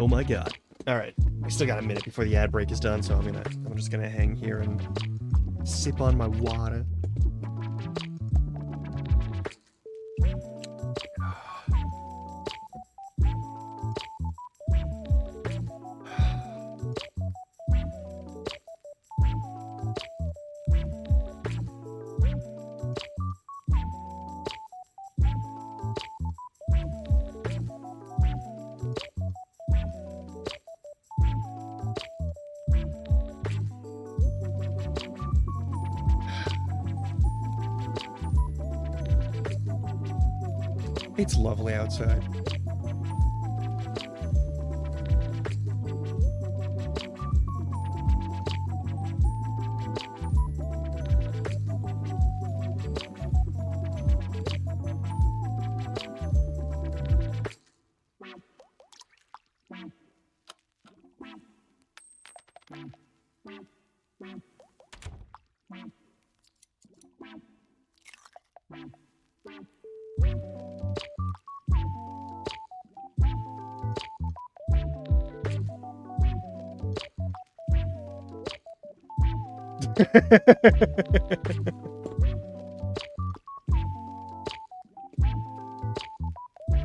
Oh my god. Alright, we still got a minute before the ad break is done, so I'm just gonna hang here and sip on my water. It's lovely outside.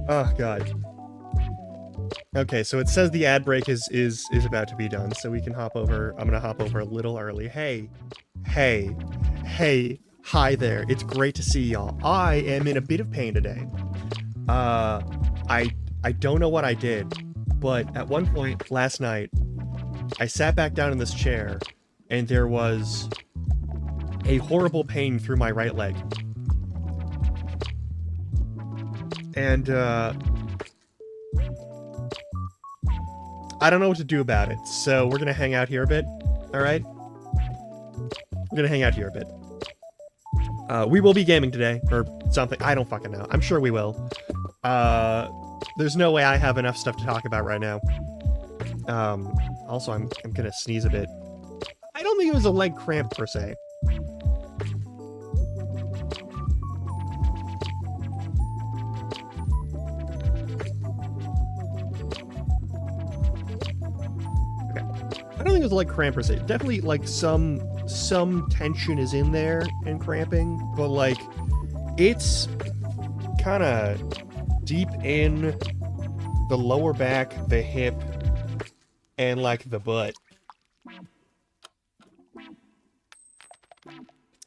Oh god. Okay, so it says the ad break is about to be done, so we can hop over. I'm gonna hop over a little early. Hey, hi there. It's great to see y'all. I am in a bit of pain today. I don't know what I did, but at one point last night, I sat back down in this chair, and there was a horrible pain through my right leg. And, I don't know what to do about it, so we're gonna hang out here a bit, alright? We're gonna hang out here a bit. We will be gaming today, or something. I don't fucking know. I'm sure we will. There's no way I have enough stuff to talk about right now. Also, I'm gonna sneeze a bit. I don't think it was a leg cramp, per se. I don't think it was like cramp per se. Definitely like some tension is in there and cramping, but like it's kind of deep in the lower back, the hip, and like the butt.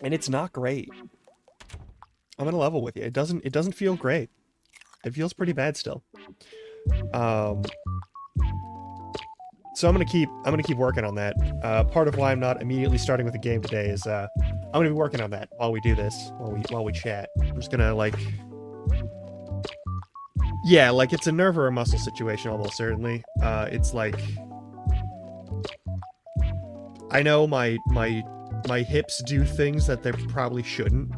And it's not great. I'm gonna level with you. It doesn't feel great. It feels pretty bad still. So I'm gonna keep working on that. Part of why I'm not immediately starting with the game today is I'm gonna be working on that while we do this, while we chat. I'm just gonna like, yeah, like it's a nerve or a muscle situation almost certainly. It's like I know my hips do things that they probably shouldn't.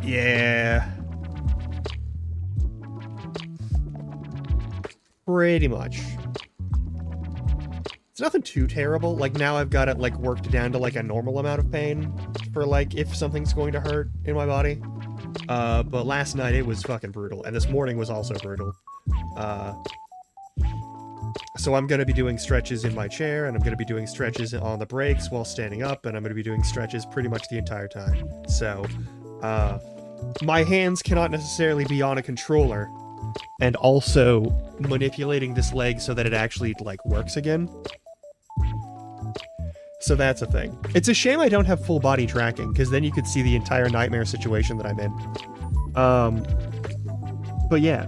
Yeah. Pretty much. It's nothing too terrible. Like, now I've got it, like, worked down to, like, a normal amount of pain for, like, if something's going to hurt in my body. But last night it was fucking brutal, and this morning was also brutal. So I'm gonna be doing stretches in my chair, and I'm gonna be doing stretches on the breaks while standing up, and I'm gonna be doing stretches pretty much the entire time. So, my hands cannot necessarily be on a controller, and also manipulating this leg so that it actually, like, works again. So that's a thing. It's a shame I don't have full body tracking, because then you could see the entire nightmare situation that I'm in. But yeah.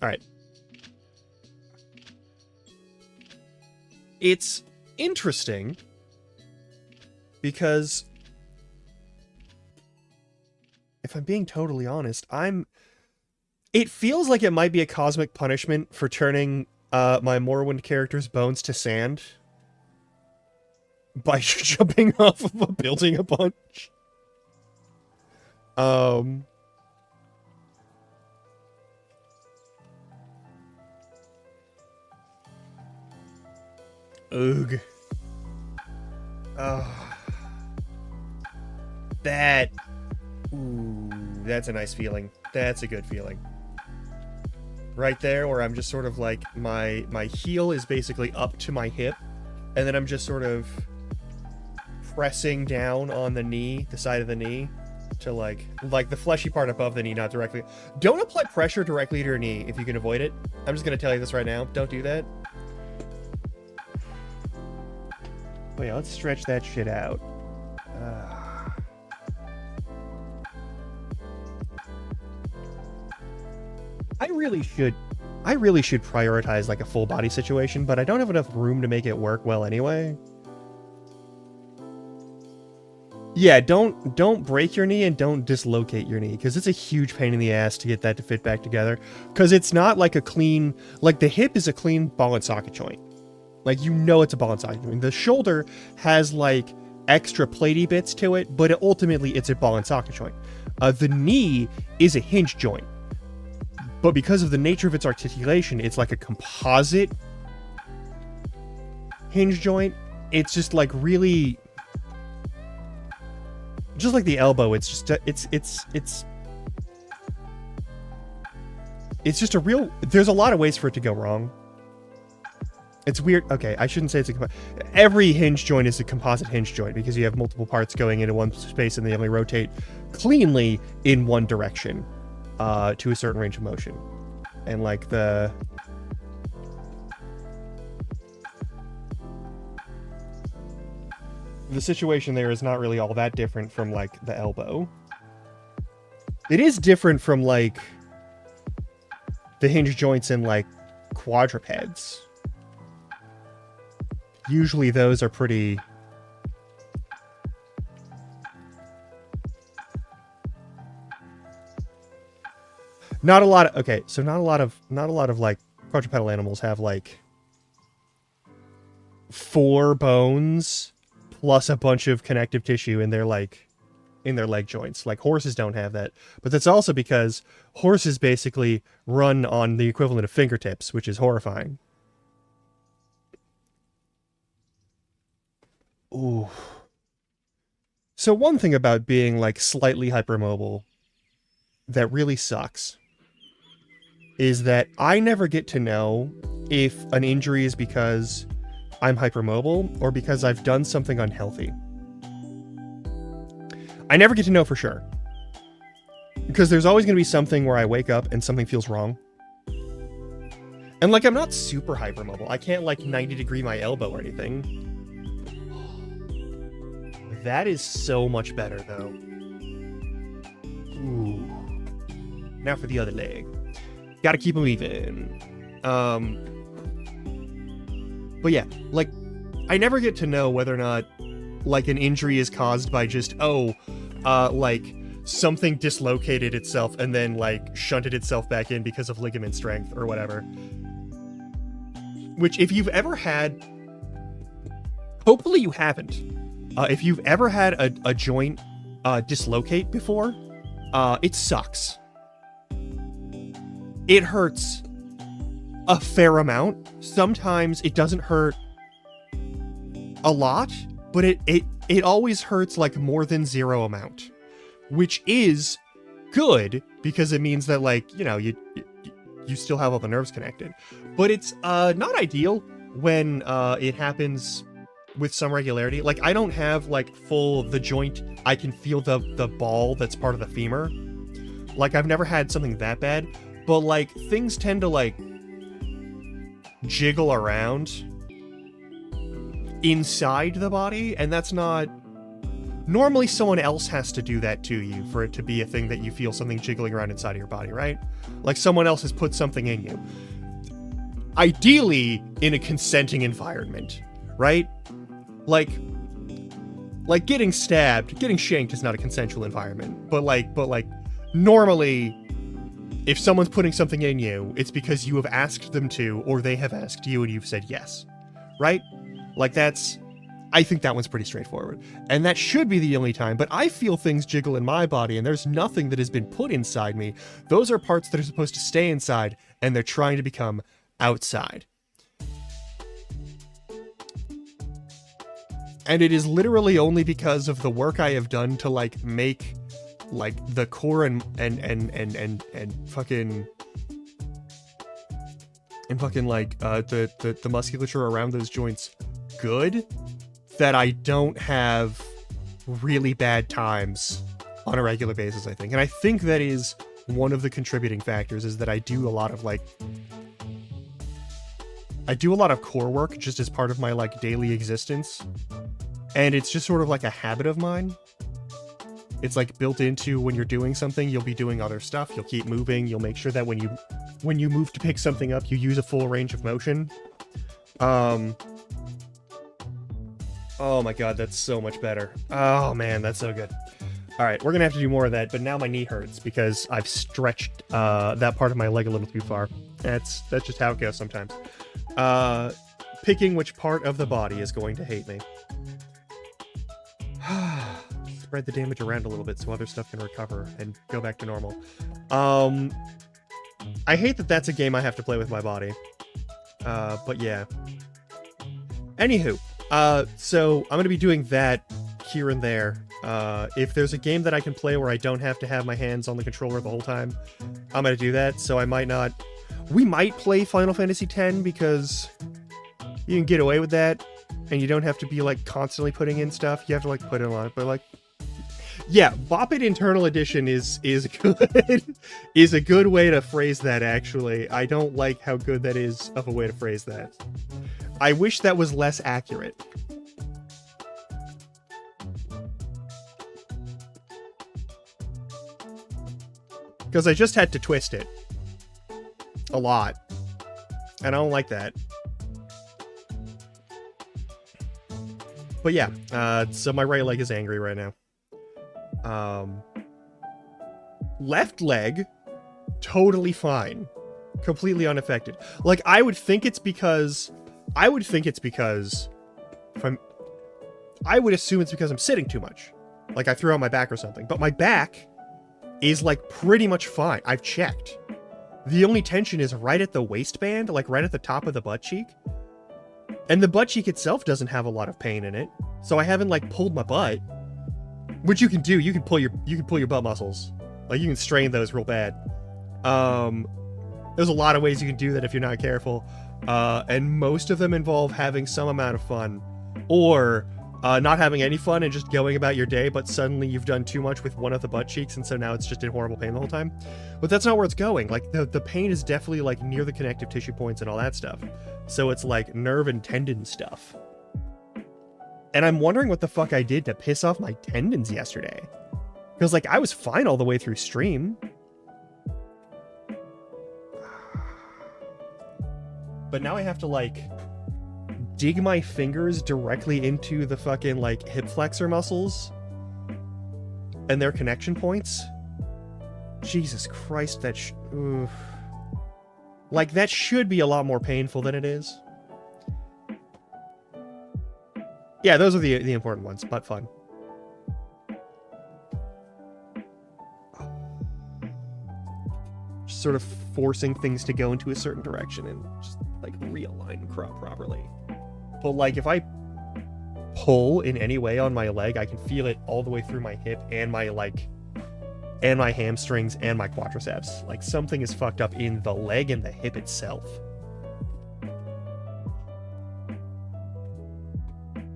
Alright. It's interesting because if I'm being totally honest, it feels like it might be a cosmic punishment for turning my Morrowind character's bones to sand by jumping off of a building a bunch. Ugh. That... Ooh, that's a nice feeling. That's a good feeling. Right there, where I'm just sort of like, my heel is basically up to my hip, and then I'm just sort of pressing down on the knee, the side of the knee, to like the fleshy part above the knee, not directly. Don't apply pressure directly to your knee if you can avoid it. I'm just gonna tell you this right now. Don't do that. Oh yeah, let's stretch that shit out. really should prioritize like a full body situation, but I don't have enough room to make it work well anyway. Yeah, don't break your knee and don't dislocate your knee, because it's a huge pain in the ass to get that to fit back together. Because it's not like a clean, like the hip is a clean ball and socket joint. Like, you know it's a ball and socket joint. The shoulder has like extra platey bits to it, but ultimately it's a ball and socket joint. The knee is a hinge joint, but because of the nature of its articulation, it's like a composite hinge joint. It's just like really... just like the elbow, it's just it's just a real... there's a lot of ways for it to go wrong. It's weird. Okay, I shouldn't say it's a... every hinge joint is a composite hinge joint because you have multiple parts going into one space and they only rotate cleanly in one direction to a certain range of motion. And like the situation there is not really all that different from like the elbow. It is different from like the hinge joints in like quadrupeds. Usually those are pretty... not a lot of... okay, so not a lot of like quadrupedal animals have like 4 bones plus a bunch of connective tissue in their like in their leg joints. Like horses don't have that, but that's also because horses basically run on the equivalent of fingertips, which is horrifying. Ooh. So one thing about being like slightly hypermobile that really sucks is that I never get to know if an injury is because I'm hypermobile or because I've done something unhealthy. I never get to know for sure. Because there's always going to be something where I wake up and something feels wrong. And like, I'm not super hypermobile. I can't like 90-degree my elbow or anything. That is so much better though. Ooh. Now for the other leg. Gotta keep them even. But yeah, like, I never get to know whether or not, like, an injury is caused by just, like, something dislocated itself and then, like, shunted itself back in because of ligament strength or whatever. Which, if you've ever had... hopefully you haven't. If you've ever had a joint dislocate before, it sucks. It hurts a fair amount. Sometimes it doesn't hurt a lot, but it always hurts like more than 0 amount, which is good because it means that, like, you know, you still have all the nerves connected. But it's not ideal when it happens with some regularity. Like, I don't have like the joint. I can feel the ball that's part of the femur. Like, I've never had something that bad, but like things tend to like jiggle around inside the body, and that's not... normally someone else has to do that to you for it to be a thing that you feel something jiggling around inside of your body, right? Like someone else has put something in you. Ideally in a consenting environment, right? Like getting stabbed, getting shanked is not a consensual environment, but like normally if someone's putting something in you, it's because you have asked them to, or they have asked you and you've said yes, right? Like that's... I think that one's pretty straightforward. And that should be the only time, but I feel things jiggle in my body and there's nothing that has been put inside me. Those are parts that are supposed to stay inside and they're trying to become outside. And it is literally only because of the work I have done to like make like the core and fucking like the musculature around those joints good, that I don't have really bad times on a regular basis, I think. And I think that is one of the contributing factors, is that I do a lot of core work just as part of my like daily existence. And it's just sort of like a habit of mine. It's like built into when you're doing something, you'll be doing other stuff. You'll keep moving. You'll make sure that when you move to pick something up, you use a full range of motion. Oh my god, that's so much better. Oh man, that's so good. Alright, we're gonna have to do more of that, but now my knee hurts because I've stretched that part of my leg a little too far. That's just how it goes sometimes. Picking which part of the body is going to hate me. Spread the damage around a little bit so other stuff can recover and go back to normal. I hate that that's a game I have to play with my body. But yeah. Anywho, so I'm gonna be doing that here and there. If there's a game that I can play where I don't have to have my hands on the controller the whole time, I'm gonna do that. So I might not... We might play Final Fantasy X because you can get away with that, and you don't have to be, like, constantly putting in stuff. You have to, like, put in a lot, but, like... Yeah, Bop It Internal Edition is good, is a good way to phrase that, actually. I don't like how good that is of a way to phrase that. I wish that was less accurate. Because I just had to twist it. A lot. And I don't like that. But yeah, so my right leg is angry right now. Left leg, totally fine. Completely unaffected. Like, I would think it's because I would assume it's because I'm sitting too much. Like I threw out my back or something. But my back is like pretty much fine. I've checked. The only tension is right at the waistband, like right at the top of the butt cheek. And the butt cheek itself doesn't have a lot of pain in it. So I haven't like pulled my butt. Which you can do. You can pull your butt muscles. Like you can strain those real bad. There's a lot of ways you can do that if you're not careful. And most of them involve having some amount of fun. Or not having any fun and just going about your day, but suddenly you've done too much with one of the butt cheeks, and so now it's just in horrible pain the whole time. But that's not where it's going. Like, the pain is definitely, like, near the connective tissue points and all that stuff. So it's, like, nerve and tendon stuff. And I'm wondering what the fuck I did to piss off my tendons yesterday. Because, like, I was fine all the way through stream. But now I have to, like, dig my fingers directly into the fucking, like, hip flexor muscles and their connection points. Jesus Christ, that like, that should be a lot more painful than it is. Yeah, those are the important ones, but fun. Just sort of forcing things to go into a certain direction and just, like, realign properly. But, like, if I pull in any way on my leg, I can feel it all the way through my hip and my, like, and my hamstrings and my quadriceps. Like, something is fucked up in the leg and the hip itself.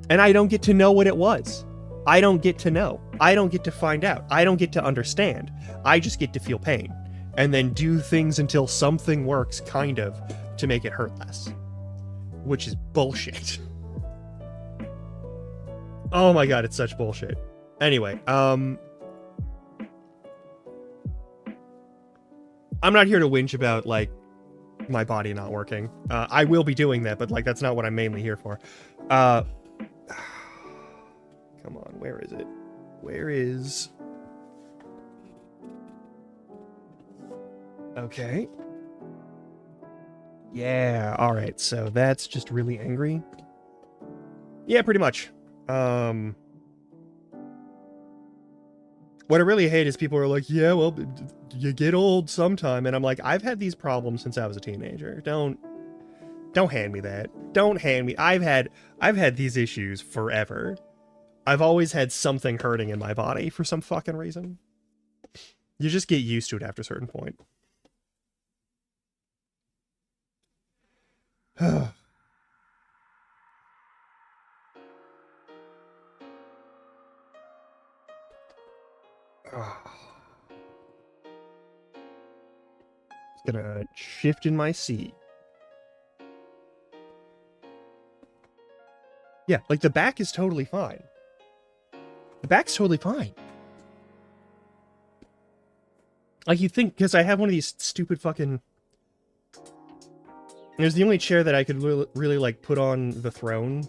And I don't get to know what it was. I don't get to know. I don't get to find out. I don't get to understand. I just get to feel pain. And then do things until something works, kind of, to make it hurt less. Which is bullshit. Oh my god, it's such bullshit. Anyway, I'm not here to whinge about, like, my body not working. I will be doing that, but, like, that's not what I'm mainly here for. Come on, where is it? Where is... Okay. Yeah, alright, so that's just really angry. Yeah, pretty much. What I really hate is people are like, yeah, well, you get old sometime, and I'm like, I've had these problems since I was a teenager. Don't hand me that. Don't hand me... I've had these issues forever. I've always had something hurting in my body for some fucking reason. You just get used to it after a certain point. Just gonna shift in my seat. Yeah, like the back is totally fine. The back's totally fine. Like, you think, because I have one of these stupid fucking... It was the only chair that I could really, like, put on the throne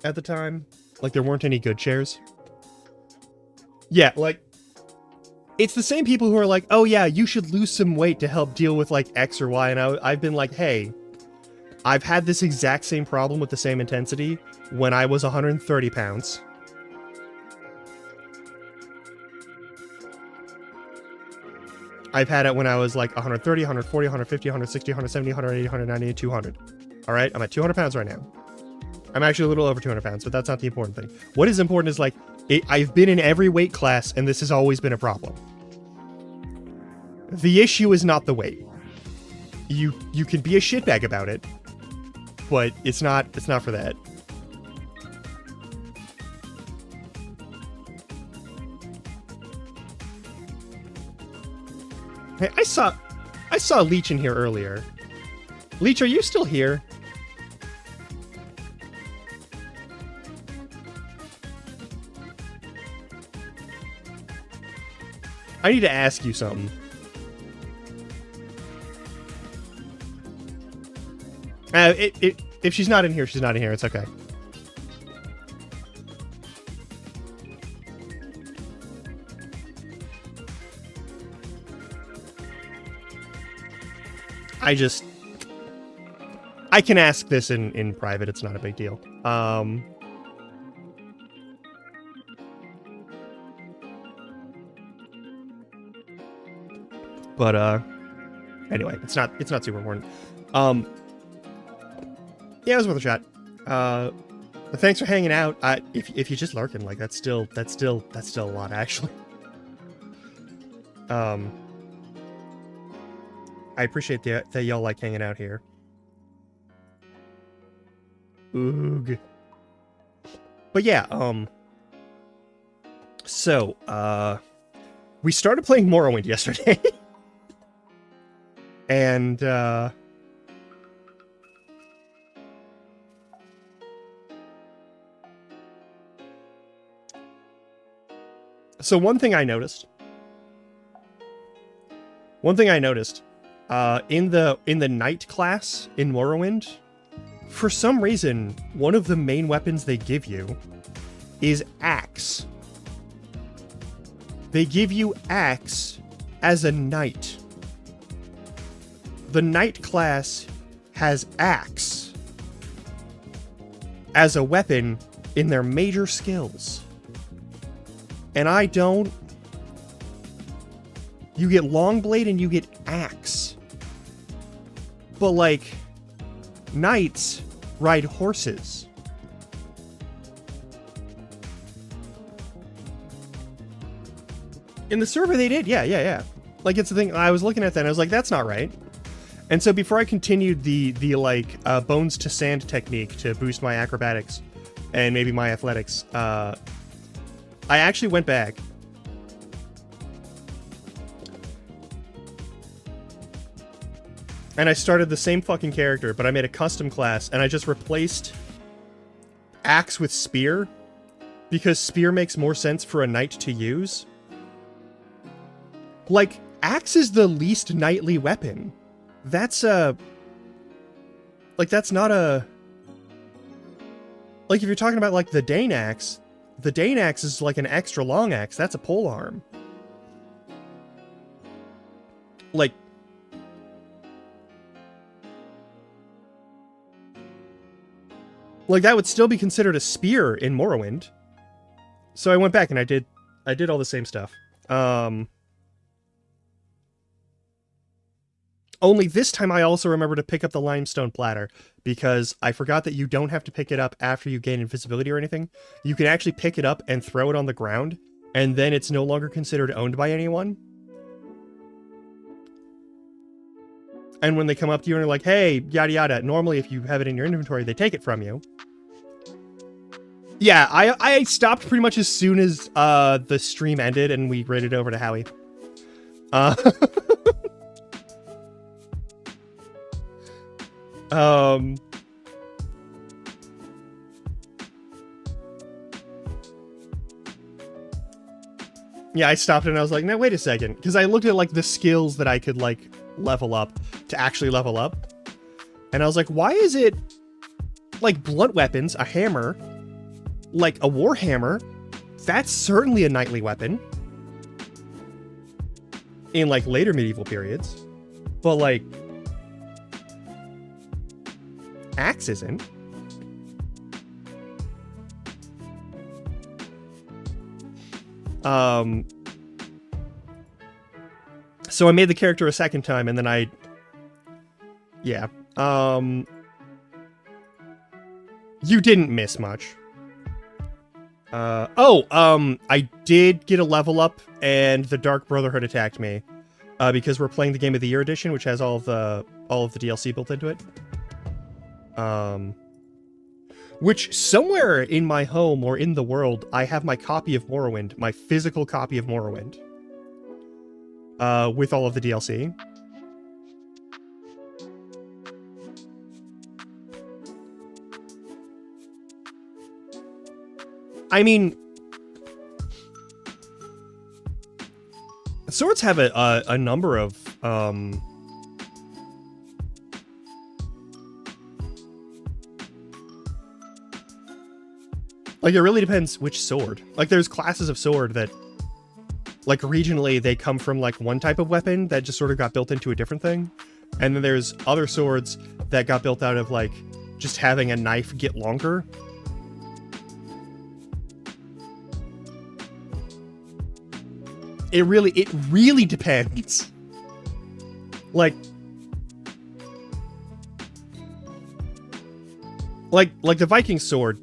at the time. Like, there weren't any good chairs. Yeah, like, it's the same people who are like, oh yeah, you should lose some weight to help deal with, like, X or Y, and I've been like, hey, I've had this exact same problem with the same intensity when I was 130 pounds. I've had it when I was like 130, 140, 150, 160, 170, 180, 190, and 200. Alright, I'm at 200 pounds right now. I'm actually a little over 200 pounds, but that's not the important thing. What is important is, like, I've been in every weight class, and this has always been a problem. The issue is not the weight. You can be a shitbag about it, but it's not for that. Hey, I saw Leech in here earlier. Leech, are you still here? I need to ask you something. If she's not in here, she's not in here. It's okay. I can ask this in private. It's not a big deal. But anyway, it's not super important. Yeah, it was worth a shot. But thanks for hanging out. If you're just lurking, like, that's still a lot, actually. I appreciate that y'all like hanging out here. Oog. But yeah, so, we started playing Morrowind yesterday. And, so one thing I noticed, in the Knight class in Morrowind, for some reason, one of the main weapons they give you is Axe. They give you Axe as a Knight. The Knight class has Axe as a weapon in their major skills. And I don't... You get Longblade and you get Axe. But, like, Knights ride horses. In the server they did, yeah. Like, it's the thing, I was looking at that and I was like, that's not right. And so before I continued the bones to sand technique to boost my acrobatics and maybe my athletics, I actually went back and I started the same fucking character, but I made a custom class and I just replaced Axe with Spear because Spear makes more sense for a knight to use. Like, Axe is the least knightly weapon. That's like, that's not a... Like, if you're talking about, like, the Dane Axe is like an extra long axe. That's a polearm. Like... Like, that would still be considered a spear in Morrowind. So I went back and I did all the same stuff. Only this time I also remember to pick up the limestone platter, because I forgot that you don't have to pick it up after you gain invisibility or anything. You can actually pick it up and throw it on the ground, and then it's no longer considered owned by anyone. And when they come up to you and are like, hey, yada yada, normally if you have it in your inventory, they take it from you. Yeah, I stopped pretty much as soon as the stream ended and we raided over to Howie. Yeah, I stopped and I was like, no, wait a second. Because I looked at, like, the skills that I could, like, level up to actually level up. And I was like, why is it, like, blunt weapons, a hammer, like, a warhammer, that's certainly a knightly weapon. In, like, later medieval periods. But, like, axe isn't. So I made the character a second time, and then yeah. You didn't miss much. I did get a level up, and the Dark Brotherhood attacked me, because we're playing the Game of the Year edition, which has all of the DLC built into it. Which somewhere in my home or in the world, I have my copy of Morrowind, my physical copy of Morrowind, with all of the DLC. I mean, swords have a number of like, it really depends which sword. Like, there's classes of sword that, like, regionally they come from, like, one type of weapon that just sort of got built into a different thing. And then there's other swords that got built out of, like, just having a knife get longer. It really depends. Like the Viking sword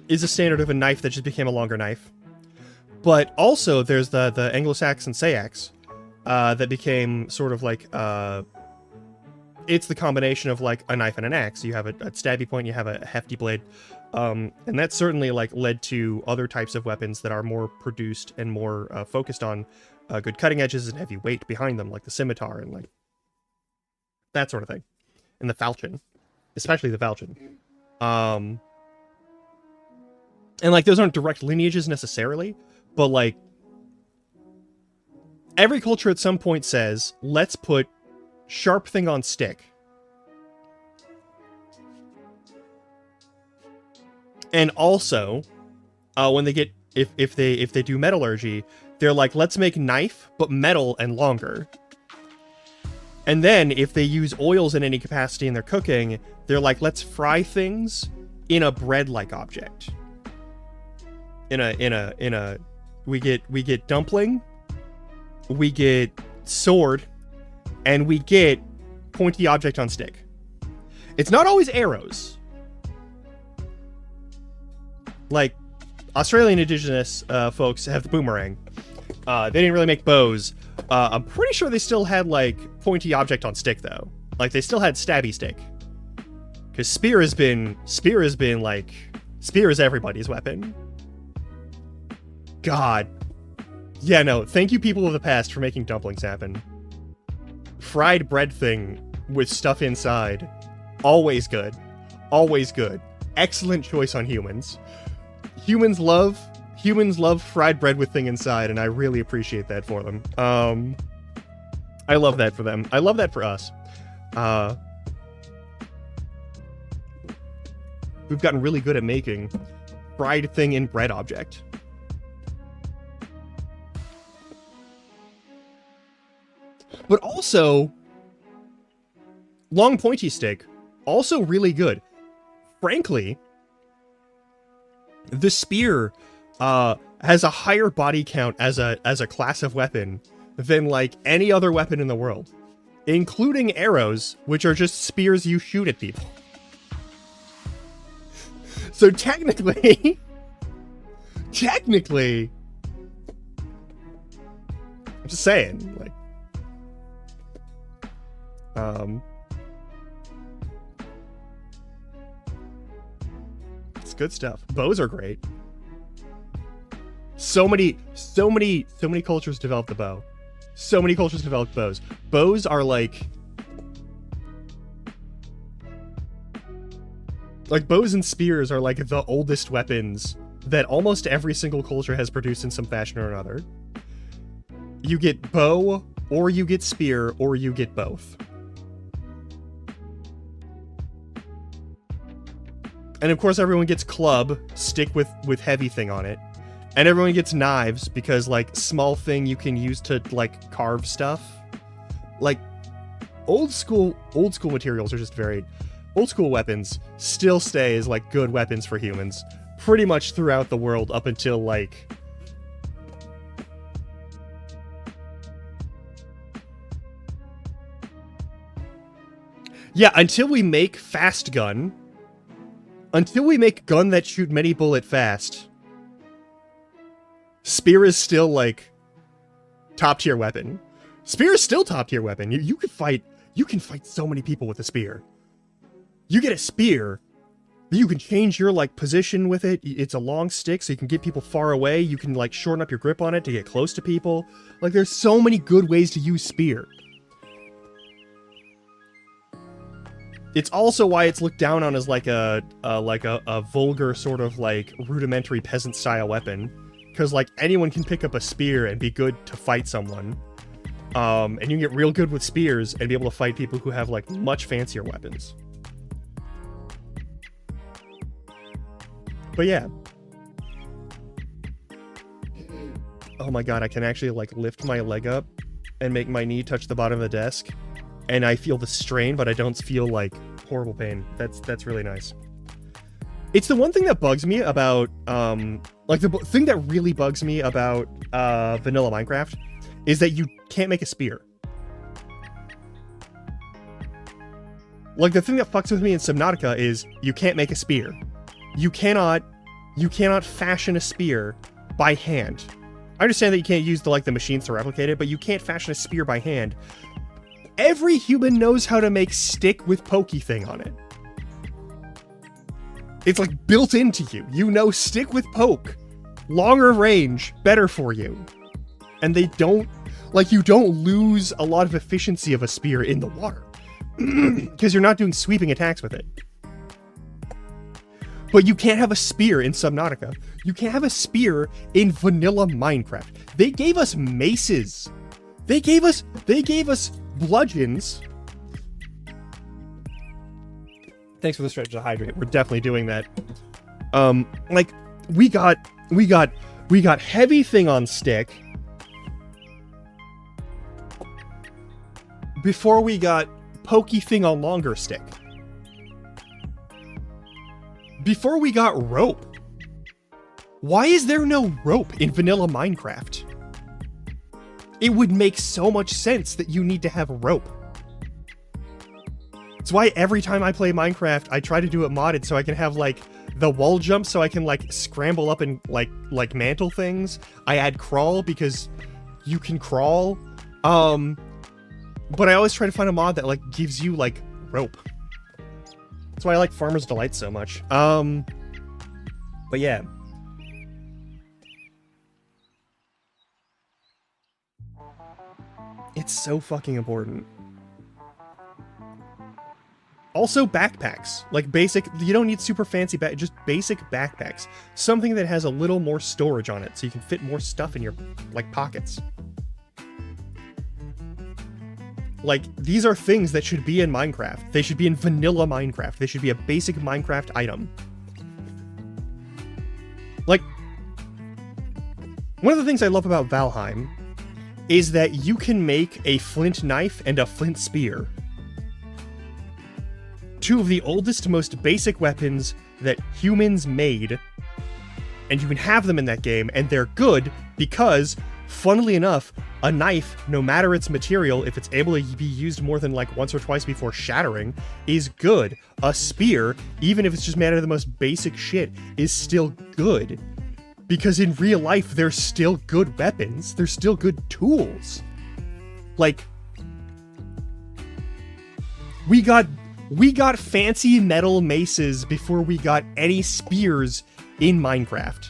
is a standard of a knife that just became a longer knife. But also there's the Anglo-Saxon seax that became sort of like it's the combination of, like, a knife and an axe. You have a stabby point, you have a hefty blade. And that certainly, like, led to other types of weapons that are more produced and more focused on good cutting edges and heavy weight behind them, like the scimitar and, like, that sort of thing. And the falchion. Especially the falchion. And, like, those aren't direct lineages necessarily, but, like, every culture at some point says, let's put sharp thing on stick. And also, when they get, if they do metallurgy, they're like, let's make knife, but metal and longer. And then, if they use oils in any capacity in their cooking, they're like, let's fry things in a bread-like object. We get dumpling, we get sword, and we get pointy object on stick. It's not always arrows. Like, Australian indigenous folks have the boomerang. They didn't really make bows. I'm pretty sure they still had, like, pointy object on stick, though. Like, they still had stabby stick. Because spear is everybody's weapon. God. Yeah, no, thank you people of the past for making dumplings happen. Fried bread thing with stuff inside. Always good. Always good. Excellent choice on humans. Humans love fried bread with thing inside, and I really appreciate that for them. I love that for them. I love that for us. We've gotten really good at making fried thing in bread object. But also, long pointy stick, also really good. Frankly, the spear has a higher body count as a class of weapon than, like, any other weapon in the world, including arrows, which are just spears you shoot at people. So technically, I'm just saying, like, it's good stuff. Bows are great. So many cultures developed the bow. So many cultures developed bows. Bows are like bows and spears are like the oldest weapons that almost every single culture has produced in some fashion or another. You get bow, or you get spear, or you get both. And of course everyone gets club, stick with heavy thing on it. And everyone gets knives because, like, small thing you can use to, like, carve stuff. Like, old school materials are just varied. Old school weapons still stay as, like, good weapons for humans pretty much throughout the world up until, like... Yeah, until we make fast gun. Until we make gun that shoot many bullet fast. Spear is still, like, top tier weapon. Spear is still top tier weapon. You can fight so many people with a spear. You get a spear, you can change your, like, position with it. It's a long stick, so you can get people far away. You can, like, shorten up your grip on it to get close to people. Like, there's so many good ways to use spear. It's also why it's looked down on as, like, a vulgar sort of, like, rudimentary peasant-style weapon. Because, like, anyone can pick up a spear and be good to fight someone. And you can get real good with spears and be able to fight people who have, like, much fancier weapons. But yeah. Oh my god, I can actually, like, lift my leg up and make my knee touch the bottom of the desk. And I feel the strain, but I don't feel, like, horrible pain. That's really nice. It's the one thing that bugs me about, like, the thing that really bugs me about vanilla Minecraft is that you can't make a spear. Like, the thing that fucks with me in Subnautica is you can't make a spear. You cannot fashion a spear by hand. I understand that you can't use the machines to replicate it, but you can't fashion a spear by hand. Every human knows how to make stick with pokey thing on it. It's, like, built into you. You know stick with poke. Longer range, better for you. And they don't... Like, you don't lose a lot of efficiency of a spear in the water. Because you're not doing sweeping attacks with it. But you can't have a spear in Subnautica. You can't have a spear in vanilla Minecraft. They gave us maces. They gave us bludgeons. Thanks for the stretch to hydrate. We're definitely doing that. Like, we got heavy thing on stick before we got pokey thing on longer stick. Before we got rope. Why is there no rope in vanilla Minecraft? It would make so much sense that you need to have rope. It's why every time I play Minecraft, I try to do it modded so I can have, like, the wall jump so I can, like, scramble up and, like mantle things. I add crawl because you can crawl. But I always try to find a mod that, like, gives you, like, rope. That's why I like Farmer's Delight so much. But yeah. It's so fucking important. Also, backpacks. Like, basic... You don't need super fancy just basic backpacks. Something that has a little more storage on it, so you can fit more stuff in your, like, pockets. Like, these are things that should be in Minecraft. They should be in vanilla Minecraft. They should be a basic Minecraft item. Like, one of the things I love about Valheim is that you can make a flint knife and a flint spear. Two of the oldest, most basic weapons that humans made, and you can have them in that game, and they're good because, funnily enough, a knife, no matter its material, if it's able to be used more than, like, once or twice before shattering, is good. A spear, even if it's just made out of the most basic shit, is still good. Because in real life, they're still good weapons. They're still good tools. Like, we got fancy metal maces before we got any spears in Minecraft.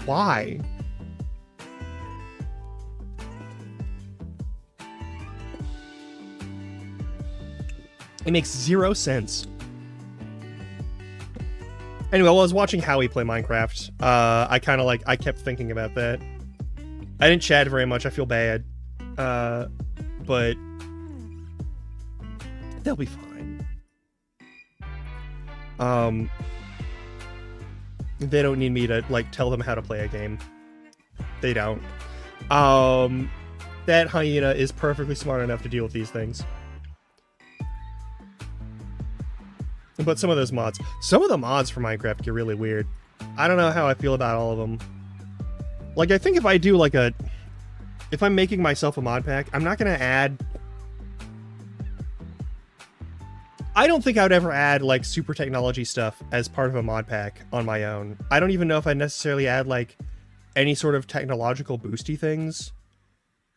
Why? It makes zero sense. Anyway, while I was watching Howie play Minecraft, I kept thinking about that. I didn't chat very much. I feel bad. But they'll be fine. They don't need me to, like, tell them how to play a game. They don't. That hyena is perfectly smart enough to deal with these things. But some of the mods for Minecraft get really weird. I don't know how I feel about all of them. Like, I think if I do, like, if I'm making myself a mod pack, I'm not gonna add... I don't think I would ever add, like, super technology stuff as part of a mod pack on my own. I don't even know if I'd necessarily add, like, any sort of technological boosty things.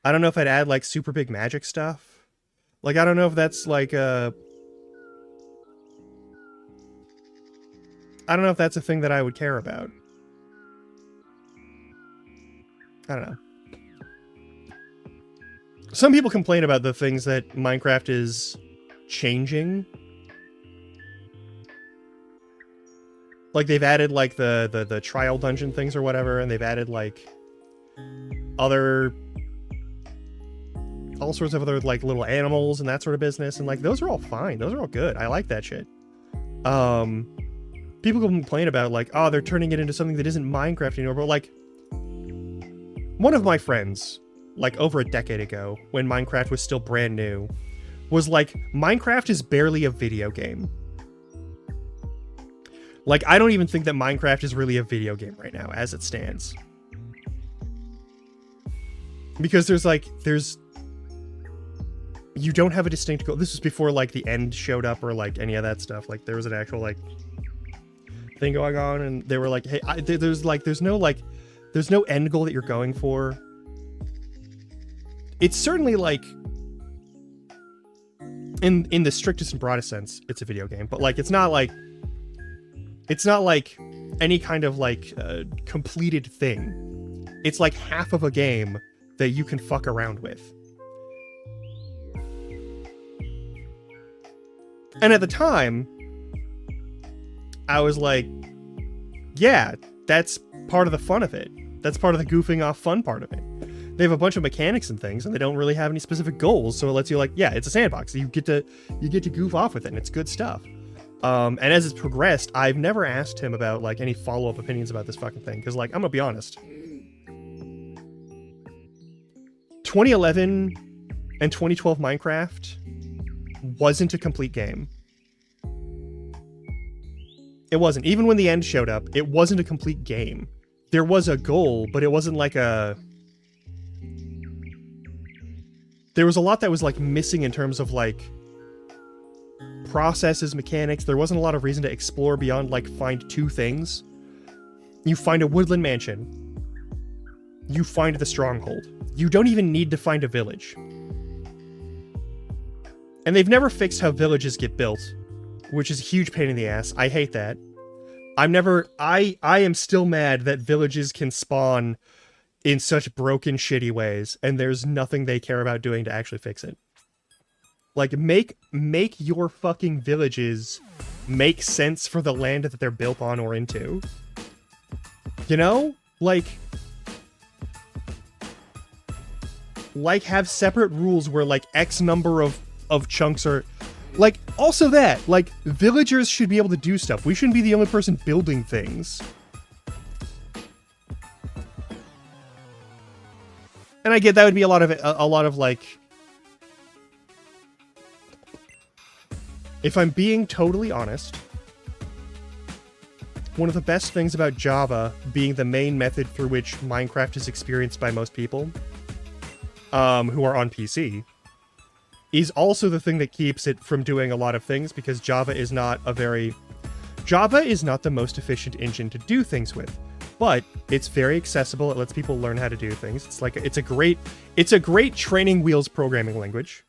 I don't know if I'd add, like, super big magic stuff. Like, I don't know if that's, like, I don't know if that's a thing that I would care about. I don't know. Some people complain about the things that Minecraft is changing. Like, they've added, like, the trial dungeon things or whatever, and they've added, like, all sorts of other, like, little animals and that sort of business, and, like, those are all fine. Those are all good. I like that shit. People complain about, like, oh, they're turning it into something that isn't Minecraft anymore, but, like, one of my friends, like, over a decade ago, when Minecraft was still brand new, was like, Minecraft is barely a video game. Like, I don't even think that Minecraft is really a video game right now, as it stands. Because you don't have a distinct goal. This was before, like, the end showed up or, like, any of that stuff. Like, there was an actual, like, thing going on, and they were like, hey, there's no end goal that you're going for. It's certainly, like, in the strictest and broadest sense, it's a video game, but, like, it's not like any kind of, like, completed thing. It's like half of a game that you can fuck around with. And at the time, I was like, yeah, that's part of the fun of it. That's part of the goofing off fun part of it. They have a bunch of mechanics and things, and they don't really have any specific goals, so it lets you, like, yeah, it's a sandbox. You get to goof off with it, and it's good stuff. And as it's progressed, I've never asked him about, like, any follow-up opinions about this fucking thing, because, like, I'm gonna be honest. 2011 and 2012 Minecraft wasn't a complete game. It wasn't. Even when the end showed up, it wasn't a complete game. There was a goal, but it wasn't like a... There was a lot that was, like, missing in terms of, like, processes, mechanics. There wasn't a lot of reason to explore beyond, like, find two things. You find a woodland mansion. You find the stronghold. You don't even need to find a village. And they've never fixed how villages get built, which is a huge pain in the ass. I hate that. I am still mad that villages can spawn in such broken, shitty ways, and there's nothing they care about doing to actually fix it. Like, make your fucking villages make sense for the land that they're built on or into. You know? Like, have separate rules where, like, X number of chunks are... Like, also that, like, villagers should be able to do stuff. We shouldn't be the only person building things. And I get that would be a lot of, like... If I'm being totally honest, one of the best things about Java being the main method through which Minecraft is experienced by most people, who are on PC, is also the thing that keeps it from doing a lot of things, because Java is not the most efficient engine to do things with, but it's very accessible. It lets people learn how to do things. It's a great training wheels programming language.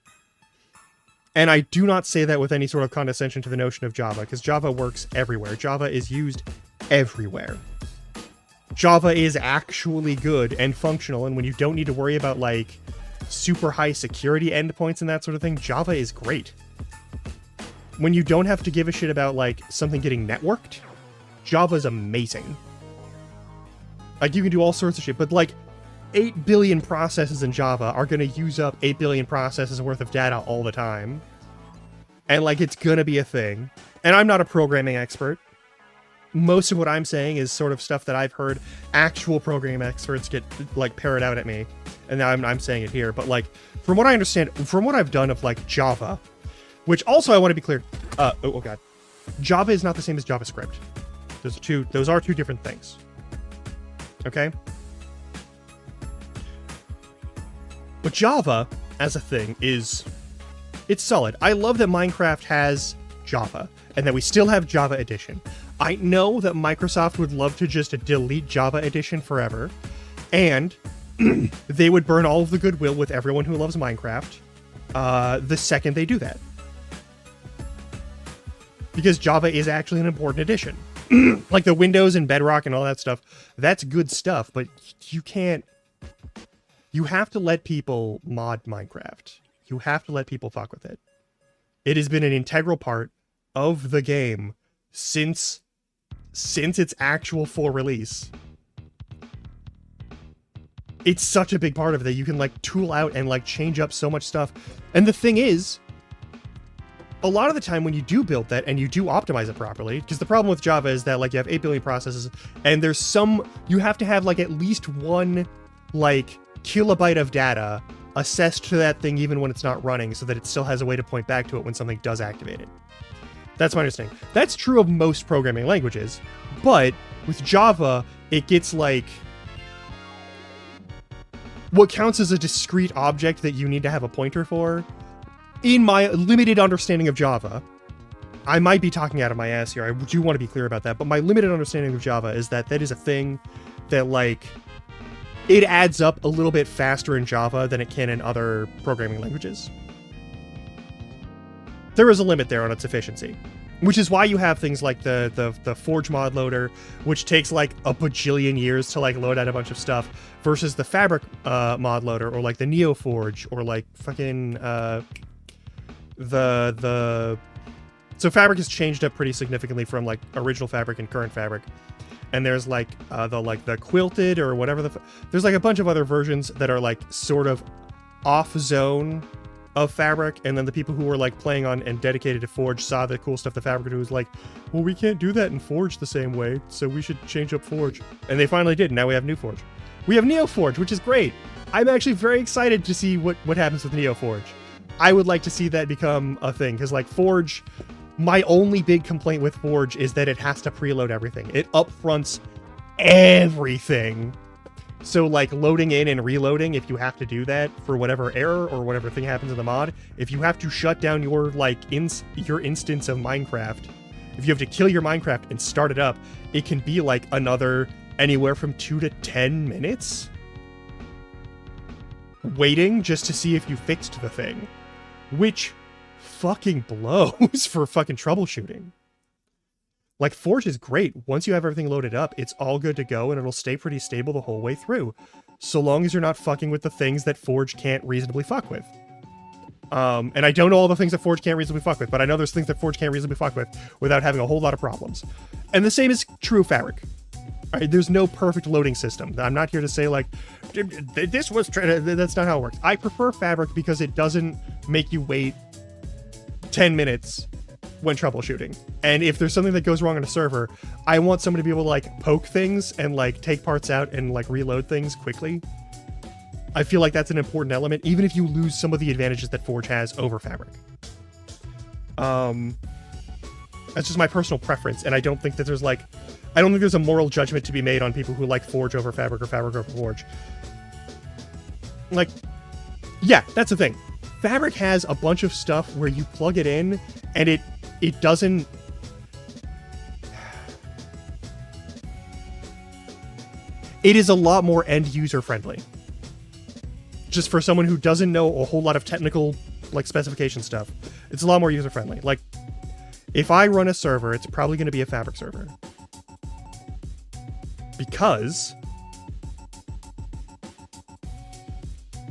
And I do not say that with any sort of condescension to the notion of Java, because Java works everywhere. Java is used everywhere. Java is actually good and functional, and when you don't need to worry about, like, super high security endpoints and that sort of thing, Java is great. When you don't have to give a shit about, like, something getting networked, Java is amazing. Like, you can do all sorts of shit, but like 8 billion processes in Java are going to use up 8 billion processes worth of data all the time. And like, it's going to be a thing. And I'm not a programming expert. Most of what I'm saying is sort of stuff that I've heard actual programming experts get like parrot out at me. And now I'm saying it here. But like, from what I understand, from what I've done of like Java, which also I want to be clear. Oh God. Java is not the same as JavaScript. Those are two different things. Okay? But Java, as a thing, it's solid. I love that Minecraft has Java, and that we still have Java Edition. I know that Microsoft would love to just delete Java Edition forever, and they would burn all of the goodwill with everyone who loves Minecraft the second they do that. Because Java is actually an important edition. Like the Windows and Bedrock and all that stuff, that's good stuff, but you can't... You have to let people mod Minecraft. You have to let people fuck with it. It has been an integral part of the game since its actual full release. It's such a big part of it that you can like tool out and like change up so much stuff. And the thing is, a lot of the time when you do build that and you do optimize it properly, because the problem with Java is that like you have 8 billion processes and you have to have like at least one like kilobyte of data assessed to that thing even when it's not running so that it still has a way to point back to it when something does activate it. That's my understanding. That's true of most programming languages, but with Java, it gets like what counts as a discrete object that you need to have a pointer for. In my limited understanding of Java, I might be talking out of my ass here. I do want to be clear about that, but my limited understanding of Java is that is a thing that like it adds up a little bit faster in Java than it can in other programming languages. There is a limit there on its efficiency, which is why you have things like the Forge mod loader, which takes like a bajillion years to like load out a bunch of stuff, versus the Fabric mod loader, or like the NeoForge, or like fucking so Fabric has changed up pretty significantly from like original Fabric and current Fabric. And there's like the Quilted or whatever there's like a bunch of other versions that are like sort of off zone of Fabric, and then the people who were like playing on and dedicated to Forge saw the cool stuff the Fabric was like, well, we can't do that in Forge the same way, so we should change up Forge. And they finally did, and now we have New Forge. We have NeoForge, which is great. I'm actually very excited to see what happens with NeoForge. I would like to see that become a thing, because like Forge, my only big complaint with Forge is that it has to preload everything. It upfronts everything. So like loading in and reloading, if you have to do that for whatever error or whatever thing happens in the mod, if you have to shut down your like your instance of Minecraft, if you have to kill your Minecraft and start it up, it can be like another anywhere from 2 to 10 minutes waiting just to see if you fixed the thing, which fucking blows for fucking troubleshooting. Like, Forge is great. Once you have everything loaded up, it's all good to go, and it'll stay pretty stable the whole way through, so long as you're not fucking with the things that Forge can't reasonably fuck with. And I don't know all the things that Forge can't reasonably fuck with, but I know there's things that Forge can't reasonably fuck with without having a whole lot of problems. And the same is true of Fabric. All right, there's no perfect loading system. I'm not here to say, like, this was... That's not how it works. I prefer Fabric because it doesn't make you wait 10 minutes when troubleshooting. And if there's something that goes wrong on a server, I want someone to be able to like poke things and like take parts out and like reload things quickly. I feel like that's an important element, even if you lose some of the advantages that Forge has over Fabric. That's just my personal preference, and I don't think that there's like, I don't think there's a moral judgment to be made on people who like Forge over Fabric or Fabric over Forge. Like, yeah, that's the thing. Fabric has a bunch of stuff where you plug it in and it doesn't... It is a lot more end-user friendly. Just for someone who doesn't know a whole lot of technical, like, specification stuff. It's a lot more user-friendly. Like, if I run a server, it's probably going to be a Fabric server. Because...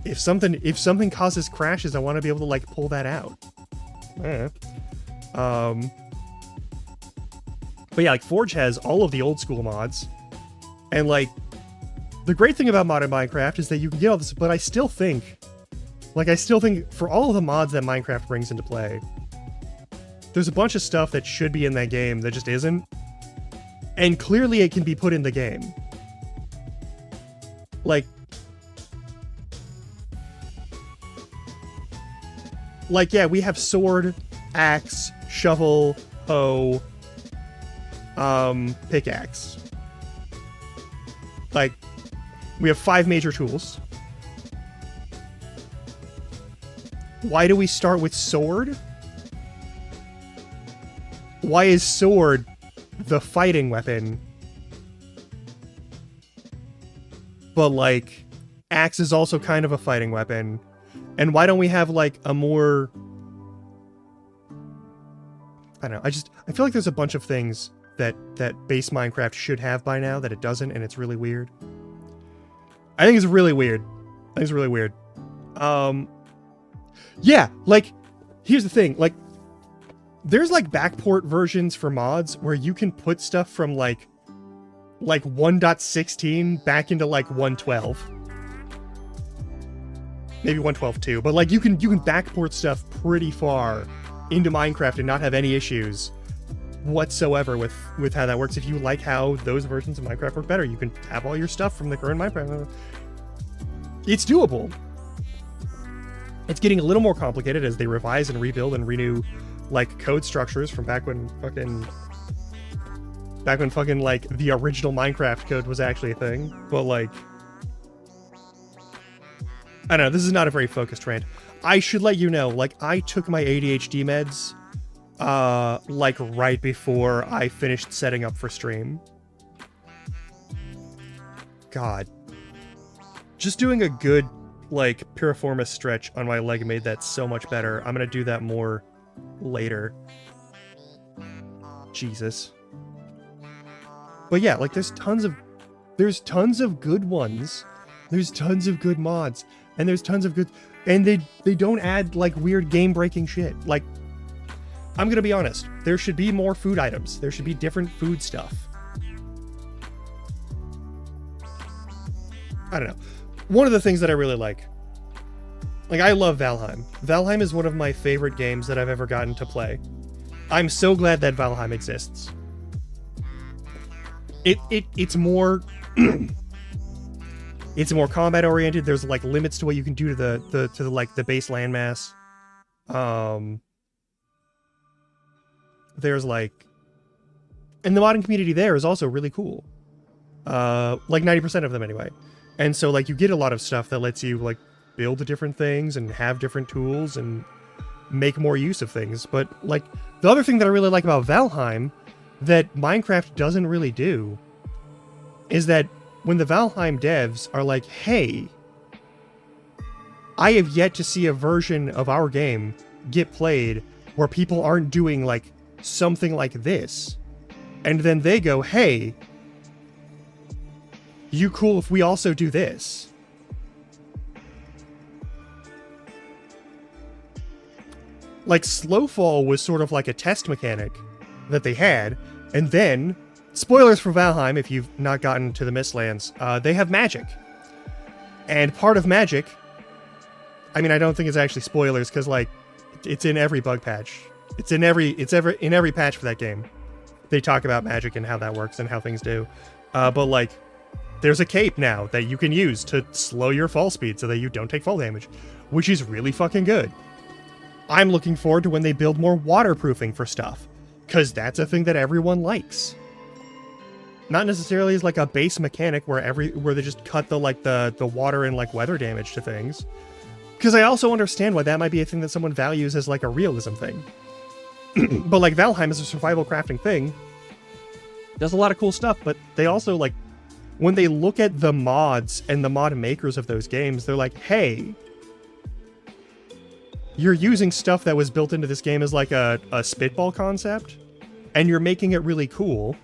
If something causes crashes, I want to be able to, like, pull that out. But yeah, like Forge has all of the old school mods. And like the great thing about modern Minecraft is that you can get all this, but I still think for all of the mods that Minecraft brings into play, there's a bunch of stuff that should be in that game that just isn't. And clearly it can be put in the game. Like, yeah, we have sword, axe, shovel, hoe, pickaxe. Like, we have 5 major tools. Why do we start with sword? Why is sword the fighting weapon? But, like, axe is also kind of a fighting weapon. And why don't we have, like, a more... I don't know. I feel like there's a bunch of things that base Minecraft should have by now that it doesn't, and it's really weird. I think it's really weird. Yeah, like, here's the thing. Like, there's, like, backport versions for mods where you can put stuff from, like 1.16 back into, like, 1.12. Maybe 1.12 too, but, like, you can backport stuff pretty far into Minecraft and not have any issues whatsoever with how that works. If you like how those versions of Minecraft work better, you can have all your stuff from the current Minecraft. It's doable. It's getting a little more complicated as they revise and rebuild and renew, like, code structures from back when fucking like the original Minecraft code was actually a thing. But, like, I don't know, this is not a very focused rant. I should let you know, like, I took my ADHD meds like right before I finished setting up for stream. God. Just doing a good, like, piriformis stretch on my leg made that so much better. I'm gonna do that more later. Jesus. But yeah, like, there's tons of good ones. There's tons of good mods. And there's tons of good... And they don't add, like, weird game-breaking shit. Like, I'm gonna be honest. There should be more food items. There should be different food stuff. I don't know. One of the things that I really like, I love Valheim. Valheim is one of my favorite games that I've ever gotten to play. I'm so glad that Valheim exists. It's more it's more combat oriented. There's, like, limits to what you can do to the base landmass. There's, like, and the modding community there is also really cool. Like 90% of them anyway. And so, like, you get a lot of stuff that lets you, like, build the different things and have different tools and make more use of things. But, like, the other thing that I really like about Valheim that Minecraft doesn't really do is that when the Valheim devs are like, hey, I have yet to see a version of our game get played where people aren't doing, like, something like this. And then they go, hey, you cool if we also do this? Like, Slowfall was sort of like a test mechanic that they had, and then, spoilers for Valheim if you've not gotten to the Mistlands, they have magic. And part of magic, I mean, I don't think it's actually spoilers, because, like, it's in every bug patch. It's in every patch for that game. They talk about magic and how that works and how things do. But, like, there's a cape now that you can use to slow your fall speed so that you don't take fall damage, which is really fucking good. I'm looking forward to when they build more waterproofing for stuff, because that's a thing that everyone likes. Not necessarily as, like, a base mechanic where they just cut the water and, like, weather damage to things. Because I also understand why that might be a thing that someone values as, like, a realism thing. But, like, Valheim is a survival crafting thing. Does a lot of cool stuff, but they also, like, when they look at the mods and the mod makers of those games, they're like, hey, you're using stuff that was built into this game as, like, a spitball concept, and you're making it really cool.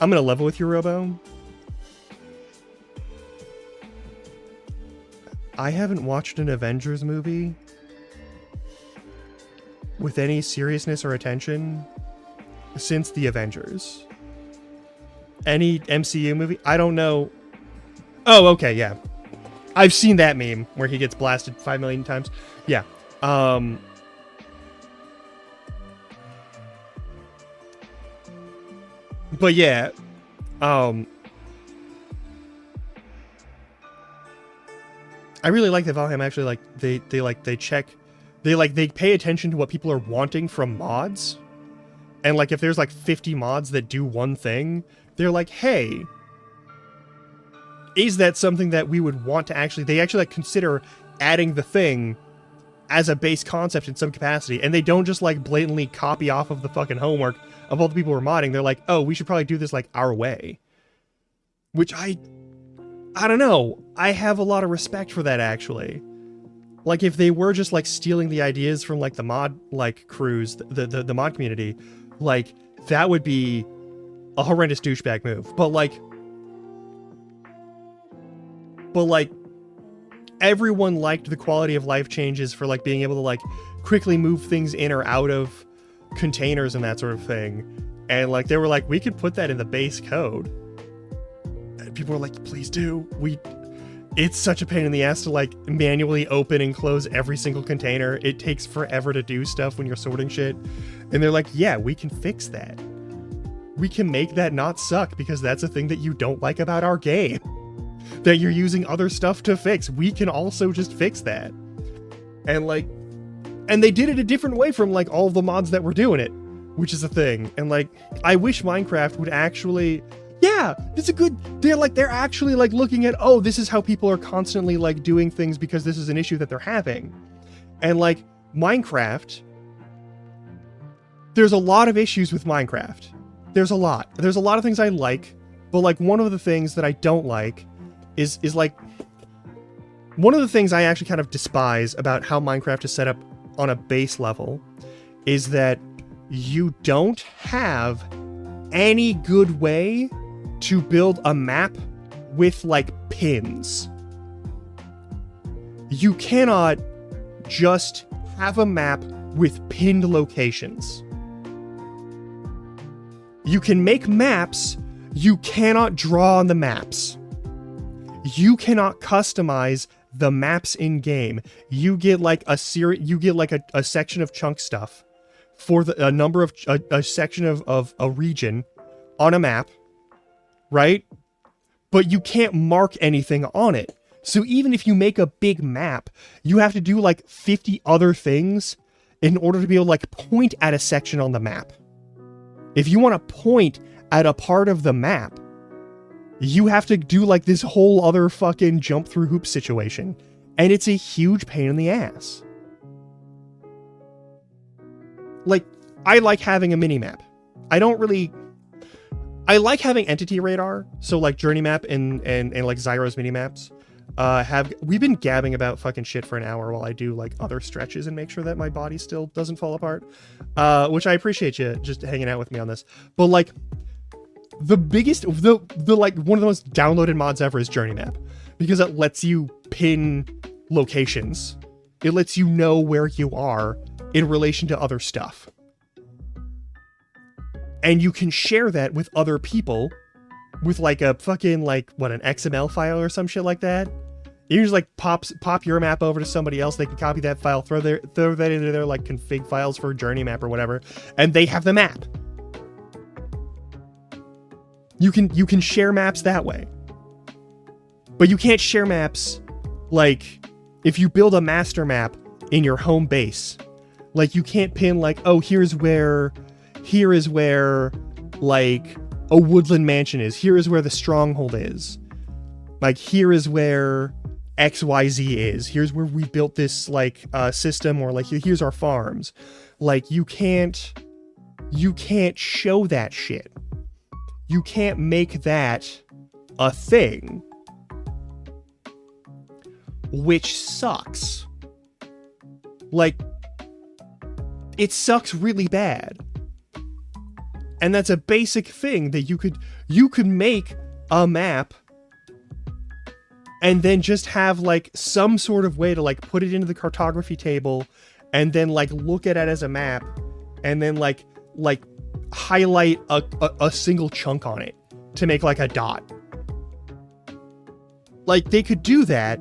I'm gonna level with you, Robo. I haven't watched an Avengers movie with any seriousness or attention since the Avengers. Any MCU movie? I don't know. Oh, okay, yeah. I've seen that meme where he gets blasted 5 million times. Yeah. But yeah. I really like that Valheim actually like they pay attention to what people are wanting from mods. And like if there's like 50 mods that do one thing, they're like, hey, is that something that we would want to actually... They actually like consider adding the thing as a base concept in some capacity, and they don't just like blatantly copy off of the fucking homework of all the people who are modding. They're like, oh, we should probably do this like our way. Which I don't know. I have a lot of respect for that, actually. Like, if they were just like stealing the ideas from like the mod like crews, the mod community, like that would be a horrendous douchebag move. But like everyone liked the quality of life changes for like being able to like quickly move things in or out of containers and that sort of thing. And like they were like, we could put that in the base code. And people were like, please do. It's such a pain in the ass to like manually open and close every single container. It takes forever to do stuff when you're sorting shit. And they're like, yeah, we can fix that. We can make that not suck because that's a thing that you don't like about our game. That you're using other stuff to fix. We can also just fix that. And like, and they did it a different way from like all the mods that were doing it, which is a thing. And like, I wish Minecraft would actually, yeah, it's a good, they're actually like looking at, oh, this is how people are constantly like doing things because this is an issue that they're having. And like Minecraft, there's a lot of issues with Minecraft. There's a lot of things I like, but like one of the things that I don't like is like, one of the things I actually kind of despise about how Minecraft is set up on a base level is that you don't have any good way to build a map with like pins. You cannot just have a map with pinned locations. You can make maps, you cannot draw on the maps. You cannot customize the maps in game. You get like a section of chunk stuff for a section of a region on a map, right? But you can't mark anything on it. So even if you make a big map, you have to do like 50 other things in order to be able to like point at a section on the map. If you want to point at a part of the map, you have to do like this whole other fucking jump through hoop situation. And it's a huge pain in the ass. Like, I like having a mini-map. I like having entity radar. So like Journey Map and like Zyro's mini-maps. We've been gabbing about fucking shit for an hour while I do like other stretches and make sure that my body still doesn't fall apart. Which I appreciate you just hanging out with me on this. But like, the biggest, like one of the most downloaded mods ever is Journey Map, because it lets you pin locations. It lets you know where you are in relation to other stuff. And you can share that with other people with like a fucking like, what, an XML file or some shit like that. You just like pop your map over to somebody else. They can copy that file, throw that into their like config files for Journey Map or whatever, and they have the map. You can share maps that way. But you can't share maps like if you build a master map in your home base. Like you can't pin like, oh, here is where like a woodland mansion is. Here is where the stronghold is. Like here is where XYZ is. Here's where we built this like system, or like here's our farms. Like you can't show that shit. You can't make that a thing. Which sucks. Like, it sucks really bad. And that's a basic thing that you could make a map and then just have like some sort of way to like put it into the cartography table and then like look at it as a map and then like highlight a single chunk on it to make like a dot. Like they could do that,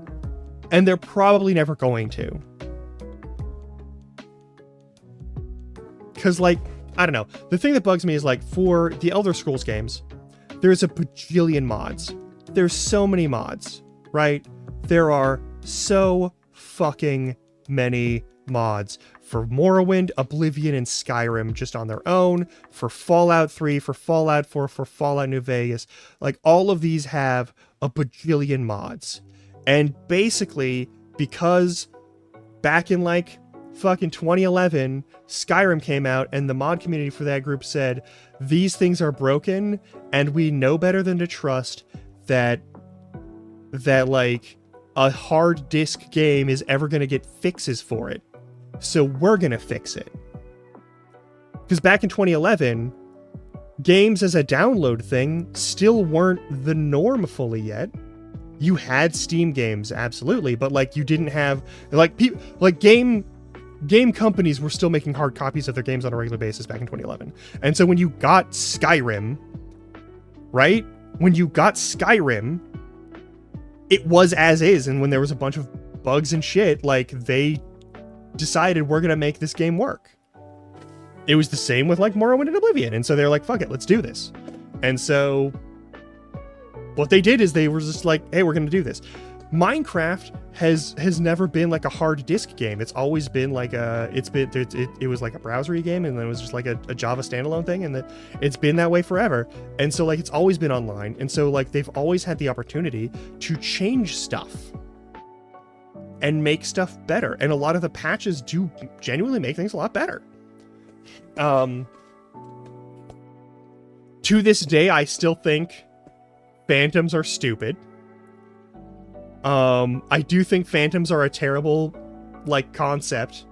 and they're probably never going to. Because like, I don't know. The thing that bugs me is like for the Elder Scrolls games, there's a bajillion mods. There's so many mods, right? There are so fucking many mods for Morrowind, Oblivion, and Skyrim just on their own, for Fallout 3, for Fallout 4, for Fallout New Vegas. Like all of these have a bajillion mods. And basically, because back in like fucking 2011, Skyrim came out and the mod community for that group said, these things are broken and we know better than to trust that like a hard disk game is ever going to get fixes for it. So we're going to fix it. Because back in 2011, games as a download thing still weren't the norm fully yet. You had Steam games, absolutely, but like you didn't have like game companies were still making hard copies of their games on a regular basis back in 2011. And so when you got Skyrim, right? When you got Skyrim, it was as is, and when there was a bunch of bugs and shit, like they decided we're gonna make this game work. It was the same with like Morrowind and Oblivion, and so they're like, fuck it, let's do this. And so what they did is they were just like, hey, we're gonna do this. Minecraft has never been like a hard disk game. It's always been like it was like a browsery game, and then it was just like a Java standalone thing, and it's been that way forever. And so like it's always been online, and so like they've always had the opportunity to change stuff and make stuff better. And a lot of the patches do genuinely make things a lot better. To this day, I still think phantoms are stupid. I do think phantoms are a terrible, like, concept.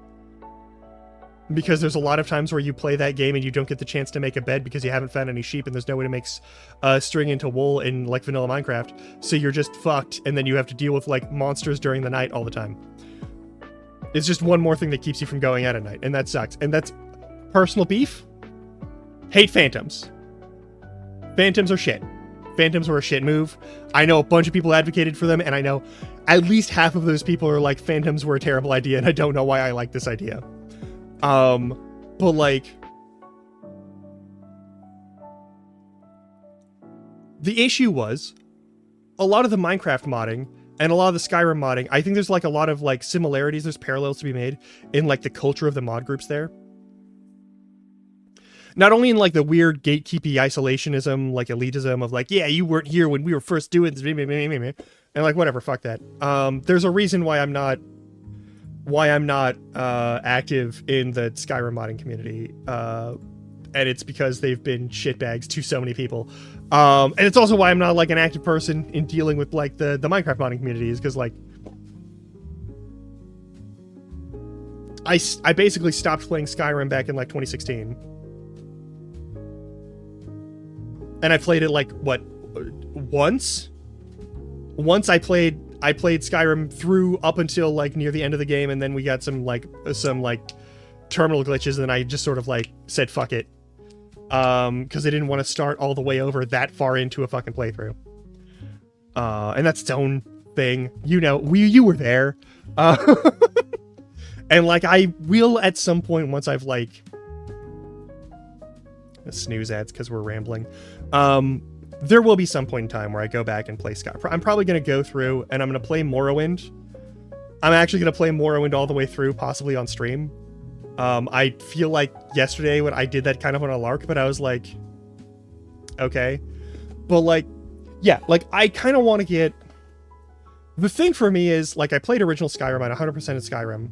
Because there's a lot of times where you play that game and you don't get the chance to make a bed because you haven't found any sheep and there's no way to make string into wool in, like, vanilla Minecraft. So you're just fucked, and then you have to deal with, like, monsters during the night all the time. It's just one more thing that keeps you from going out at night, and that sucks. And that's personal beef. Hate phantoms. Phantoms are shit. Phantoms were a shit move. I know a bunch of people advocated for them, and I know at least half of those people are like, phantoms were a terrible idea, and I don't know why I like this idea. But like, the issue was a lot of the Minecraft modding and a lot of the Skyrim modding, I think there's like a lot of like similarities, there's parallels to be made in like the culture of the mod groups there. Not only in like the weird gatekeepy isolationism, like elitism of like, yeah, you weren't here when we were first doing this, and like whatever, fuck that. There's a reason why I'm not active in the Skyrim modding community, and it's because they've been shitbags to so many people. And it's also why I'm not like an active person in dealing with like the Minecraft modding community, is because like I basically stopped playing Skyrim back in like 2016. And I played it like, what, once? Once I played Skyrim through up until like near the end of the game, and then we got some terminal glitches, and then I just sort of like said fuck it. Because I didn't want to start all the way over that far into a fucking playthrough. And that's its own thing. You know, you were there. And like I will at some point, once I've like snooze ads because we're rambling. There will be some point in time where I go back and play Skyrim. I'm probably going to go through and I'm going to play Morrowind. I'm actually going to play Morrowind all the way through, possibly on stream. I feel like yesterday when I did that kind of on a lark, but I was like, okay. But like, yeah, like I kind of want to get... The thing for me is, like, I played original Skyrim at 100% of Skyrim,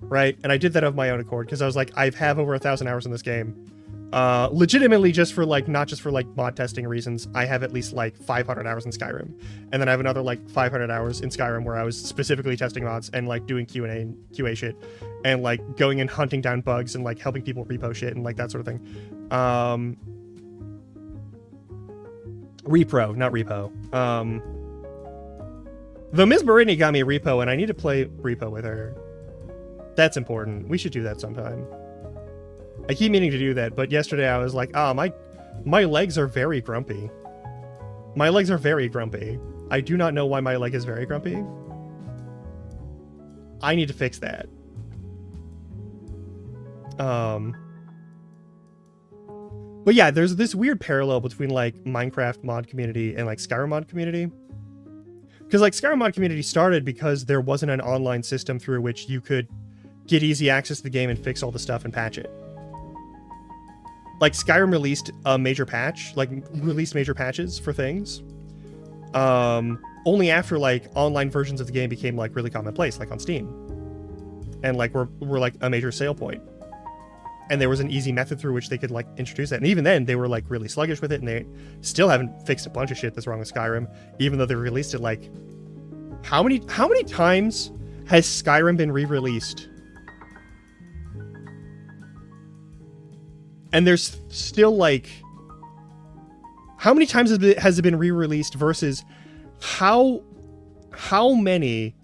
right? And I did that of my own accord because I was like, I have over 1,000 hours in this game. Legitimately just for like, not just for like mod testing reasons, I have at least like 500 hours in Skyrim. And then I have another like 500 hours in Skyrim where I was specifically testing mods and like doing Q&A and QA shit. And like going and hunting down bugs and like helping people repo shit and like that sort of thing. Repro, not repo. Though Ms. Barini got me a repo, and I need to play repo with her. That's important. We should do that sometime. I keep meaning to do that, but yesterday I was like, my legs are very grumpy. My legs are very grumpy. I do not know why my leg is very grumpy. I need to fix that. But yeah, there's this weird parallel between like Minecraft mod community and like Skyrim mod community. Because like Skyrim mod community started because there wasn't an online system through which you could get easy access to the game and fix all the stuff and patch it. Like Skyrim released a major patch, like released major patches for things. Only after like online versions of the game became like really commonplace, like on Steam. And like were like a major sale point. And there was an easy method through which they could like introduce that. And even then they were like really sluggish with it, and they still haven't fixed a bunch of shit that's wrong with Skyrim, even though they released it like how many times has Skyrim been re-released? And there's still like how many times has it been re-released versus how many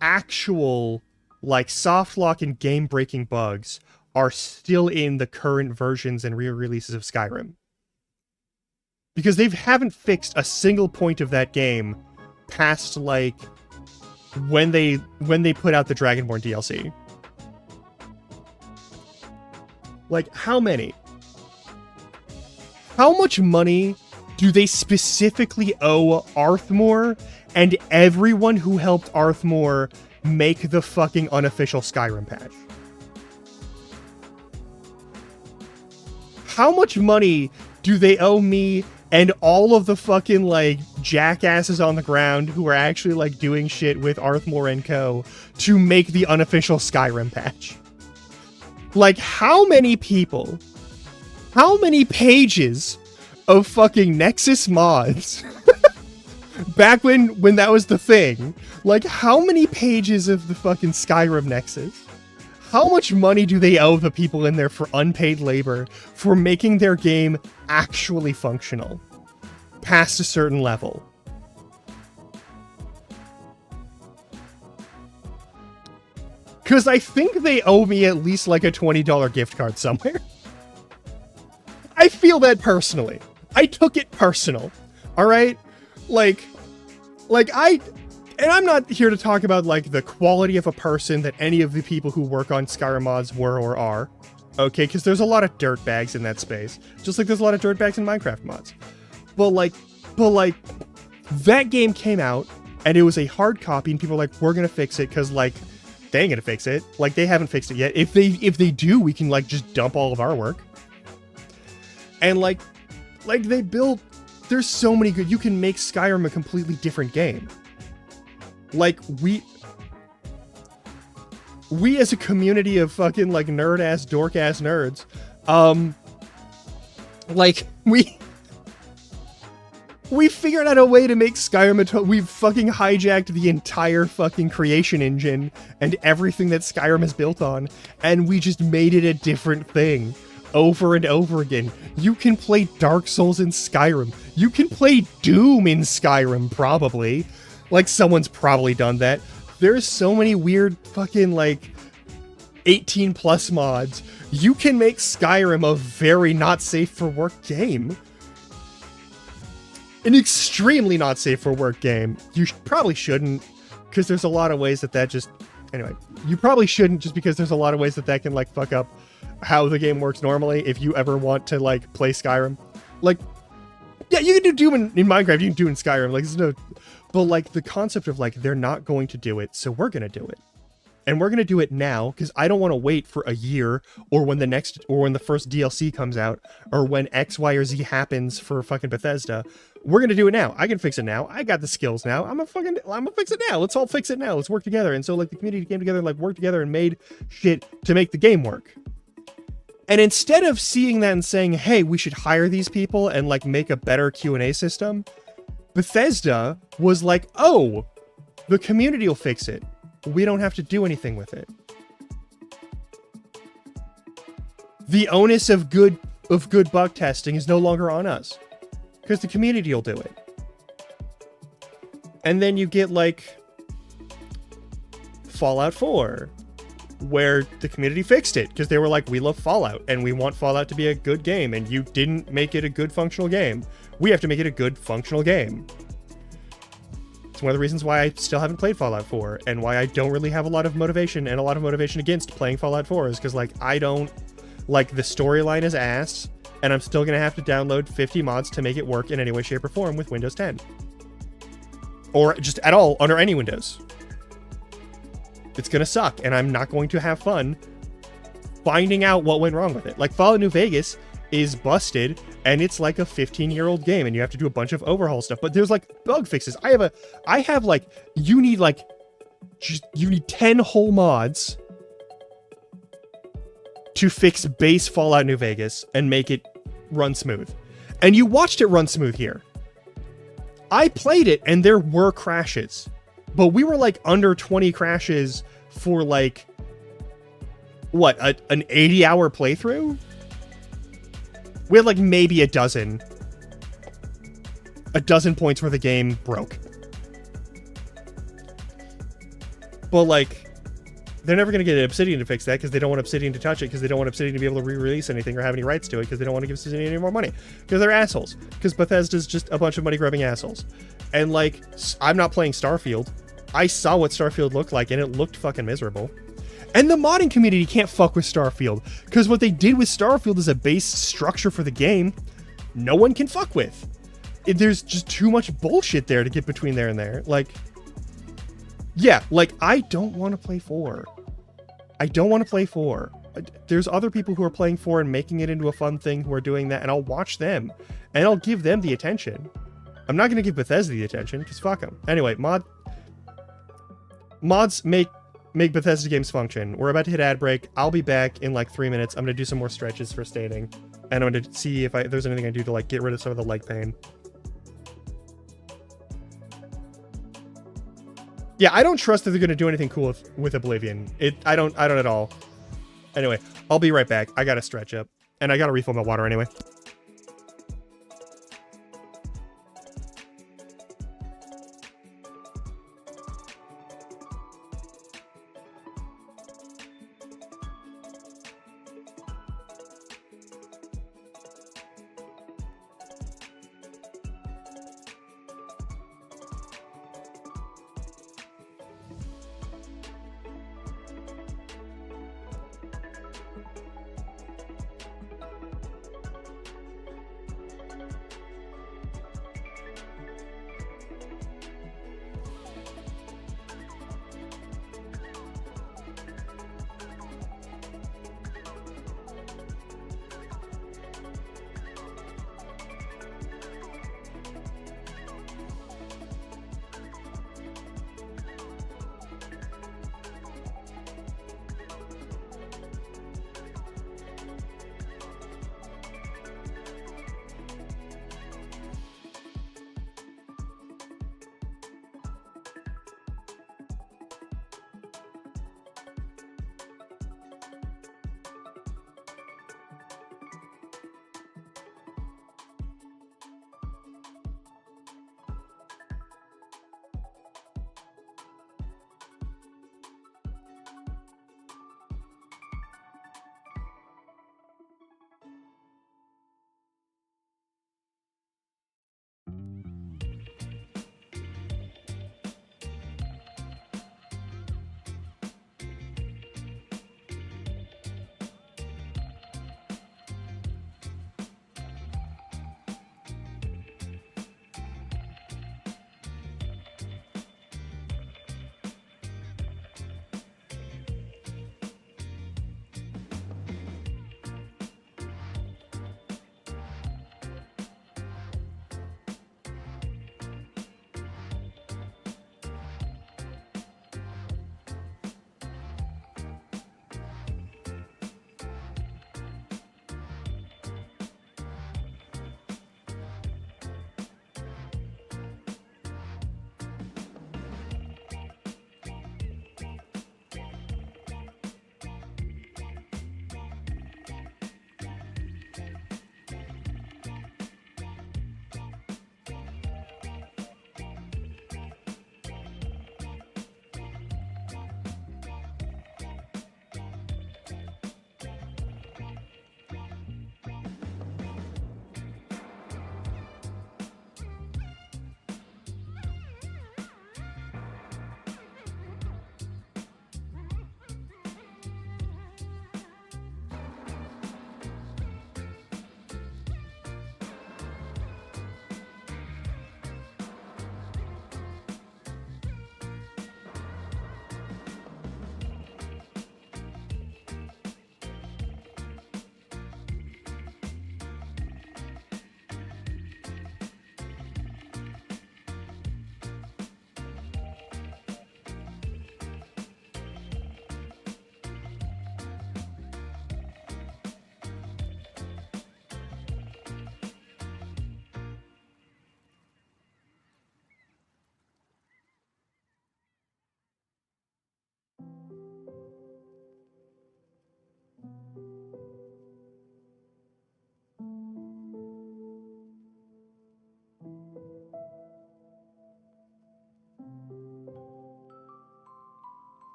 actual like soft lock and game breaking bugs are still in the current versions and re-releases of Skyrim? Because they haven't fixed a single point of that game past like when they put out the Dragonborn DLC. Like, how many? How much money do they specifically owe Arthmore and everyone who helped Arthmore make the fucking unofficial Skyrim patch? How much money do they owe me and all of the fucking, like, jackasses on the ground who are actually, like, doing shit with Arthmore and co. to make the unofficial Skyrim patch? Like, how many people, how many pages of fucking Nexus mods, back when that was the thing, like, how many pages of the fucking Skyrim Nexus? How much money do they owe the people in there for unpaid labor for making their game actually functional past a certain level? Because I think they owe me at least like a $20 gift card somewhere. I feel that personally. I took it personal. All right? And I'm not here to talk about like the quality of a person that any of the people who work on Skyrim mods were or are. Okay, because there's a lot of dirtbags in that space. Just like there's a lot of dirtbags in Minecraft mods. But that game came out and it was a hard copy and people were like, we're gonna fix it because like they ain't gonna fix it. Like they haven't fixed it yet. If they do, we can like just dump all of our work. And like they built, there's so many good, you can make Skyrim a completely different game. Like we as a community of fucking like nerd ass dork ass nerds, like we figured out a way to make Skyrim we've fucking hijacked the entire fucking creation engine and everything that Skyrim is built on, and we just made it a different thing over and over again. You can play Dark Souls in Skyrim. You can play Doom in Skyrim, probably. Like, someone's probably done that. There's so many weird fucking, like, 18 plus mods. You can make Skyrim a very not safe for work game. An extremely not safe for work game. You probably shouldn't, because there's a lot of ways that just... Anyway, you probably shouldn't just because there's a lot of ways that can, like, fuck up how the game works normally if you ever want to, like, play Skyrim. Like, yeah, you can do Doom in Minecraft, you can do it in Skyrim. Like, there's no... But, like, the concept of, like, they're not going to do it, so we're going to do it. And we're going to do it now, because I don't want to wait for a year, or when the first DLC comes out, or when X, Y, or Z happens for fucking Bethesda. We're going to do it now. I can fix it now. I got the skills now. I'm gonna fix it now. Let's all fix it now. Let's work together. And so, like, the community came together and, like, worked together and made shit to make the game work. And instead of seeing that and saying, hey, we should hire these people and, like, make a better Q&A system, Bethesda was like, oh, the community will fix it. We don't have to do anything with it. The onus of good bug testing is no longer on us, because the community will do it. And then you get like Fallout 4, where the community fixed it because they were like, we love Fallout and we want Fallout to be a good game, and you didn't make it a good functional game. We have to make it a good functional game. It's one of the reasons why I still haven't played Fallout 4 and why I don't really have a lot of motivation against playing Fallout 4 is because, like, I don't like the storyline is ass, and I'm still gonna have to download 50 mods to make it work in any way, shape, or form with Windows 10. Or just at all under any Windows. It's gonna suck, and I'm not going to have fun finding out what went wrong with it. Like, Fallout New Vegas is busted, and it's like a 15-year-old game, and you have to do a bunch of overhaul stuff. But there's like bug fixes. You need 10 whole mods to fix base Fallout New Vegas and make it run smooth. And you watched it run smooth here. I played it, and there were crashes. But we were like under 20 crashes for like, what, an 80-hour playthrough? We had like maybe a dozen points where the game broke. But like, they're never going to get Obsidian to fix that because they don't want Obsidian to touch it, because they don't want Obsidian to be able to re-release anything or have any rights to it, because they don't want to give Obsidian any more money. Because they're assholes. Because Bethesda's just a bunch of money-grubbing assholes. And like, I'm not playing Starfield. I saw what Starfield looked like, and it looked fucking miserable. And the modding community can't fuck with Starfield, because what they did with Starfield is a base structure for the game no one can fuck with. There's just too much bullshit there to get between there and there. Like, yeah, like, I don't want to play 4. I don't want to play 4. There's other people who are playing 4 and making it into a fun thing who are doing that, and I'll watch them, and I'll give them the attention. I'm not going to give Bethesda the attention, because fuck them. Anyway, mods make Bethesda games function. We're about to hit ad break. I'll be back in like 3 minutes. I'm going to do some more stretches for staining, and I'm going to see if there's anything I do to like get rid of some of the leg pain. Yeah, I don't trust that they're going to do anything cool with Oblivion. I don't at all. Anyway, I'll be right back. I got to stretch up, and I got to refill my water anyway.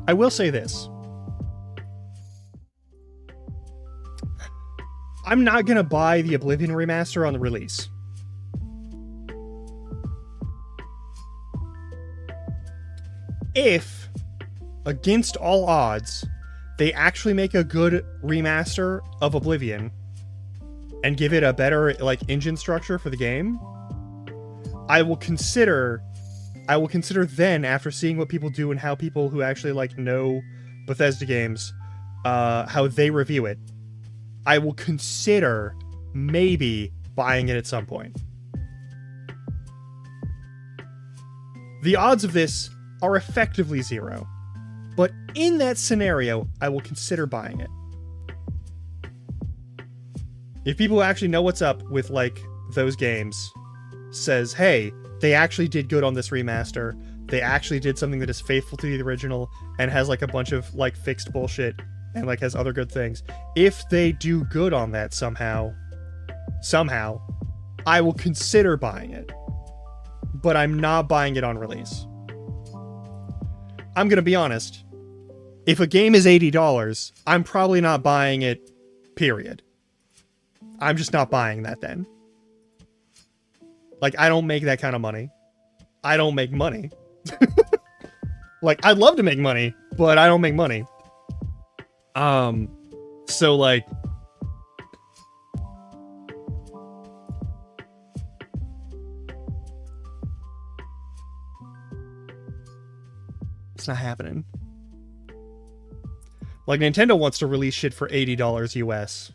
I will say this. I'm not gonna buy the Oblivion remaster on the release. If, against all odds, they actually make a good remaster of Oblivion and give it a better like engine structure for the game, I will consider then, after seeing what people do and how people who actually like know Bethesda games, how they review it, I will consider maybe buying it at some point. The odds of this are effectively 0, but in that scenario, I will consider buying it. If people who actually know what's up with like those games says, hey, they actually did good on this remaster, they actually did something that is faithful to the original and has like a bunch of like fixed bullshit and like has other good things, if they do good on that somehow, I will consider buying it, but I'm not buying it on release. I'm gonna be honest, if a game is $80, I'm probably not buying it, period. I'm just not buying that then. Like, I don't make that kind of money. I don't make money. Like, I'd love to make money, but I don't make money. So like, it's not happening. Like, Nintendo wants to release shit for $80 US.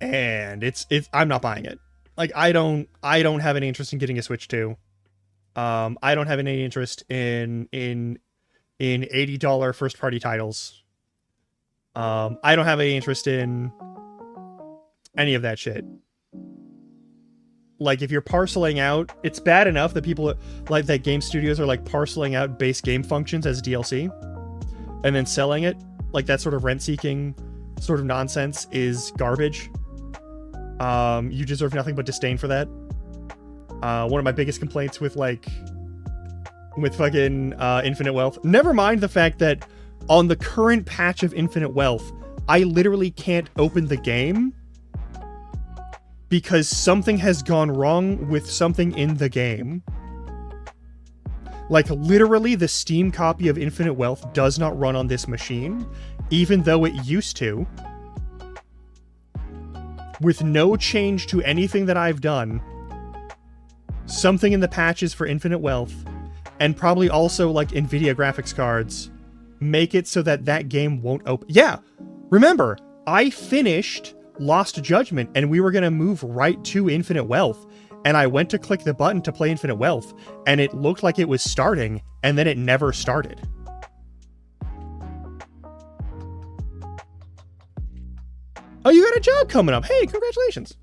And it's I'm not buying it. Like, I don't have any interest in getting a Switch 2. I don't have any interest in $80 first party titles. I don't have any interest in any of that shit. Like, if you're parceling out, it's bad enough that people like that game studios are like parceling out base game functions as DLC and then selling it. Like, that sort of rent-seeking sort of nonsense is garbage. You deserve nothing but disdain for that. One of my biggest complaints with fucking Infinite Wealth. Never mind the fact that on the current patch of Infinite Wealth, I literally can't open the game because something has gone wrong with something in the game. Like, literally, the Steam copy of Infinite Wealth does not run on this machine, even though it used to. With no change to anything that I've done, something in the patches for Infinite Wealth, and probably also, like, NVIDIA graphics cards, make it so that that game won't open. Yeah! Remember, I finished Lost Judgment, and we were gonna move right to Infinite Wealth, and I went to click the button to play Infinite Wealth, and it looked like it was starting, and then it never started. Oh, you got a job coming up. Hey, congratulations.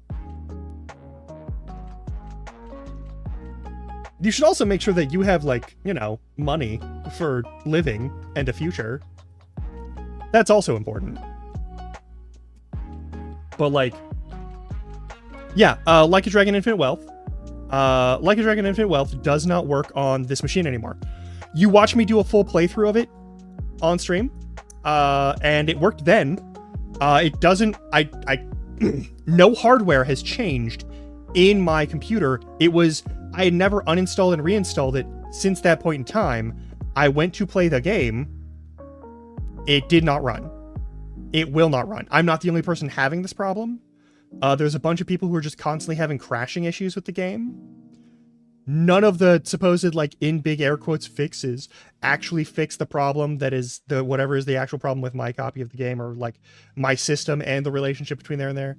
You should also make sure that you have, like, you know, money for living and a future. That's also important. But, like, yeah, Like a Dragon Infinite Wealth. Like a Dragon Infinite Wealth does not work on this machine anymore. You watch me do a full playthrough of it on stream, and it worked then. It doesn't, no hardware has changed in my computer. I had never uninstalled and reinstalled it since that point in time. I went to play the game. It did not run. It will not run. I'm not the only person having this problem. There's a bunch of people who are just constantly having crashing issues with the game. None of the supposed, like, in big air quotes fixes actually fix the problem that is whatever is the actual problem with my copy of the game, or like my system and the relationship between there and there.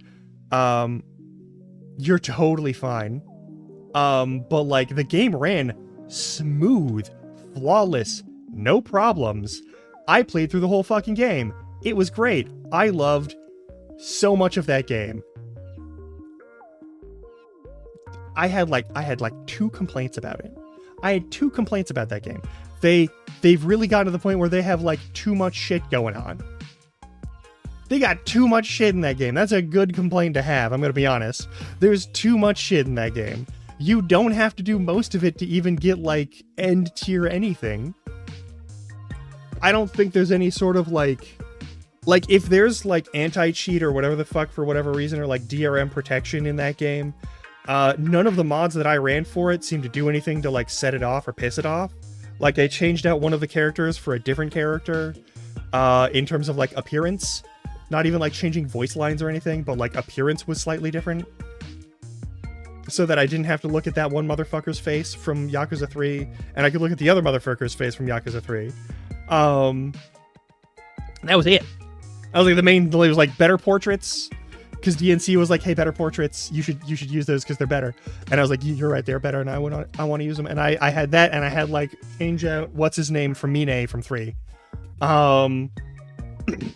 You're totally fine. But like, the game ran smooth, flawless, no problems. I played through the whole fucking game. It was great. I loved so much of that game. I had like 2 complaints about it. I had 2 complaints about that game. They've really gotten to the point where they have like too much shit going on. They got too much shit in that game. That's a good complaint to have, I'm gonna be honest. There's too much shit in that game. You don't have to do most of it to even get like end tier anything. I don't think there's any sort of like if there's like anti-cheat or whatever the fuck for whatever reason, or like DRM protection in that game, none of the mods that I ran for it seem to do anything to like set it off or piss it off. Like they changed out one of the characters for a different character in terms of like appearance, not even like changing voice lines or anything, but like appearance was slightly different, so that I didn't have to look at that one motherfucker's face from Yakuza 3, and I could look at the other motherfucker's face from Yakuza 3. That was it. I was like, the main delay was like better portraits, because DNC was like, hey, better portraits, you should use those because they're better. And I was like, you're right, they're better, and I want to use them. And I had that, and I had like change out what's his name from Mine from 3. And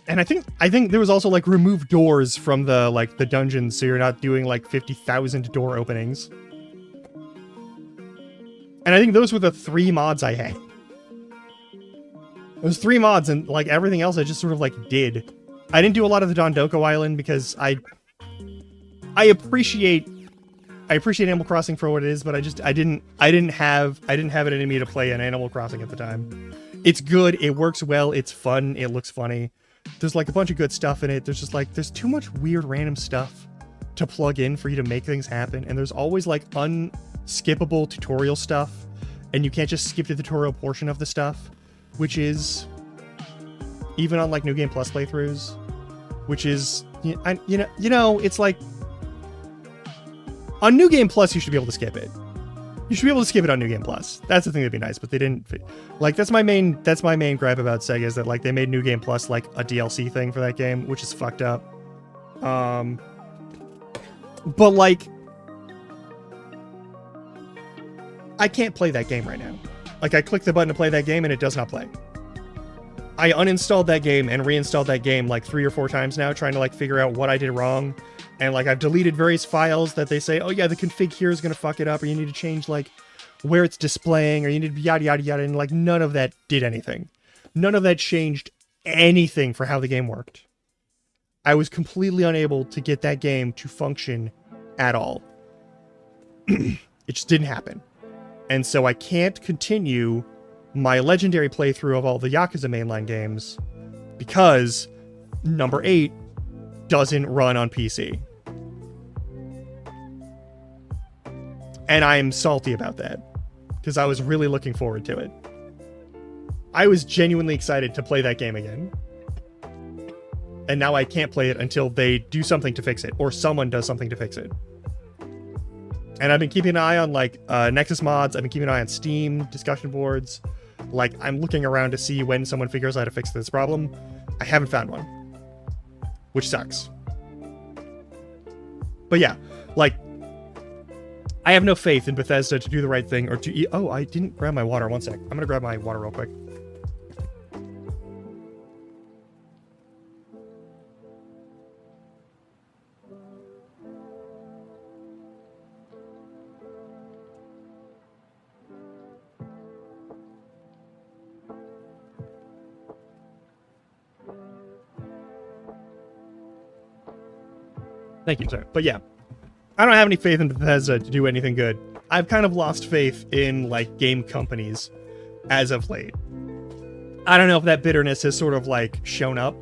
I think there was also like remove doors from the dungeons, so you're not doing like 50,000 door openings. And I think those were the 3 mods I had. It was 3 mods, and like everything else I just sort of like did. I didn't do a lot of the Dondoko Island because I appreciate Animal Crossing for what it is, but I didn't have it in me to play an Animal Crossing at the time. It's good, it works well, it's fun, it looks funny. There's like a bunch of good stuff in it. There's just like there's too much weird random stuff to plug in for you to make things happen, and there's always like unskippable tutorial stuff, and you can't just skip the tutorial portion of the stuff, which is even on like New Game Plus playthroughs, which is it's like on New Game Plus you should be able to skip it. You should be able to skip it on New Game Plus. That's the thing that'd be nice, but they didn't. Like that's my main gripe about Sega, is that like they made New Game Plus like a DLC thing for that game, which is fucked up. But like I can't play that game right now. Like I click the button to play that game and it does not play. I uninstalled that game and reinstalled that game like 3 or 4 times now, trying to like figure out what I did wrong. And like I've deleted various files that they say, oh yeah, the config here is gonna fuck it up, or you need to change like where it's displaying, or you need to yada yada yada, and like none of that did anything. None of that changed anything for how the game worked. I was completely unable to get that game to function at all. It just didn't happen. And so I can't continue my legendary playthrough of all the Yakuza mainline games because number 8 doesn't run on PC. And I'm salty about that because I was really looking forward to it. I was genuinely excited to play that game again. And now I can't play it until they do something to fix it, or someone does something to fix it. And I've been keeping an eye on like Nexus mods. I've been keeping an eye on Steam discussion boards. Like I'm looking around to see when someone figures out how to fix this problem. I haven't found one, which sucks. But yeah, like I have no faith in Bethesda to do the right thing, or to oh, I didn't grab my water. One sec. I'm gonna grab my water real quick. Thank you, sir. But yeah, I don't have any faith in Bethesda to do anything good. I've kind of lost faith in like game companies as of late. I don't know if that bitterness has sort of like shown up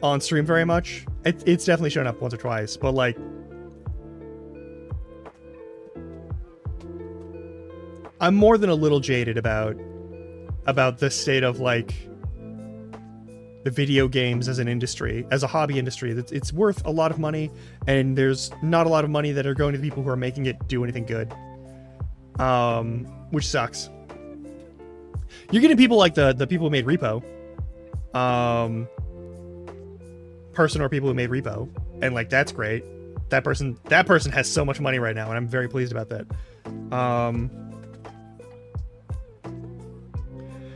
on stream very much. It's definitely shown up once or twice, but like I'm more than a little jaded about the state of like the video games as an industry, as a hobby industry. It's worth a lot of money, and there's not a lot of money that are going to the people who are making it do anything good. Which sucks. You're getting people like the people who made Repo. Person or people who made Repo. And like that's great. That person has so much money right now, and I'm very pleased about that.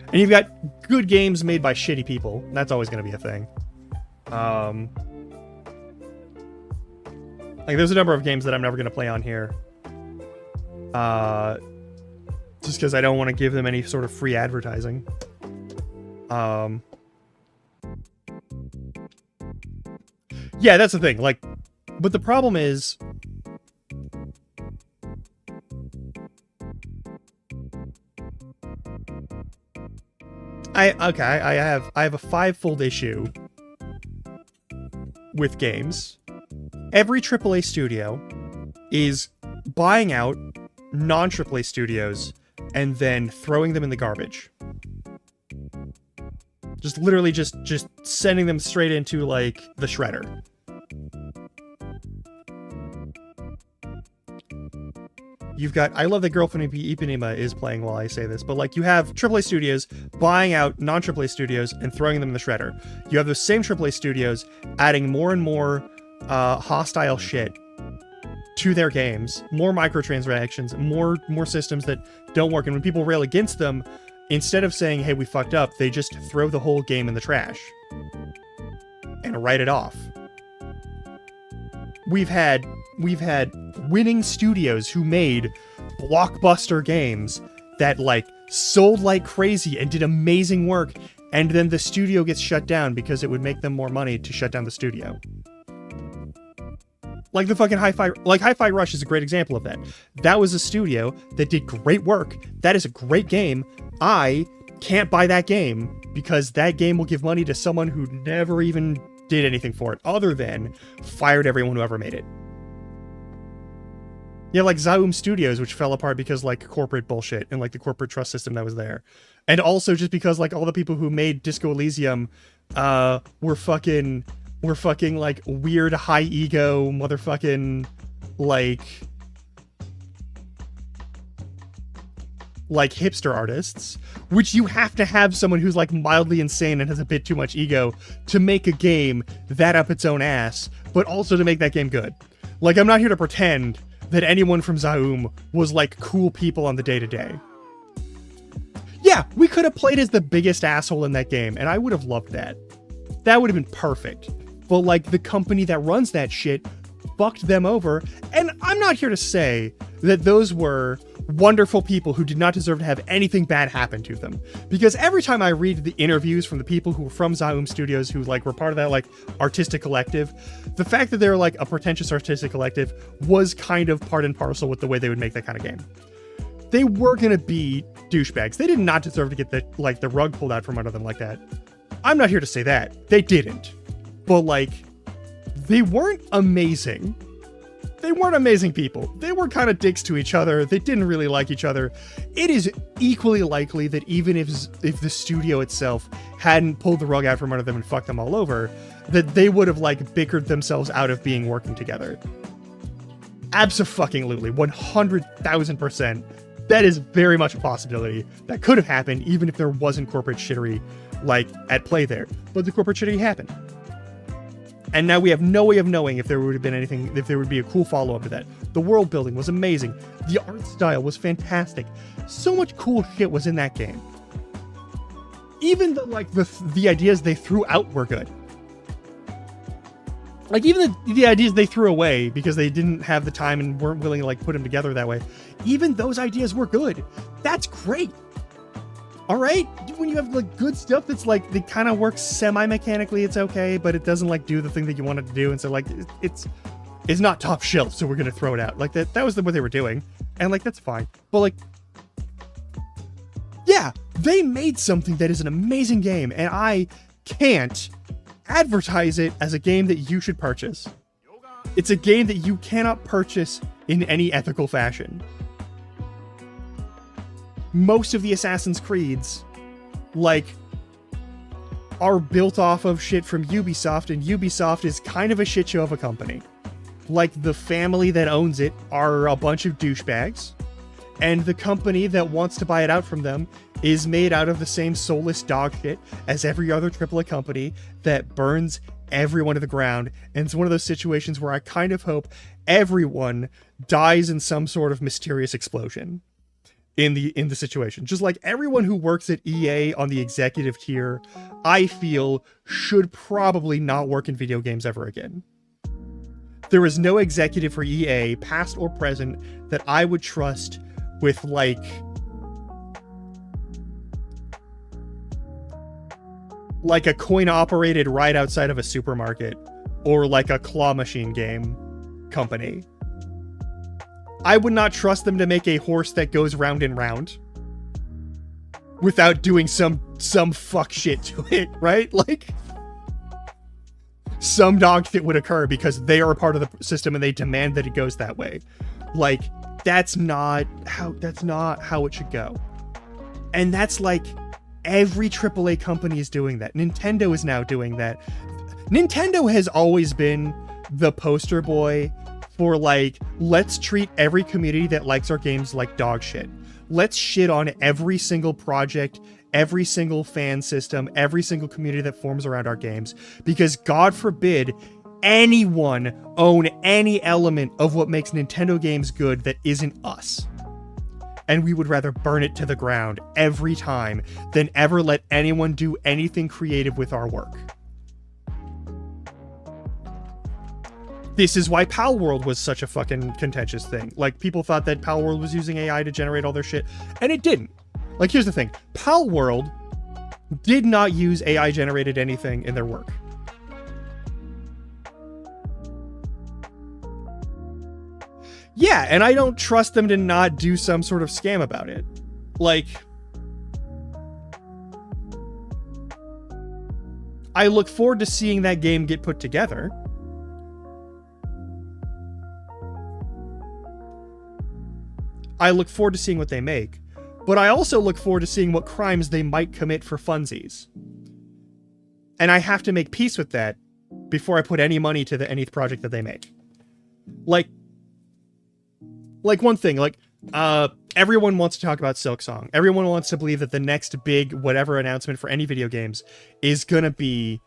And you've got good games made by shitty people. That's always going to be a thing. Like, there's a number of games that I'm never going to play on here. Just because I don't want to give them any sort of free advertising. Yeah, that's the thing. Like, but the problem is... I have a fivefold issue with games. Every AAA studio is buying out non-AAA studios and then throwing them in the garbage. Just literally just sending them straight into, like, the shredder. You've got, I love that Girlfriend of Ipanema is playing while I say this, but, like, you have AAA studios buying out non-AAA studios and throwing them in the shredder. You have those same AAA studios adding more and more hostile shit to their games, more microtransactions, more systems that don't work, and when people rail against them, instead of saying, hey, we fucked up, they just throw the whole game in the trash and write it off. We've had winning studios who made blockbuster games that, like, sold like crazy and did amazing work, and then the studio gets shut down because it would make them more money to shut down the studio. Like the fucking Hi-Fi Rush is a great example of that. That was a studio that did great work. That is a great game. I can't buy that game because that game will give money to someone who never even did anything for it other than fired everyone who ever made it. Yeah, like Zaum Studios, which fell apart because, like, corporate bullshit and, like, the corporate trust system that was there. And also just because, like, all the people who made Disco Elysium were fucking like weird high ego motherfucking like hipster artists, which you have to have someone who's, like, mildly insane and has a bit too much ego to make a game that up its own ass, but also to make that game good. Like, I'm not here to pretend that anyone from Zaum was, like, cool people on the day-to-day. Yeah, we could have played as the biggest asshole in that game, and I would have loved that. That would have been perfect. But, like, the company that runs that shit fucked them over, and I'm not here to say that those were wonderful people who did not deserve to have anything bad happen to them. Because every time I read the interviews from the people who were from Zaum Studios who, like, were part of that, like, artistic collective, the fact that they're, like, a pretentious artistic collective was kind of part and parcel with the way they would make that kind of game. They were gonna be douchebags. They did not deserve to get the rug pulled out from under them like that. I'm not here to say that. They didn't. But, like, they weren't amazing. They weren't amazing people. They were kind of dicks to each other. They didn't really like each other. It is equally likely that even if the studio itself hadn't pulled the rug out from under them and fucked them all over, that they would have, like, bickered themselves out of being working together. Abso-fucking-lutely. 100,000%. That is very much a possibility. That could have happened even if there wasn't corporate shittery, like, at play there. But the corporate shittery happened. And now we have no way of knowing if there would have been anything, if there would be a cool follow-up to that. The world building was amazing. The art style was fantastic. So much cool shit was in that game. Even the ideas they threw out were good. Like, even the ideas they threw away because they didn't have the time and weren't willing to, like, put them together that way. Even those ideas were good. That's great. All right, when you have, like, good stuff that's, like, they kind of work semi-mechanically, it's okay, but it doesn't, like, do the thing that you want it to do, and so, like, it's not top shelf, so we're gonna throw it out. Like, that was what they were doing, and, like, that's fine. But, like, yeah, they made something that is an amazing game, and I can't advertise it as a game that you should purchase. It's a game that you cannot purchase in any ethical fashion. Most of the Assassin's Creeds, like, are built off of shit from Ubisoft, and Ubisoft is kind of a shit show of a company. Like, the family that owns it are a bunch of douchebags, and the company that wants to buy it out from them is made out of the same soulless dog shit as every other AAA company that burns everyone to the ground. And it's one of those situations where I kind of hope everyone dies in some sort of mysterious explosion in the situation. Just like everyone who works at EA on the executive tier, I feel should probably not work in video games ever again. There is no executive for EA, past or present, that I would trust with, like, a coin-operated right outside of a supermarket, or like a claw machine game company. I would not trust them to make a horse that goes round and round. without doing some fuck shit to it, right? Like, some dog shit would occur because they are a part of the system and they demand that it goes that way. Like, that's not how it should go. And that's like every AAA company is doing that. Nintendo is now doing that. Nintendo has always been the poster boy for like, let's treat every community that likes our games like dog shit. Let's shit on every single project, every single fan system, every single community that forms around our games, because God forbid anyone own any element of what makes Nintendo games good that isn't us. And we would rather burn it to the ground every time than ever let anyone do anything creative with our work. This is why Palworld was such a fucking contentious thing. Like, people thought that Palworld was using AI to generate all their shit, and it didn't. Like, here's the thing. Palworld did not use AI-generated anything in their work. Yeah, and I don't trust them to not do some sort of scam about it. Like, I look forward to seeing that game get put together. I look forward to seeing what they make, but I also look forward to seeing what crimes they might commit for funsies. And I have to make peace with that before I put any money to any project that they make. Like one thing, like, everyone wants to talk about Silksong. Everyone wants to believe that the next big whatever announcement for any video games there's gonna be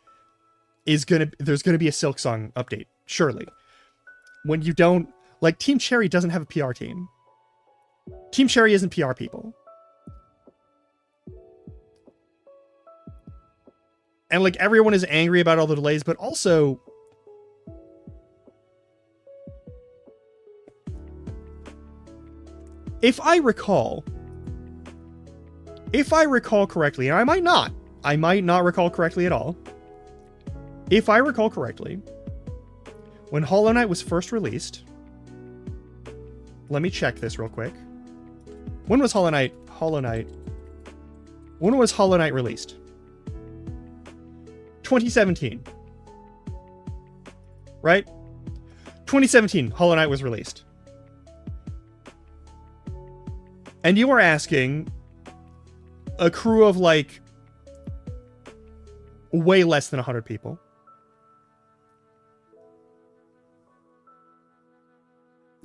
a Silksong update, surely. When you don't, like, Team Cherry doesn't have a PR team. Team Cherry isn't PR people. And like, everyone is angry about all the delays, but also if I recall correctly, and I might not recall correctly at all. If I recall correctly, when Hollow Knight was first released, let me check this real quick. When was Hollow Knight released? 2017. Right? 2017, Hollow Knight was released. And you are asking a crew of like way less than 100 people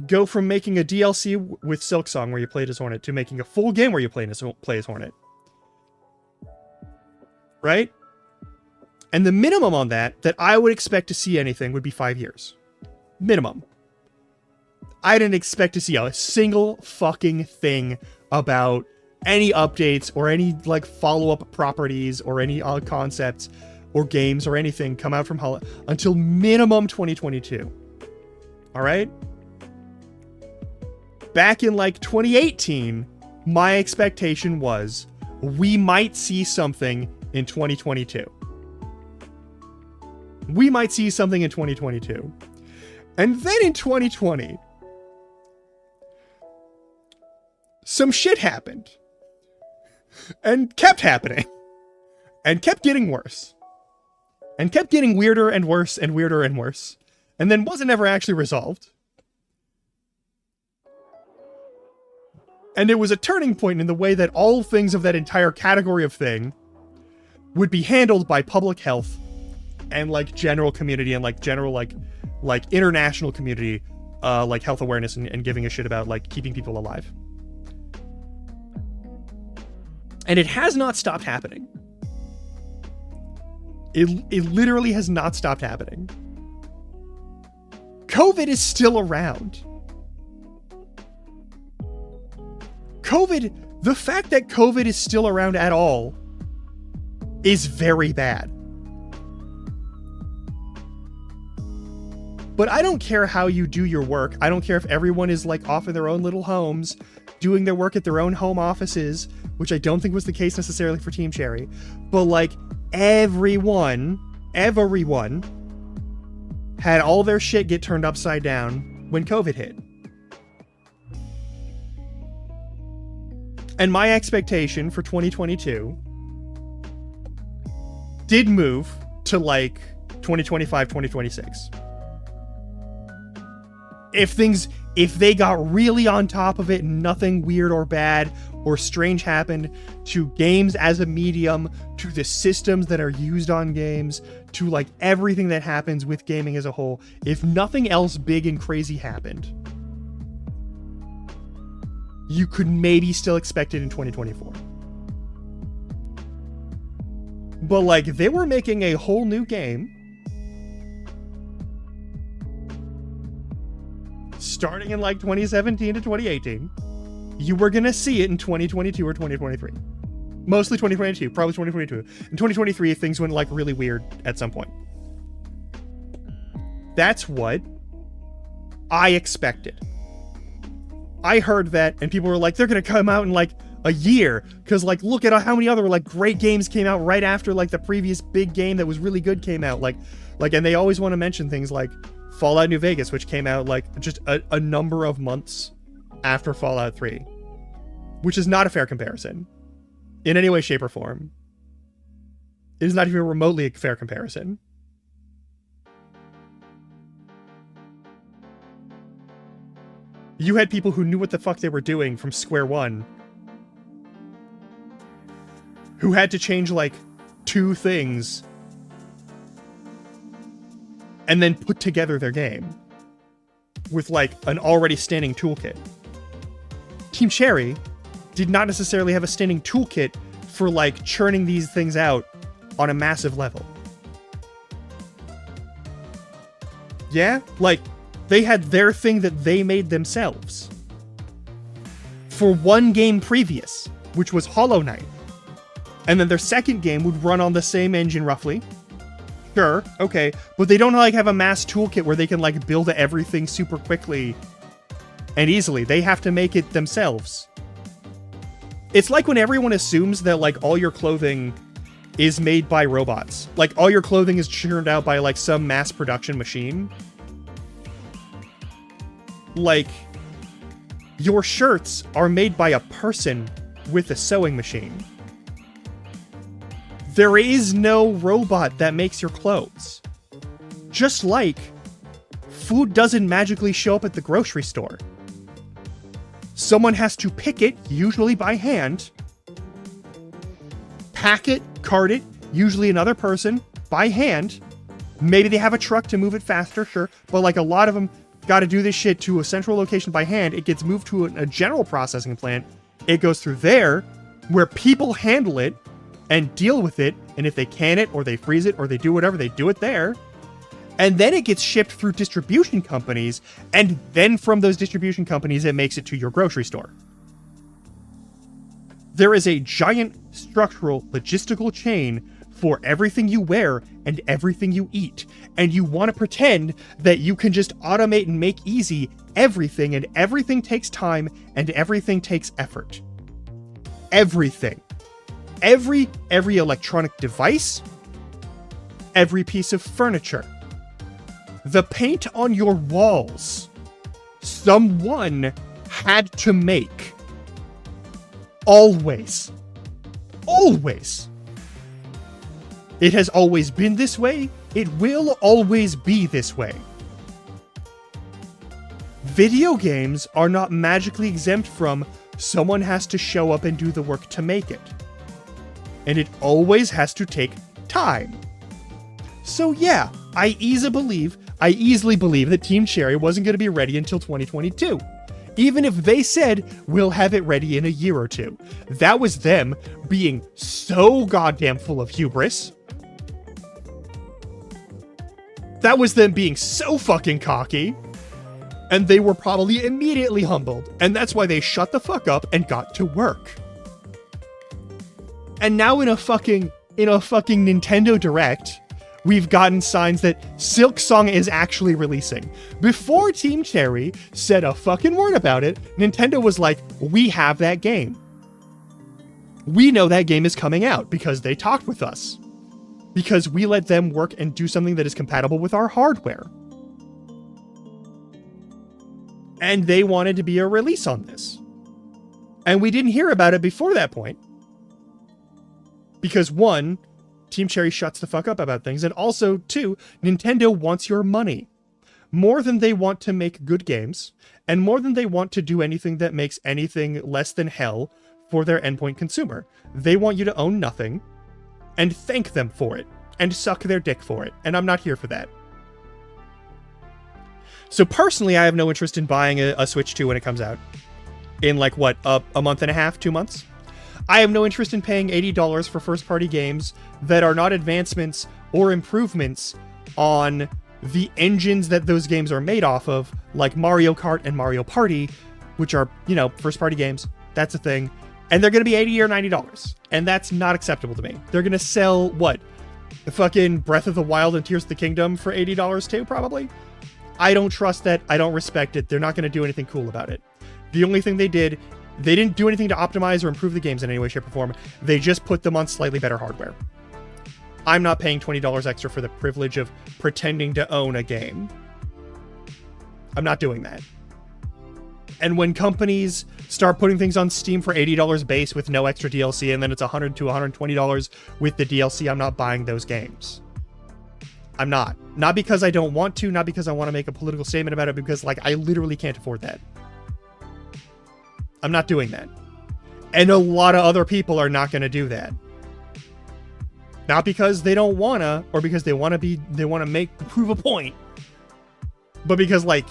go from making a DLC with Silksong where you played as Hornet to making a full game where you play as Hornet. Right? And the minimum on that I would expect to see anything would be 5 years. Minimum. I didn't expect to see a single fucking thing about any updates or any like follow-up properties or any concepts or games or anything come out from Hollow until minimum 2022. All right? Back in like 2018, my expectation was we might see something in 2022. We might see something in 2022. And then in 2020, some shit happened. And kept happening. And kept getting worse. And kept getting weirder and worse and weirder and worse. And then wasn't ever actually resolved. And it was a turning point in the way that all things of that entire category of thing would be handled by public health and like general community and like general like international community, like health awareness and giving a shit about like keeping people alive. And it has not stopped happening. It literally has not stopped happening. COVID is still around. The fact that COVID is still around at all is very bad. But I don't care how you do your work. I don't care if everyone is like off in their own little homes, doing their work at their own home offices, which I don't think was the case necessarily for Team Cherry. But like everyone had all their shit get turned upside down when COVID hit. And my expectation for 2022 did move to like 2025, 2026. If they got really on top of it, nothing weird or bad or strange happened to games as a medium, to the systems that are used on games, to like everything that happens with gaming as a whole, if nothing else big and crazy happened, you could maybe still expect it in 2024. But like, they were making a whole new game starting in like 2017 to 2018. You were gonna see it in 2022 or 2023. Mostly 2022, probably 2022. In 2023, things went like really weird at some point. That's what I expected. I heard that, and people were like, they're gonna come out in like a year, because like, look at how many other like great games came out right after like the previous big game that was really good came out. Like, and they always want to mention things like Fallout New Vegas, which came out like just a number of months after Fallout 3, which is not a fair comparison in any way, shape, or form. It is not even remotely a fair comparison. You had people who knew what the fuck they were doing from square one, who had to change like 2 things and then put together their game with like an already standing toolkit. Team Cherry did not necessarily have a standing toolkit for like churning these things out on a massive level. Yeah, like they had their thing that they made themselves for one game previous, which was Hollow Knight. And then their second game would run on the same engine roughly. Sure, okay, but they don't like have a mass toolkit where they can like build everything super quickly and easily. They have to make it themselves. It's like when everyone assumes that like all your clothing is made by robots. Like all your clothing is churned out by like some mass production machine. Like your shirts are made by a person with a sewing machine. There is no robot that makes your clothes. Just like food doesn't magically show up at the grocery store. Someone has to pick it, usually by hand, pack it, cart it, usually another person, by hand. Maybe they have a truck to move it faster, sure, but like a lot of them got to do this shit to a central location by hand. It gets moved to a general processing plant. It goes through there, where people handle it and deal with it, and if they can it, or they freeze it, or they do whatever, they do it there. And then it gets shipped through distribution companies, and then from those distribution companies, it makes it to your grocery store. There is a giant structural, logistical chain for everything you wear and everything you eat. And you want to pretend that you can just automate and make easy everything, and everything takes time, and everything takes effort. Everything. Every electronic device, every piece of furniture, the paint on your walls, someone had to make. Always. Always. It has always been this way. It will always be this way. Video games are not magically exempt from someone has to show up and do the work to make it. And it always has to take time. So yeah, I easily believe that Team Cherry wasn't going to be ready until 2022. Even if they said, we'll have it ready in a year or two. That was them being so goddamn full of hubris. That was them being so fucking cocky. And they were probably immediately humbled. And that's why they shut the fuck up and got to work. And now in a fucking Nintendo Direct, we've gotten signs that Silksong is actually releasing. Before Team Cherry said a fucking word about it, Nintendo was like, we have that game. We know that game is coming out because they talked with us. Because we let them work and do something that is compatible with our hardware. And they wanted to be a release on this. And we didn't hear about it before that point. Because one, Team Cherry shuts the fuck up about things. And also, two, Nintendo wants your money. More than they want to make good games. And more than they want to do anything that makes anything less than hell for their endpoint consumer. They want you to own nothing and thank them for it. And suck their dick for it. And I'm not here for that. So personally, I have no interest in buying a Switch 2 when it comes out. In like, what, a month and a half, 2 months? I have no interest in paying $80 for first-party games that are not advancements or improvements on the engines that those games are made off of, like Mario Kart and Mario Party, which are, you know, first-party games. That's a thing. And they're going to be $80 or $90. And that's not acceptable to me. They're going to sell, what? The fucking Breath of the Wild and Tears of the Kingdom for $80 too, probably? I don't trust that. I don't respect it. They're not going to do anything cool about it. The only thing they didn't do anything to optimize or improve the games in any way, shape, or form. They just put them on slightly better hardware. I'm not paying $20 extra for the privilege of pretending to own a game. I'm not doing that. And when companies start putting things on Steam for $80 base with no extra DLC, and then it's $100 to $120 with the DLC, I'm not buying those games. I'm not. Not because I don't want to, not because I want to make a political statement about it, because, like, I literally can't afford that. I'm not doing that. And a lot of other people are not going to do that. Not because they don't want to, or because they want to prove a point, but because, like,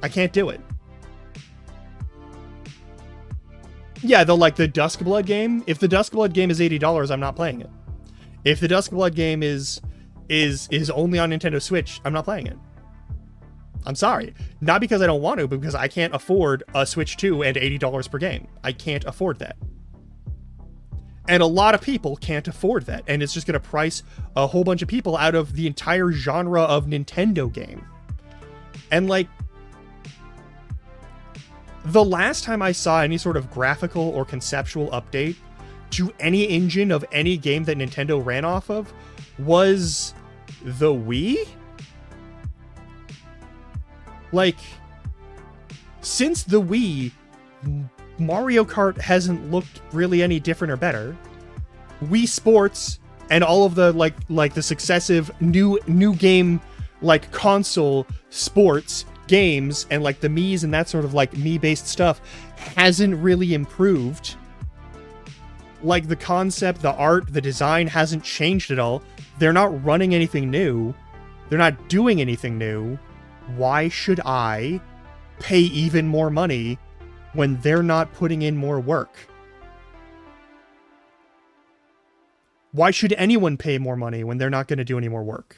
I can't do it. Yeah, like the Duskblood game. If the Duskblood game is $80, I'm not playing it. If the Duskblood game is only on Nintendo Switch, I'm not playing it. I'm sorry. Not because I don't want to, but because I can't afford a Switch 2 and $80 per game. I can't afford that. And a lot of people can't afford that. And it's just going to price a whole bunch of people out of the entire genre of Nintendo game. And, like, the last time I saw any sort of graphical or conceptual update to any engine of any game that Nintendo ran off of was the Wii? Like, since the Wii, Mario Kart hasn't looked really any different or better. Wii Sports and all of the like the successive new game, like, console sports games and like the Mii's and that sort of like Mii-based stuff hasn't really improved. Like, the concept, the art, the design hasn't changed at all. They're not running anything new. They're not doing anything new. Why should I pay even more money when they're not putting in more work? Why should anyone pay more money when they're not going to do any more work?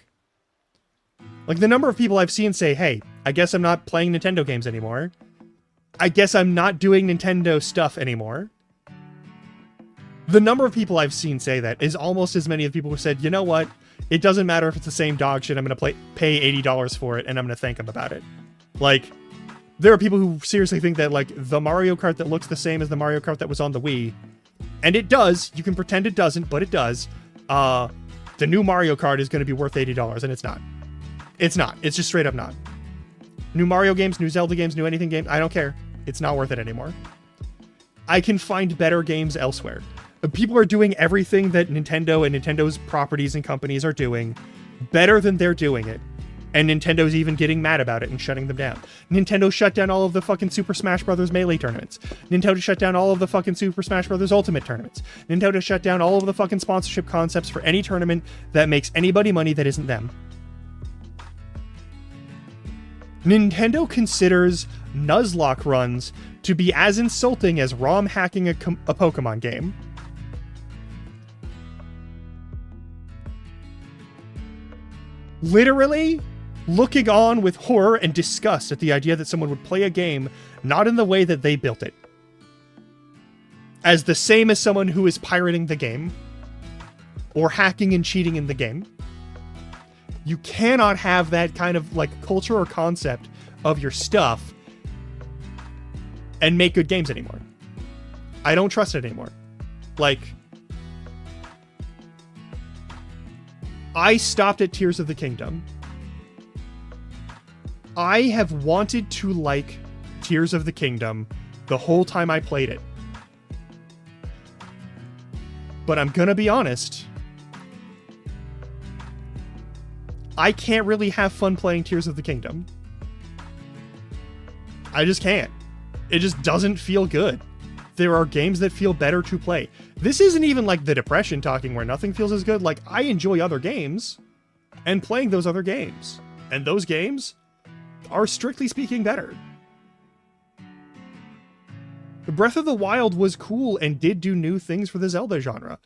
Like, the number of people I've seen say, hey, I guess I'm not playing Nintendo games anymore. I guess I'm not doing Nintendo stuff anymore. The number of people I've seen say that is almost as many of people who said, you know what? It doesn't matter if it's the same dog shit. I'm going to pay $80 for it, and I'm going to thank them about it. Like, there are people who seriously think that, like, the Mario Kart that looks the same as the Mario Kart that was on the Wii, and it does. You can pretend it doesn't, but it does. The new Mario Kart is going to be worth $80, and it's not. It's not. It's just straight up not. New Mario games, new Zelda games, new anything games, I don't care. It's not worth it anymore. I can find better games elsewhere. People are doing everything that Nintendo and Nintendo's properties and companies are doing better than they're doing it. And Nintendo's even getting mad about it and shutting them down. Nintendo shut down all of the fucking Super Smash Bros. Melee tournaments. Nintendo shut down all of the fucking Super Smash Bros. Ultimate tournaments. Nintendo shut down all of the fucking sponsorship concepts for any tournament that makes anybody money that isn't them. Nintendo considers Nuzlocke runs to be as insulting as ROM hacking a Pokemon game. Literally looking on with horror and disgust at the idea that someone would play a game not in the way that they built it. As the same as someone who is pirating the game or hacking and cheating in the game. You cannot have that kind of, like, culture or concept of your stuff and make good games anymore. I don't trust it anymore. Like, I stopped at Tears of the Kingdom. I have wanted to like Tears of the Kingdom the whole time I played it. But I'm gonna be honest, I can't really have fun playing Tears of the Kingdom. I just can't. It just doesn't feel good. There are games that feel better to play. This isn't even like the Depression talking where nothing feels as good. Like, I enjoy other games and playing those other games. And those games are, strictly speaking, better. Breath of the Wild was cool and did do new things for the Zelda genre.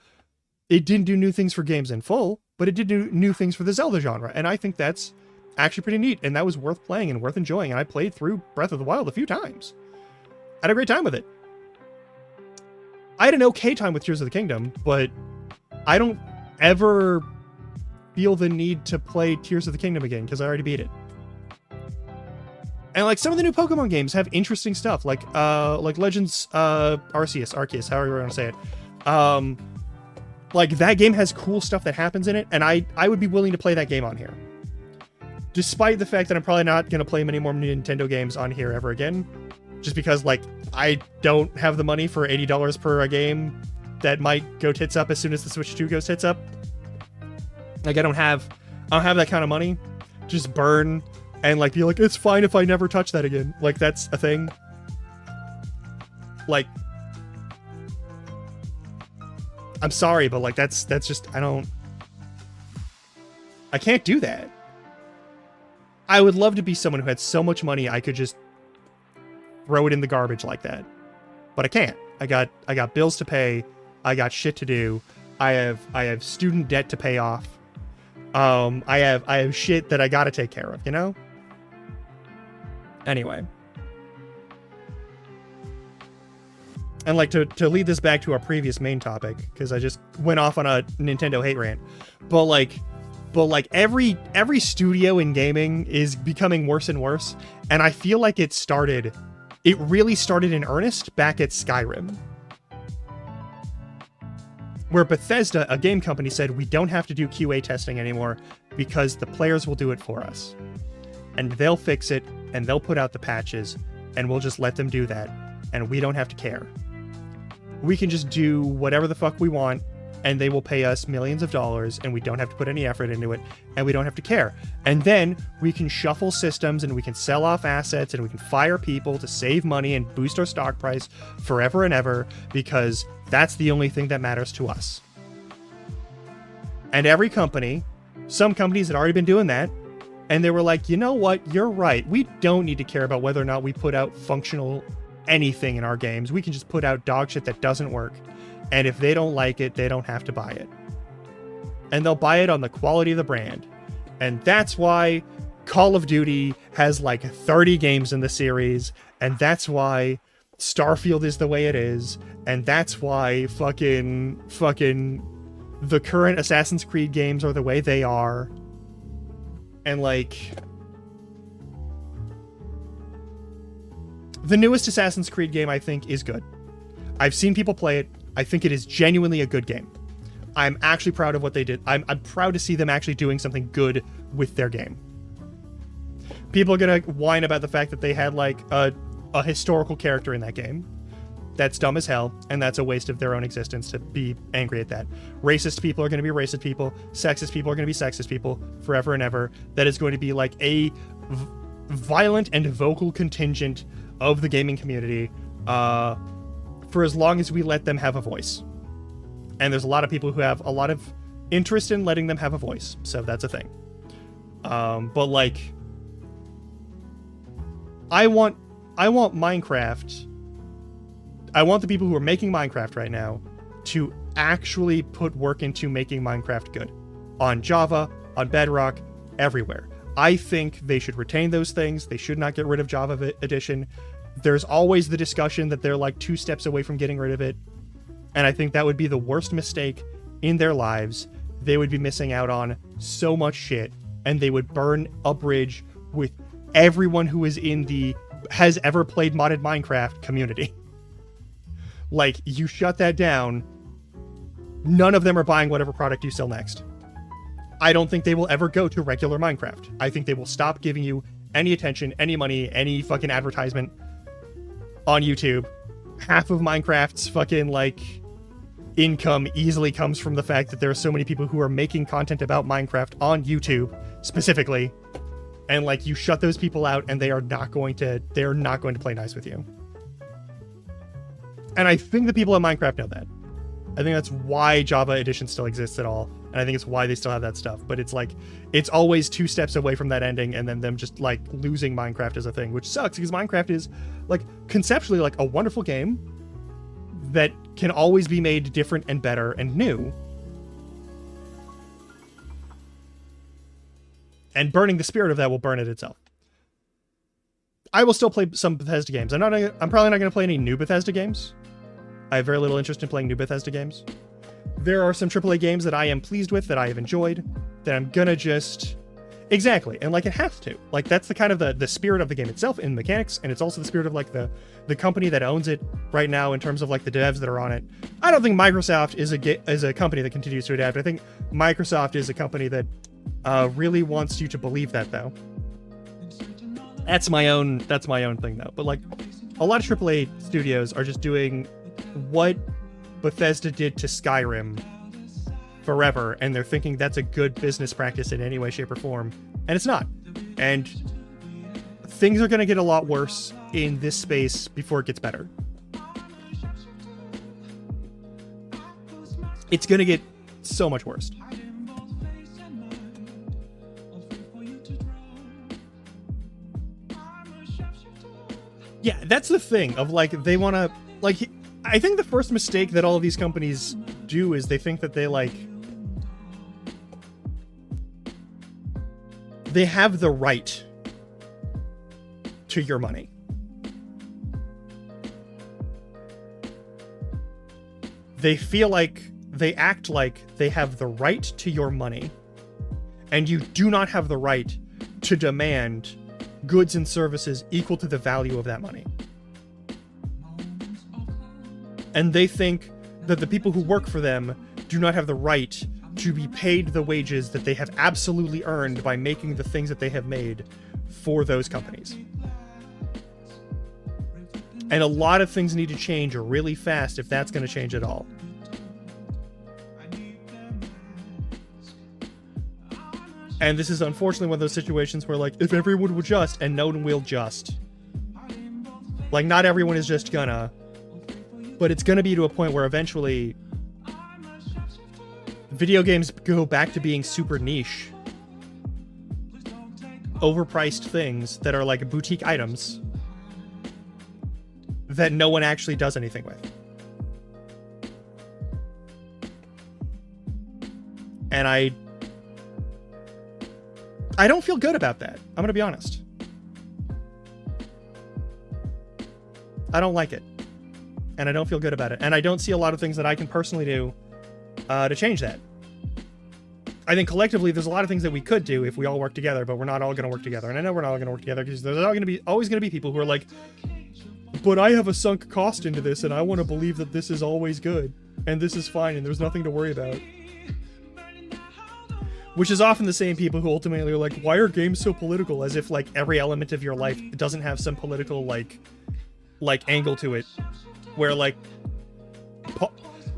It didn't do new things for games in full, but it did do new things for the Zelda genre. And I think that's actually pretty neat. And that was worth playing and worth enjoying. And I played through Breath of the Wild a few times. I had a great time with it. I had an okay time with Tears of the Kingdom, but I don't ever feel the need to play Tears of the Kingdom again because I already beat it. And like some of the new Pokemon games have interesting stuff, like Legends Arceus, however you want to say it. Like that game has cool stuff that happens in it, and I would be willing to play that game on here. Despite the fact that I'm probably not going to play many more Nintendo games on here ever again. Just because, like, I don't have the money for $80 per a game that might go tits up as soon as the Switch 2 goes tits up. Like, I don't have that kind of money. Just burn and, like, be like, it's fine if I never touch that again. Like, that's a thing. Like, I'm sorry, but, like, that's just, I can't do that. I would love to be someone who had so much money I could just throw it in the garbage like that, but I can't. I got bills to pay. I got shit to do. I have student debt to pay off. I have shit that I gotta take care of, you know? Anyway. And like to lead this back to our previous main topic, because I just went off on a Nintendo hate rant. But like every studio in gaming is becoming worse and worse, and I feel like it really started in earnest back at Skyrim, where Bethesda, a game company, said we don't have to do QA testing anymore because the players will do it for us. And they'll fix it, and they'll put out the patches, and we'll just let them do that, and we don't have to care. We can just do whatever the fuck we want, and they will pay us millions of dollars, and we don't have to put any effort into it, and we don't have to care. And then we can shuffle systems, and we can sell off assets, and we can fire people to save money and boost our stock price forever and ever, because that's the only thing that matters to us. And every company, some companies had already been doing that, and they were like, you know what, you're right. We don't need to care about whether or not we put out functional anything in our games. We can just put out dog shit that doesn't work. And if they don't like it, they don't have to buy it. And they'll buy it on the quality of the brand. And that's why Call of Duty has like 30 games in the series. And that's why Starfield is the way it is. And that's why fucking the current Assassin's Creed games are the way they are. And like, the newest Assassin's Creed game, I think, is good. I've seen people play it. I think it is genuinely a good game. I'm actually proud of what they did. I'm proud to see them actually doing something good with their game. People are gonna whine about the fact that they had like a historical character in that game. That's dumb as hell, and that's a waste of their own existence to be angry at that. Racist people are gonna be racist people. Sexist people are gonna be sexist people forever and ever. That is going to be like a violent and vocal contingent of the gaming community. For as long as we let them have a voice. And there's a lot of people who have a lot of interest in letting them have a voice. So that's a thing. But like, I want Minecraft. I want the people who are making Minecraft right now to actually put work into making Minecraft good. On Java, on Bedrock, everywhere. I think they should retain those things. They should not get rid of Java Edition. There's always the discussion that they're like 2 steps away from getting rid of it. And I think that would be the worst mistake in their lives. They would be missing out on so much shit, and they would burn a bridge with everyone who is in the has ever played modded Minecraft community. Like, you shut that down, none of them are buying whatever product you sell next. I don't think they will ever go to regular Minecraft. I think they will stop giving you any attention, any money, any fucking advertisement on YouTube. Half of Minecraft's fucking like income easily comes from the fact that there are so many people who are making content about Minecraft on YouTube specifically, and like you shut those people out and they're not going to play nice with you. And I think the people at Minecraft know that. I think that's why Java Edition still exists at all, and I think it's why they still have that stuff. But it's like, it's always 2 steps away from that ending, and then them just like losing Minecraft as a thing, which sucks because Minecraft is like conceptually like a wonderful game that can always be made different and better and new. And burning the spirit of that will burn it itself. I will still play some Bethesda games. I'm probably not going to play any new Bethesda games. I have very little interest in playing new Bethesda games. There are some AAA games that I am pleased with, that I have enjoyed, that I'm gonna just... Exactly, and like it has to. Like that's the kind of the spirit of the game itself in mechanics, and it's also the spirit of like the company that owns it right now in terms of like the devs that are on it. I don't think Microsoft is a company that continues to adapt. I think Microsoft is a company that really wants you to believe that, though. That's my own thing, though. But like a lot of AAA studios are just doing what Bethesda did to Skyrim forever, and they're thinking that's a good business practice in any way, shape, or form, and it's not. And things are going to get a lot worse in this space before it gets better. It's going to get so much worse. Yeah, that's the thing of like, they want to like, I think the first mistake that all of these companies do is they think that they have the right to your money. They act like they have the right to your money, and you do not have the right to demand goods and services equal to the value of that money. And they think that the people who work for them do not have the right to be paid the wages that they have absolutely earned by making the things that they have made for those companies. And a lot of things need to change really fast if that's going to change at all. And this is unfortunately one of those situations where, like, if everyone would just, and no one will just. Like, not everyone is just gonna. But it's gonna be to a point where eventually video games go back to being super niche, overpriced things that are like boutique items that no one actually does anything with. And I don't feel good about that. I'm gonna be honest. I don't like it. And I don't feel good about it. And I don't see a lot of things that I can personally do to change that. I think collectively there's a lot of things that we could do if we all work together, but we're not all going to work together. And I know we're not all going to work together because there's always going to be people who are like, but I have a sunk cost into this and I want to believe that this is always good and this is fine and there's nothing to worry about. Which is often the same people who ultimately are like, why are games so political? As if like every element of your life doesn't have some political like angle to it. Where like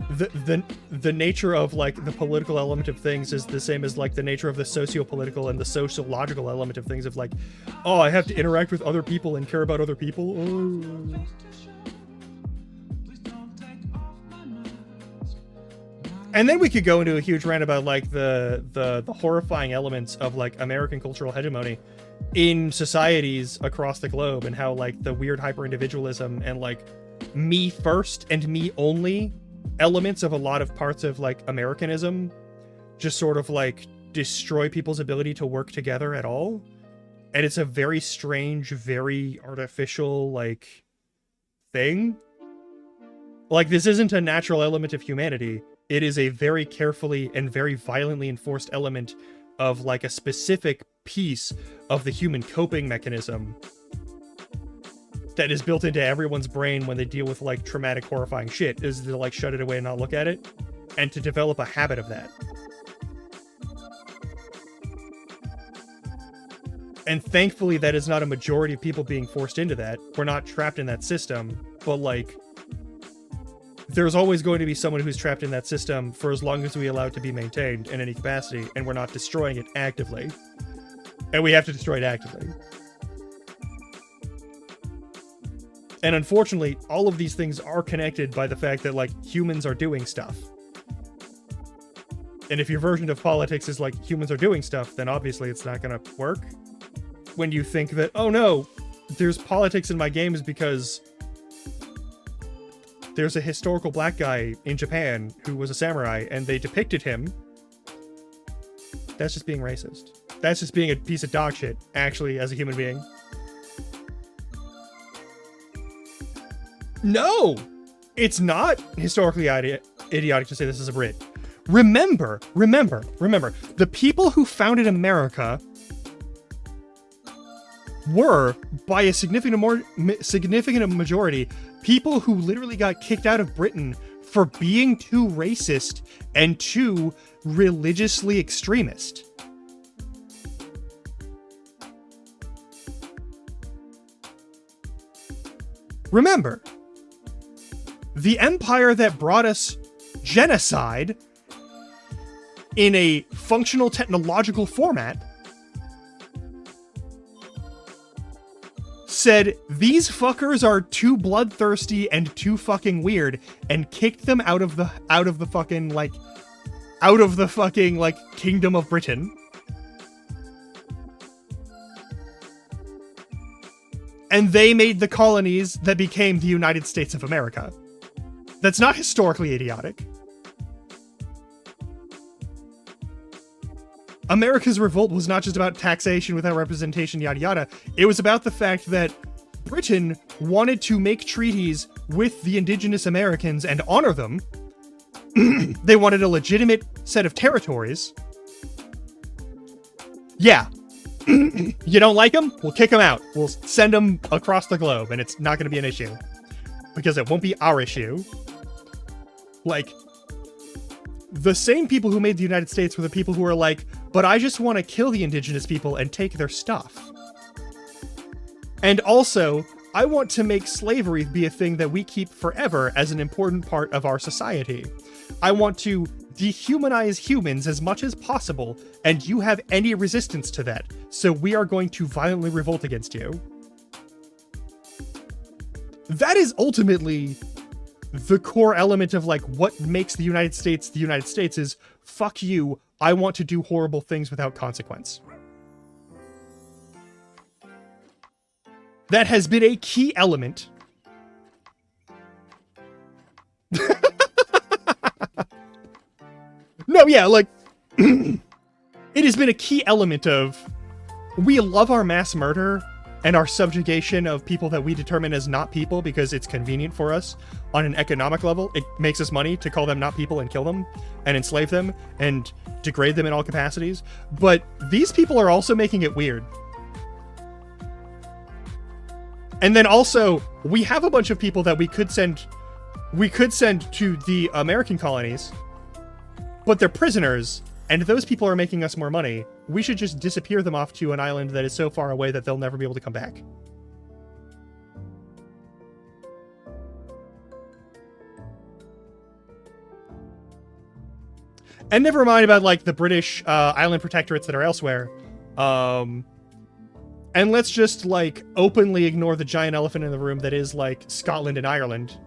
the nature of like the political element of things is the same as like the nature of the socio-political and the sociological element of things of like, oh, I have to interact with other people and care about other people. Oh. And then we could go into a huge rant about like the horrifying elements of like American cultural hegemony in societies across the globe and how like the weird hyper-individualism and like me first and me only elements of a lot of parts of like Americanism just sort of like destroy people's ability to work together at all. And it's a very strange, very artificial like thing. Like this isn't a natural element of humanity. It is a very carefully and very violently enforced element of like a specific piece of the human coping mechanism that is built into everyone's brain when they deal with like traumatic, horrifying shit, is to like shut it away and not look at it, and to develop a habit of that. And thankfully, that is not a majority of people being forced into that. We're not trapped in that system, but like, there's always going to be someone who's trapped in that system for as long as we allow it to be maintained in any capacity, and we're not destroying it actively. And we have to destroy it actively. And unfortunately, all of these things are connected by the fact that, like, humans are doing stuff. And if your version of politics is like, humans are doing stuff, then obviously it's not gonna work. When you think that, oh no, there's politics in my games because there's a historical black guy in Japan who was a samurai and they depicted him, that's just being racist. That's just being a piece of dog shit, actually, as a human being. No! It's not historically idiotic to say this is a Brit. Remember, the people who founded America were, by a significant majority, people who literally got kicked out of Britain for being too racist and too religiously extremist. Remember, the empire that brought us genocide in a functional technological format said these fuckers are too bloodthirsty and too fucking weird, and kicked them out of the fucking Kingdom of Britain. And they made the colonies that became the United States of America. That's not historically idiotic. America's revolt was not just about taxation without representation, yada yada. It was about the fact that Britain wanted to make treaties with the indigenous Americans and honor them. They wanted a legitimate set of territories. Yeah. You don't like them? We'll kick them out. We'll send them across the globe, and it's not going to be an issue. Because it won't be our issue. Like, the same people who made the United States were the people who were like, but I just want to kill the indigenous people and take their stuff. And also, I want to make slavery be a thing that we keep forever as an important part of our society. I want to dehumanize humans as much as possible, and you have any resistance to that, so we are going to violently revolt against you. That is ultimately the core element of what makes the United States is, fuck you, I want to do horrible things without consequence. That has been a key element. No, yeah, it has been a key element of, we love our mass murder and our subjugation of people that we determine as not people because it's convenient for us on an economic level. It makes us money to call them not people and kill them and enslave them and degrade them in all capacities. But these people are also making it weird. And then also, we have a bunch of people that we could send to the American colonies, but they're prisoners, and those people are making us more money. We should just disappear them off to an island that is so far away that they'll never be able to come back. And never mind about, the British island protectorates that are elsewhere. And let's just, openly ignore the giant elephant in the room that is, Scotland and Ireland.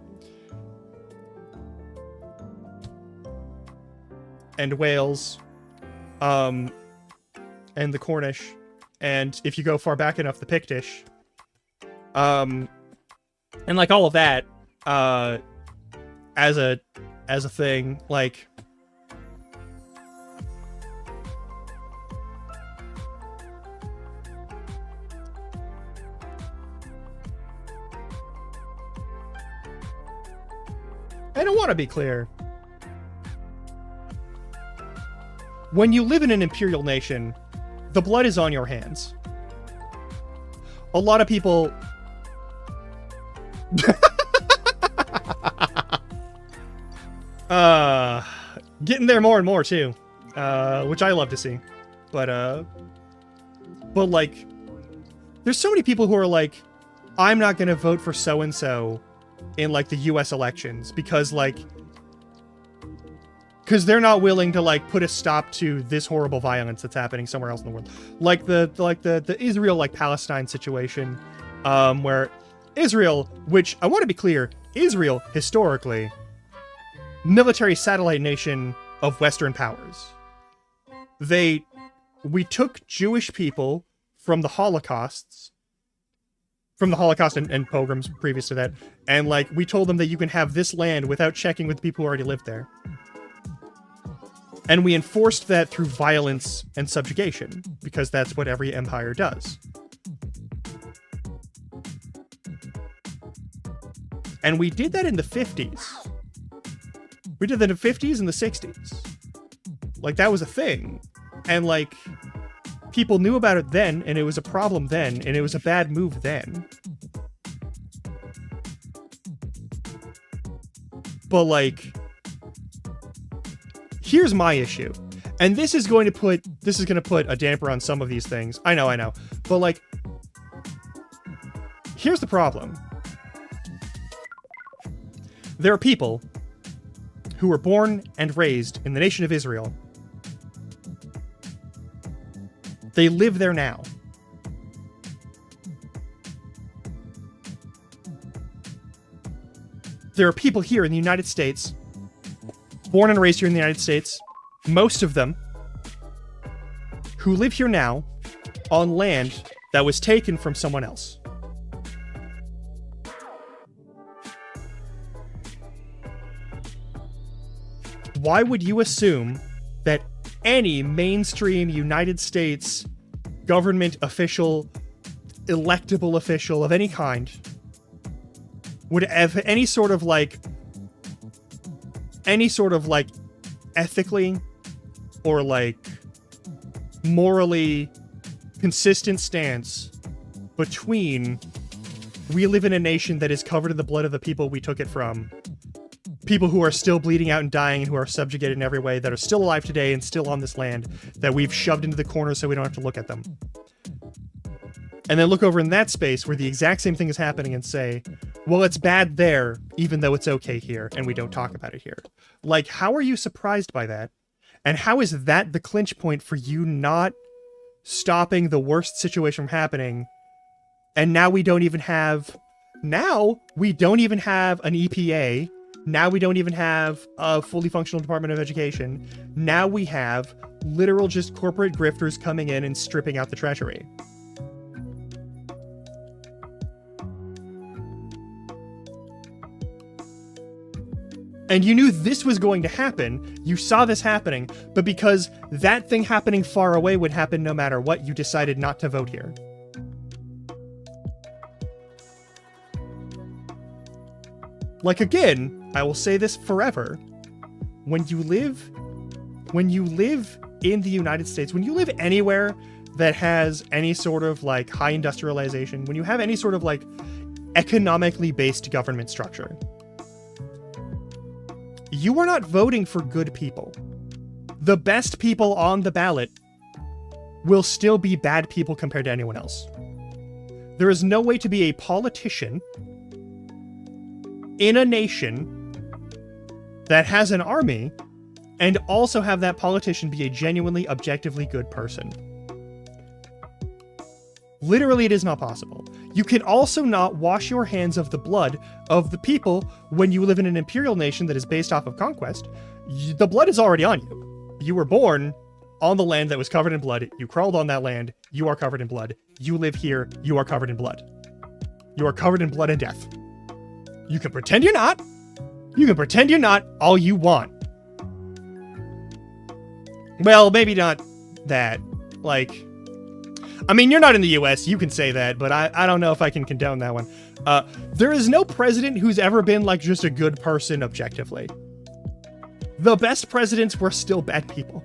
And Wales. And the Cornish. And if you go far back enough, the Pictish. And, all of that, as a thing, I don't want to be clear. When you live in an imperial nation, the blood is on your hands. A lot of people... getting there more and more, too. Which I love to see. But there's so many people who are like, I'm not going to vote for so-and-so in, like, the U.S. elections because, like, because they're not willing to, like, put a stop to this horrible violence that's happening somewhere else in the world. Like the Israel, like, Palestine situation, where Israel, which, I want to be clear, Israel, historically, military satellite nation of Western powers. We took Jewish people from the Holocaust and pogroms previous to that, and, like, we told them that you can have this land without checking with the people who already lived there. And we enforced that through violence and subjugation, because that's what every empire does. And we did that in the 50s. We did that in the 50s and the 60s. Like, that was a thing. And, like, people knew about it then, and it was a problem then, and it was a bad move then. But, like, here's my issue. And this is going to put a damper on some of these things. I know. But, like, here's the problem. There are people who were born and raised in the nation of Israel. They live there now. There are people here in the United States, born and raised here in the United States, most of them, who live here now on land that was taken from someone else. Why would you assume that any mainstream United States government official, electable official of any kind, would have any sort of ethically or, like, morally consistent stance between we live in a nation that is covered in the blood of the people we took it from, people who are still bleeding out and dying and who are subjugated in every way, that are still alive today and still on this land, that we've shoved into the corner so we don't have to look at them. And then look over in that space where the exact same thing is happening and say, well, it's bad there, even though it's okay here, and we don't talk about it here. Like, how are you surprised by that? And how is that the clinch point for you not stopping the worst situation from happening? And now we don't even have an EPA. Now we don't even have a fully functional Department of Education. Now we have literal just corporate grifters coming in and stripping out the treasury. And you knew this was going to happen. You saw this happening, but because that thing happening far away would happen no matter what, you decided not to vote here. Like, again, I will say this forever. When you live in the United States, when you live anywhere that has any sort of, like, high industrialization, when you have any sort of, like, economically based government structure, you are not voting for good people. The best people on the ballot will still be bad people compared to anyone else. There is no way to be a politician in a nation that has an army and also have that politician be a genuinely, objectively good person. Literally, it is not possible. You can also not wash your hands of the blood of the people when you live in an imperial nation that is based off of conquest. The blood is already on you. You were born on the land that was covered in blood. You crawled on that land. You are covered in blood. You live here. You are covered in blood. You are covered in blood and death. You can pretend you're not. You can pretend you're not all you want. Well, maybe not that. Like, I mean, you're not in the US, you can say that, but I don't know if I can condone that one. There is no president who's ever been, like, just a good person objectively. The best presidents were still bad people.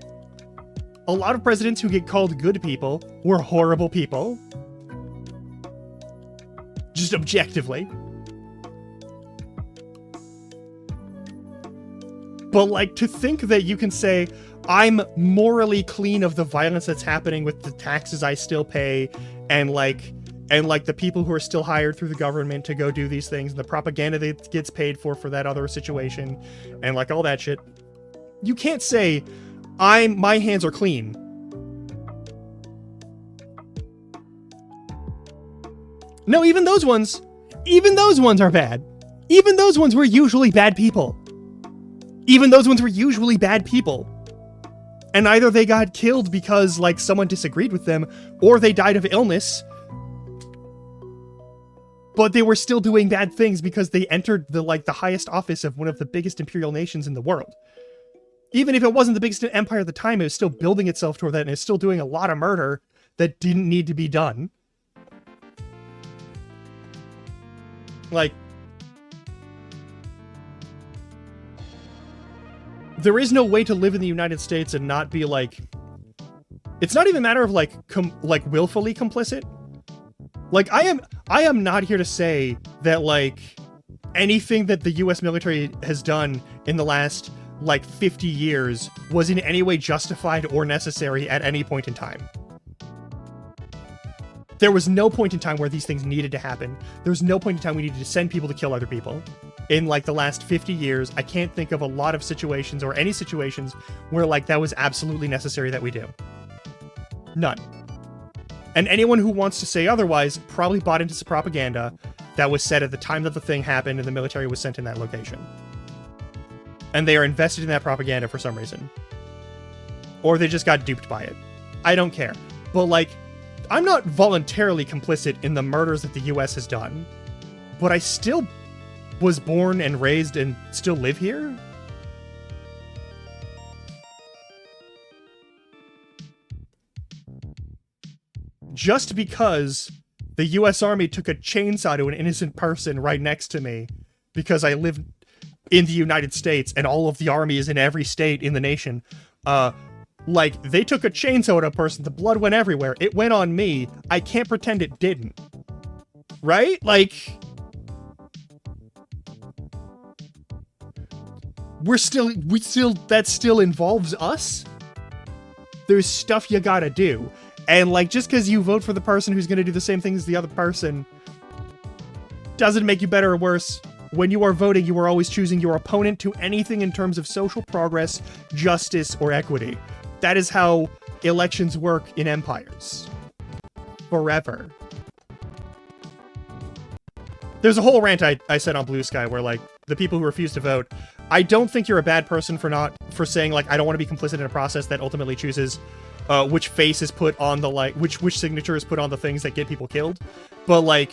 A lot of presidents who get called good people were horrible people. Just objectively. But, like, to think that you can say, I'm morally clean of the violence that's happening with the taxes I still pay, and, like, and like the people who are still hired through the government to go do these things, and the propaganda that gets paid for that other situation, and like all that shit. You can't say my hands are clean. No, even those ones are bad. Even those ones were usually bad people. And either they got killed because like someone disagreed with them, or they died of illness. But they were still doing bad things because they entered the highest office of one of the biggest imperial nations in the world. Even if it wasn't the biggest empire at the time, it was still building itself toward that, and it's still doing a lot of murder that didn't need to be done. Like, there is no way to live in the United States and not be like, it's not even a matter of like willfully complicit. Like, I am not here to say that like anything that the US military has done in the last like 50 years was in any way justified or necessary at any point in time. There was no point in time where these things needed to happen. There was no point in time we needed to send people to kill other people. In like the last 50 years, I can't think of a lot of situations or any situations where like that was absolutely necessary that we do. None. And anyone who wants to say otherwise probably bought into some propaganda that was said at the time that the thing happened and the military was sent in that location. And they are invested in that propaganda for some reason. Or they just got duped by it. I don't care. But like, I'm not voluntarily complicit in the murders that the US has done, but I still was born and raised and still live here. Just because the US Army took a chainsaw to an innocent person right next to me because I live in the United States and all of the army is in every state in the nation, like, they took a chainsaw to a person, the blood went everywhere, it went on me, I can't pretend it didn't. Right? Like, that still involves us? There's stuff you gotta do. And like, just because you vote for the person who's gonna do the same thing as the other person doesn't make you better or worse. When you are voting, you are always choosing your opponent to anything in terms of social progress, justice, or equity. That is how elections work in empires. Forever. There's a whole rant I said on Blue Sky where, like, the people who refuse to vote, I don't think you're a bad person for saying, like, I don't want to be complicit in a process that ultimately chooses which face is put on the, like, which signature is put on the things that get people killed. But, like,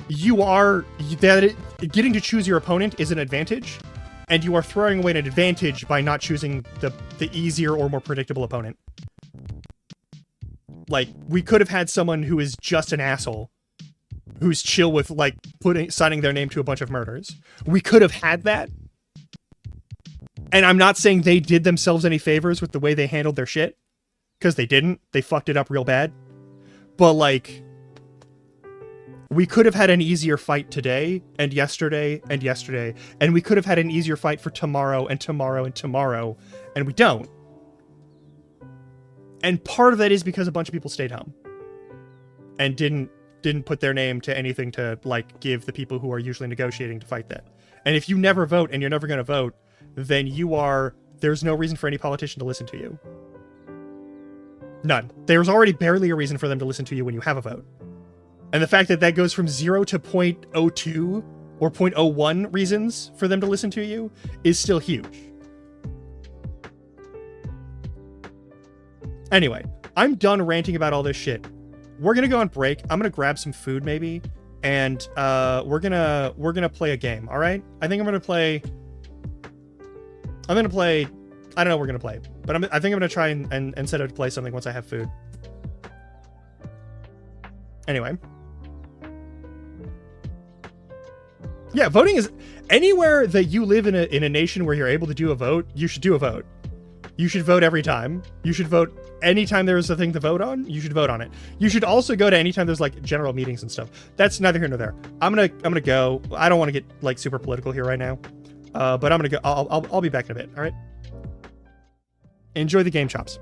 getting to choose your opponent is an advantage, and you are throwing away an advantage by not choosing the easier or more predictable opponent. Like, we could have had someone who is just an asshole, who's chill with, like, signing their name to a bunch of murders. We could have had that. And I'm not saying they did themselves any favors with the way they handled their shit, because they didn't. They fucked it up real bad. But, like, we could have had an easier fight today, and yesterday, and yesterday, and we could have had an easier fight for tomorrow, and tomorrow, and tomorrow, and we don't. And part of that is because a bunch of people stayed home. And didn't put their name to anything to, like, give the people who are usually negotiating to fight that. And if you never vote, and you're never gonna vote, then there's no reason for any politician to listen to you. None. There's already barely a reason for them to listen to you when you have a vote. And the fact that that goes from 0 to 0.02 or 0.01 reasons for them to listen to you is still huge. Anyway, I'm done ranting about all this shit. We're gonna go on break. I'm gonna grab some food maybe, and we're gonna play a game. All right? I think I'm gonna play. I don't know what we're gonna play, but I think I'm gonna try and set out to play something once I have food. Anyway. Yeah, voting is anywhere that you live in a nation where you're able to do a vote, you should do a vote. You should vote every time. You should vote anytime there's a thing to vote on, you should vote on it. You should also go to anytime there's like general meetings and stuff. That's neither here nor there. I'm gonna go. I don't want to get like super political here right now. But I'm gonna go. I'll be back in a bit. All right. Enjoy the game, chops.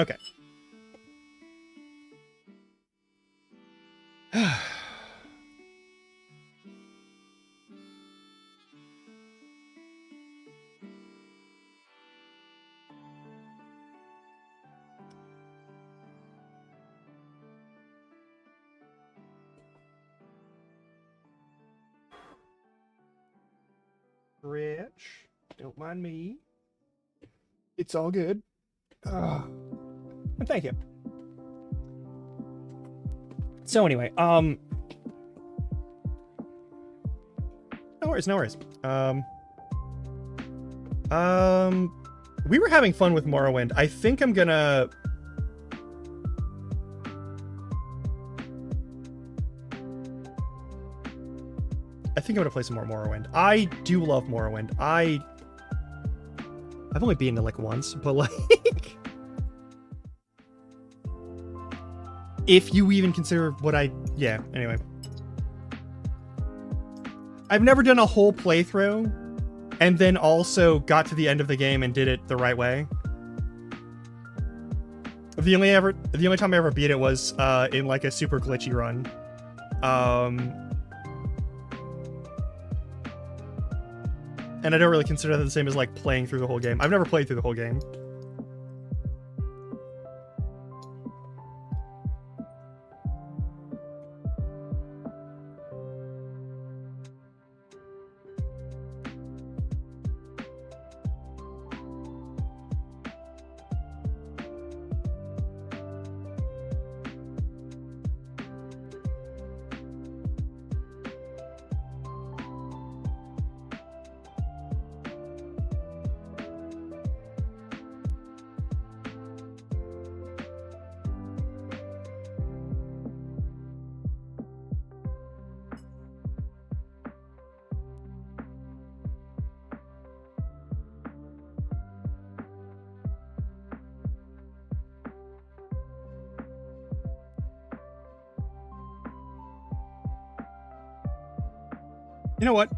Okay. Rich, don't mind me. It's all good. Thank you. So anyway, no worries, no worries. We were having fun with Morrowind. I think I'm gonna... play some more Morrowind. I do love Morrowind. I've only beaten it like once, but like... if you even consider what I... Yeah, anyway. I've never done a whole playthrough and then also got to the end of the game and did it the right way. The only time I ever beat it was in like a super glitchy run. And I don't really consider that the same as like playing through the whole game. I've never played through the whole game. You know what?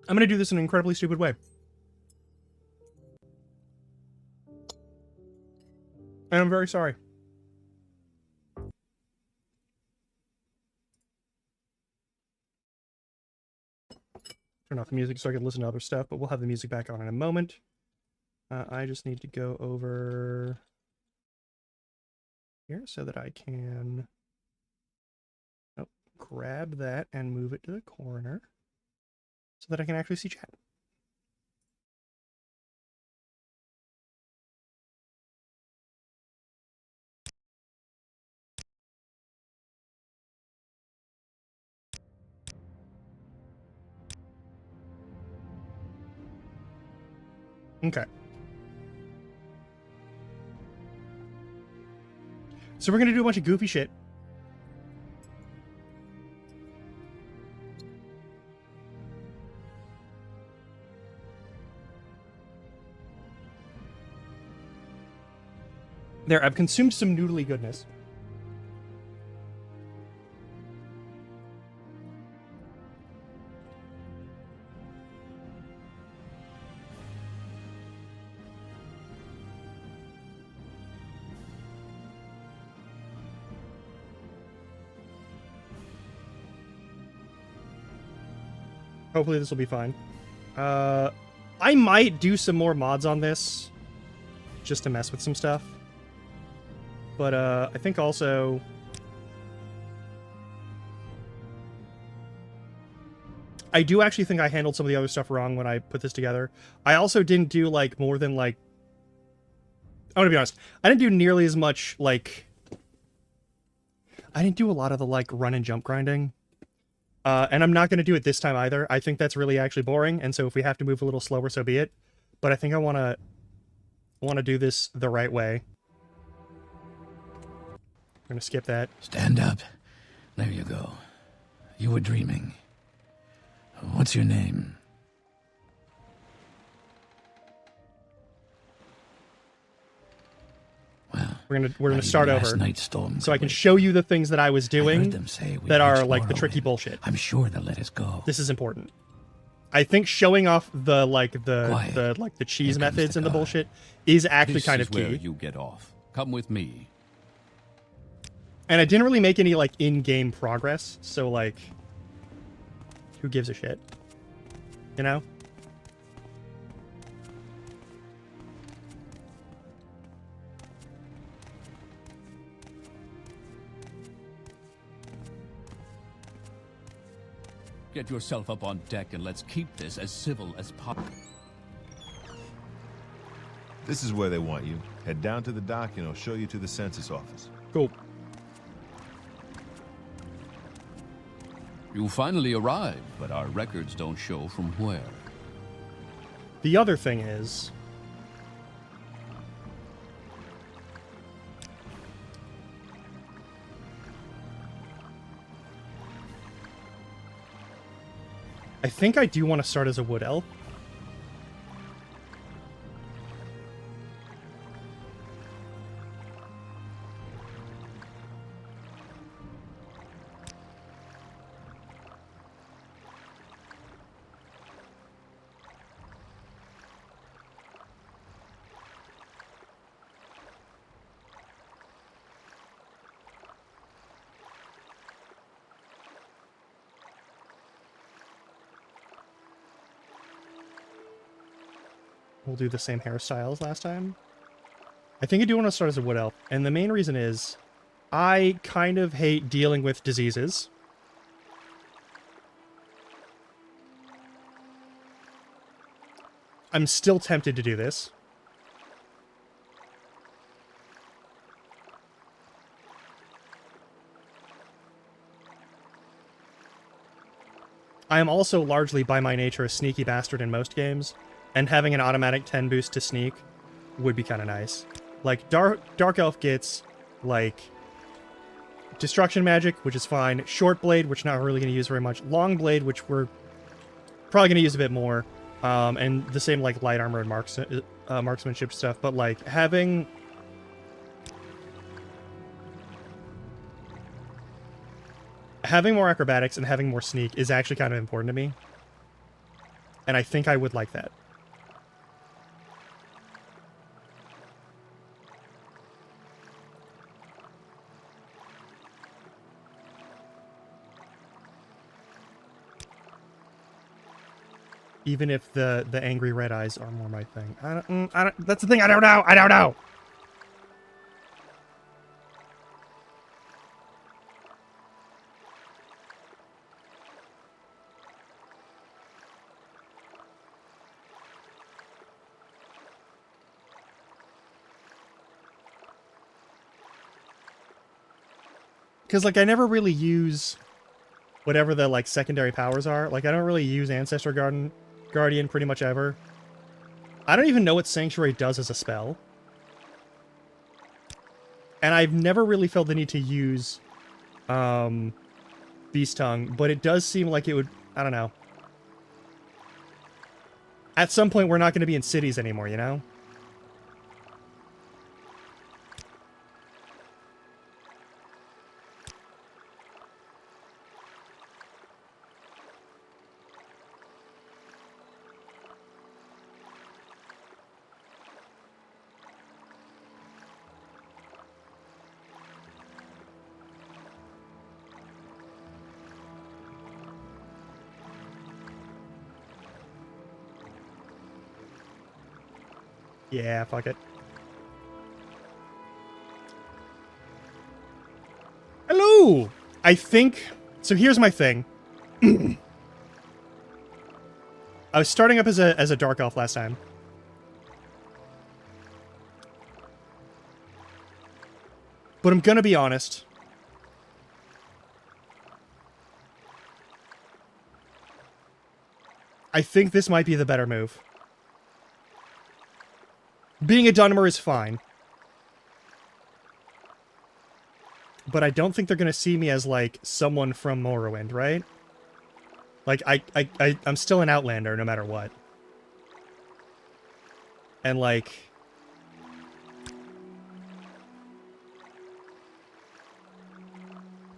I'm gonna do this in an incredibly stupid way. And I'm very sorry. Turn off the music so I can listen to other stuff, but we'll have the music back on in a moment. I just need to go over here so that I can grab that and move it to the corner so that I can actually see chat. Okay. So we're going to do a bunch of goofy shit. There, I've consumed some noodly goodness. Hopefully this will be fine. I might do some more mods on this just to mess with some stuff. But I think also I do actually think I handled some of the other stuff wrong when I put this together. I also didn't do like more than like, I'm gonna be honest, I didn't do nearly as much like, I didn't do a lot of the like run and jump grinding. And I'm not going to do it this time either. I think that's really actually boring, and so if we have to move a little slower, so be it. But I think I want to do this the right way. I'm going to skip that. Stand up. There you go. You were dreaming. What's your name? Well, We're gonna start Last over, night's storm so I can could wait. show you the things that I was I heard doing them say we that are reached like the tricky Morrowind. bullshit. I'm sure they'll let us go. This is important. I think showing off the Quiet. cheese Here comes methods the and the car. bullshit is actually This kind is of where key. you get off. Come with me. And I didn't really make any like in-game progress, so like, who gives a shit? You know? Get yourself up on deck and let's keep this as civil as possible. This is where they want you. Head down to the dock and I'll show you to the census office. Cool. You finally arrived, but our records don't show from where. The other thing is, I think I do want to start as a wood elf. We'll do the same hairstyle as last time. I think I do want to start as a wood elf, and the main reason is I kind of hate dealing with diseases. I'm still tempted to do this. I am also largely by my nature a sneaky bastard in most games, and having an automatic 10 boost to sneak would be kind of nice. Like, Dark Elf gets, like, Destruction Magic, which is fine, Short Blade, which not really going to use very much, Long Blade, which we're probably going to use a bit more, and the same, like, Light Armor and marksmanship stuff, but, like, having more acrobatics and having more sneak is actually kind of important to me. And I think I would like that. Even if the angry red eyes are more my thing. I don't, that's the thing, I don't know! I don't know! Because, like, I never really use whatever the, like, secondary powers are. Like, I don't really use Ancestor Guardian pretty much ever. I don't even know what Sanctuary does as a spell. And I've never really felt the need to use Beast Tongue, but it does seem like it would... I don't know. At some point, we're not going to be in cities anymore, you know? Yeah, fuck it. Hello! I think... So here's my thing. I was starting up as a Dark Elf last time. But I'm gonna be honest. I think this might be the better move. Being a Dunmer is fine. But I don't think they're going to see me as, like, someone from Morrowind, right? Like, I'm still an Outlander no matter what. And, like...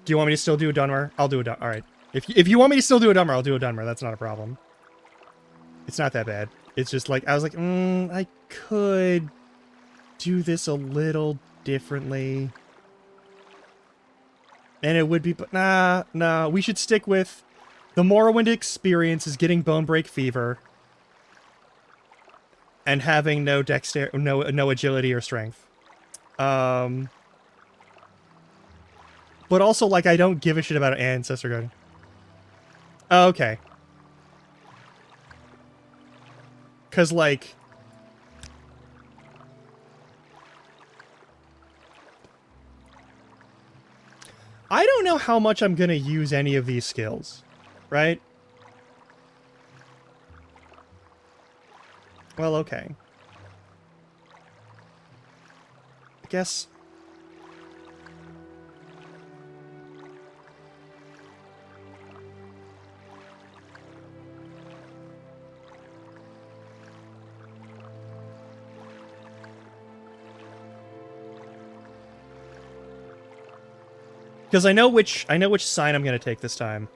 Do you want me to still do a Dunmer? I'll do a Dunmer. All right. If you want me to still do a Dunmer, I'll do a Dunmer. That's not a problem. It's not that bad. It's just like, I was like, I could do this a little differently. And it would be, but nah, we should stick with the Morrowind experience is getting Bone Break Fever and having no no agility or strength. But also, like, I don't give a shit about Ancestor Guardian. Okay. Because, like... I don't know how much I'm going to use any of these skills, right? Well, okay. I guess... Because I know which sign I'm going to take this time.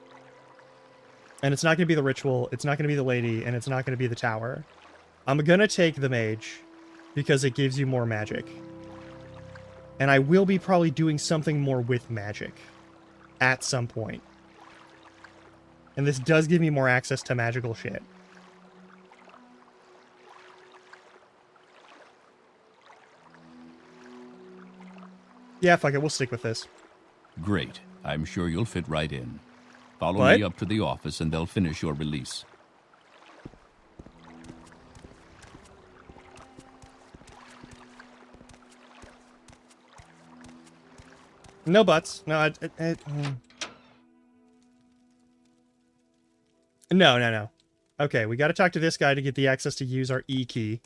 And it's not going to be the ritual, it's not going to be the lady, and it's not going to be the tower. I'm going to take the mage because it gives you more magic. And I will be probably doing something more with magic at some point. And this does give me more access to magical shit. Yeah, fuck it, we'll stick with this. Great. I'm sure you'll fit right in. Follow What? me up to the office and they'll finish your release. No buts. No, No. Okay, we gotta talk to this guy to get the access to use our E key.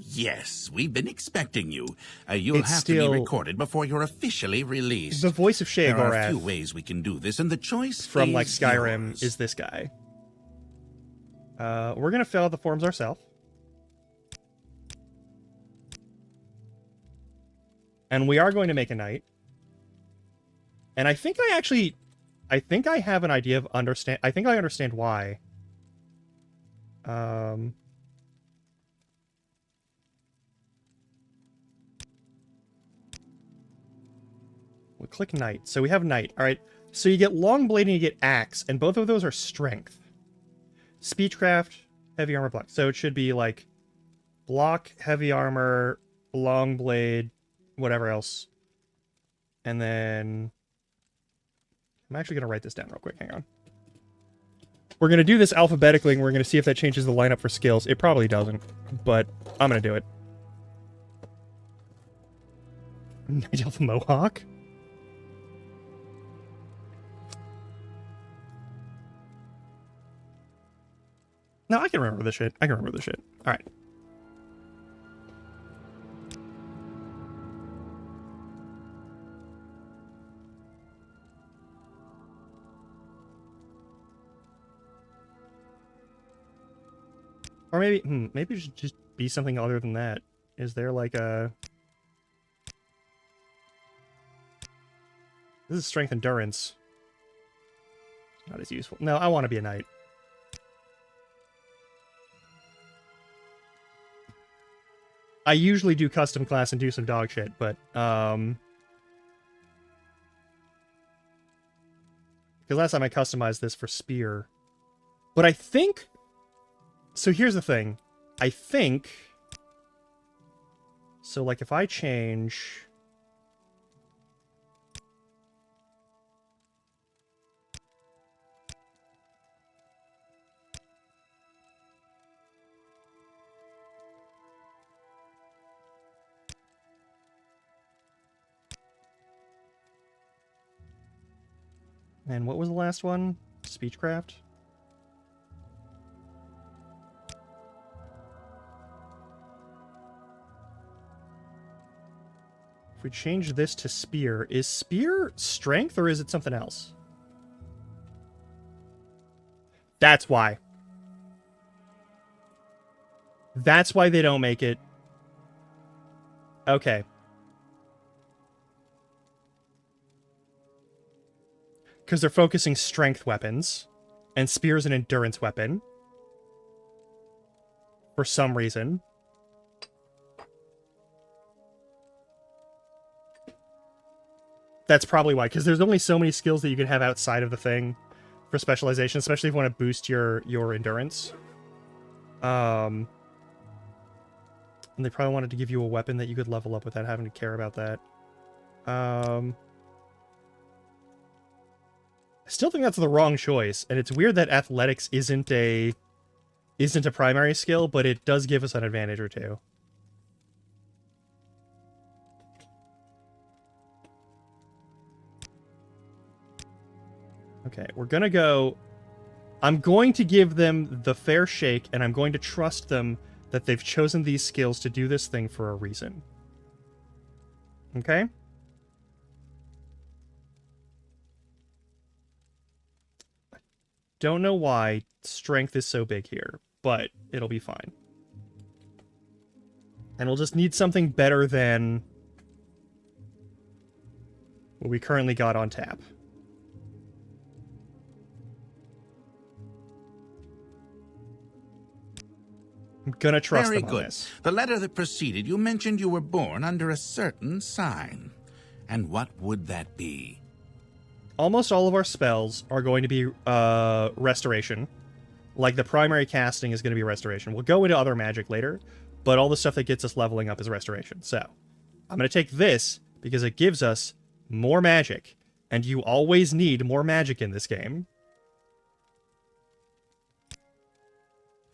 Yes, we've been expecting you. You'll It's have to still- be recorded before you're officially released. The voice of There are a few Sheogorath ways we can do this, and the choice from, like, is Skyrim yours. is this guy. We're gonna fill out the forms ourselves. And we are going to make a knight. And I think I have an idea of I think I understand why. We'll click knight. So we have knight. All right. So you get long blade and you get axe, and both of those are strength. Speechcraft, heavy armor, block. So it should be like block, heavy armor, long blade, whatever else. And then I'm actually going to write this down real quick. Hang on. We're going to do this alphabetically, and we're going to see if that changes the lineup for skills. It probably doesn't, but I'm going to do it. Night Elf Mohawk? No, I can remember this shit. All right. Or maybe, maybe it should just be something other than that. Is there like a... This is strength endurance. Not as useful. No, I want to be a knight. I usually do custom class and do some dog shit, but, because last time I customized this for spear. But I think... So here's the thing. I think... So, like, if I change... And what was the last one? Speechcraft? If we change this to spear, is spear strength or is it something else? That's why. That's why they don't make it. Okay. because they're focusing strength weapons, and spear's an endurance weapon. For some reason. That's probably why, because there's only so many skills that you can have outside of the thing for specialization, especially if you want to boost your endurance. And they probably wanted to give you a weapon that you could level up without having to care about that. I still think that's the wrong choice, and it's weird that athletics isn't a primary skill, but it does give us an advantage or two. Okay, we're gonna go... I'm going to give them the fair shake, and I'm going to trust them that they've chosen these skills to do this thing for a reason. Okay? Don't know why strength is so big here, but it'll be fine. And we'll just need something better than what we currently got on tap. I'm gonna trust them on this. The letter that preceded you mentioned you were born under a certain sign. And what would that be? Almost all of our spells are going to be restoration. Like the primary casting is going to be restoration. We'll go into other magic later, but all the stuff that gets us leveling up is restoration. So, I'm going to take this because it gives us more magic, and you always need more magic in this game.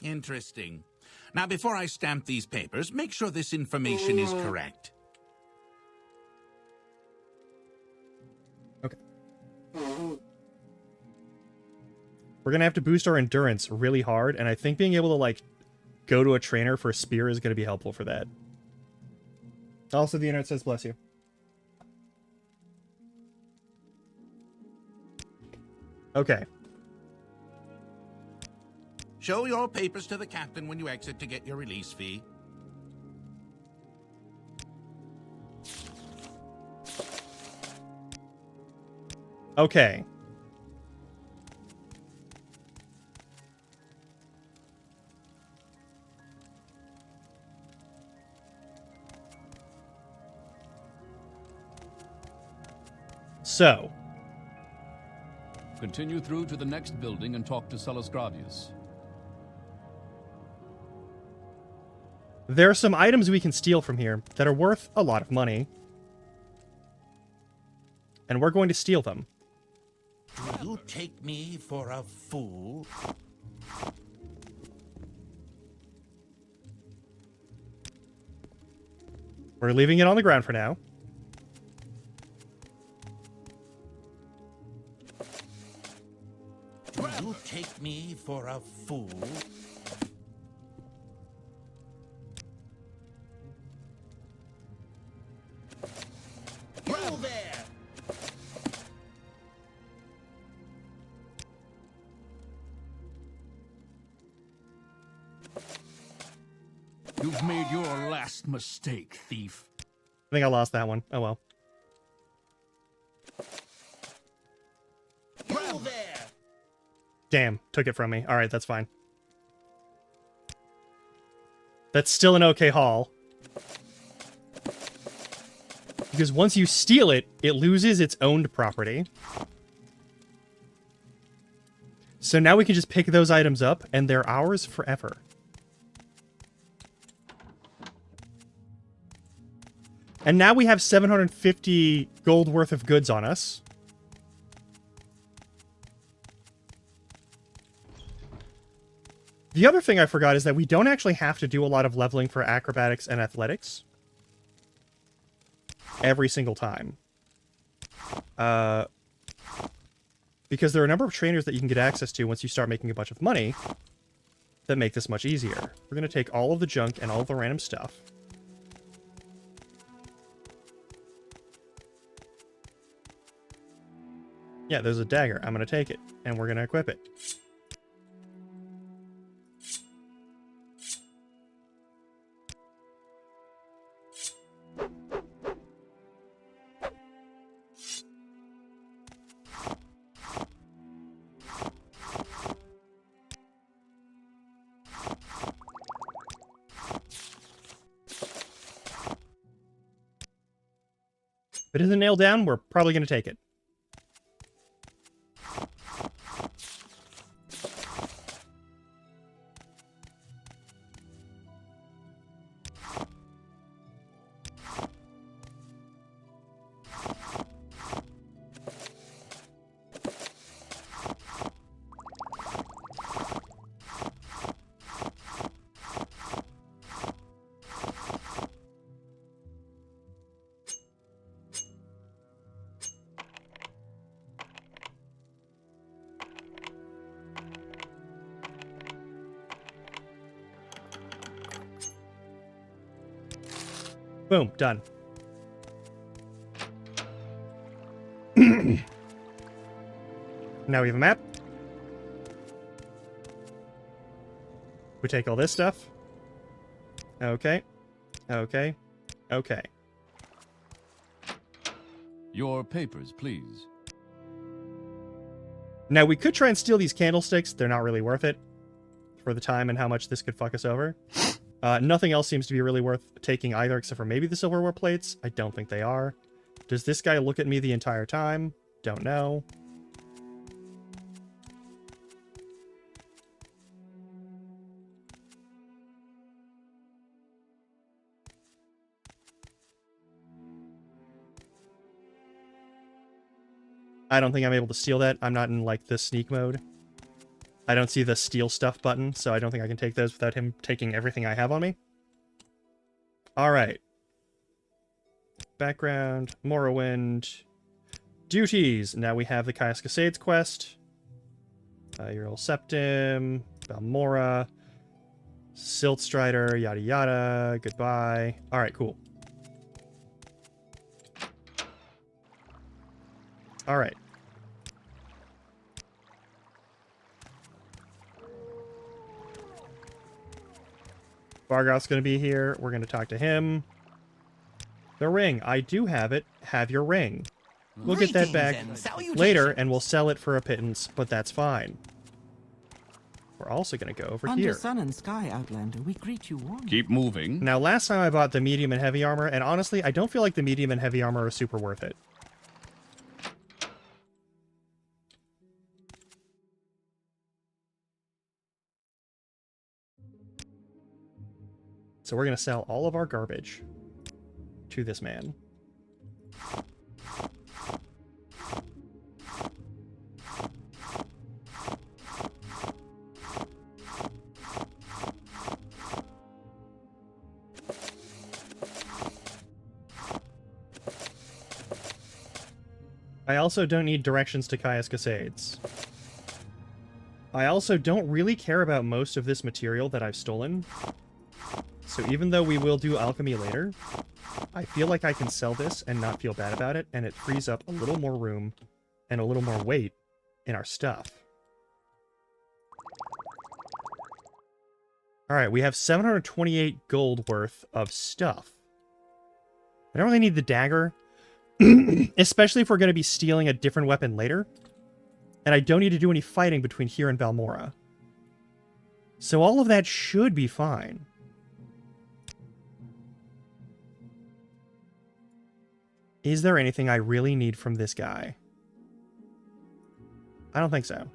Interesting. Now, before I stamp these papers, make sure this information is correct. Okay. We're going to have to boost our endurance really hard, and I think being able to, like, go to a trainer for a spear is going to be helpful for that. Also, the internet says bless you. Okay. Show your papers to the captain when you exit to get your release fee. Okay. So. Continue through to the next building and talk to Sellus Gravius. There are some items we can steal from here that are worth a lot of money. And we're going to steal them. Do you take me for a fool? We're leaving it on the ground for now. Do you take me for a fool? You there! You've made your last mistake, thief. I think I lost that one. Oh well. You there! Damn, took it from me. Alright, that's fine. That's still an okay haul. Because once you steal it, it loses its owned property. So now we can just pick those items up, and they're ours forever. And now we have 750 gold worth of goods on us. The other thing I forgot is that we don't actually have to do a lot of leveling for acrobatics and athletics. Every single time. Because there are a number of trainers that you can get access to once you start making a bunch of money that make this much easier. We're going to take all of the junk and all of the random stuff. Yeah, there's a dagger. I'm going to take it, and we're going to equip it. it isn't nailed down, we're probably going to take it. Boom, done. Now we have a map. We take all this stuff. Okay. Okay. Okay. Your papers, please. Now we could try and steal these candlesticks. They're not really worth it for the time and how much this could fuck us over. Nothing else seems to be really worth taking either, except for maybe the silverware plates. I don't think they are. Does this guy look at me the entire time? Don't know. I don't think I'm able to steal that. I'm not in, like, the sneak mode. I don't see the steal stuff button, so I don't think I can take those without him taking everything I have on me. Alright. Background, Morrowind. Duties. Now we have the Caius Cascades quest. Ural Septim. Balmora. Siltstrider, yada yada. Goodbye. Alright, cool. Alright. Bargoth's going to be here. We're going to talk to him. The ring. I do have it. Have your ring. We'll get that back later, and we'll sell it for a pittance, but that's fine. We're also going to go over Under here. sun and sky, Outlander, we greet you warmly. Keep moving. Now, last time I bought the medium and heavy armor, and honestly, I don't feel like the medium and heavy armor are super worth it. So we're going to sell all of our garbage to this man. I also don't need directions to Caius Cascades. I also don't really care about most of this material that I've stolen. So even though we will do alchemy later, I feel like I can sell this and not feel bad about it, and it frees up a little more room and a little more weight in our stuff. Alright, we have 728 gold worth of stuff. I don't really need the dagger, especially if we're going to be stealing a different weapon later. And I don't need to do any fighting between here and Balmora. So all of that should be fine. Is there anything I really need from this guy? I don't think so.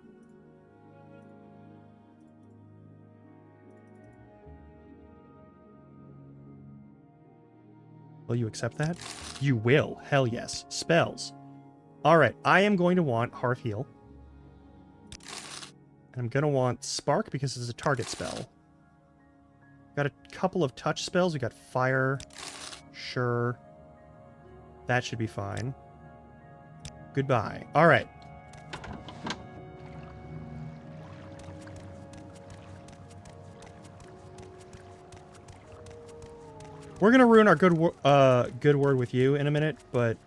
Will you accept that? You will. Hell yes. Spells. Alright, I am going to want Hearth Heal. And I'm going to want Spark because it's a target spell. Got a couple of touch spells. We got Fire. Sure. That should be fine. Goodbye. Alright. We're gonna ruin our good word with you in a minute, but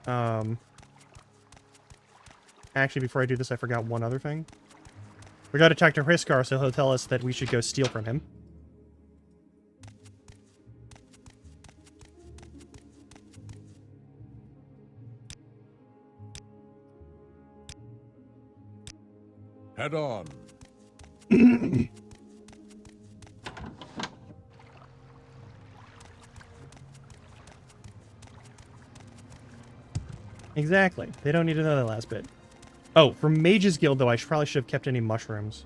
actually before I do this I forgot one other thing. We gotta talk to Hriscar so he'll tell us that we should go steal from him. Head on. Exactly. They don't need to know that last bit. Oh, for Mage's Guild, though, I probably should have kept any mushrooms.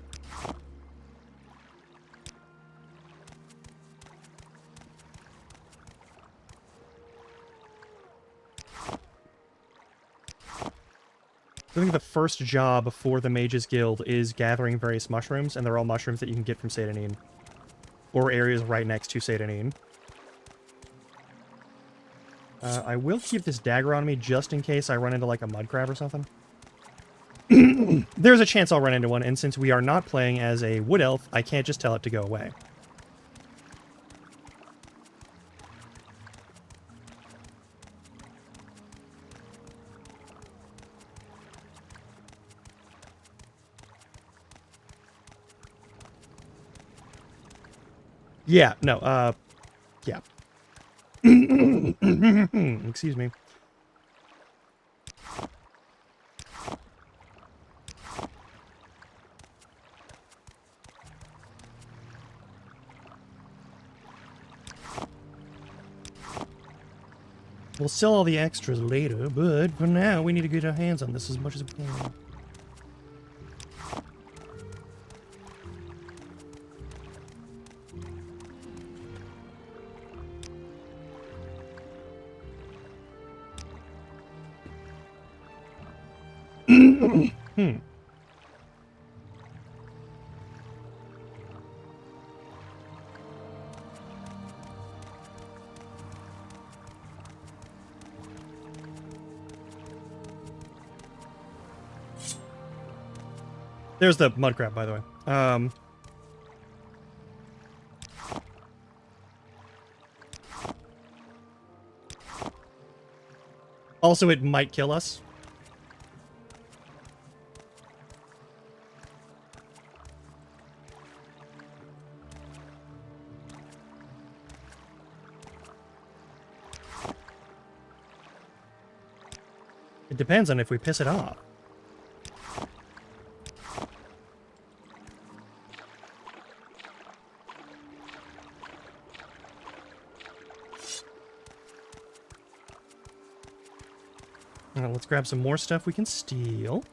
I think the first job for the Mage's Guild is gathering various mushrooms, and they're all mushrooms that you can get from Seyda-Neen. Or areas right next to Seyda-Neen. I will keep this dagger on me just in case I run into, like, a mud crab or something. There's a chance I'll run into one, and since we are not playing as a wood elf, I can't just tell it to go away. Yeah, no, yeah. Excuse me. We'll sell all the extras later, but for now, we need to get our hands on this as much as we can. There's the mud crab, by the way. Also, it might kill us. It depends on if we piss it off. Alright, let's grab some more stuff we can steal.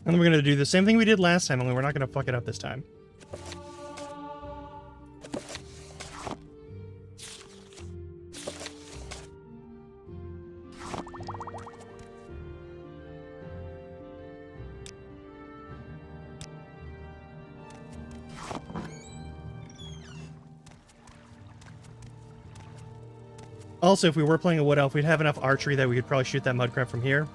And then we're going to do the same thing we did last time, only we're not going to fuck it up this time. Also, if we were playing a wood elf, we'd have enough archery that we could probably shoot that mud crab from here.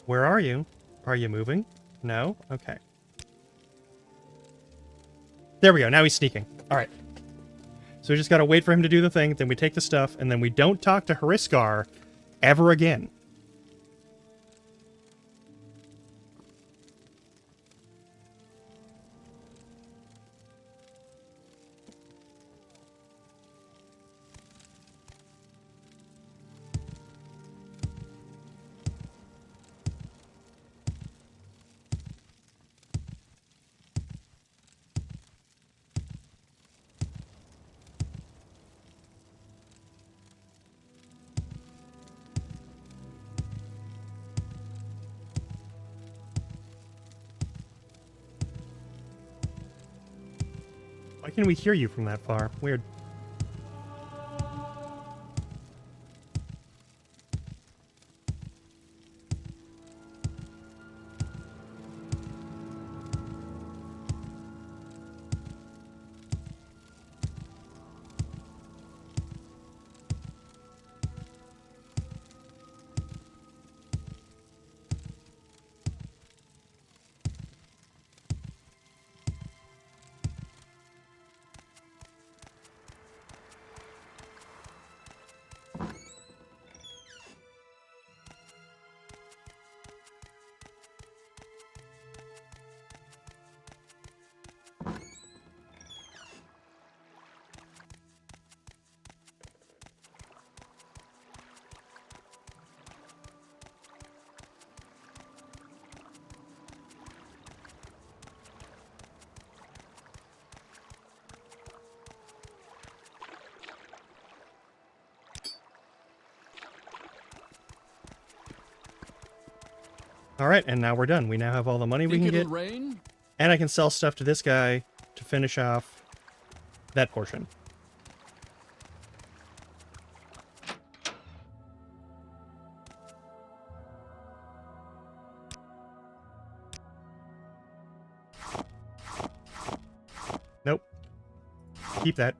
Where are you? Are you moving? No? Okay. There we go. Now he's sneaking. All right. So we just got to wait for him to do the thing, then we take the stuff, and then we don't talk to Hariskar ever again. Why can we hear you from that far? Weird. All right, and now we're done. We now have all the money we Think can it'll get, rain? and I can sell stuff to this guy to finish off that portion. Nope. Keep that.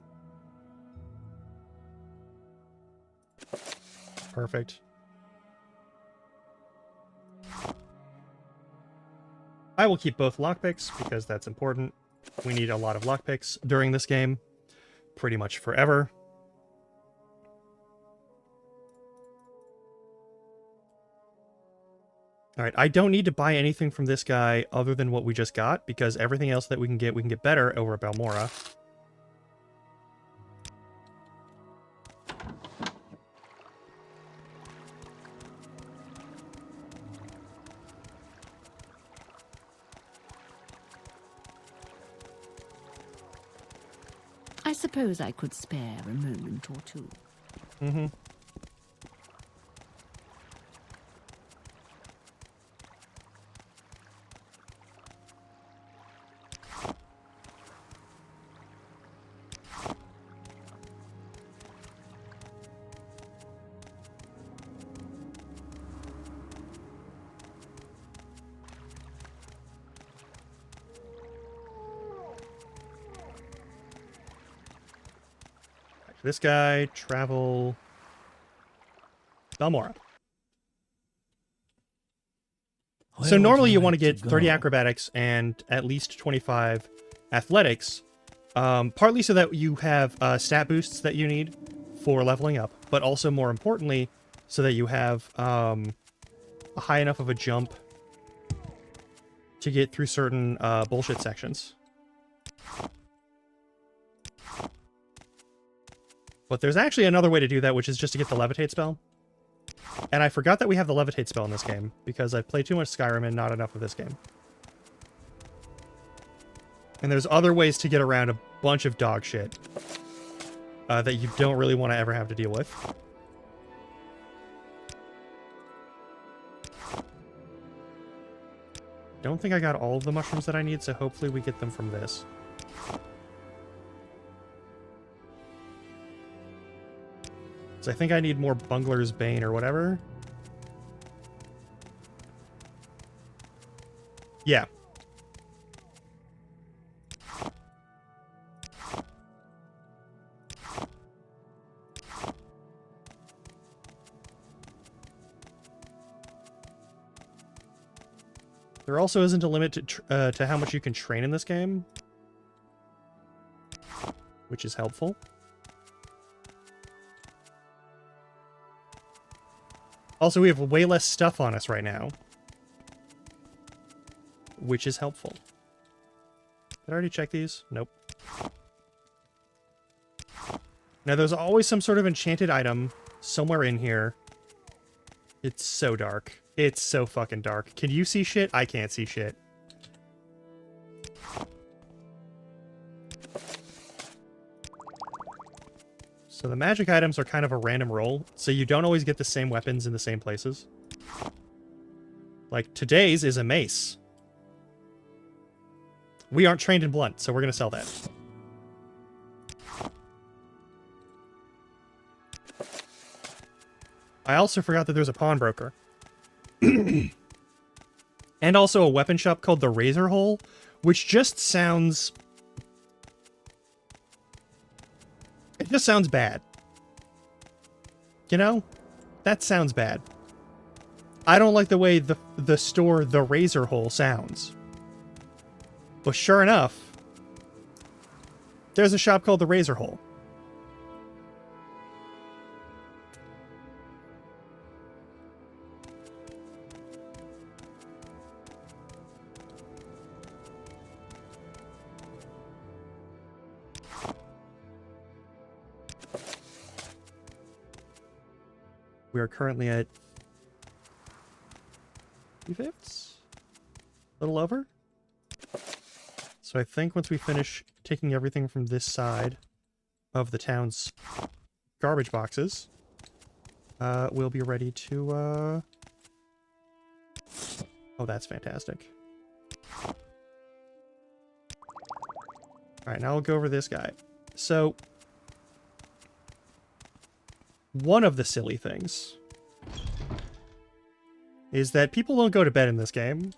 Perfect. I will keep both lockpicks because that's important. We need a lot of lockpicks during this game. Pretty much forever. Alright, I don't need to buy anything from this guy other than what we just got, because everything else that we can get better over at Balmora. I suppose I could spare a moment or two. Mm-hmm. This guy, travel Balmora. Where So would normally you like want to get 30 go? acrobatics and at least 25 athletics, partly so that you have stat boosts that you need for leveling up, but also more importantly, so that you have a high enough of a jump to get through certain bullshit sections. But there's actually another way to do that, which is just to get the levitate spell. And I forgot that we have the levitate spell in this game, because I play too much Skyrim and not enough of this game. And there's other ways to get around a bunch of dog shit that you don't really want to ever have to deal with. Don't think I got all of the mushrooms that I need, so hopefully we get them from this. So I think I need more Bungler's Bane or whatever. Yeah. There also isn't a limit to how much you can train in this game, which is helpful. Also, we have way less stuff on us right now, which is helpful. Did I already check these? Nope. Now, there's always some sort of enchanted item somewhere in here. It's so dark. It's so fucking dark. Can you see shit? I can't see shit. So the magic items are kind of a random roll, so you don't always get the same weapons in the same places. Like, today's is a mace. We aren't trained in blunt, so we're going to sell that. I also forgot that there's a pawnbroker. And also a weapon shop called the Razor Hole, which just sounds... It just sounds bad. You know? That sounds bad. I don't like the way the store The Razor Hole sounds. But sure enough, there's a shop called The Razor Hole. We are currently at 3/5? A little over? So I think once we finish taking everything from this side of the town's garbage boxes, we'll be ready to Oh, that's fantastic. Alright, now I'll go over this guy. So, one of the silly things is that people don't go to bed in this game.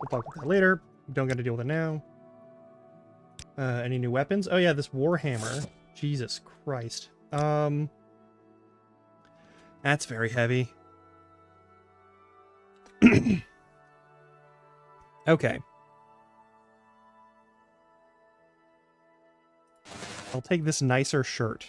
We'll talk about that later. Don't got to deal with it now. Any new weapons? Oh yeah, this Warhammer. Jesus Christ. That's very heavy. Okay. I'll take this nicer shirt.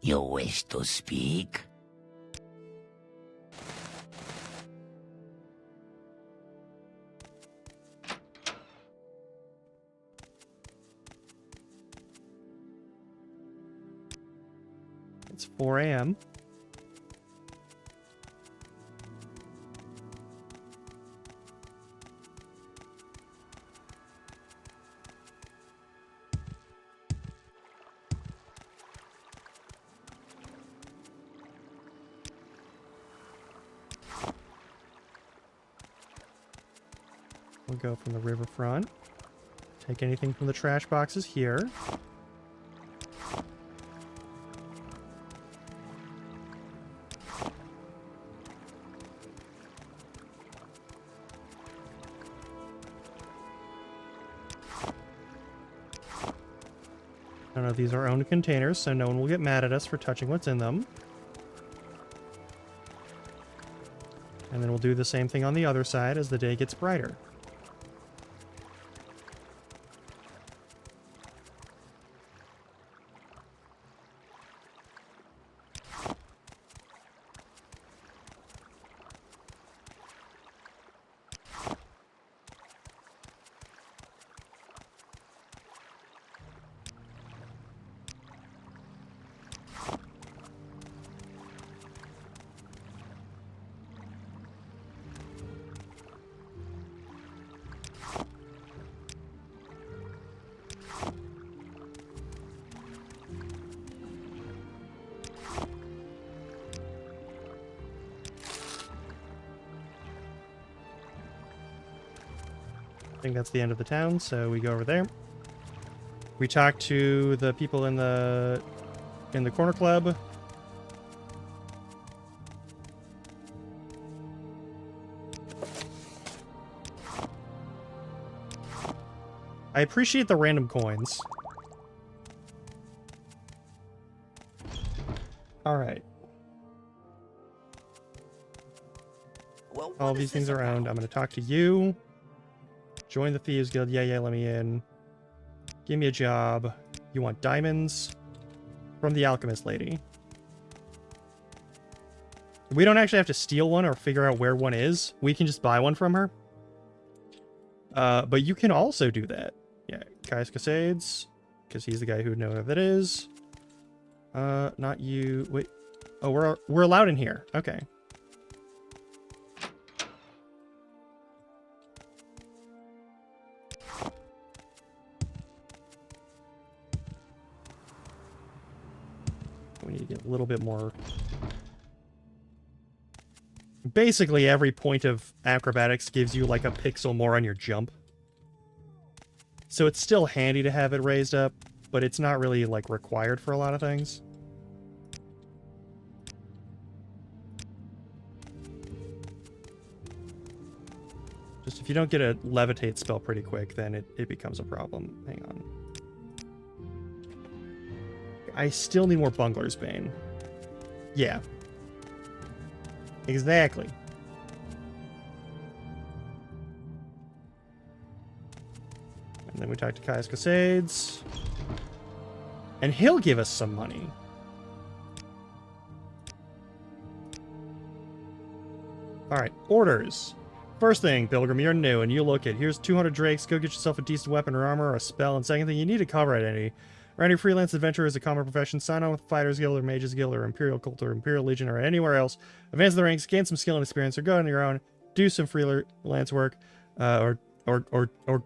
You wish to speak? It's 4 a.m. We'll go from the riverfront. Take anything from the trash boxes here. I don't know, these are owned containers, so no one will get mad at us for touching what's in them. And then we'll do the same thing on the other side as the day gets brighter. I think that's the end of the town, so we go over there. We talk to the people in the corner club. I appreciate the random coins. All right. Well, All these things are owned. I'm going to talk to you. Join the Thieves Guild. Yeah, let me in. Give me a job. You want diamonds? From the Alchemist Lady. We don't actually have to steal one or figure out where one is. We can just buy one from her. But you can also do that. Yeah, Caius Casades. Because he's the guy who would know who that is. Not you. Wait. Oh, we're allowed in here. Okay. We need to get a little bit more. Basically, every point of acrobatics gives you like a pixel more on your jump. So it's still handy to have it raised up, but it's not really like required for a lot of things. you don't get a levitate spell pretty quick, then it becomes a problem. Hang on. I still need more Bungler's Bane. Yeah. Exactly. And then we talk to Caius Casades. And he'll give us some money. Alright, orders. First thing, Pilgrim, you're new, and you look at, here's 200 drakes, go get yourself a decent weapon or armor or a spell, and second thing, you need a cover identity. Or any freelance adventurer is a common profession, sign on with Fighters Guild or Mages Guild or Imperial Cult or Imperial Legion or anywhere else, advance the ranks, gain some skill and experience, or go on your own, do some freelance work, or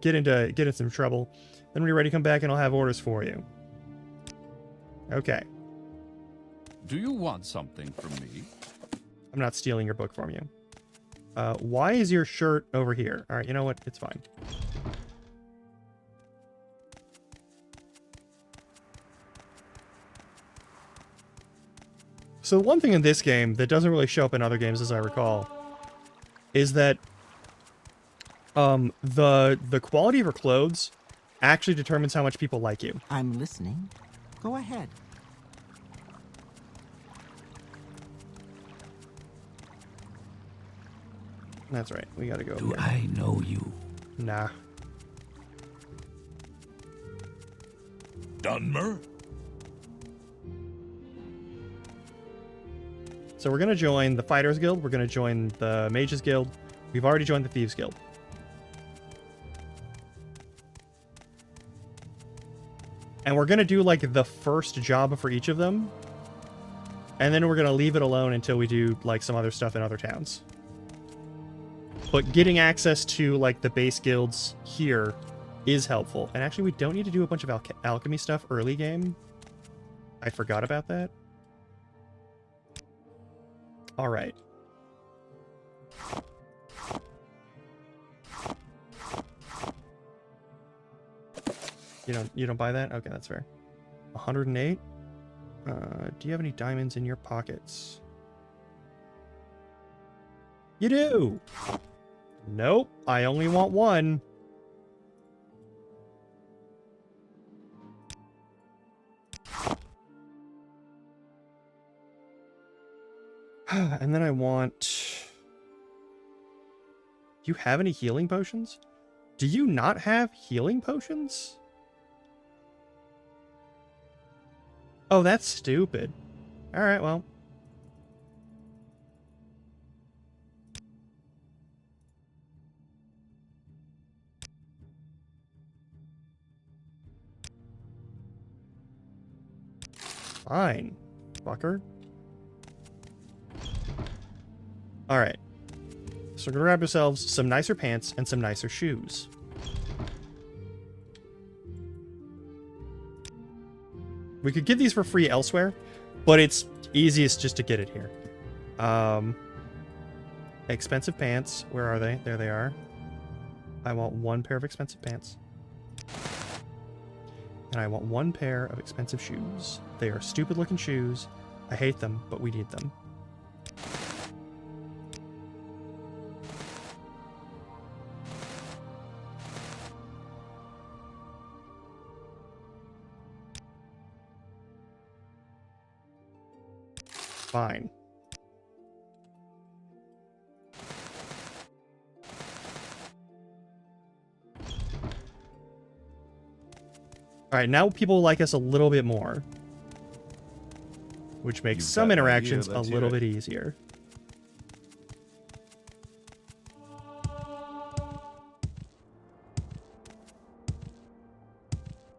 get in some trouble. Then when you're ready, come back and I'll have orders for you. Okay. Do you want something from me? I'm not stealing your book from you. Why is your shirt over here? Alright, you know what? It's fine. So one thing in this game that doesn't really show up in other games, as I recall, is that the quality of your clothes actually determines how much people like you. I'm listening. Go ahead. That's right. We gotta go. Do Here. I know you? Nah. Dunmer? So we're gonna join the Fighters Guild. We're gonna join the Mages Guild. We've already joined the Thieves Guild. And we're gonna do like the first job for each of them. And then we're gonna leave it alone until we do like some other stuff in other towns. But getting access to like the base guilds here is helpful. And actually we don't need to do a bunch of alchemy stuff early game. I forgot about that. All right. You don't buy that? Okay, that's fair. 108. Do you have any diamonds in your pockets? You do. Nope, I only want one. And then I want... Do you have any healing potions? Do you not have healing potions? Oh, that's stupid. Alright, well. Fine, fucker. Alright. So we're gonna grab ourselves some nicer pants and some nicer shoes. We could get these for free elsewhere, but it's easiest just to get it here. Expensive pants. Where are they? There they are. I want one pair of expensive pants. And I want one pair of expensive shoes. They are stupid looking shoes. I hate them, but we need them. Fine. Alright, now people like us a little bit more. Which makes You've some got an idea, interactions a let's hear little it. bit easier.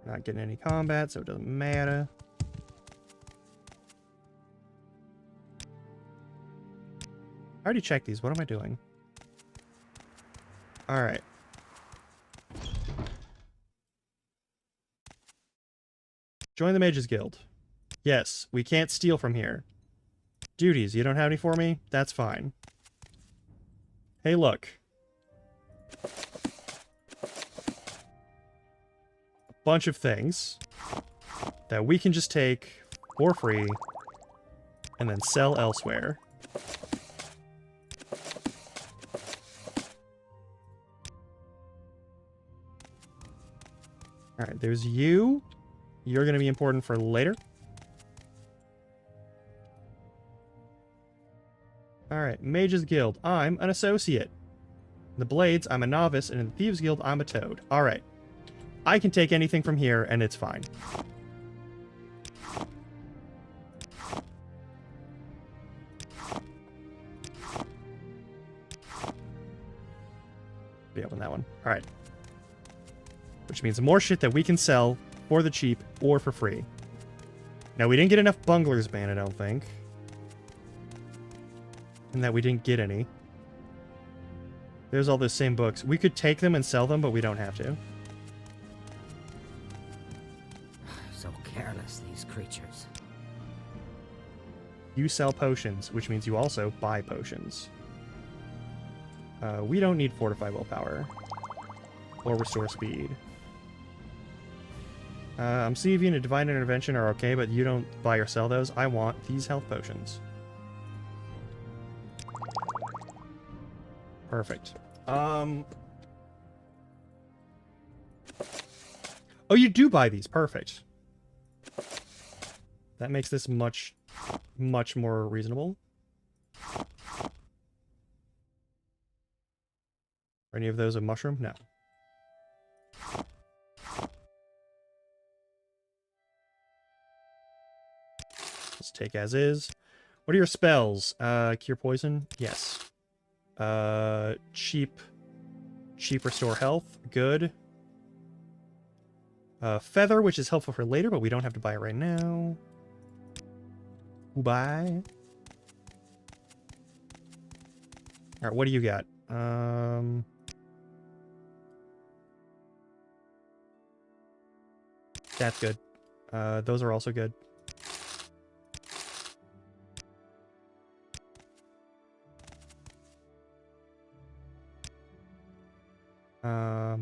Not getting any combat, so it doesn't matter. I already checked these. What am I doing? Alright. Join the Mages Guild. Yes, we can't steal from here. Duties, you don't have any for me? That's fine. Hey, look. A bunch of things that we can just take for free and then sell elsewhere. Alright, there's you. You're going to be important for later. Alright, Mages Guild. I'm an associate. In the Blades, I'm a novice, and in the Thieves Guild, I'm a toad. Alright. I can take anything from here, and it's fine. Be open that one. Alright. Which means more shit that we can sell for the cheap or for free. Now, we didn't get enough Bungler's Bane, I don't think. And that we didn't get any. There's all those same books. We could take them and sell them, but we don't have to. So careless, these creatures. You sell potions, which means you also buy potions. We don't need Fortify Willpower. Or Restore Speed. Obsidian and Divine Intervention are okay, but you don't buy or sell those. I want these health potions. Perfect. Oh, you do buy these. Perfect. That makes this much more reasonable. Are any of those a mushroom? No. Let's take as is. What are your spells? Cure poison? Yes. Cheap restore health. Good. Feather, which is helpful for later, but we don't have to buy it right now. Buy. Alright, what do you got? That's good. Those are also good.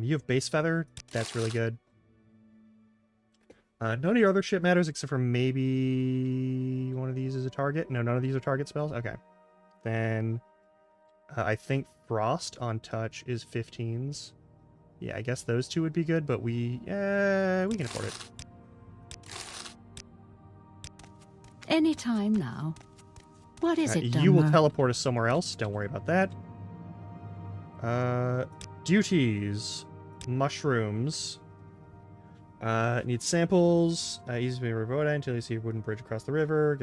You have base feather. That's really good. None of your other shit matters except for maybe one of these is a target. No, none of these are target spells. Okay. Then I think Frost on touch is 15s. Yeah, I guess those two would be good, but we can afford it. Any time now. What is it, you will Dunmer? teleport us somewhere else. Don't worry about that. Duties. Mushrooms. Need samples. Easy to be revoked until you see a wooden bridge across the river.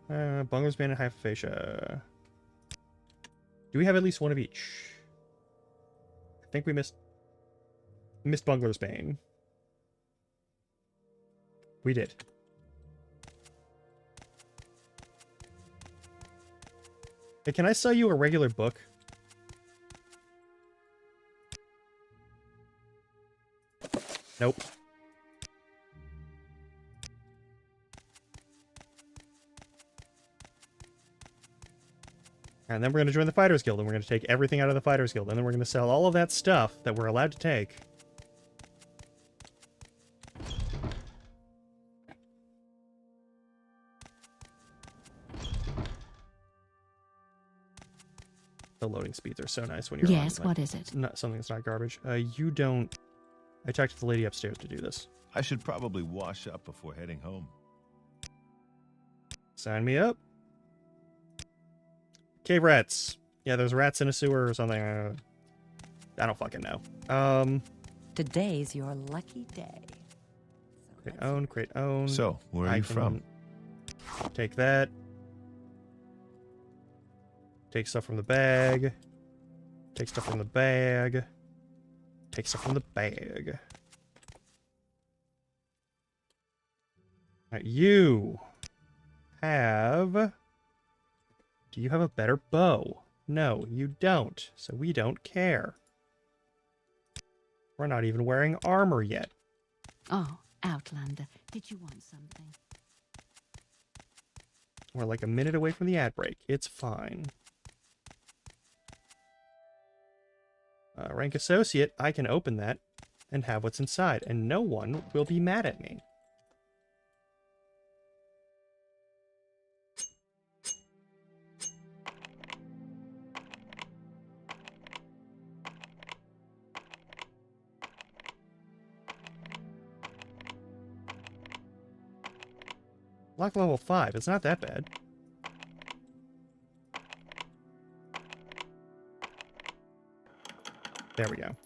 Bungler's Bane and Hypophagia. Do we have at least one of each? I think we missed Bungler's Bane. We did. Hey, can I sell you a regular book? Nope. And then we're going to join the Fighters Guild, and we're going to take everything out of the Fighters Guild, and then we're going to sell all of that stuff that we're allowed to take. The loading speeds are so nice when you're Yes, on, like, what is it? not something that's not garbage. You don't... I talked to the lady upstairs to do this. I should probably wash up before heading home. Sign me up. Cave rats. Yeah, there's rats in a sewer or something. I don't fucking know. Today's your lucky day. Create own. So, where are you from? Take that. Take stuff from the bag. Take stuff from the bag. Take stuff from the bag. Alright, you have... Do you have a better bow? No, you don't. So we don't care. We're not even wearing armor yet. Oh, Outlander, did you want something? We're like a minute away from the ad break. It's fine. Rank Associate, I can open that and have what's inside, and no one will be mad at me. Lock level 5. It's not that bad. There we go.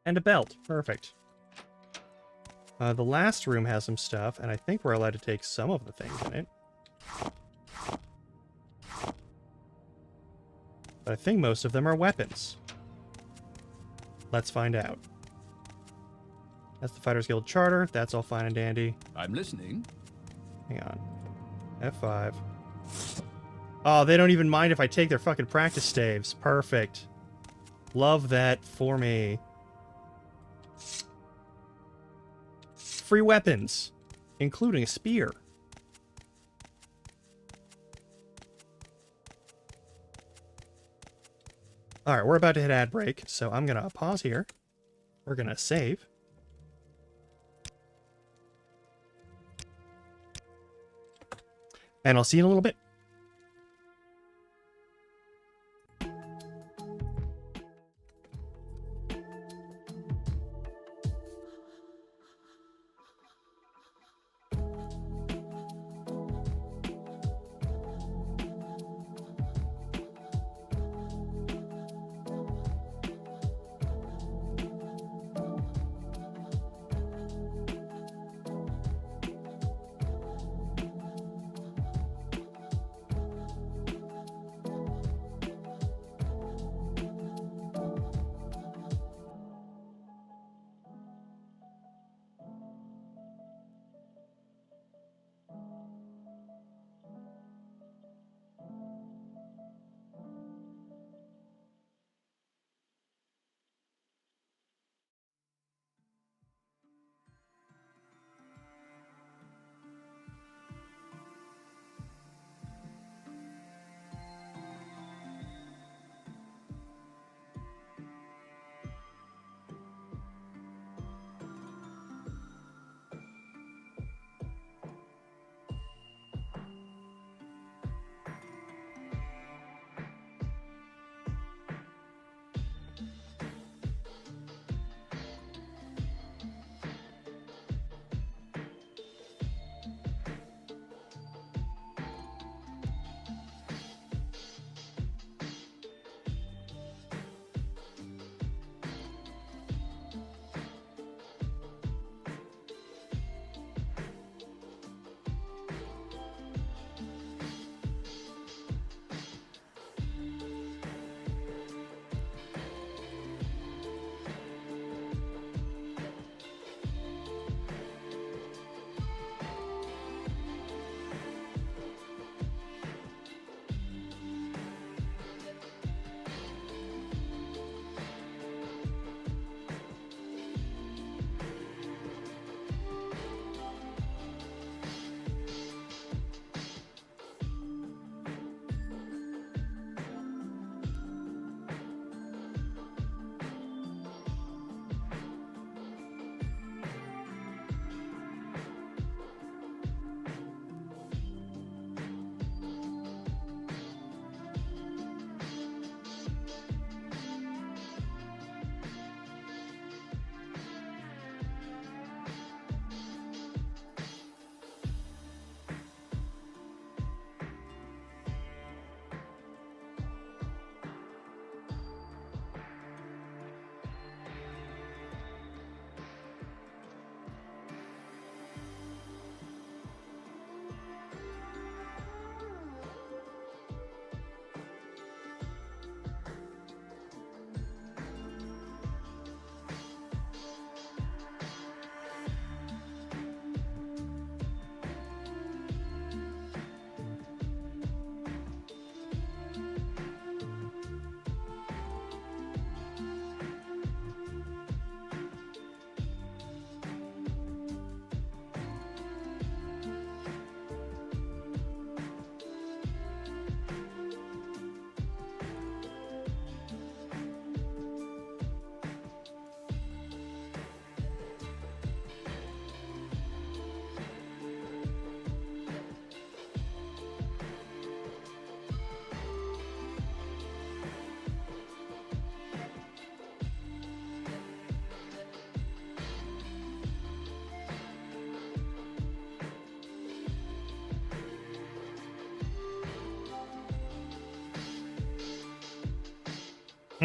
And a belt. Perfect. The last room has some stuff, and I think we're allowed to take some of the things in it. But I think most of them are weapons. Let's find out. That's the Fighters Guild Charter. That's all fine and dandy. I'm listening. Hang on. F5. Oh, they don't even mind if I take their fucking practice staves. Perfect. Love that for me. Free weapons, including a spear. Alright, we're about to hit ad break, so I'm going to pause here. We're going to save. And I'll see you in a little bit.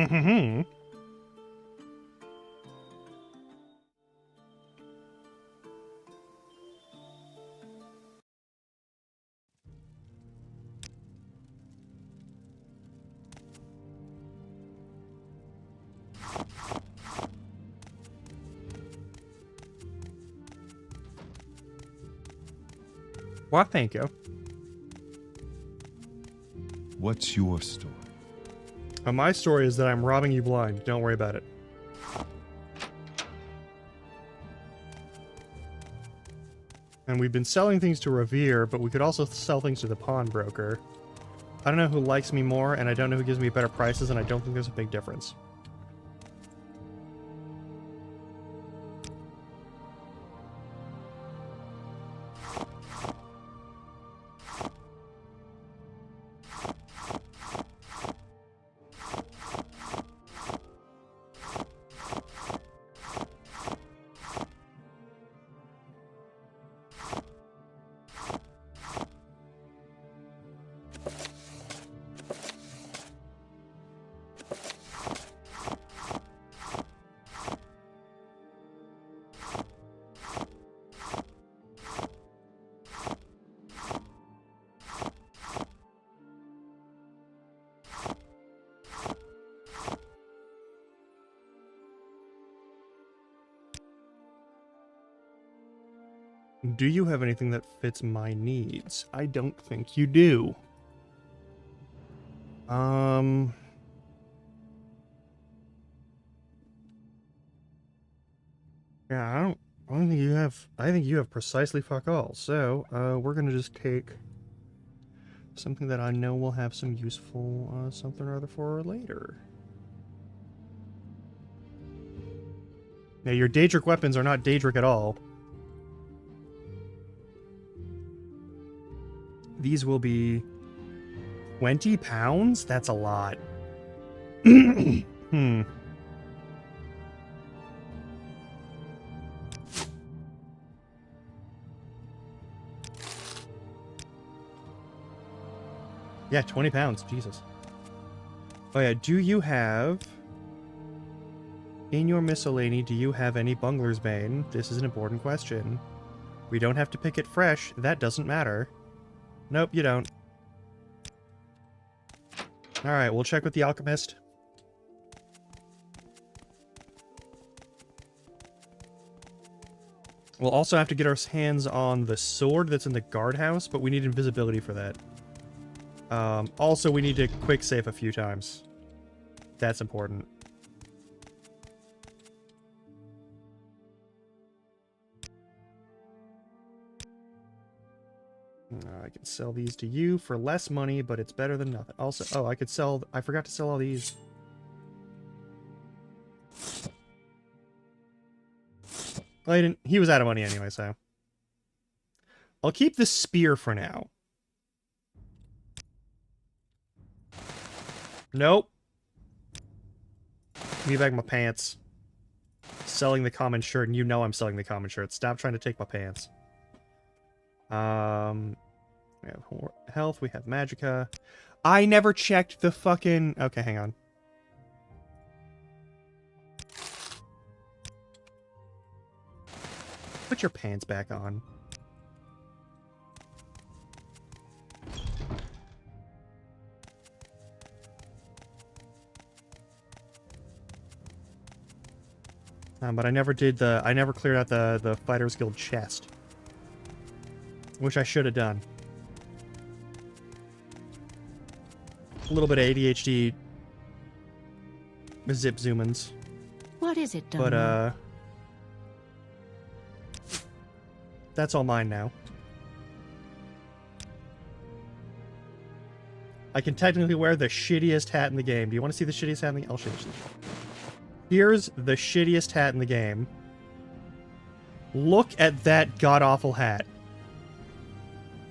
Mm-hmm. Well, thank you. What's your story? My story is that I'm robbing you blind. Don't worry about it. And we've been selling things to Revere, but we could also sell things to the pawnbroker. I don't know who likes me more, and I don't know who gives me better prices, and I don't think there's a big difference. Do you have anything that fits my needs? I don't think you do. Yeah, I don't think you have. I think you have precisely fuck all. So, we're gonna just take something that I know will have some useful something or other for later. Now, your Daedric weapons are not Daedric at all. These will be 20 pounds? That's a lot. Yeah, 20 pounds. Jesus. Oh yeah, do you have... In your miscellany, do you have any Bungler's Bane? This is an important question. We don't have to pick it fresh. That doesn't matter. Nope, you don't. Alright, we'll check with the alchemist. We'll also have to get our hands on the sword that's in the guardhouse, but we need invisibility for that. Also, we need to quick save a few times. That's important. I can sell these to you for less money, but it's better than nothing. Also, oh, I could sell... I forgot to sell all these. Well, I didn't... He was out of money anyway, so... I'll keep the spear for now. Nope. Give me back my pants. Selling the common shirt, and you know I'm selling the common shirt. Stop trying to take my pants. We have health, we have magicka. I never checked the fucking... Okay, hang on. Put your pants back on. But I never did the... I never cleared out the Fighters Guild chest. Which I should have done. A little bit of ADHD zip zoomins. What is it, Dom? But, that's all mine now. I can technically wear the shittiest hat in the game. Do you want to see the shittiest hat in the game? I'll show you. Here's the shittiest hat in the game. Look at that god-awful hat.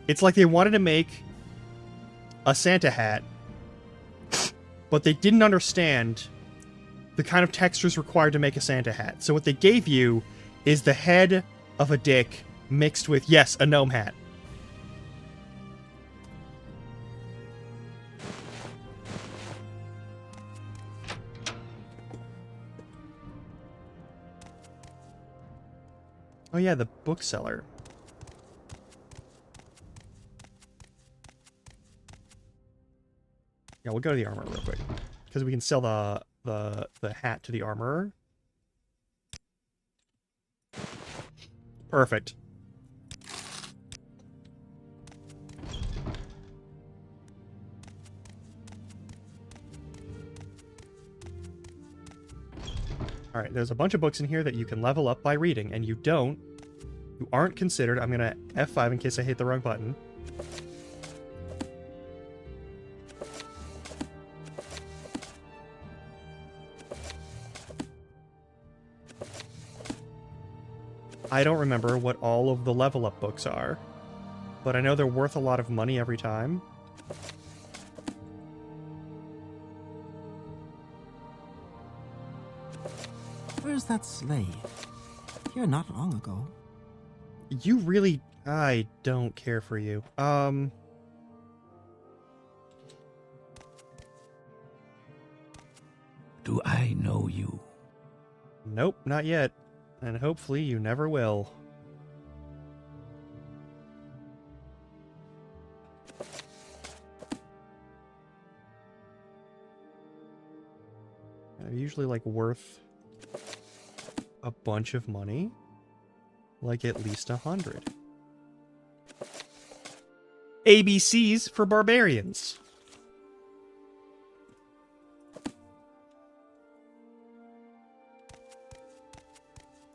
It's like they wanted to make a Santa hat, but they didn't understand the kind of textures required to make a Santa hat. So what they gave you is the head of a dick mixed with, yes, a gnome hat. Oh yeah, the bookseller. Yeah, we'll go to the armorer real quick. Because we can sell the hat to the armorer. Perfect. Alright, there's a bunch of books in here that you can level up by reading, and you aren't considered. I'm gonna F5 in case I hit the wrong button. I don't remember what all of the level up books are, but I know they're worth a lot of money every time. Where's that slave? Here not long ago. You really... I don't care for you. Do I know you? Nope, not yet. And hopefully you never will. They're usually, like, worth a bunch of money. Like, at least 100. ABCs for barbarians.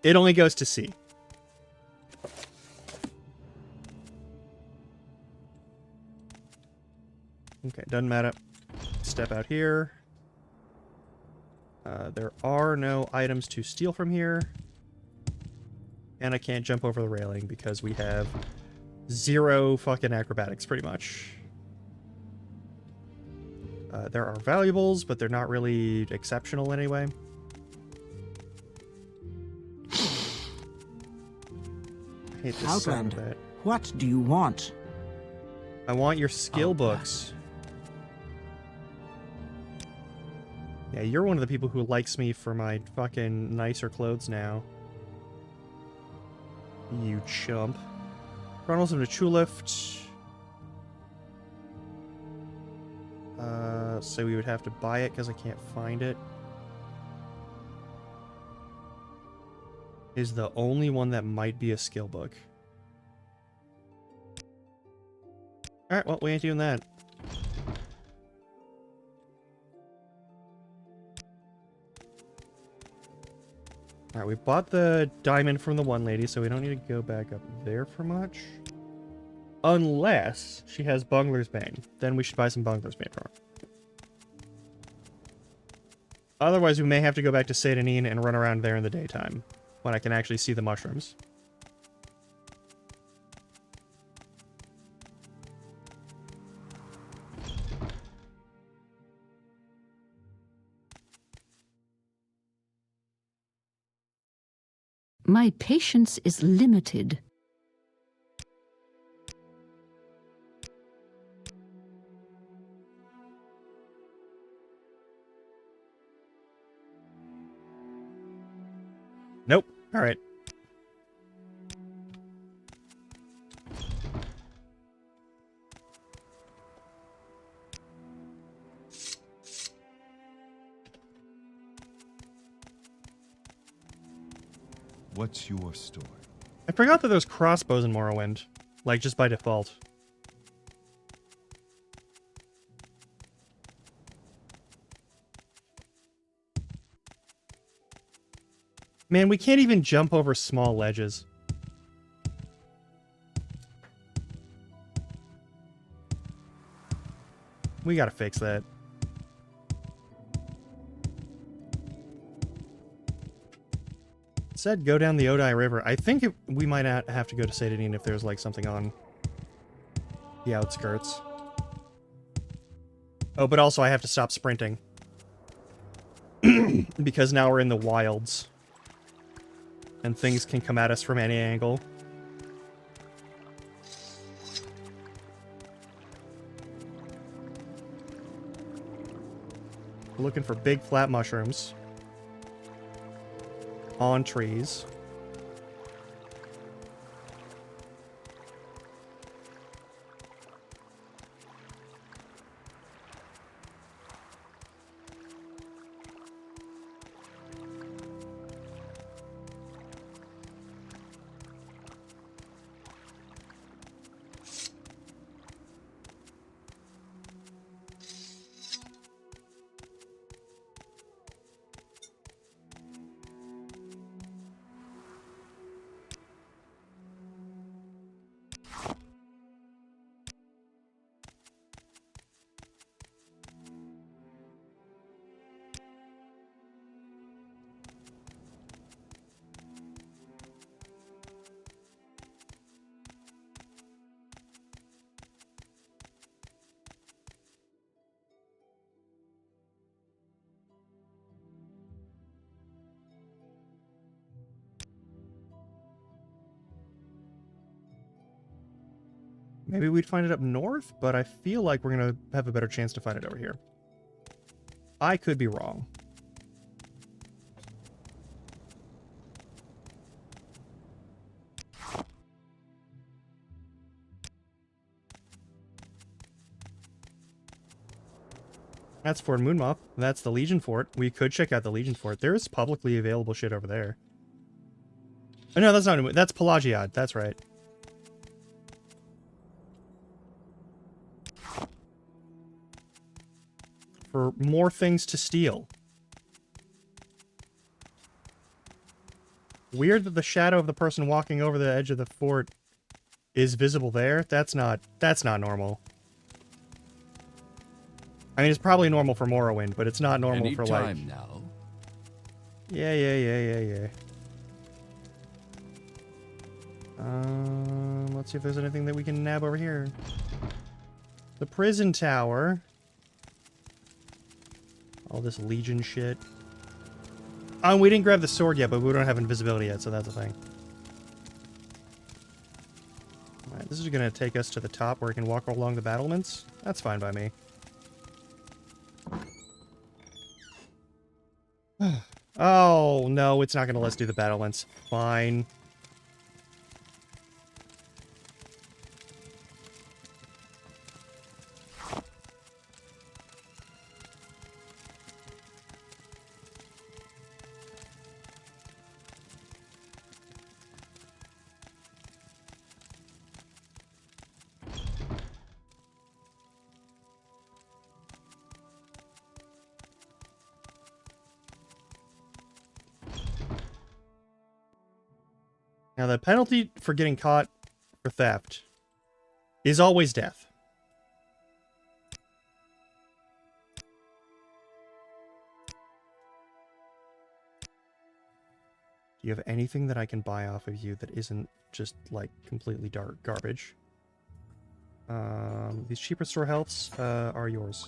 It only goes to C. Okay, doesn't matter. Step out here. There are no items to steal from here. And I can't jump over the railing because we have 0 fucking acrobatics, pretty much. There are valuables, but they're not really exceptional anyway. I hate this sound of Outlander, that. what do you want? I want your skill books. Yeah, you're one of the people who likes me for my fucking nicer clothes now. You chump. Chronicles of the Chulift. So we would have to buy it because I can't find it. Is the only one that might be a skill book. Alright, well, we ain't doing that. Alright, we bought the diamond from the one lady, so we don't need to go back up there for much. Unless she has Bungler's Bane. Then we should buy some Bungler's Bane from her. Otherwise, we may have to go back to Seyda-Neen and run around there in the daytime, when I can actually see the mushrooms. My patience is limited. Nope. Alright. What's your story? I forgot that there's crossbows in Morrowind. Like, just by default. Man, we can't even jump over small ledges. We gotta fix that. It said go down the Odai River. I think we might have to go to Seyda-Neen if there's like something on the outskirts. Oh, but also I have to stop sprinting. Because now we're in the wilds. And things can come at us from any angle. We're looking for big flat mushrooms. On trees. Maybe we'd find it up north, but I feel like we're going to have a better chance to find it over here. I could be wrong. That's Fort Moonmoth. That's the Legion Fort. We could check out the Legion Fort. There's publicly available shit over there. Oh, no, that's not... That's Pelagiad. That's right. For more things to steal. Weird that the shadow of the person walking over the edge of the fort is visible there. That's not normal. I mean, it's probably normal for Morrowind, but it's not normal for, like... Anytime now. Yeah. Let's see if there's anything that we can nab over here. The prison tower. All this Legion shit. Oh, we didn't grab the sword yet, but we don't have invisibility yet, so that's a thing. Alright, this is gonna take us to the top where we can walk along the battlements. That's fine by me. Oh, no, it's not going to let us do the battlements. Fine. Now, the penalty for getting caught for theft is always death. Do you have anything that I can buy off of you that isn't just, like, completely dark garbage? These cheap restore healths are yours.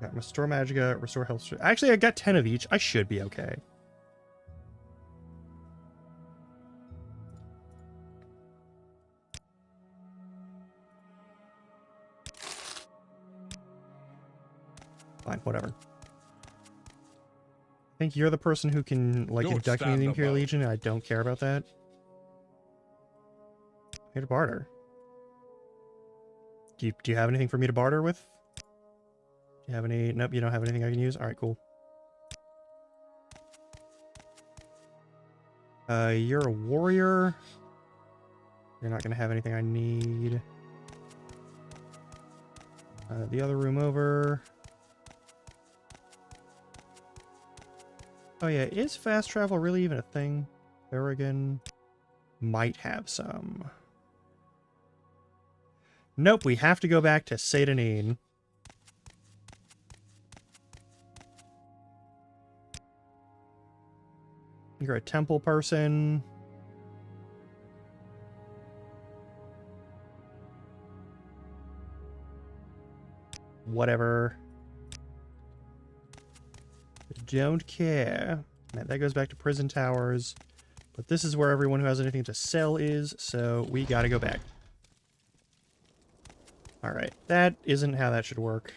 Got restore magica, restore health. Actually, I got 10 of each. I should be okay. Fine, whatever. I think you're the person who can, like, Don't induct me in the stand Imperial above. Legion, and I don't care about that. Here to barter. Do you have anything for me to barter with? Do you have any? Nope, you don't have anything I can use? Alright, cool. You're a warrior. You're not gonna have anything I need. The other room over. Oh yeah, is fast travel really even a thing? Thurigan might have some. Nope, we have to go back to Seydanine. You're a temple person. Whatever. Don't care. That goes back to prison towers. But this is where everyone who has anything to sell is, so we gotta go back. Alright, that isn't how that should work.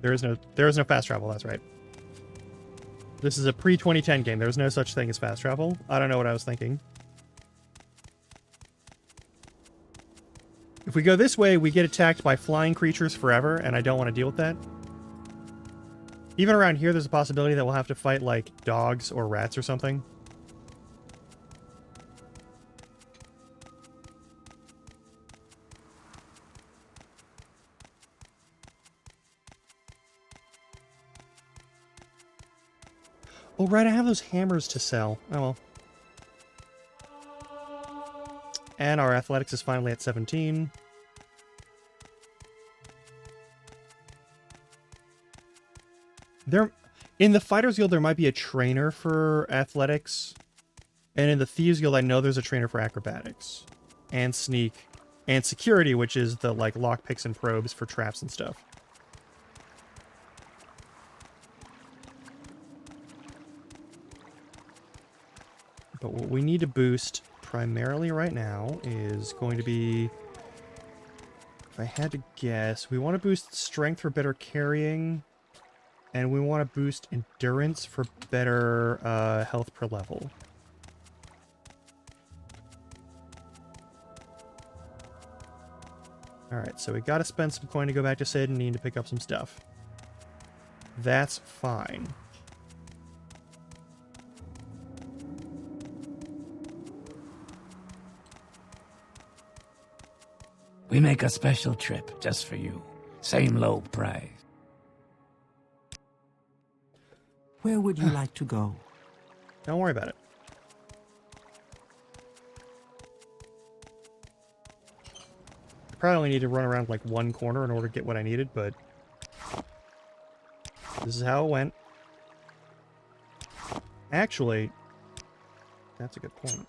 There is no fast travel, that's right. This is a pre-2010 game. There's no such thing as fast travel. I don't know what I was thinking. If we go this way, we get attacked by flying creatures forever, and I don't want to deal with that. Even around here, there's a possibility that we'll have to fight, like, dogs or rats or something. Oh, right, I have those hammers to sell. Oh, well. And our athletics is finally at 17. In the Fighters Guild, there might be a trainer for athletics. And in the Thieves Guild, I know there's a trainer for acrobatics. And sneak. And security, which is the, like, lockpicks and probes for traps and stuff. what we need to boost primarily right now is going to be, if I had to guess, we want to boost strength for better carrying, and we want to boost endurance for better health per level. Alright, so we gotta spend some coin to go back to Sid and need to pick up some stuff. That's fine. We make a special trip just for you. Same low price. Where would you like to go? Don't worry about it. I probably only need to run around like one corner in order to get what I needed, but this is how it went. Actually, that's a good point.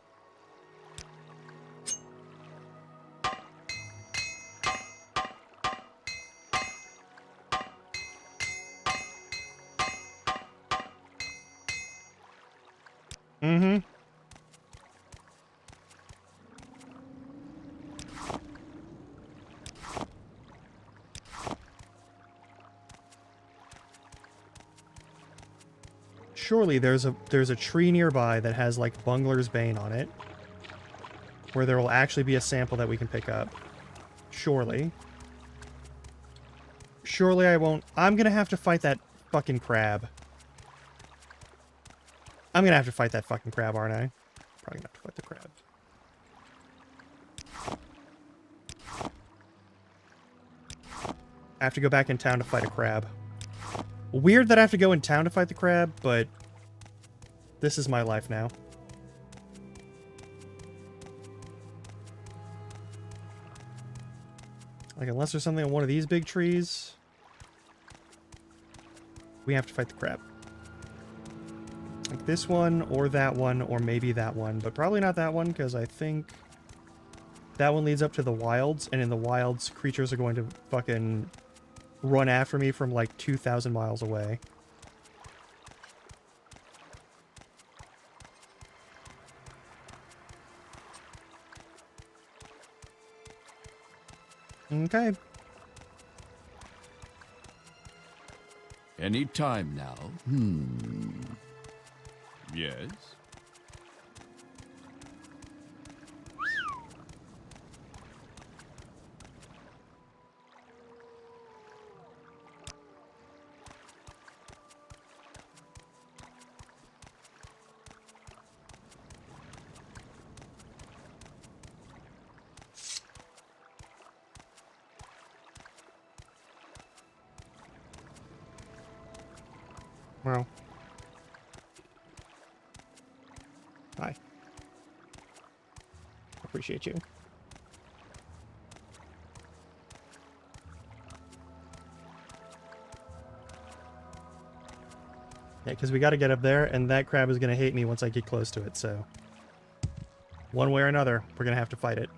Mm-hmm. Surely there's a tree nearby that has like Bungler's Bane on it, where there will actually be a sample that we can pick up. Surely. Surely I won't. I'm gonna have to fight that fucking crab. I'm gonna have to fight that fucking crab, aren't I? Probably gonna have to fight the crab. I have to go back in town to fight a crab. Weird that I have to go in town to fight the crab, but this is my life now. Like, unless there's something on one of these big trees, we have to fight the crab. Like this one, or that one, or maybe that one, but probably not that one, because I think that one leads up to the wilds, and in the wilds, creatures are going to fucking run after me from like 2,000 miles away. Okay. Any time now. Yes? Well. Hi. Appreciate you. Yeah, because we got to get up there, and that crab is going to hate me once I get close to it, so one way or another, we're going to have to fight it.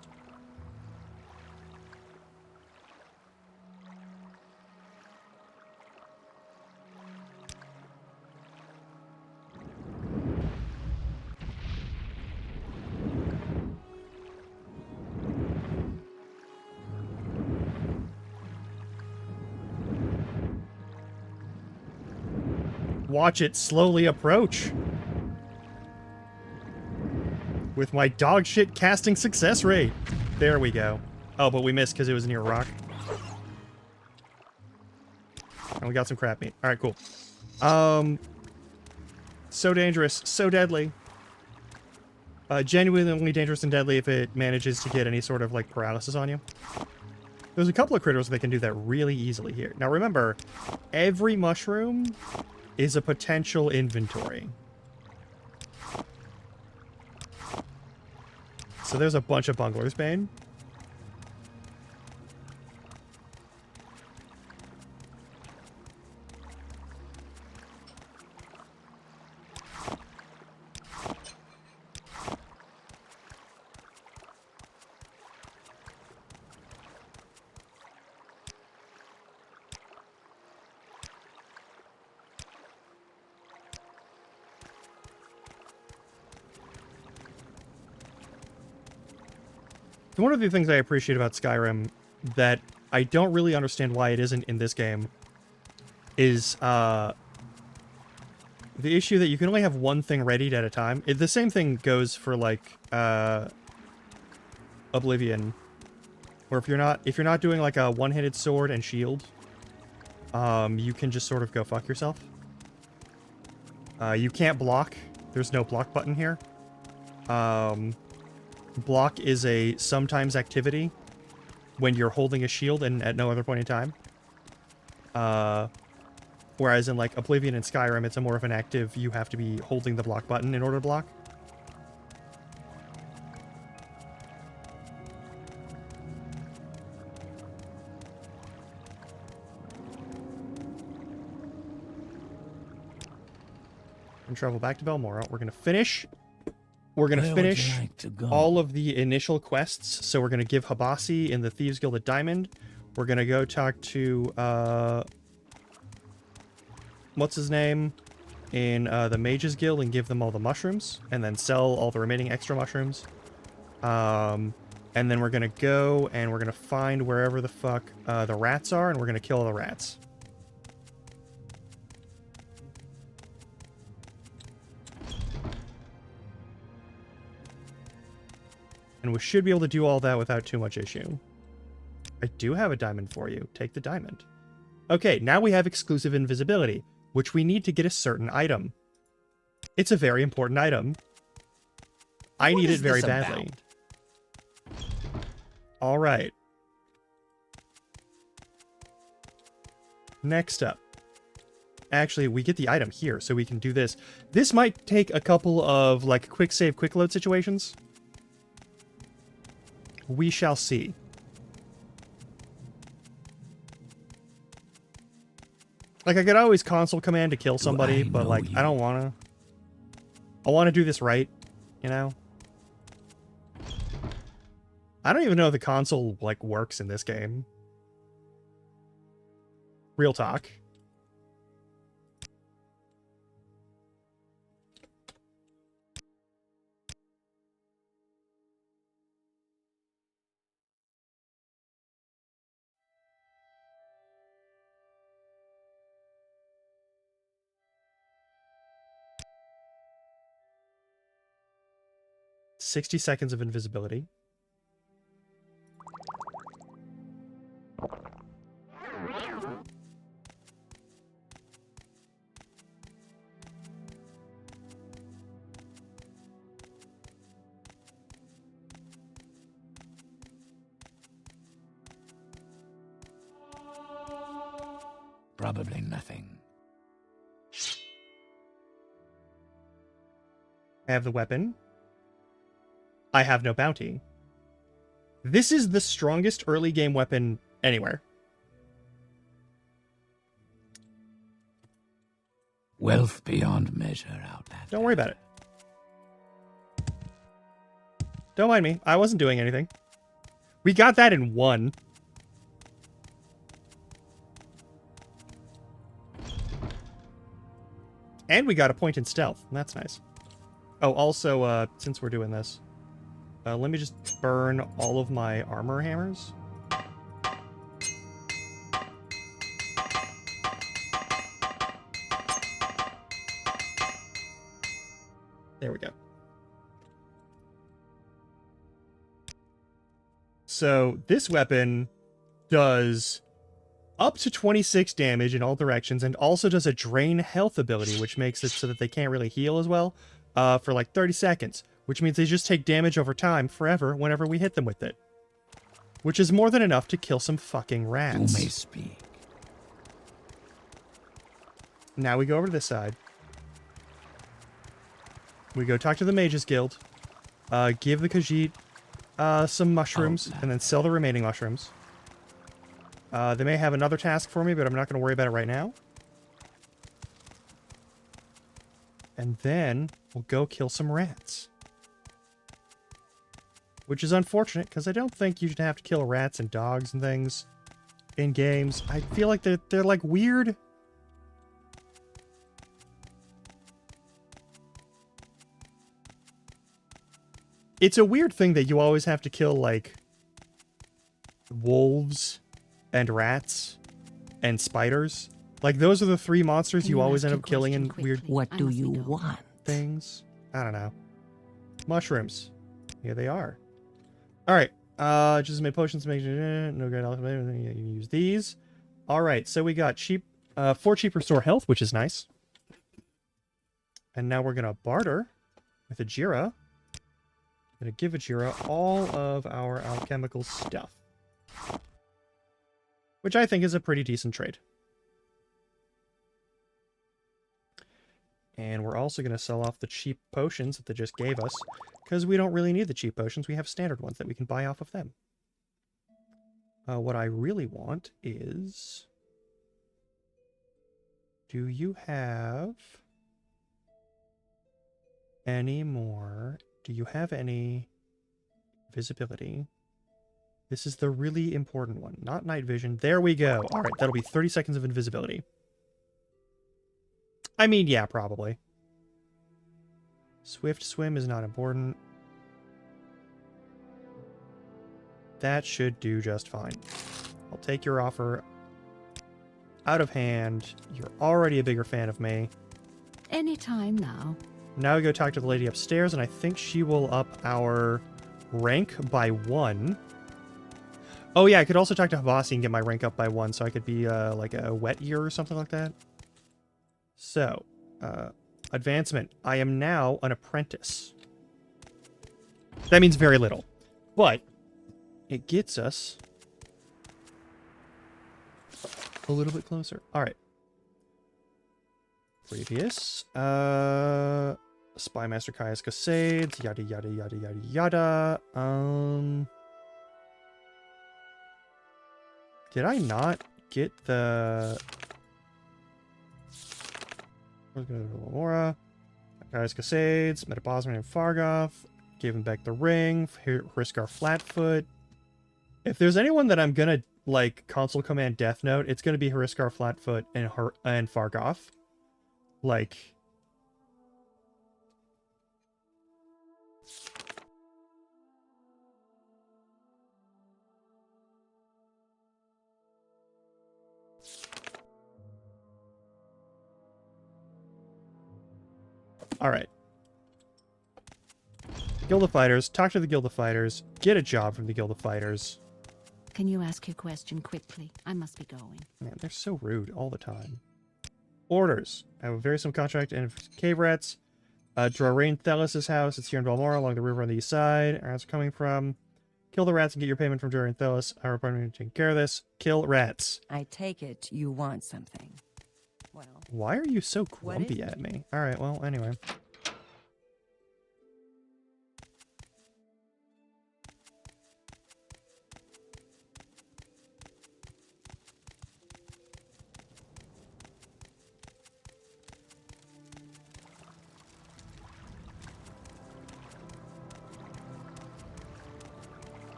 Watch it slowly approach. With my dog shit casting success rate. There we go. Oh, but we missed because it was near a rock. And we got some crab meat. Alright, cool. So dangerous. So deadly. Genuinely dangerous and deadly if it manages to get any sort of, like, paralysis on you. There's a couple of critters that can do that really easily here. Now remember, every mushroom is a potential inventory. So there's a bunch of Bungler's Bane. One of the things I appreciate about Skyrim that I don't really understand why it isn't in this game is the issue that you can only have one thing readied at a time. The same thing goes for like Oblivion, where if you're not doing like a one-handed sword and shield, you can just sort of go fuck yourself. You can't block. There's no block button here. Block is a sometimes activity when you're holding a shield and at no other point in time. Whereas in like Oblivion and Skyrim, it's a more of an active, you have to be holding the block button in order to block. And travel back to Balmoral. We're gonna finish. We're gonna Where would you finish like to go? all of the initial quests. So we're gonna give Habasi in the Thieves Guild a diamond. We're gonna go talk to what's his name in the Mages Guild and give them all the mushrooms, and then sell all the remaining extra mushrooms. And then we're gonna go and we're gonna find wherever the fuck the rats are, and we're gonna kill all the rats. And we should be able to do all that without too much issue. I do have a diamond for you. Take the diamond. Okay, now we have exclusive invisibility, which we need to get a certain item. It's a very important item. I need it very badly. All right. Next up. Actually, we get the item here, so we can do this. This might take a couple of, like, quick save, quick load situations. We shall see. Like, I could always console command to kill somebody, but, like, I don't want to. I want to do this right, you know? I don't even know if the console, like, works in this game. Real talk. "60 seconds of invisibility. Probably nothing. I have the weapon. I have no bounty. This is the strongest early game weapon anywhere. Wealth beyond measure, Outlander. Don't worry about it. Don't mind me. I wasn't doing anything. We got that in one. And we got a point in stealth. That's nice. Oh, also, since we're doing this, let me just burn all of my armor hammers. There we go. So this weapon does up to 26 damage in all directions, and also does a drain health ability, which makes it so that they can't really heal as well, for like 30 seconds, which means they just take damage over time forever whenever we hit them with it. Which is more than enough to kill some fucking You rats. may speak. Now we go over to this side. We go talk to the Mages Guild, give the Khajiit some mushrooms, and then sell the remaining mushrooms. They may have another task for me, but I'm not going to worry about it right now. And then we'll go kill some rats. Which is unfortunate, because I don't think you should have to kill rats and dogs and things in games. I feel like they're like weird. It's a weird thing that you always have to kill, like, wolves and rats and spiders. Like, those are the three monsters Can you you always ask end your up killing in question weird quickly? What I do must be you going. want? things. I don't know. Mushrooms. Here they are. All right. Just made potions. Make no good. You use these. All right. So we got cheap, 4 cheap restore health, which is nice. And now we're gonna barter with Ajira. Gonna give Ajira all of our alchemical stuff, which I think is a pretty decent trade. And we're also going to sell off the cheap potions that they just gave us, because we don't really need the cheap potions. We have standard ones that we can buy off of them. What I really want is... Do you have any more? Do you have any visibility? This is the really important one, not night vision. There we go. All right, that'll be 30 seconds of invisibility. I mean, yeah, probably. Swift swim is not important. That should do just fine. I'll take your offer out of hand. You're already a bigger fan of me. Anytime now. Now we go talk to the lady upstairs, and I think she will up our rank by 1. Oh yeah, I could also talk to Habasi and get my rank up by 1, so I could be like a wet year or something like that. So, advancement. I am now an apprentice. That means very little. But, it gets us a little bit closer. Alright. Previous. Spymaster Caius Casades. Yada, yada, yada, yada, yada. Did I not get the... Laura, Caius Casades, Metabosman and Fargoth, gave him back the ring, Hriskar Flatfoot. If there's anyone that I'm gonna, like, console command Death Note, it's gonna be Hriskar Flatfoot and Fargoth. Like... Alright. Guild of Fighters. Talk to the Guild of Fighters. Get a job from the Guild of Fighters. Can you ask your question quickly? I must be going. Man, they're so rude all the time. Orders. I have a very simple contract and cave rats. Drarain Thelis' house. It's here in Balmora along the river on the east side. Rats are coming from. Kill the rats and get your payment from Drarain Thelis. Our apartment taking care of this. Kill rats. I take it you want something. Well, Why are you so What is grumpy it? at me? Alright, well, anyway.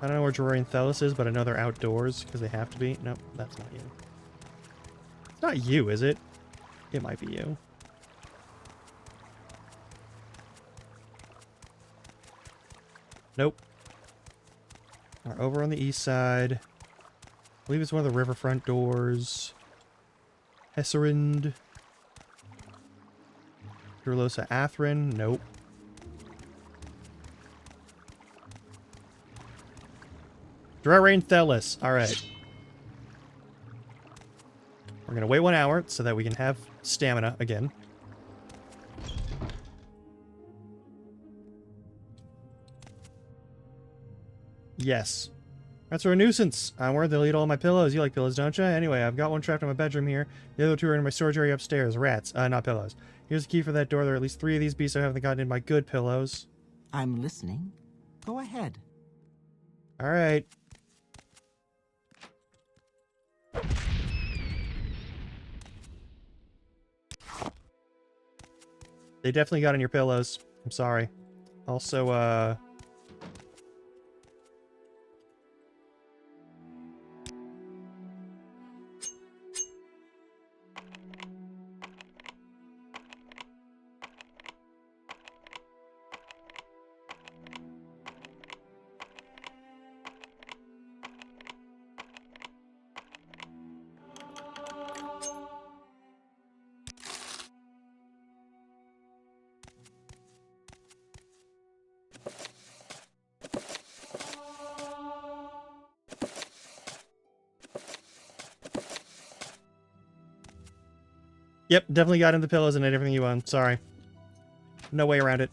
I don't know where Drarain Thelis is, but I know they're outdoors because they have to be. Nope, that's not you. It's not you, is it? It might be you. Nope. We're over on the east side. I believe it's one of the riverfront doors. Hesserind. Durlosa Athrin. Nope. Drarain Thelis. Alright. We're going to wait 1 hour so that we can have stamina again. Yes. Rats are a nuisance. I'm worried they'll eat all my pillows. You like pillows, don't you? Anyway, I've got one trapped in my bedroom here. The other 2 are in my storage area upstairs. Rats. Not pillows. Here's the key for that door. There are at least 3 of these beasts I haven't gotten in my good pillows. I'm listening. Go ahead. Alright. They definitely got in your pillows. I'm sorry. Also, Yep, definitely got in the pillows and ate everything you own. Sorry. No way around it.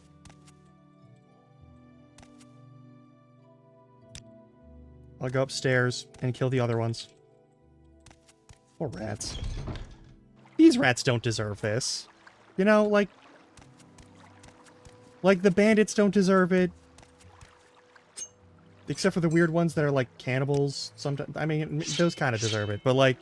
I'll go upstairs and kill the other ones. Poor rats. These rats don't deserve this. You know, like the bandits don't deserve it. Except for the weird ones that are like cannibals. Sometimes, I mean, those kind of deserve it. But like,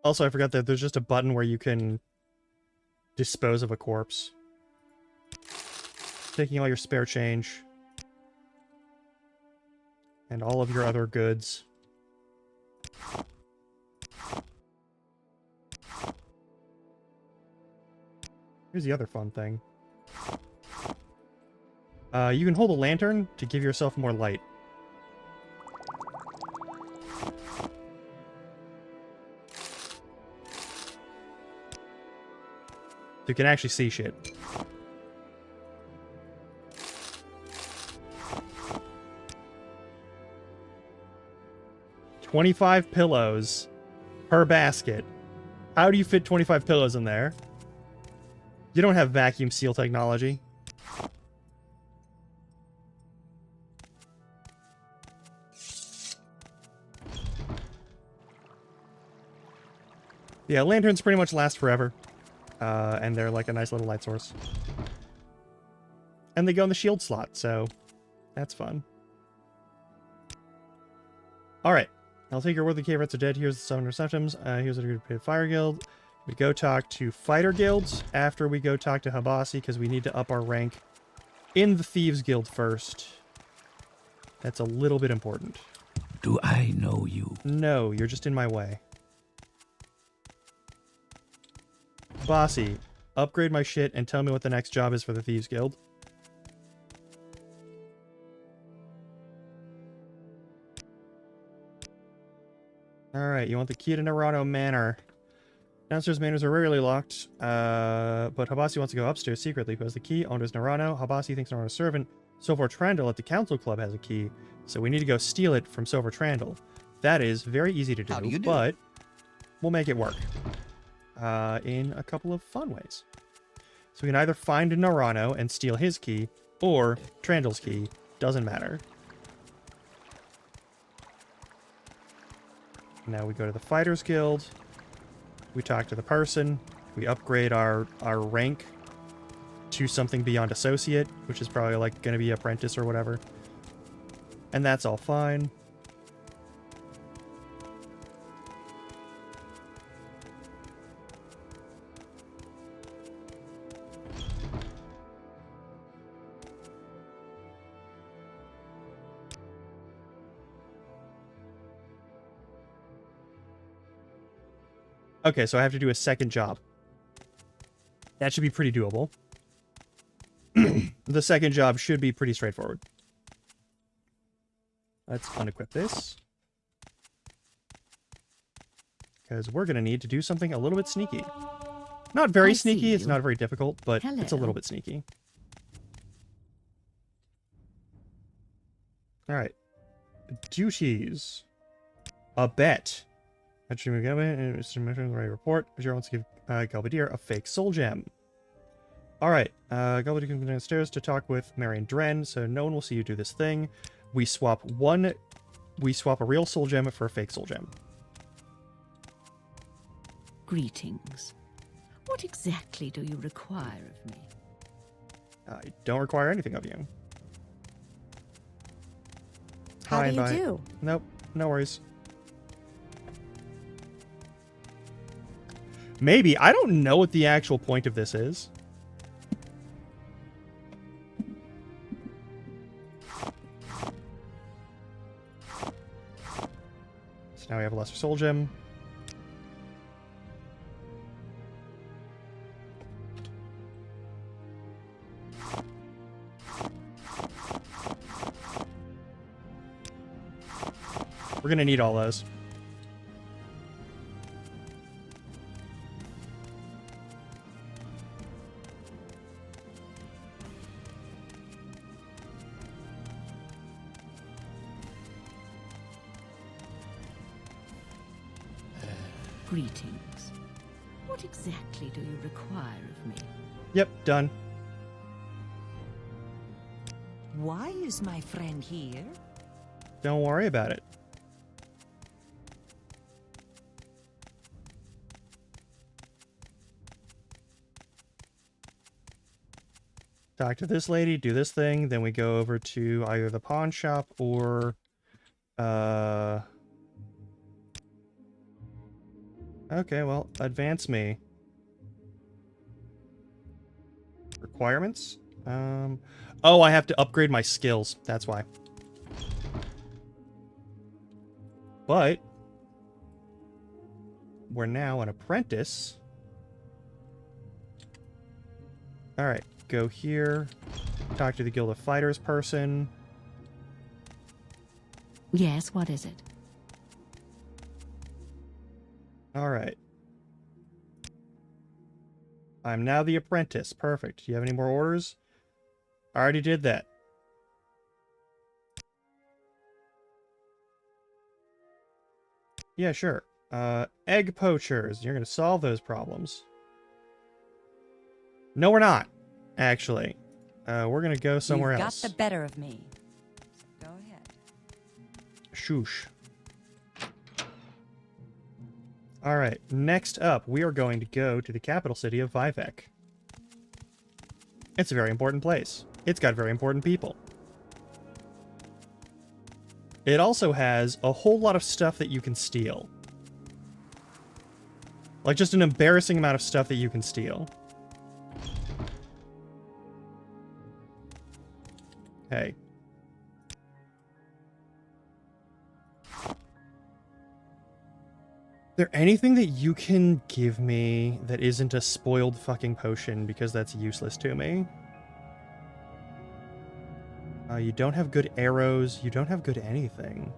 also, I forgot that there's just a button where you can dispose of a corpse. Taking all your spare change. And all of your other goods. Here's the other fun thing. You can hold a lantern to give yourself more light. You can actually see shit. $25 pillows per basket. How do you fit 25 pillows in there? You don't have vacuum seal technology. Yeah, lanterns pretty much last forever. And they're like a nice little light source. And they go in the shield slot, so that's fun. Alright. I'll take your worthy cave rats are dead. Here's the summoner symptoms. Here's what we pay Fire Guild. We go talk to Fighter Guilds after we go talk to Habasi, because we need to up our rank in the Thieves Guild first. That's a little bit important. Do I know you? No, you're just in my way. Bossy, upgrade my shit and tell me what the next job is for the Thieves Guild. Alright, you want the key to Narano Manor. Downstairs manors are rarely locked, but Habasi wants to go upstairs secretly. Who has the key? Owner's Narano. Habasi thinks Narano's servant. Sofor Trandal at the Council Club has a key, so we need to go steal it from Sofor Trandal. That is very easy to do, but we'll make it work. In a couple of fun ways. So we can either find Narano and steal his key, or Trandal's key. Doesn't matter. Now we go to the Fighters Guild. We talk to the person. We upgrade our rank to something beyond Associate, which is probably like going to be Apprentice or whatever. And that's all fine. Okay, so I have to do a second job. That should be pretty doable. The second job should be pretty straightforward. Let's unequip this. Because we're going to need to do something a little bit sneaky. Not very sneaky, it's not very difficult, but it's a little bit sneaky. Alright. Duties. A bet. Actually, we got the right report. Bajir wants to give Galbadir a fake soul gem. Alright, Galbadir can go downstairs to talk with Marion Dren, so no one will see you do this thing. We swap a real soul gem for a fake soul gem. Greetings. What exactly do you require of me? I don't require anything of you. How do you do? Nope, no worries. Maybe. I don't know what the actual point of this is. So now we have a lesser soul gem. We're gonna need all those. Greetings. What exactly do you require of me? Yep, done. Why is my friend here? Don't worry about it. Talk to this lady, do this thing, then we go over to either the pawn shop or okay, well, advance me. Requirements? Oh, I have to upgrade my skills. That's why. But we're now an apprentice. All right, go here. Talk to the Guild of Fighters person. Yes, what is it? All right. I'm now the apprentice. Perfect. Do you have any more orders? I already did that. Yeah, sure. Egg poachers. You're going to solve those problems. No, we're not, actually. We're going to go somewhere else. You've got the better of me. So go ahead. Shoosh. All right, next up, we are going to go to the capital city of Vivec. It's a very important place. It's got very important people. It also has a whole lot of stuff that you can steal. Like, just an embarrassing amount of stuff that you can steal. Hey. Is there anything that you can give me that isn't a spoiled fucking potion, because that's useless to me? You don't have good arrows. You don't have good anything.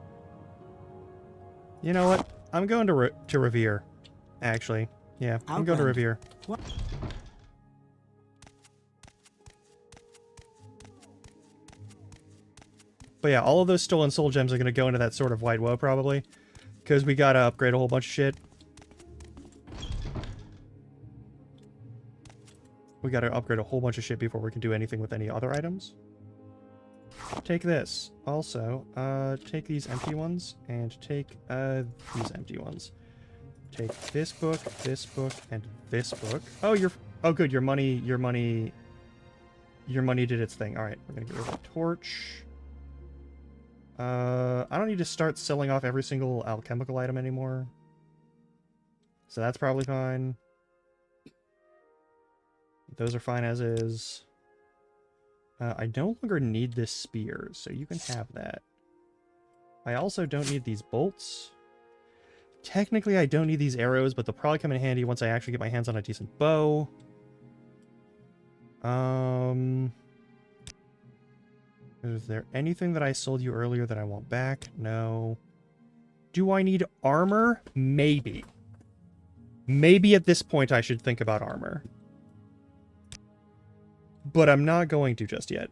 You know what? I'm going to Revere, actually. Yeah, I'm going to Revere. What? But yeah, all of those stolen soul gems are going to go into that Sword of White Woe, probably. Because we gotta upgrade a whole bunch of shit. We gotta upgrade a whole bunch of shit before we can do anything with any other items. Take this. Also, take these empty ones, and take these empty ones. Take this book, and this book. Oh, oh good, your money did its thing. Alright, we're gonna get rid of the torch. I don't need to start selling off every single alchemical item anymore. So that's probably fine. Those are fine as is. I no longer need this spear, so you can have that. I also don't need these bolts. Technically, I don't need these arrows, but they'll probably come in handy once I actually get my hands on a decent bow. Is there anything that I sold you earlier that I want back? No. Do I need armor? Maybe. Maybe at this point I should think about armor. But I'm not going to just yet.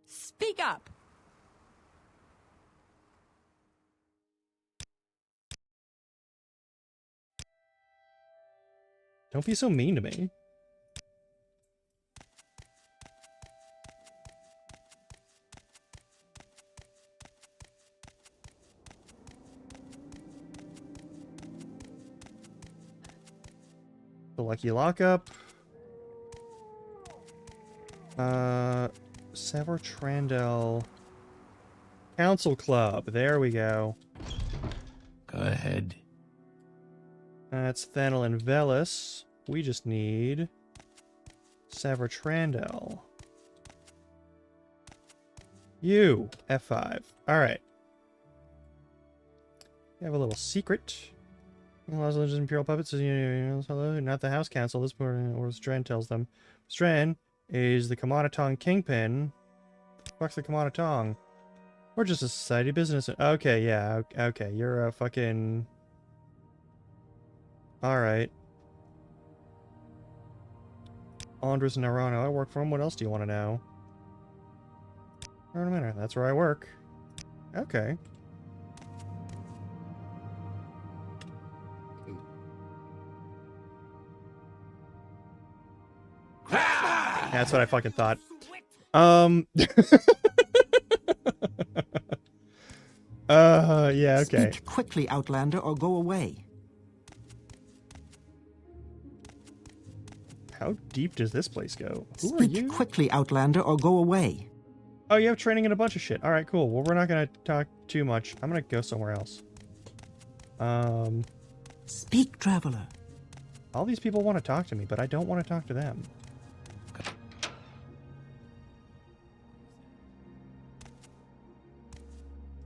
Speak up! Don't be so mean to me. The Lucky Lockup. Sever Trandel. Council Club. There we go. Go ahead. That's Thanel and Velis. We just need Sever Trandel. You, F5. Alright. We have a little secret. Los Angeles Imperial Puppets says, hello, not the House Council. This morning, or Strand tells them. Strand is the Kamanatong Kingpin. Fuck's the Kamanatong? We're just a society business. Okay, yeah, okay. You're a fucking... Alright. Andres Narano, I work for him. What else do you want to know? Wait a minute, that's where I work. Okay. That's what I fucking thought. Yeah, okay. Speak quickly, Outlander, or go away. How deep does this place go? Who are Speak you? quickly, Outlander, or go away. Oh, you have training in a bunch of shit. Alright, cool. Well, we're not gonna talk too much. I'm gonna go somewhere else. Speak, traveler. All these people want to talk to me, but I don't want to talk to them.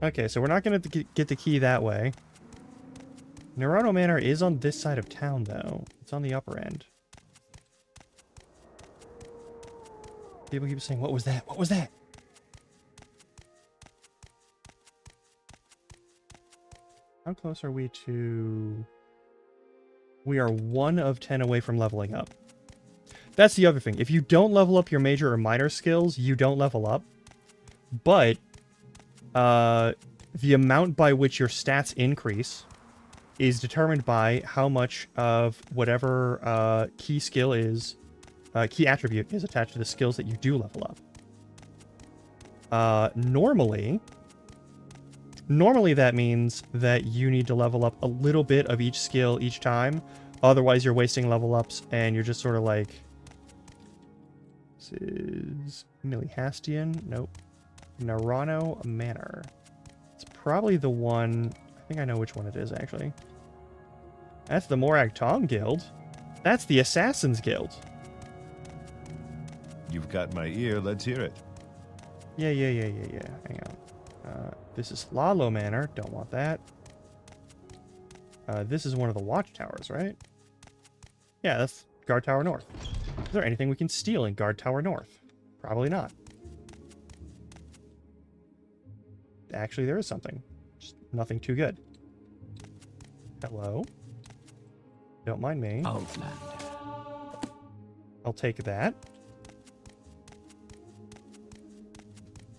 Okay, so we're not going to get the key that way. Narano Manor is on this side of town, though. It's on the upper end. People keep saying, what was that? What was that? How close are we to... We are 1 of 10 away from leveling up. That's the other thing. If you don't level up your major or minor skills, you don't level up. But... the amount by which your stats increase is determined by how much of whatever key skill is, key attribute is attached to the skills that you do level up. Normally that means that you need to level up a little bit of each skill each time. Otherwise, you're wasting level ups and you're just sort of like... This is Milihastian? Nope. Narano Manor. It's probably the one... I think I know which one it is, actually. That's the Morag Tong Guild. That's the Assassin's Guild. You've got my ear. Let's hear it. Yeah. Hang on. This is Lalo Manor. Don't want that. This is one of the watchtowers, right? Yeah, that's Guard Tower North. Is there anything we can steal in Guard Tower North? Probably not. Actually, there is something. Just nothing too good. Hello? Don't mind me. Outlander. I'll take that.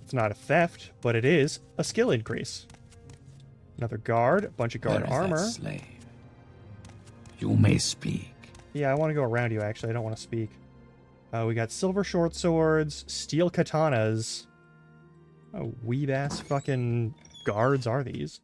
It's not a theft, but it is a skill increase. Another guard, a bunch of guard Where is armor. that slave? You may speak. Yeah, I want to go around you, actually. I don't want to speak. We got silver short swords, steel katanas. Oh, weeb-ass fucking guards are these?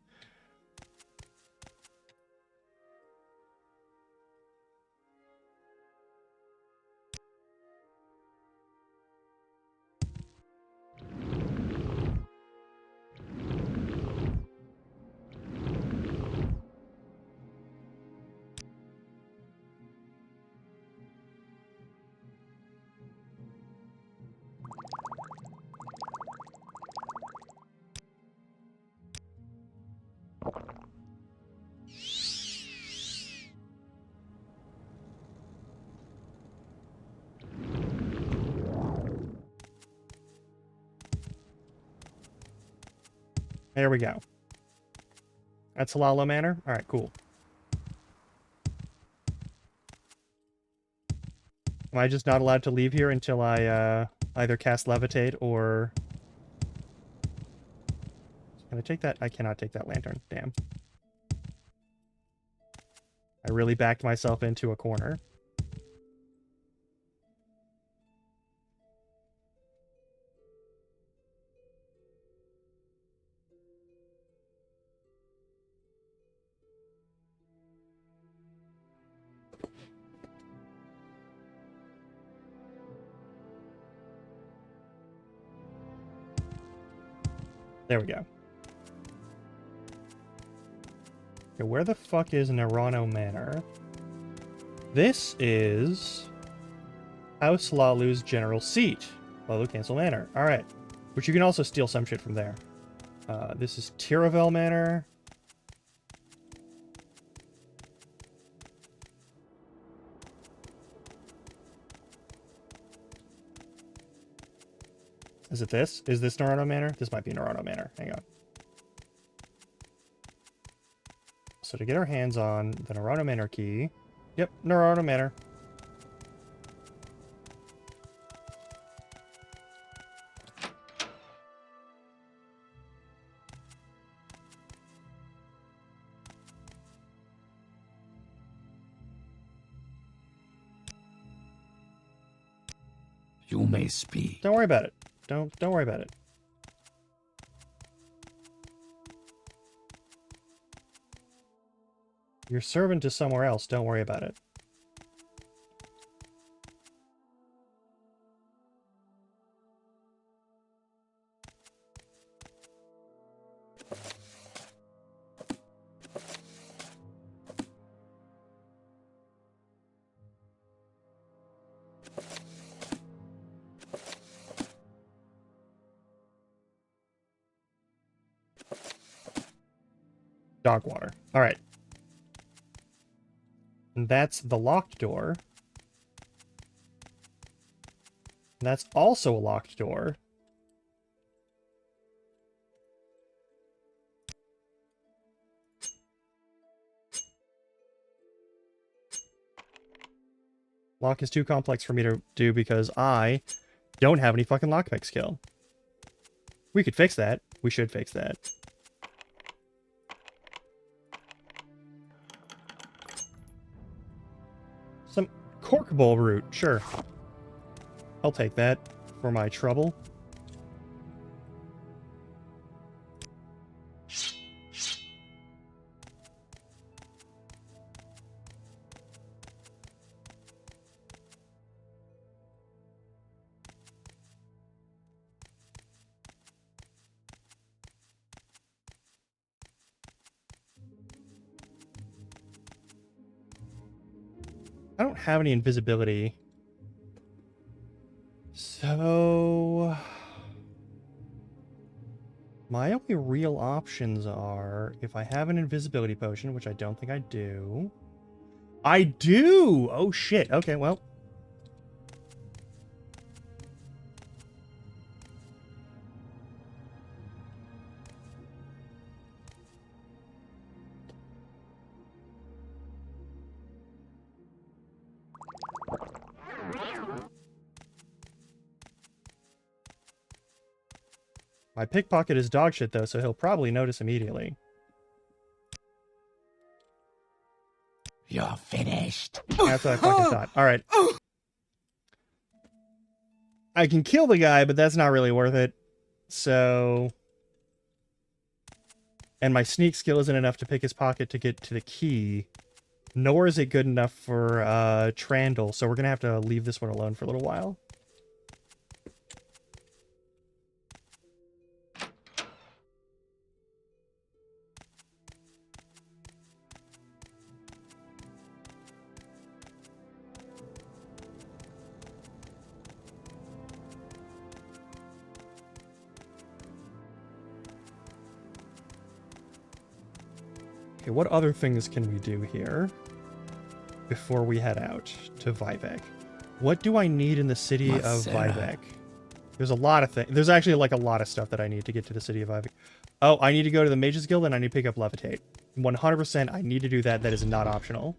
There we go. That's Halalo Manor? Alright, cool. Am I just not allowed to leave here until I either cast Levitate or... Can I take that? I cannot take that lantern. Damn. I really backed myself into a corner. There we go. Okay, where the fuck is Narano Manor? This is House Lalu's general seat. Lalu Cancel Manor. Alright. Which you can also steal some shit from there. This is Tiravel Manor. Is it this? Is this Naruto Manor? This might be Naruto Manor. Hang on. So to get our hands on the Naruto Manor key... Yep, Naruto Manor. You may speak. Don't worry about it. Don't worry about it. Your servant is somewhere else. Don't worry about it. Dog water. All right. And that's the locked door. And that's also a locked door. Lock is too complex for me to do because I don't have any fucking lockpick skill. We could fix that. We should fix that. Some cork bowl root, sure. I'll take that for my trouble. I don't have any invisibility. So... my only real options are if I have an invisibility potion, which I don't think I do. I do! Oh shit. Okay, well. My pickpocket is dog shit, though, so he'll probably notice immediately. You're finished. That's what I fucking thought. Alright. I can kill the guy, but that's not really worth it. So... and my sneak skill isn't enough to pick his pocket to get to the key. Nor is it good enough for Trandall, so we're gonna have to leave this one alone for a little while. Okay, what other things can we do here before we head out to Vivek? What do I need in the city of Vivek? There's a lot of things. There's actually like a lot of stuff that I need to get to the city of Vivek. Oh, I need to go to the Mages Guild and I need to pick up Levitate. 100% I need to do that. That is not optional.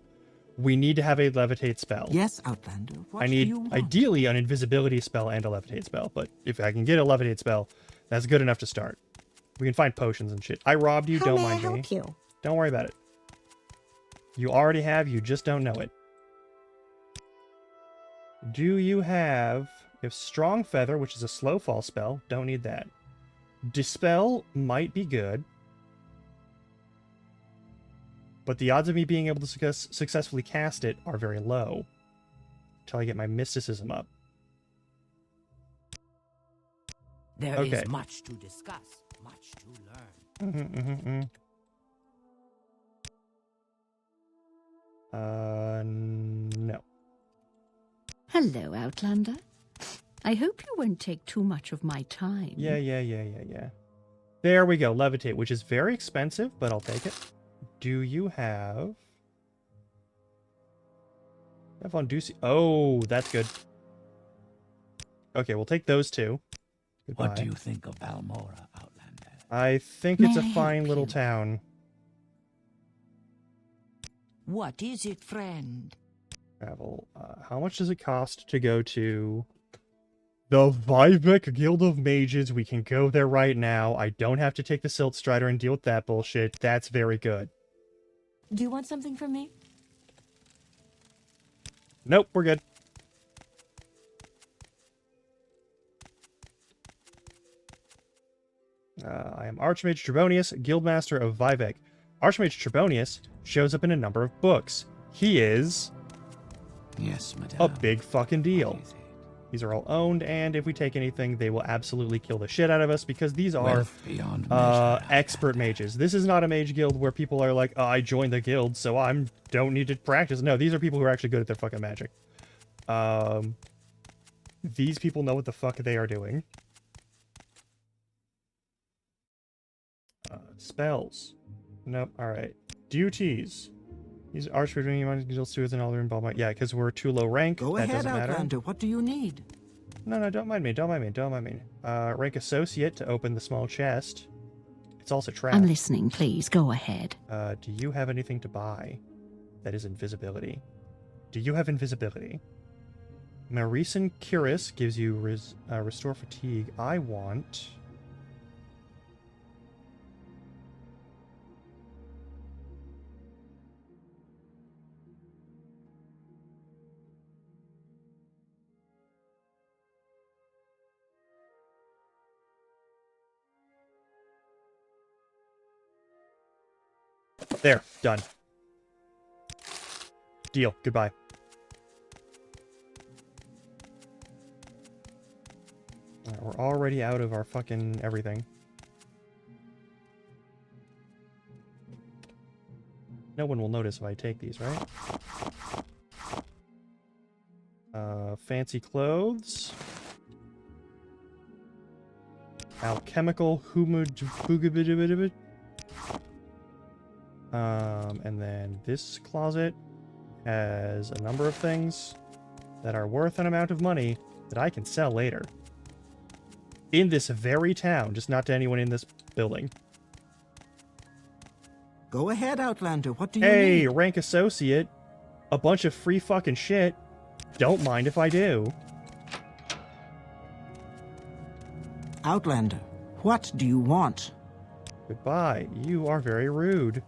We need to have a Levitate spell. Yes, Outlander. What I do need you want? ideally an invisibility spell and a Levitate spell, but if I can get a Levitate spell, that's good enough to start. We can find potions and shit. I robbed you, How don't may I mind me. help you? Don't worry about it. You already have, you just don't know it. Do you have... you have Strong Feather, which is a slow fall spell. Don't need that. Dispel might be good. But the odds of me being able to successfully cast it are very low. Until I get my mysticism up. There Okay. is much to discuss, much to learn. No. Hello, Outlander. I hope you won't take too much of my time. Yeah. There we go, Levitate, which is very expensive, but I'll take it. Do you have... on Ducey? Oh, that's good. Okay, we'll take those two. Goodbye. What do you think of Balmora, Outlander? I think it's May a I fine help little you? town. What is it, friend? Travel. How much does it cost to go to the Vivek Guild of Mages? We can go there right now. I don't have to take the Silt Strider and deal with that bullshit. That's very good. Do you want something from me? Nope, we're good. I am Archmage Trebonius, Guildmaster of Vivek. Archmage Trebonius shows up in a number of books. He is Yes, madame. a big fucking deal. What is it? These are all owned, and if we take anything, they will absolutely kill the shit out of us because these are Wealth beyond measure, expert mages. This is not a mage guild where people are like, oh, I joined the guild, so I don't need to practice. No, these are people who are actually good at their fucking magic. These people know what the fuck they are doing. Spells. Nope. All right. Duties. These archers, guild stewards, and all their involvement. Yeah, because we're too low rank. Go that ahead, doesn't matter. Outlander. What do you need? No, don't mind me. Don't mind me. Don't mind me. Rank associate to open the small chest. It's also trapped. I'm listening, please. Go ahead. Do you have anything to buy? That is invisibility. Do you have invisibility? Marisen Cuirass gives you restore fatigue. I want... There, done. Deal. Goodbye. Alright, we're already out of our fucking everything. No one will notice if I take these, right? Fancy clothes. Alchemical humid. And then this closet has a number of things that are worth an amount of money that I can sell later. In this very town, just not to anyone in this building. Go ahead, Outlander. What do you Hey, need? rank associate. A bunch of free fucking shit. Don't mind if I do. Outlander, what do you want? Goodbye. You are very rude.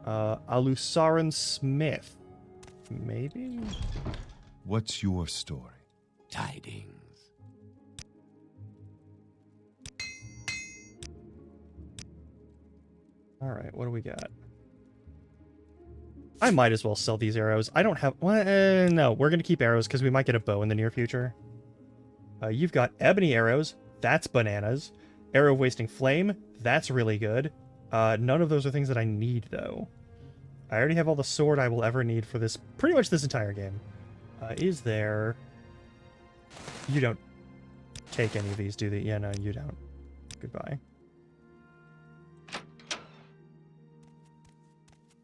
Alusaran Smith. Maybe? What's your story? Tidings. Alright, what do we got? I might as well sell these arrows. I don't have... Well, no, we're going to keep arrows because we might get a bow in the near future. You've got ebony arrows. That's bananas. Arrow of Wasting Flame. That's really good. None of those are things that I need, though. I already have all the sword I will ever need for this... Pretty much this entire game. Is there... You don't take any of these, do they? Yeah, no, you don't. Goodbye.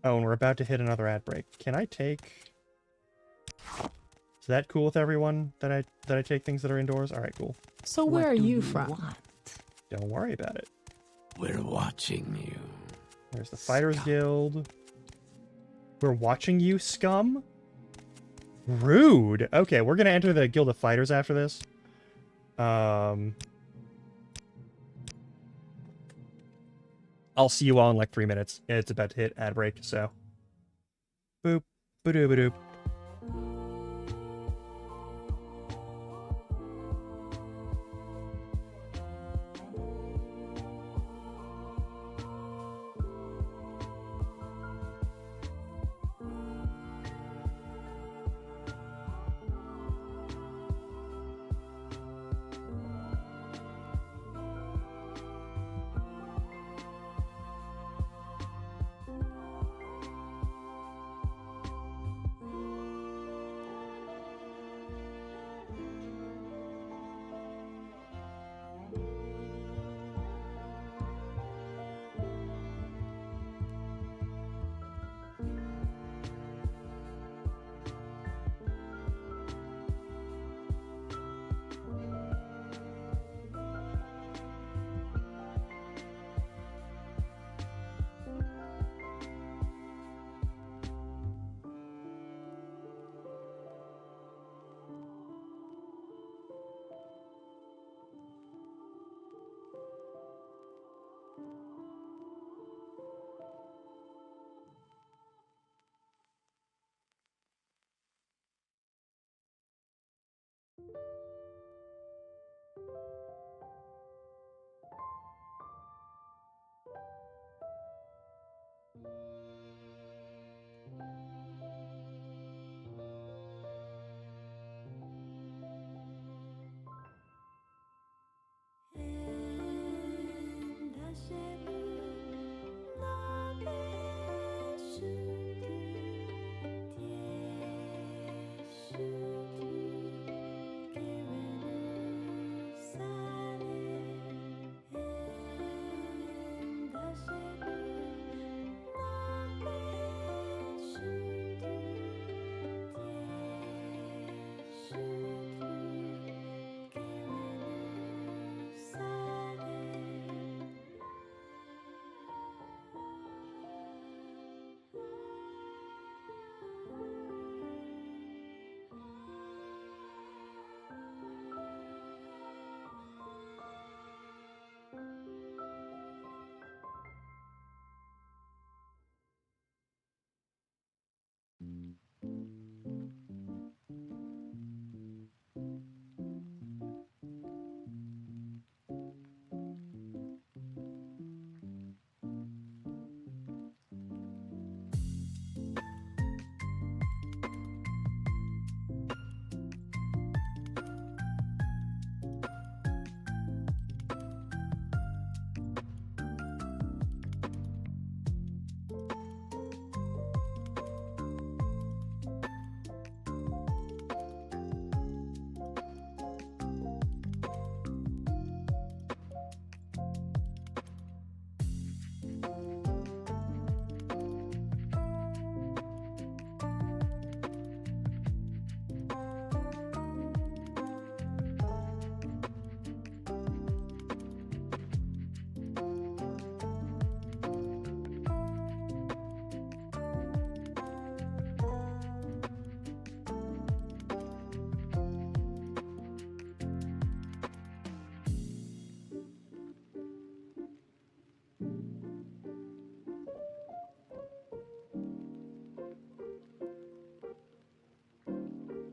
Oh, and we're about to hit another ad break. Can I take... Is that cool with everyone that I take things that are indoors? All right, cool. So What where are do you you from? want? Don't worry about it. We're watching you. There's the Fighters Scum. Guild. We're watching you, scum? Rude. Okay, we're gonna enter the Guild of Fighters after this. I'll see you all in like 3 minutes. It's about to hit ad break, so. Boop. Ba-doop-a-doop.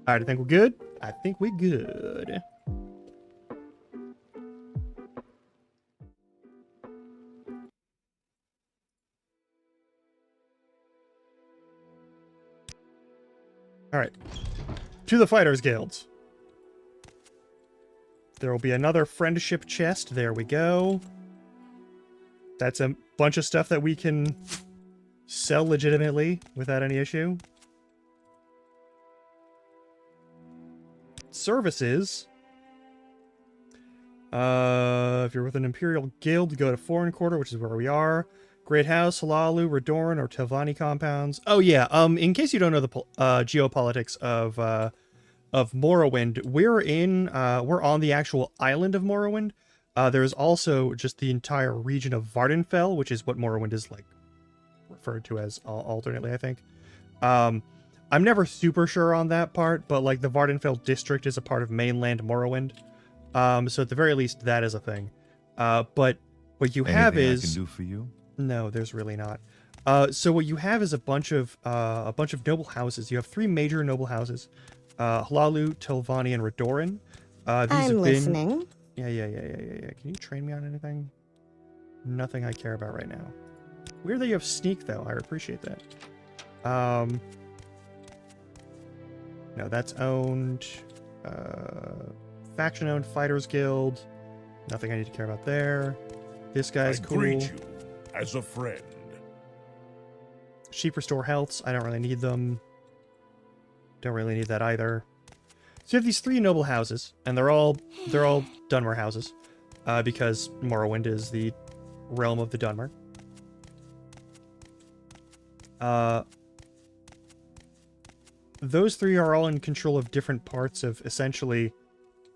All right, I think we're good. I think we're good. All right. To the Fighters Guilds. There will be another friendship chest. There we go. That's a bunch of stuff that we can sell legitimately without any issue. Services. If you're with an Imperial Guild, go to Foreign Quarter, which is where we are. Great House, Hlaalu, Redoran, or Telvanni compounds. Oh yeah, in case you don't know the geopolitics of Morrowind, we're on the actual island of Morrowind. There's also just the entire region of Vardenfell, which is what Morrowind is like referred to as alternately, I think. I'm never super sure on that part, but like the Vardenfell district is a part of mainland Morrowind. So at the very least, that is a thing. But what you have is... Anything I can do for you? No, there's really not. So what you have is a bunch of noble houses. You have 3 major noble houses. Hlaalu, Telvanni, and Redoran. I'm listening. Yeah. Can you train me on anything? Nothing I care about right now. Weird that you have sneak, though. I appreciate that. No, that's owned. Faction-owned Fighters Guild. Nothing I need to care about there. This guy's cool. Greet you as a friend. Sheep restore healths. I don't really need them. Don't really need that either. So you have these 3 noble houses, and they're all Dunmer houses, because Morrowind is the realm of the Dunmer. Those 3 are all in control of different parts of essentially,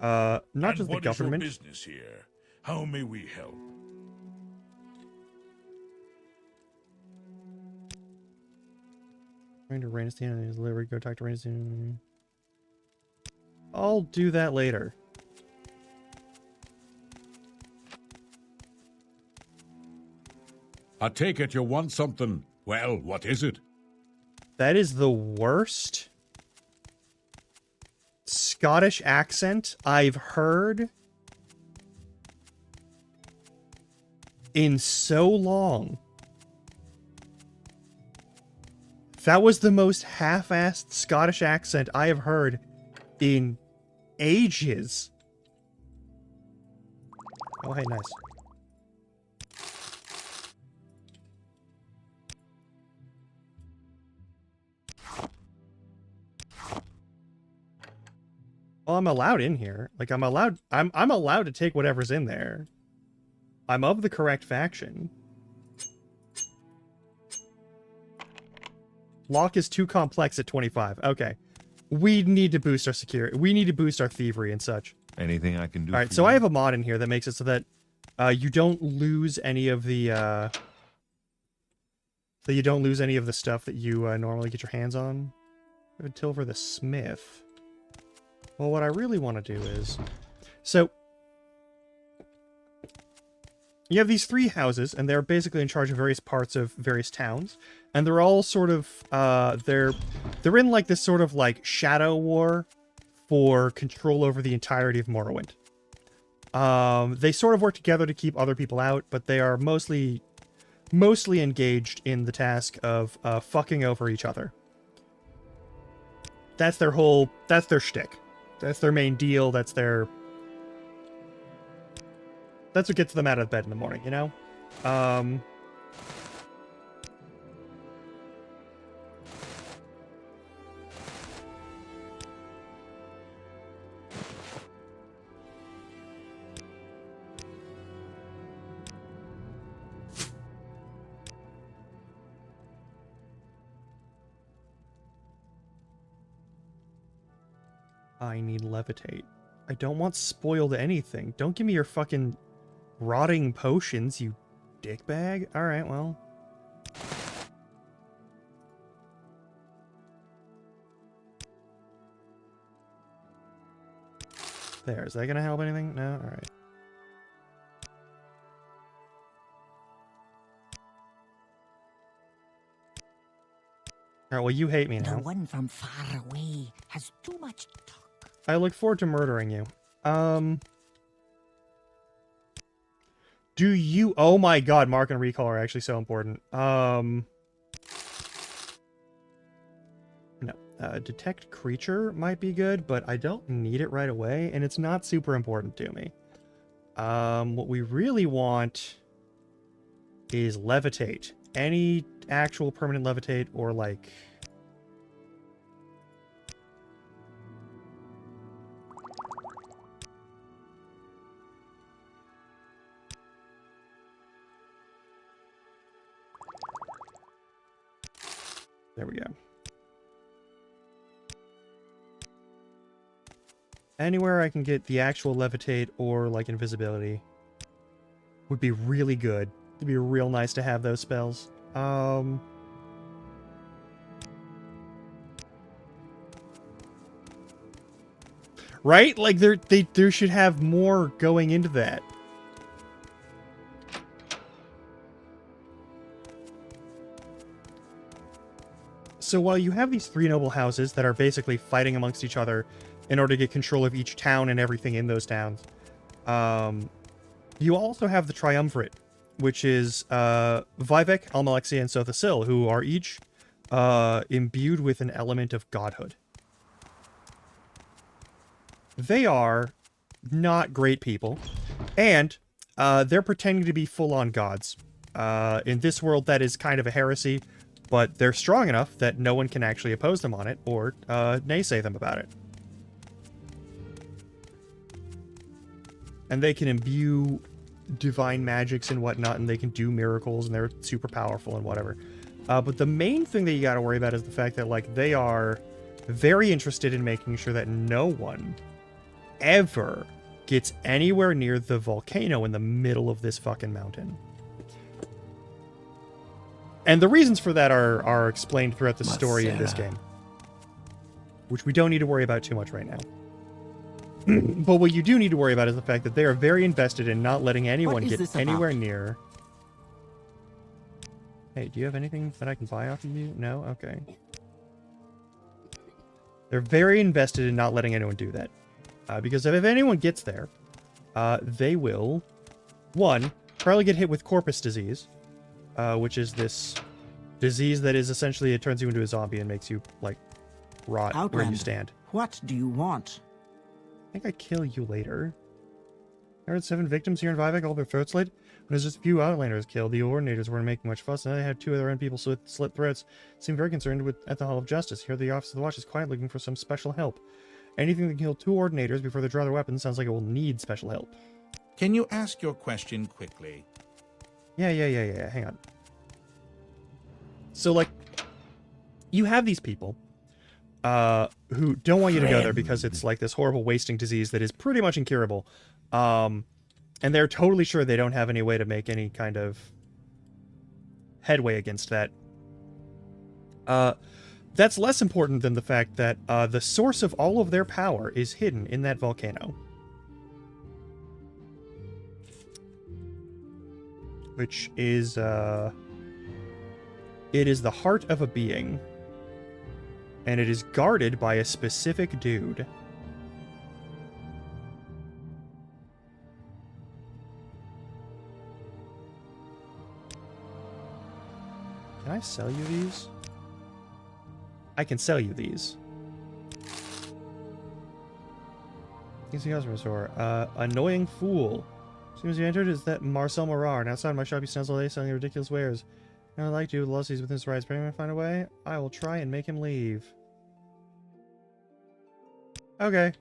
not just the government. What is your business here? How may we help? Trying to Rainstein and his livery. Go talk to Rainstein. I'll do that later. I take it you want something. Well, what is it? That is the worst Scottish accent I've heard in so long. That was the most half-assed Scottish accent I have heard in ages. Oh, hey, nice. Well, I'm allowed in here. Like, I'm allowed to take whatever's in there. I'm of the correct faction. Lock is too complex at 25. Okay. We need to boost our security. We need to boost our thievery and such. Anything I can do? Alright, for so you? I have a mod in here that makes it so that you don't lose any of the stuff that you normally get your hands on. Tilver the Smith. Well, what I really want to do is... So, you have these 3 houses, and they're basically in charge of various parts of various towns. And they're all sort of, they're in like this sort of like shadow war for control over the entirety of Morrowind. They sort of work together to keep other people out, but they are mostly engaged in the task of fucking over each other. That's their shtick. That's their main deal. That's what gets them out of bed in the morning, you know? I need levitate. I don't want spoiled anything. Don't give me your fucking rotting potions, you dickbag. Alright, well. There, is that gonna help anything? No? Alright. Alright, well you hate me now. The one from far away has too much talk. I look forward to murdering you. Do you... Oh my god, Mark and Recall are actually so important. No. Detect creature might be good, but I don't need it right away, and it's not super important to me. What we really want is levitate. Any actual permanent levitate or, like... There we go. Anywhere I can get the actual levitate or, like, invisibility would be really good. It'd be real nice to have those spells. Right? Like, there should have more going into that. So while you have these 3 noble houses that are basically fighting amongst each other in order to get control of each town and everything in those towns, you also have the Triumvirate, which is Vivek, Almalexia, and Sothasil, who are each imbued with an element of godhood. They are not great people, and they're pretending to be full-on gods. In this world, that is kind of a heresy, but they're strong enough that no one can actually oppose them on it or naysay them about it. And they can imbue divine magics and whatnot, and they can do miracles, and they're super powerful and whatever. But the main thing that you gotta worry about is the fact that, like, they are very interested in making sure that no one ever gets anywhere near the volcano in the middle of this fucking mountain. And the reasons for that are explained throughout the story in this game, which we don't need to worry about too much right now. But what you do need to worry about is the fact that they are very invested in not letting anyone get anywhere near. Hey, do you have anything that I can buy off of you? No? Okay. They're very invested in not letting anyone do that. Because if anyone gets there, they will, 1, probably get hit with corpus disease, which is this disease that is essentially, it turns you into a zombie and makes you, like, rot where you Outlander, stand. what do you want? I think I kill you later. There were 7 victims here in Vivek, all their throats slit. When there's just a few Outlanders killed, the Ordinators weren't making much fuss, and I had 2 other end people slit throats. Seemed very concerned at the Hall of Justice. Here the Office of the Watch is quiet, looking for some special help. Anything that can kill 2 Ordinators before they draw their weapons sounds like it will need special help. Can you ask your question quickly? Yeah. Hang on. So, like, you have these people who don't want you to go there because it's like this horrible wasting disease that is pretty much incurable. And they're totally sure they don't have any way to make any kind of headway against that. That's less important than the fact that the source of all of their power is hidden in that volcano. Which is, it is the heart of a being. And it is guarded by a specific dude. Can I sell you these? I can sell you these. Easy customer store. Annoying fool. Seems you entered is that Marcel Morar, and outside my shop he stands all day selling ridiculous wares. I would like to, loves these within his rights, but I'm gonna find a way. I will try and make him leave. Okay.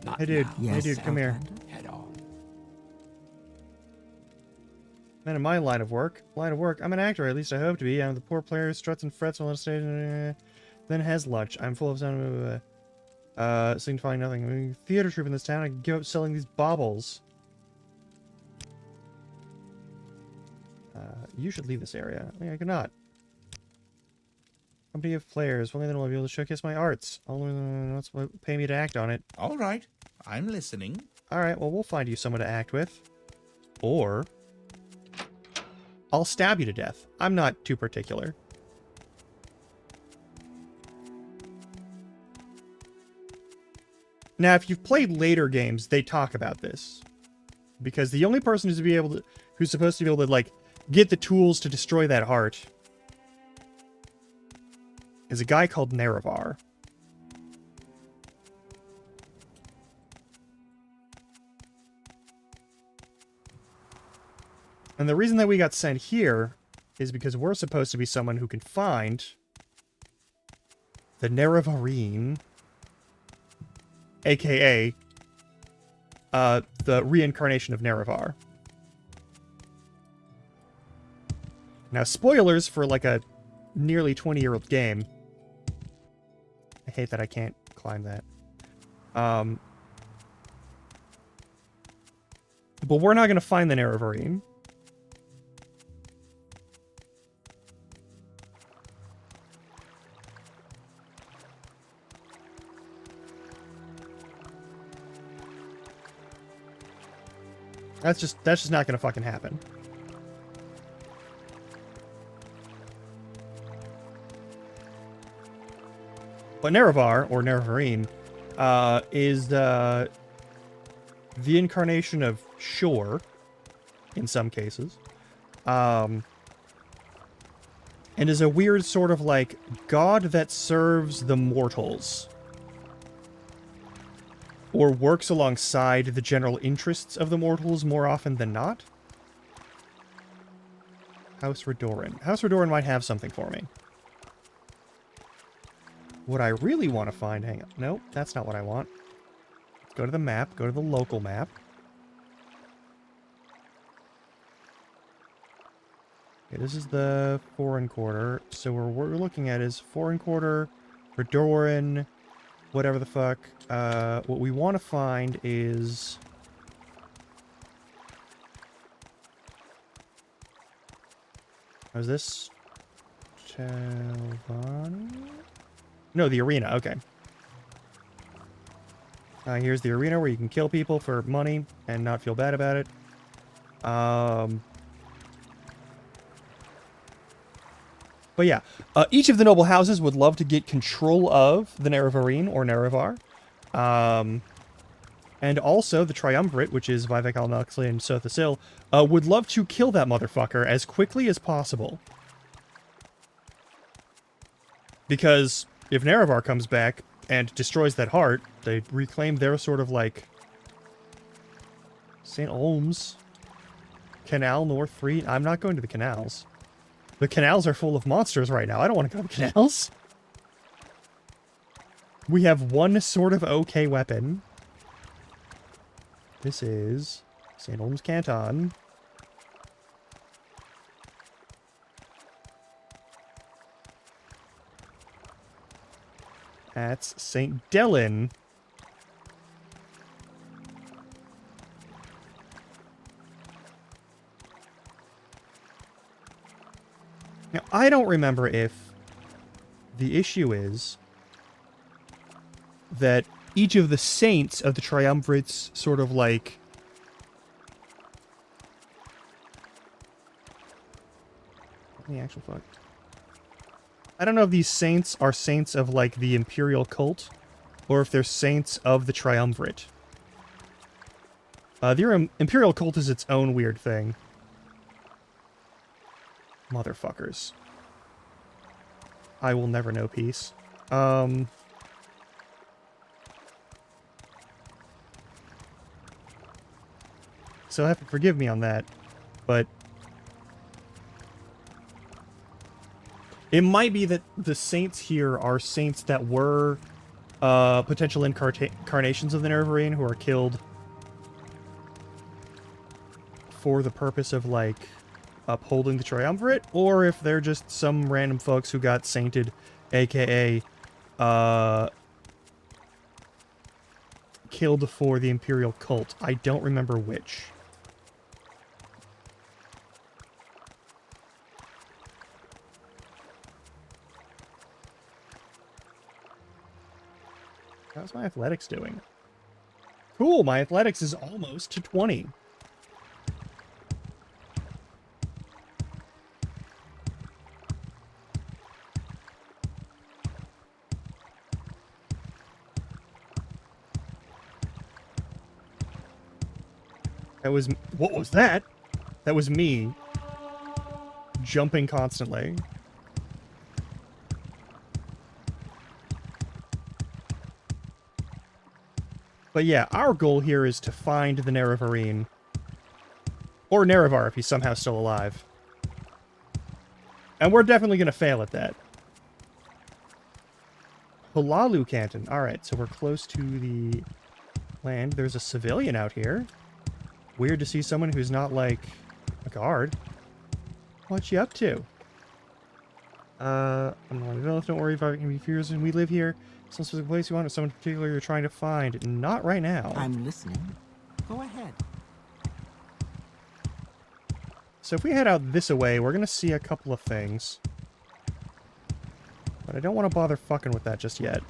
Not Hey dude, now. Yes, hey dude, come here. Outlander? Head on. Man, in my line of work, I'm an actor, at least I hope to be. I'm the poor player who struts and frets on stage, then has lunch. I'm full of sound, signifying nothing. I'm a theater troupe in this town. I can give up selling these baubles. You should leave this area. I cannot. Company of players. Only then will I be able to showcase my arts. Only then wants to pay me to act on it. All right, I'm listening. Alright, well, we'll find you someone to act with. Or I'll stab you to death. I'm not too particular. Now, if you've played later games, they talk about this. Because the only person who's supposed to be able to, like, get the tools to destroy that heart is a guy called Nerevar. And the reason that we got sent here is because we're supposed to be someone who can find the Nerevarine, aka the reincarnation of Nerevar. Now, spoilers for like a nearly 20-year-old game. I hate that I can't climb that. But we're not going to find the Nerevarine. That's just not gonna fucking happen. But Nerevar, or Nerevarine, is the incarnation of Shor, in some cases. And is a weird sort of like god that serves the mortals. Or works alongside the general interests of the mortals more often than not. House Redoran. House Redoran might have something for me. What I really want to find... Hang on. Nope, that's not what I want. Go to the map. Go to the local map. Okay, this is the foreign quarter. So what we're looking at is foreign quarter, Redoran, whatever the fuck. What we want to find is... How's this? Telvanni? No, the arena. Okay. Here's the arena where you can kill people for money and not feel bad about it. But yeah, each of the noble houses would love to get control of the Nerevarine or Nerevar. And also, the Triumvirate, which is Vivek Al-Malkli and Sotha Sil, would love to kill that motherfucker as quickly as possible. Because if Nerevar comes back and destroys that heart, they reclaim their sort of like St. Olms, Canal North 3. I'm not going to the canals. The canals are full of monsters right now. I don't want to go to the canals. We have one sort of okay weapon. This is St. Olms Canton. That's St. Dellen. Now, I don't remember if the issue is that each of the saints of the triumvirates sort of like what the actual fuck? I don't know if these saints are saints of like the imperial cult or if they're saints of the triumvirate. The imperial cult is its own weird thing. Motherfuckers. I will never know peace. So have to forgive me on that, but it might be that the saints here are saints that were potential incarnations of the Nerevarine who are killed for the purpose of, like, upholding the Triumvirate, or if they're just some random folks who got sainted, aka killed for the Imperial cult. I don't remember which. How's my athletics doing? Cool, my athletics is almost to 20. That was... What was that? That was me jumping constantly. But yeah, our goal here is to find the Nerevarine. Or Nerevar if he's somehow still alive. And we're definitely going to fail at that. Hlaalu Canton. Alright, so we're close to the land. There's a civilian out here. Weird to see someone who's not, like, a guard. What you up to? I'm not don't worry if I can be fierce and we live here. Some specific place you want, or someone particular you're trying to find. Not right now. I'm listening. Go ahead. So if we head out this way, we're going to see a couple of things. But I don't want to bother fucking with that just yet.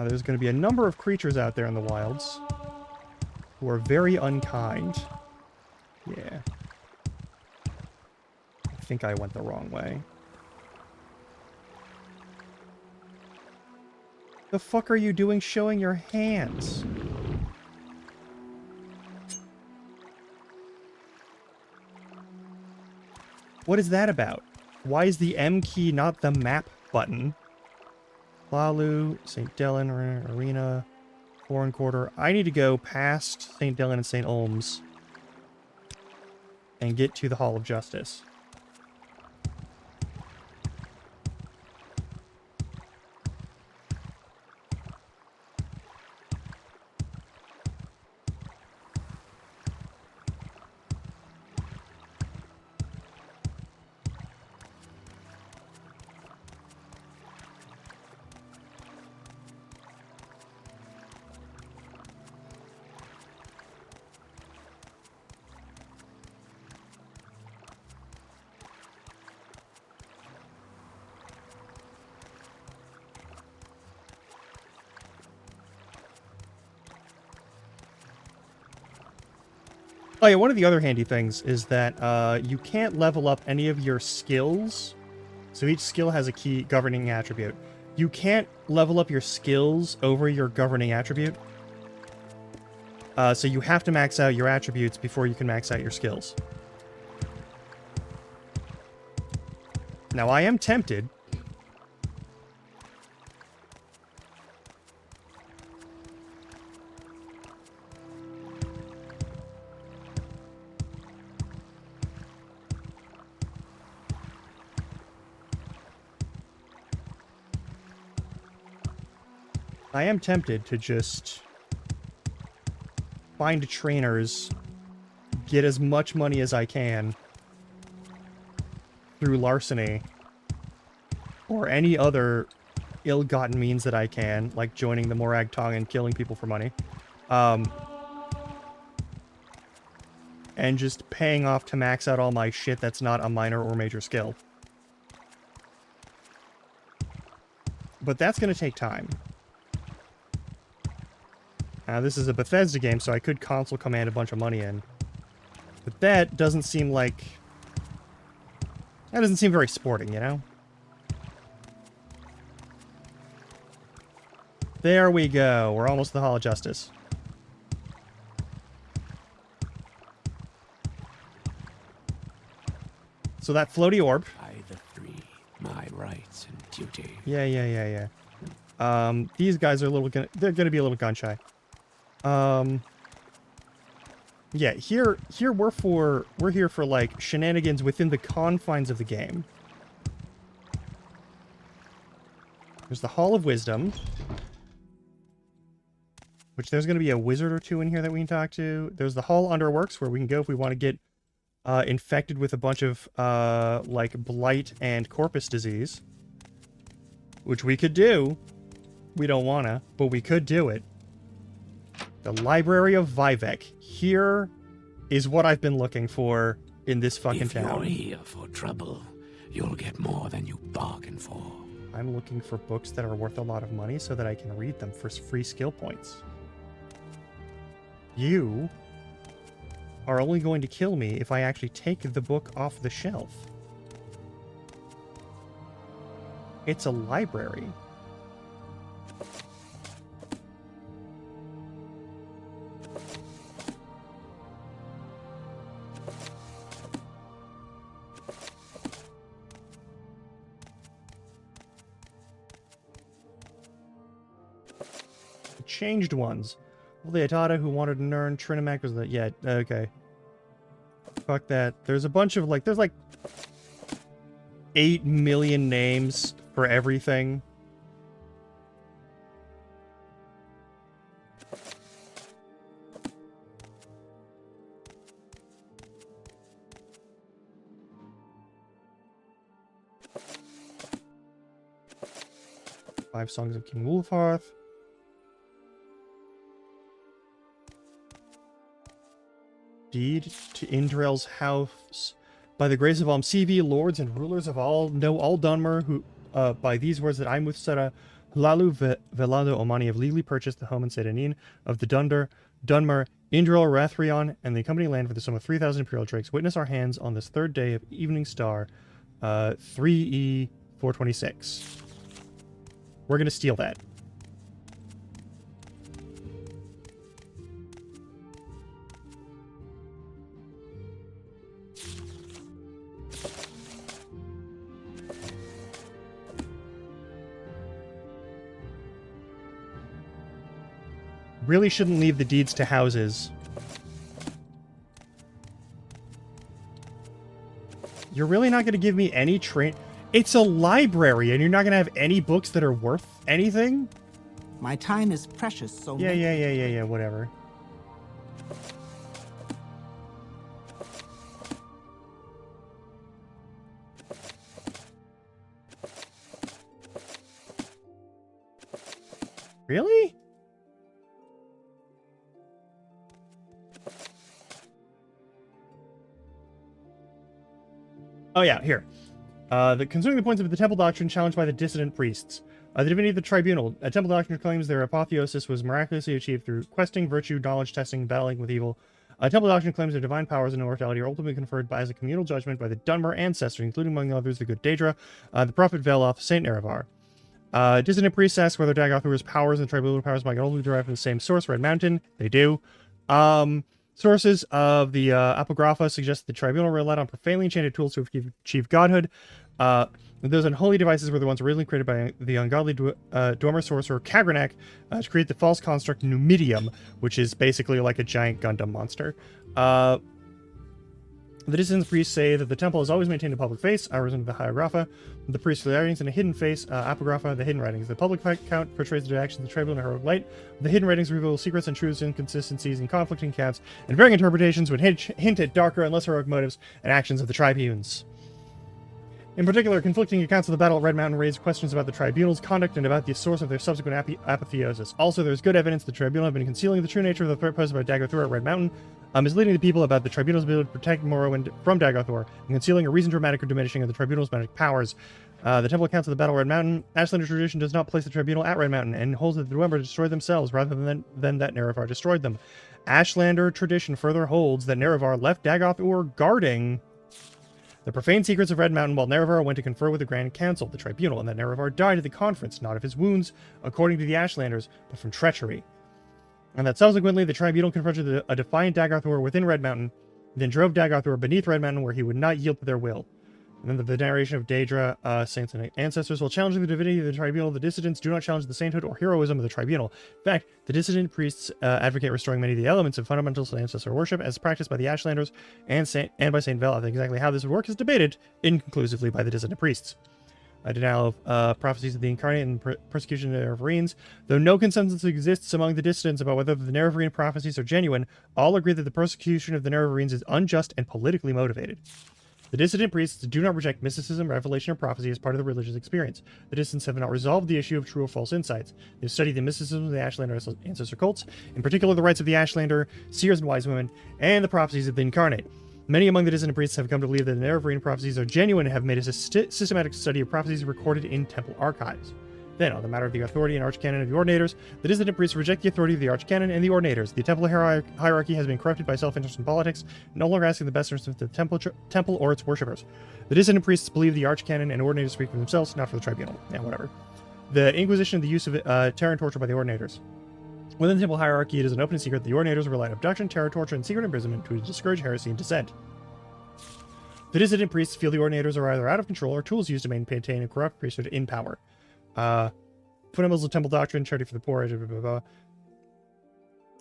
There's going to be a number of creatures out there in the wilds who are very unkind. Yeah. I think I went the wrong way. The fuck are you doing showing your hands? What is that about? Why is the M key not the map button? Hlaalu, St. Dellen Arena, Foreign Quarter. I need to go past St. Dellen and St. Olms and get to the Hall of Justice. Oh yeah, one of the other handy things is that you can't level up any of your skills. So each skill has a key governing attribute. You can't level up your skills over your governing attribute. So you have to max out your attributes before you can max out your skills. Now I am tempted. I am tempted to just find trainers, get as much money as I can through larceny or any other ill-gotten means that I can, like joining the Morag Tong and killing people for money, and just paying off to max out all my shit that's not a minor or major skill. But that's going to take time. Now, this is a Bethesda game, so I could console command a bunch of money in. But that doesn't seem like... That doesn't seem very sporting, you know? There we go. We're almost to the Hall of Justice. So that floaty orb... By the three, my rights and duty. Yeah. These guys are a little... They're gonna be a little gun-shy. Yeah, here we're here for like shenanigans within the confines of the game. There's the Hall of Wisdom, which there's going to be a wizard or two in here that we can talk to. There's the Hall Underworks, where we can go if we want to get infected with a bunch of like blight and corpus disease, which we could do. We don't wanna, but we could do it. The Library of Vivek. Here is what I've been looking for in this fucking town. If you're here for trouble, you'll get more than you bargained for. I'm looking for books that are worth a lot of money so that I can read them for free skill points. You are only going to kill me if I actually take the book off the shelf. It's a library. Changed ones. Well, the Atata who wanted to learn Trinimac was the... Yeah, okay. Fuck that. There's a bunch of, like... There's, like... 8 million names for everything. Five Songs of King Wulfharth. Deed to Indrel's house. By the grace of Almsivi, lords and rulers of all, know all Dunmer, who, by these words that I, Muthsera, Hlalu Velado Omani, have legally purchased the home and Sedanin of the Dunmer, Indrel, Rathrion, and the company land for the sum of 3,000 imperial drakes. Witness our hands on this third day of Evening Star, 3E 426. We're gonna steal that. Really shouldn't leave the deeds to houses. You're really not going to give me any train... It's a library, and you're not going to have any books that are worth anything? My time is precious, so... Yeah, whatever. Really? Oh yeah, here. Concerning the points of the temple doctrine challenged by the dissident priests. The divinity of the tribunal. A temple doctrine claims their apotheosis was miraculously achieved through questing, virtue, knowledge testing, battling with evil. Temple doctrine claims their divine powers and immortality are ultimately conferred by as a communal judgment by the Dunmer ancestors, including among others the good Daedra, the prophet Veloth, Saint Nerevar. Dissonant priests ask whether Dagothor's powers and tribunal powers might all be derived from the same source, Red Mountain. They do. Sources of the Apocrypha suggest that the tribunal relied on profanely enchanted tools to achieve godhood. Those unholy devices were the ones originally created by the ungodly Dwemer sorcerer Kagranak to create the false construct Numidium, which is basically like a giant Gundam monster. The dissonant priests say that the temple has always maintained a public face, arisen of the Hieroglypha. The priests' writings, and a hidden face, Apocrypha, the hidden writings. The public account portrays the actions of the tribunal in heroic light. The hidden writings reveal secrets and truths, inconsistencies, and conflicting accounts, and varying interpretations would hint at darker and less heroic motives and actions of the tribunes. In particular, conflicting accounts of the battle at Red Mountain raise questions about the tribunal's conduct and about the source of their subsequent apotheosis. Also, there is good evidence the tribunal have been concealing the true nature of the threat posed by Dagothor at Red Mountain, misleading the people about the tribunal's ability to protect Morrowind from Dagothor, and concealing a reason dramatic or diminishing of the tribunal's magic powers. The temple accounts of the battle at Red Mountain. Ashlander tradition does not place the tribunal at Red Mountain, and holds that the Dwemer destroyed themselves rather than that Nerevar destroyed them. Ashlander tradition further holds that Nerevar left Dagothor guarding the profane secrets of Red Mountain while Nerevar went to confer with the Grand Council, the tribunal, and that Nerevar died at the conference, not of his wounds, according to the Ashlanders, but from treachery. And that subsequently the tribunal confronted a defiant Dagothor within Red Mountain, then drove Dagothor beneath Red Mountain where he would not yield to their will. And then the veneration of Daedra, saints and ancestors, while challenging the divinity of the tribunal, the dissidents do not challenge the sainthood or heroism of the tribunal. In fact, the dissident priests advocate restoring many of the elements of fundamentals to ancestor worship as practiced by the Ashlanders and by Saint Veloth. Exactly how this would work is debated inconclusively by the dissident priests. Denial of prophecies of the incarnate and persecution of the Nerevarines. Though no consensus exists among the dissidents about whether the Nerevarine prophecies are genuine, all agree that the persecution of the Nerevarines is unjust and politically motivated. The dissident priests do not reject mysticism, revelation, or prophecy as part of the religious experience. The dissidents have not resolved the issue of true or false insights. They've studied the mysticism of the Ashlander ancestor cults, in particular the rites of the Ashlander, seers and wise women, and the prophecies of the incarnate. Many among the dissident priests have come to believe that the Nerevarine prophecies are genuine and have made a systematic study of prophecies recorded in temple archives. Then, on the matter of the authority and archcanon of the Ordinators, the dissident priests reject the authority of the archcanon and the Ordinators. The temple hierarchy has been corrupted by self-interest in politics, no longer asking the best interest of the temple or its worshippers. The dissident priests believe the archcanon and Ordinators speak for themselves, not for the tribunal. Yeah, whatever. The Inquisition and the use of terror and torture by the Ordinators. Within the temple hierarchy, it is an open secret the Ordinators rely on abduction, terror, torture, and secret imprisonment to discourage heresy and dissent. The dissident priests feel the Ordinators are either out of control or tools used to maintain a corrupt priesthood in power. Fundamentals of temple doctrine, charity for the poor, blah, blah, blah.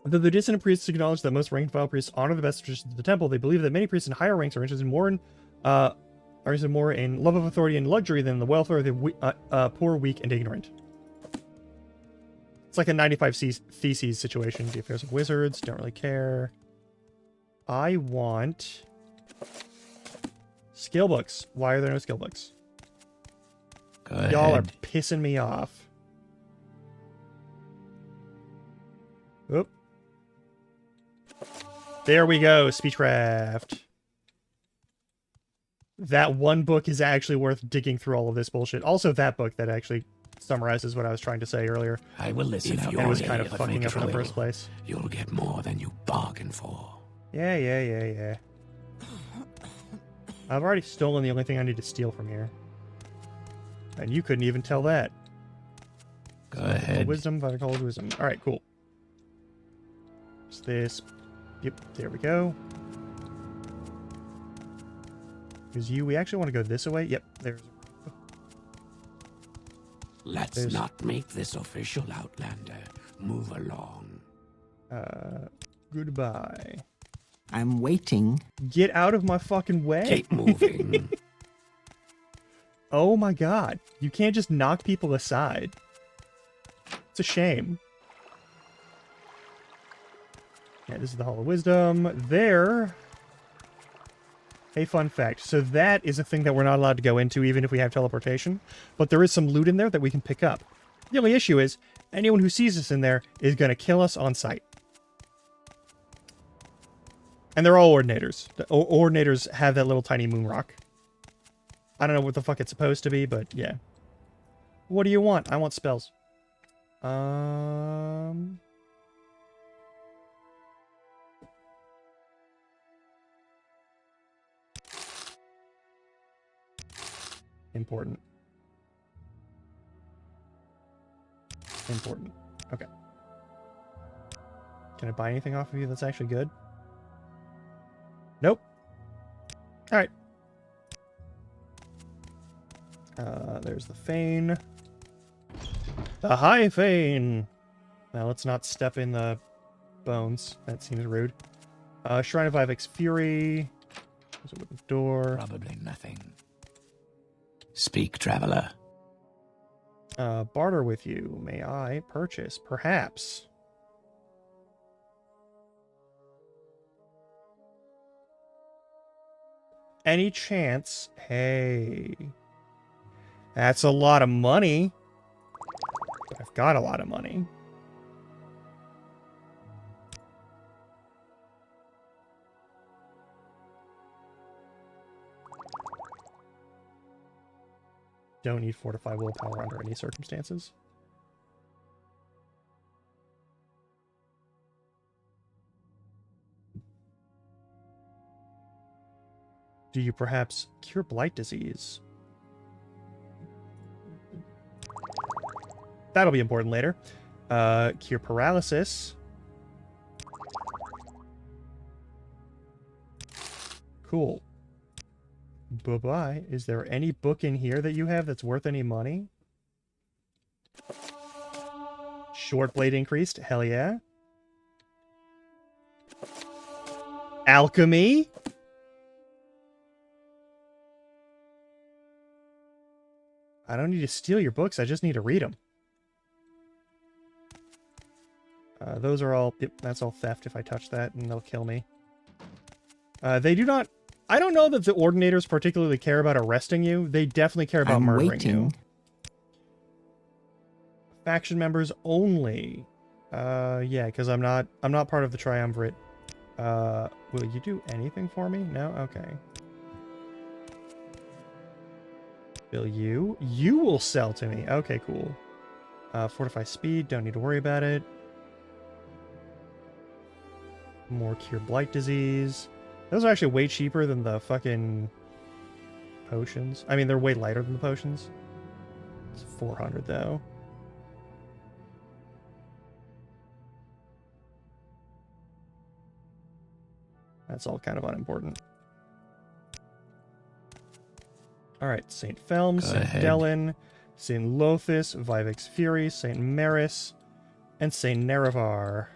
Though the dissident priests acknowledge that most rank and file priests honor the best traditions of the temple, they believe that many priests in higher ranks are interested more in love of authority and luxury than the welfare of the poor, weak, and ignorant. It's like a 95 Theses situation. The affairs of wizards, don't really care. I want skill books. Why are there no skill books? Y'all are pissing me off. Oop. There we go, Speechcraft. That one book is actually worth digging through all of this bullshit. Also, that book that actually summarizes what I was trying to say earlier. I will listen. And it was kind of fucking up in the first place. You'll get more than you bargained for. Yeah. I've already stolen the only thing I need to steal from here. And you couldn't even tell that. Go ahead. Wisdom, Vital Wisdom. Alright, cool. What's this? Yep, there we go. Because we actually want to go this way. Yep, there's... Let's not make this official, Outlander. Move along. Goodbye. I'm waiting. Get out of my fucking way. Keep moving. Oh my god. You can't just knock people aside. It's a shame. Yeah, this is the Hall of Wisdom. There. Hey, fun fact. So that is a thing that we're not allowed to go into even if we have teleportation. But there is some loot in there that we can pick up. The only issue is, anyone who sees us in there is going to kill us on sight. And they're all Ordinators. The Ordinators have that little tiny moon rock. I don't know what the fuck it's supposed to be, but yeah. What do you want? I want spells. Important. Important. Okay. Can I buy anything off of you that's actually good? Nope. Alright. There's the Fane. The High Fane! Now let's not step in the bones. That seems rude. Shrine of Ivex Fury. There's a wooden door. Probably nothing. Speak, traveler. Barter with you. May I purchase? Perhaps. Any chance? Hey. That's a lot of money. I've got a lot of money. Don't need fortify willpower under any circumstances. Do you perhaps cure blight disease? That'll be important later. Cure paralysis. Cool. Bye-bye. Is there any book in here that you have that's worth any money? Short blade increased. Hell yeah. Alchemy? I don't need to steal your books. I just need to read them. Those are all... Yep, that's all theft if I touch that, and they'll kill me. They do not... I don't know that the Ordinators particularly care about arresting you. They definitely care about murdering you. Faction members only. Yeah, because I'm not part of the Triumvirate. Will you do anything for me? No? Okay. Will you? You will sell to me. Okay, cool. Fortify speed. Don't need to worry about it. More cure blight disease. Those are actually way cheaper than the fucking potions. I mean, they're way lighter than the potions. It's 400 though. That's all kind of unimportant. Alright, St. Felm, St. Dellen, St. Lothis, Vivex Fury, St. Maris, and St. Nerevar.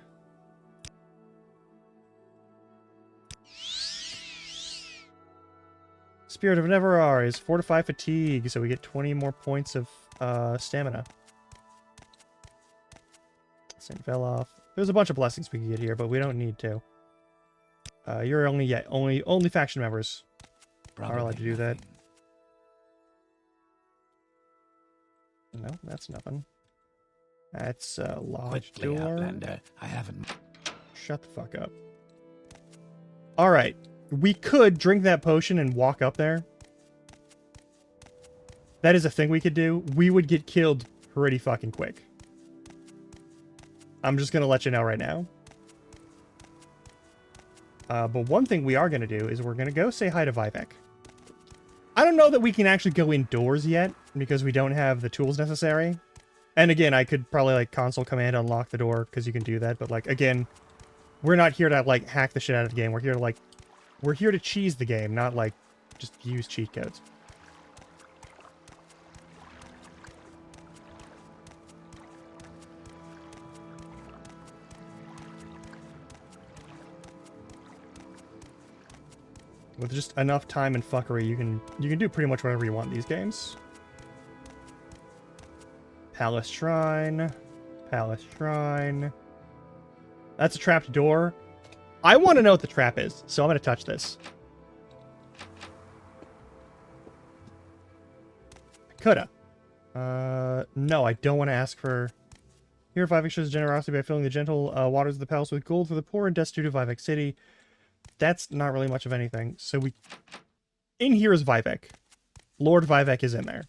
Spirit of Nerevar is Fortify Fatigue, so we get 20 more points of stamina. St. Veloth. There's a bunch of blessings we can get here, but we don't need to. You're only faction members are allowed to do that. No, that's nothing. That's a lodge Quickly, door. Outlander. I haven't. Shut the fuck up. Alright. We could drink that potion and walk up there. That is a thing we could do. We would get killed pretty fucking quick. I'm just gonna let you know right now. But one thing we are gonna do is we're gonna go say hi to Vivek. I don't know that we can actually go indoors yet, because we don't have the tools necessary. And again, I could probably, like, console command unlock the door, because you can do that. But, like, again, we're not here to, like, hack the shit out of the game. We're here to, like, we're here to cheese the game, not, like, just use cheat codes. With just enough time and fuckery, you can do pretty much whatever you want in these games. Palace Shrine. Palace Shrine. That's a trapped door. I want to know what the trap is, so I'm going to touch this. Coulda. No, I don't want to ask for... Here, Vivek shows generosity by filling the gentle waters of the palace with gold for the poor and destitute of Vivek City. That's not really much of anything. So we... In here is Vivek. Lord Vivek is in there.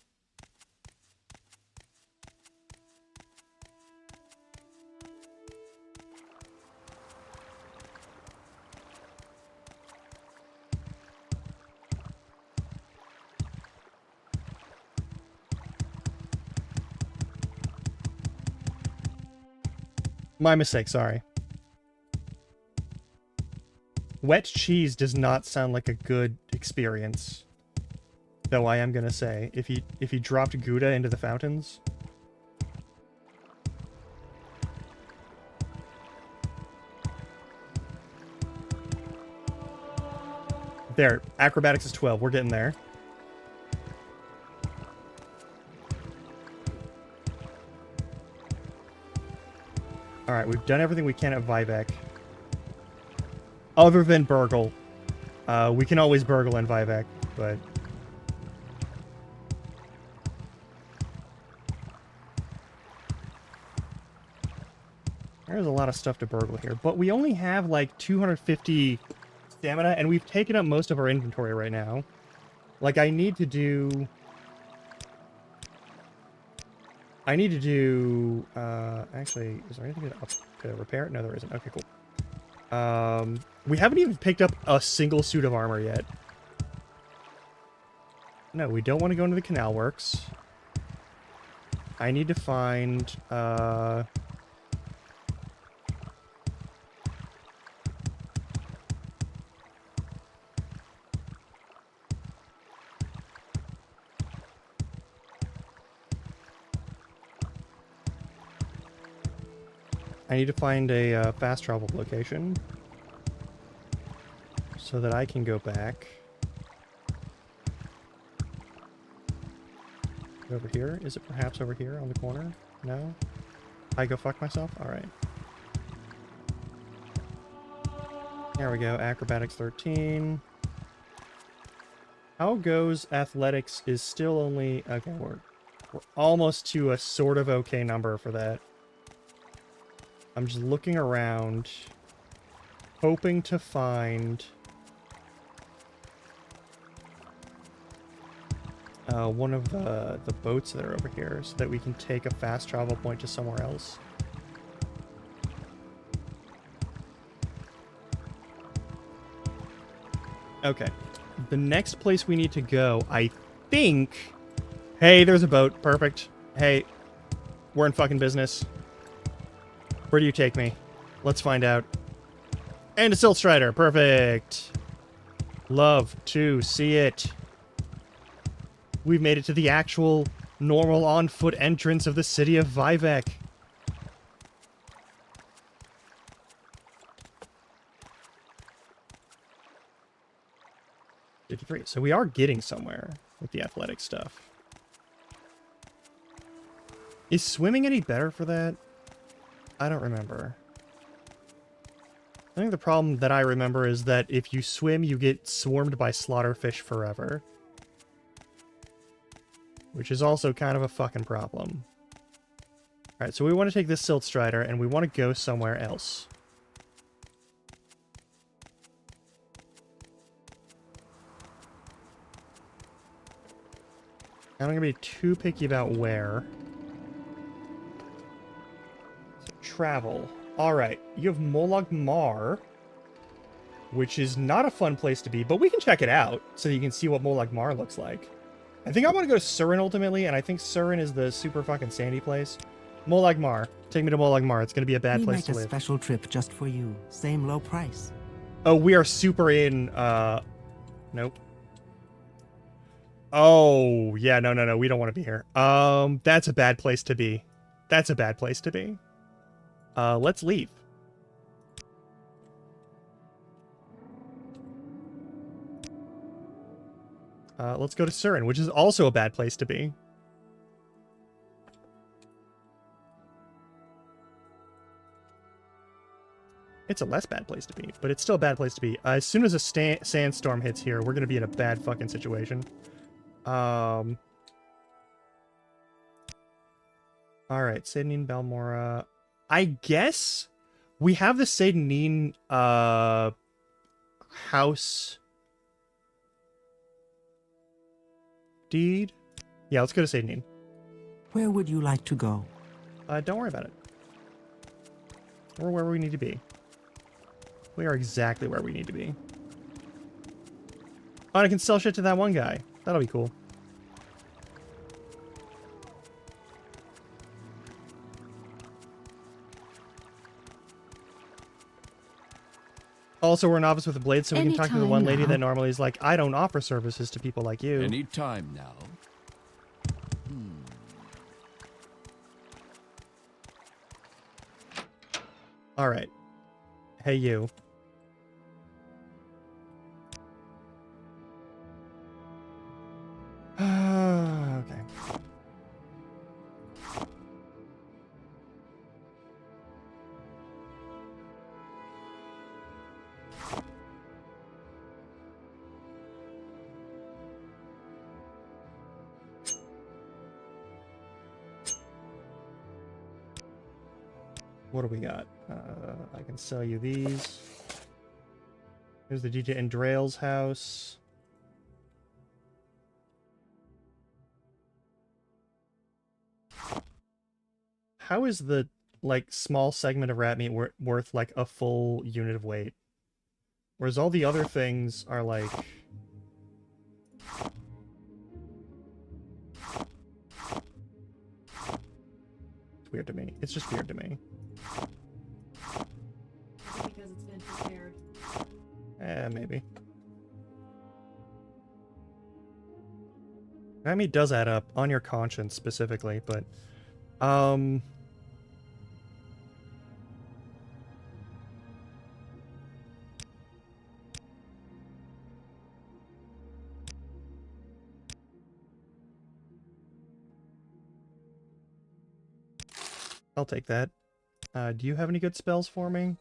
My mistake, sorry. Wet cheese does not sound like a good experience. Though I am gonna say, if he dropped Gouda into the fountains... There, acrobatics is 12. We're getting there. Alright, we've done everything we can at Vivek. Other than burgle. We can always burgle in Vivek, but... There's a lot of stuff to burgle here, but we only have like 250 stamina, and we've taken up most of our inventory right now. Like, I need to do... actually, is there anything to repair? No, there isn't. Okay, cool. We haven't even picked up a single suit of armor yet. No, we don't want to go into the canal works. I need to find, a fast travel location so that I can go back. Over here? Is it perhaps over here on the corner? No? I go fuck myself? Alright. There we go. Acrobatics 13. How goes athletics is still only... Okay, we're almost to a sort of okay number for that. I'm just looking around, hoping to find one of the boats that are over here so that we can take a fast travel point to somewhere else. Okay. The next place we need to go, I think... Hey, there's a boat. Perfect. Hey, we're in fucking business. Where do you take me? Let's find out. And a Silt Strider. Perfect. Love to see it. We've made it to the actual normal on-foot entrance of the city of Vivek. So we are getting somewhere with the athletic stuff. Is swimming any better for that? I don't remember. I think the problem that I remember is that if you swim, you get swarmed by slaughterfish forever. Which is also kind of a fucking problem. Alright, so we want to take this Silt Strider, and we want to go somewhere else. I'm not going to be too picky about where. Travel. Alright, you have Molag Mar, which is not a fun place to be, but we can check it out so you can see what Molag Mar looks like. I think I want to go to Surin ultimately, and I think Surin is the super fucking sandy place. Molag Mar. Take me to Molag Mar. It's going to be a bad place to live. We make a special trip just for you. Same low price. Oh, we are super in, nope. Oh, yeah, no, we don't want to be here. That's a bad place to be. That's a bad place to be. Let's leave. Let's go to Surin, which is also a bad place to be. It's a less bad place to be, but it's still a bad place to be. As soon as a sandstorm hits here, we're going to be in a bad fucking situation. Alright, Seyda Balmora. I guess we have the Seyda house deed. Yeah, let's go to Seyda. Where would you like to go? Don't worry about it. We're where we need to be. We are exactly where we need to be. Oh, and I can sell shit to that one guy. That'll be cool. Also, we're a novice with a blade, so we can talk to the Anytime one lady now. that normally is like, I don't offer services to people like you. Any time now. All right. Hey, you. Okay. What do we got? I can sell you these. Here's the DJ in Drail's house. How is the, like, small segment of rat meat worth, like, a full unit of weight? Whereas all the other things are, like... It's weird to me. It's just weird to me. Because it's been prepared. Maybe. Rat meat does add up, on your conscience specifically, but... I'll take that. Do you have any good spells for me?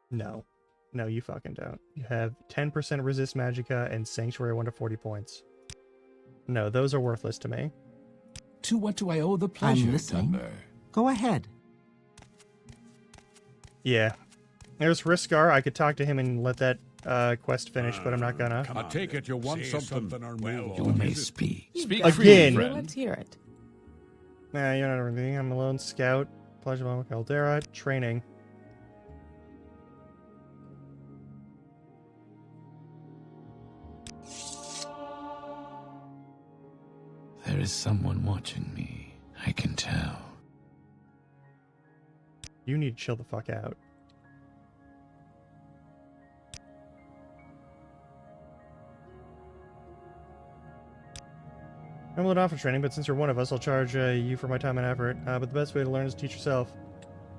No. No, you fucking don't. You have 10% resist magicka and sanctuary 1 to 40 points. No, those are worthless to me. To what do I owe the pleasure, I'm listening. Dunmer? Go ahead. Yeah. There's Riskar. I could talk to him and let that quest finish, but I'm not gonna. I take it you want something. You Well, may speak. Speak Again. freely, friend. Let's hear it. Nah, you're not everything. I'm a lone scout. Pleasure of Caldera. Training. There is someone watching me. I can tell. You need to chill the fuck out. I'm let off for training, but since you're one of us, I'll charge you for my time and effort. But the best way to learn is to teach yourself.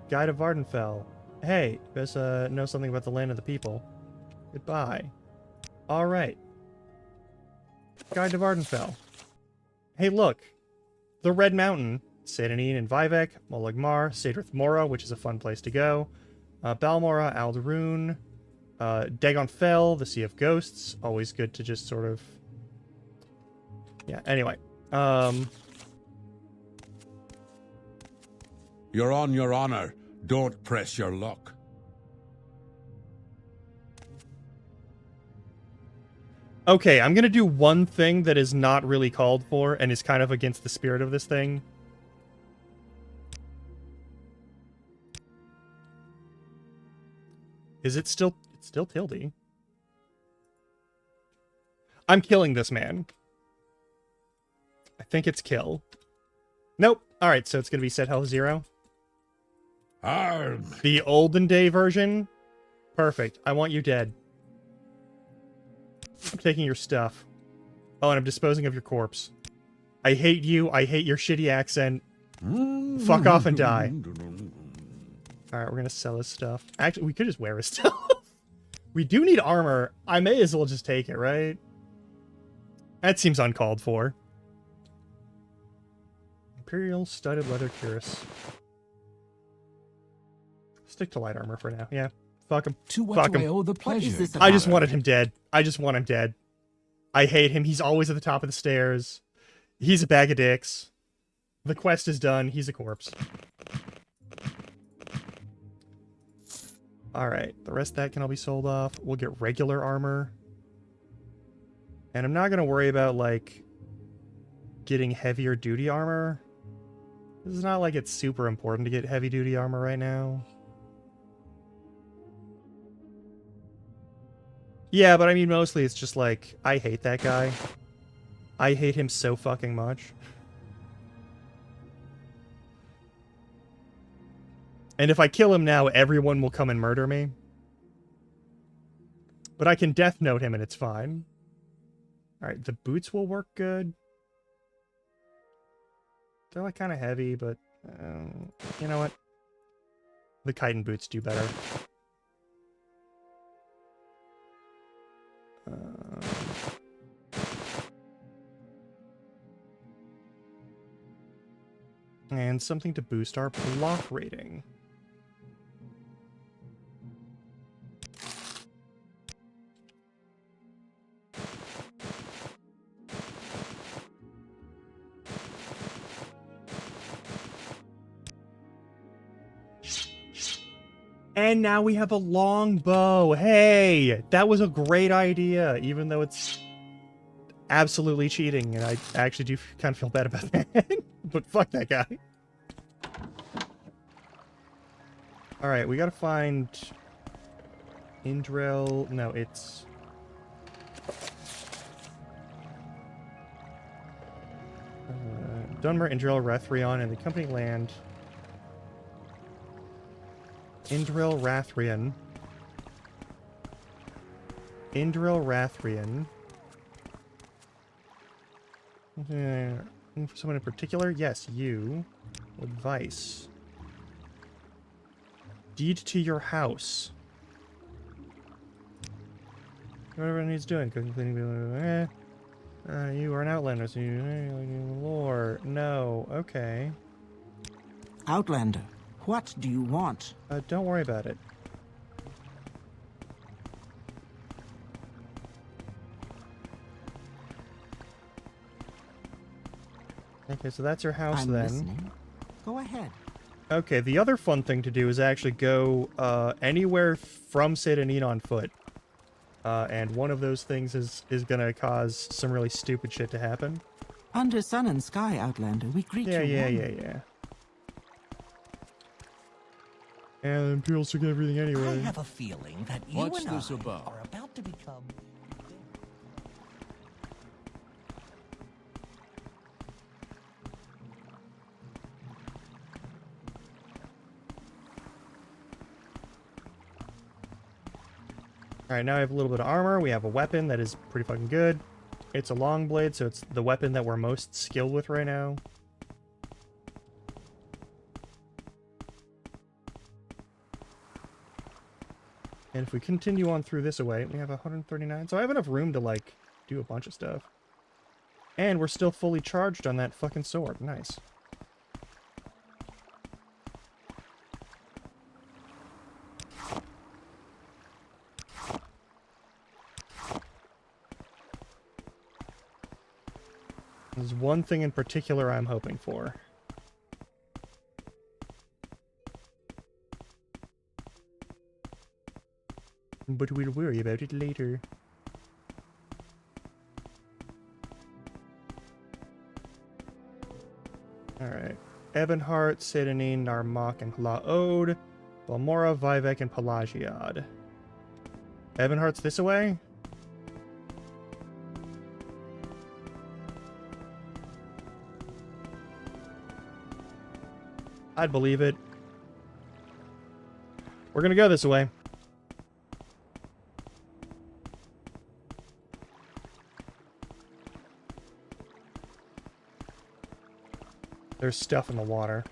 Guide of Vardenfell. Hey, you best know something about the land of the people. Goodbye. Alright. Guide to Vardenfell. Hey, look. The Red Mountain. Sadanin and Vivek, Molag Mar, Sadrith Mora, which is a fun place to go. Balmora, Aldaroon, Dagon Fell, the Sea of Ghosts. Always good to just sort of... Yeah, anyway. You're on your honor. Don't press your luck. Okay, I'm gonna do one thing that is not really called for and is kind of against the spirit of this thing. Is it still... It's still Tildy. I'm killing this man. I think it's kill. Nope. Alright, so it's gonna be set health 0. Arg! The olden day version? Perfect. I want you dead. I'm taking your stuff. Oh, and I'm disposing of your corpse. I hate you. I hate your shitty accent. Fuck off and die. Alright, we're gonna sell his stuff. Actually, we could just wear his stuff. We do need armor. I may as well just take it, right? That seems uncalled for. Imperial studded leather cuirass. Stick to light armor for now. Yeah. Fuck him. To what Fuck do him. I owe the What pleasure? is this I just about? wanted him dead. I just want him dead. I hate him. He's always at the top of the stairs. He's a bag of dicks. The quest is done. He's a corpse. Alright. The rest of that can all be sold off. We'll get regular armor. And I'm not going to worry about, like, getting heavier duty armor. It's not like it's super important to get heavy duty armor right now. Yeah, but I mean, mostly it's just like, I hate that guy. I hate him so fucking much. And if I kill him now, everyone will come and murder me. But I can Death Note him and it's fine. Alright, the boots will work good. They're like kind of heavy, but you know what? The chitin boots do better. And something to boost our block rating. And now we have a long bow. Hey, that was a great idea, even though it's absolutely cheating, and I actually do kind of feel bad about that. But fuck that guy. Alright, we gotta find Indril. No, it's Dunmer, Indril, Rathrion, and the company land. Indril, Rathrion. Indril, Rathrion. For someone in particular? Yes, you. Advice. Deed to your house. Whatever needs doing. Cooking, cleaning, you are an outlander, so you lore. No. Okay. Outlander, what do you want? Don't worry about it. Okay, so that's your house I'm then. Listening. Go ahead. Okay, the other fun thing to do is actually go anywhere from Sedanin on foot. And one of those things is gonna cause some really stupid shit to happen. Under sun and sky, Outlander, we greet you. Yeah. And Imperials took everything anyway. I have a feeling that you What's and this I about? are about to become... Alright, now I have a little bit of armor. We have a weapon that is pretty fucking good. It's a long blade, so it's the weapon that we're most skilled with right now. And if we continue on through this way, we have 139. So I have enough room to, like, do a bunch of stuff. And we're still fully charged on that fucking sword. Nice. There's one thing in particular I'm hoping for. But we'll worry about it later. Alright. Ebonheart, Sedanin, Narmak, and Laod. Balmora, Vivek, and Pelagiad. Ebonheart's this way? I'd believe it. We're gonna go this way. There's stuff in the water.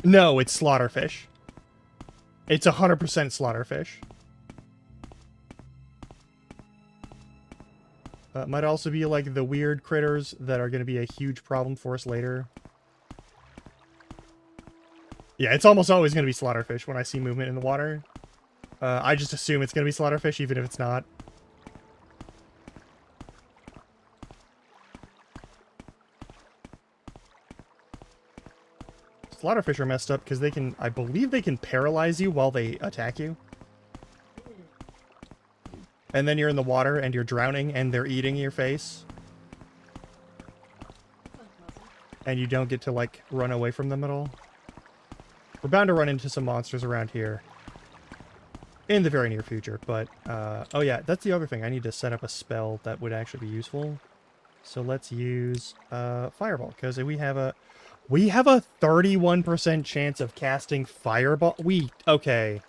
No, it's slaughterfish. It's 100% slaughterfish. Might also be like the weird critters that are going to be a huge problem for us later. Yeah, it's almost always going to be slaughterfish when I see movement in the water. I just assume it's going to be slaughterfish even if it's not. Slaughterfish are messed up because they can, I believe they can paralyze you while they attack you. And then you're in the water and you're drowning and they're eating your face. and you don't get to, like, run away from them at all. We're bound to run into some monsters around here in the very near future, but, oh yeah, that's the other thing. I need to set up a spell that would actually be useful. So let's use, Fireball, because we have a 31% chance of casting Fireball. Okay.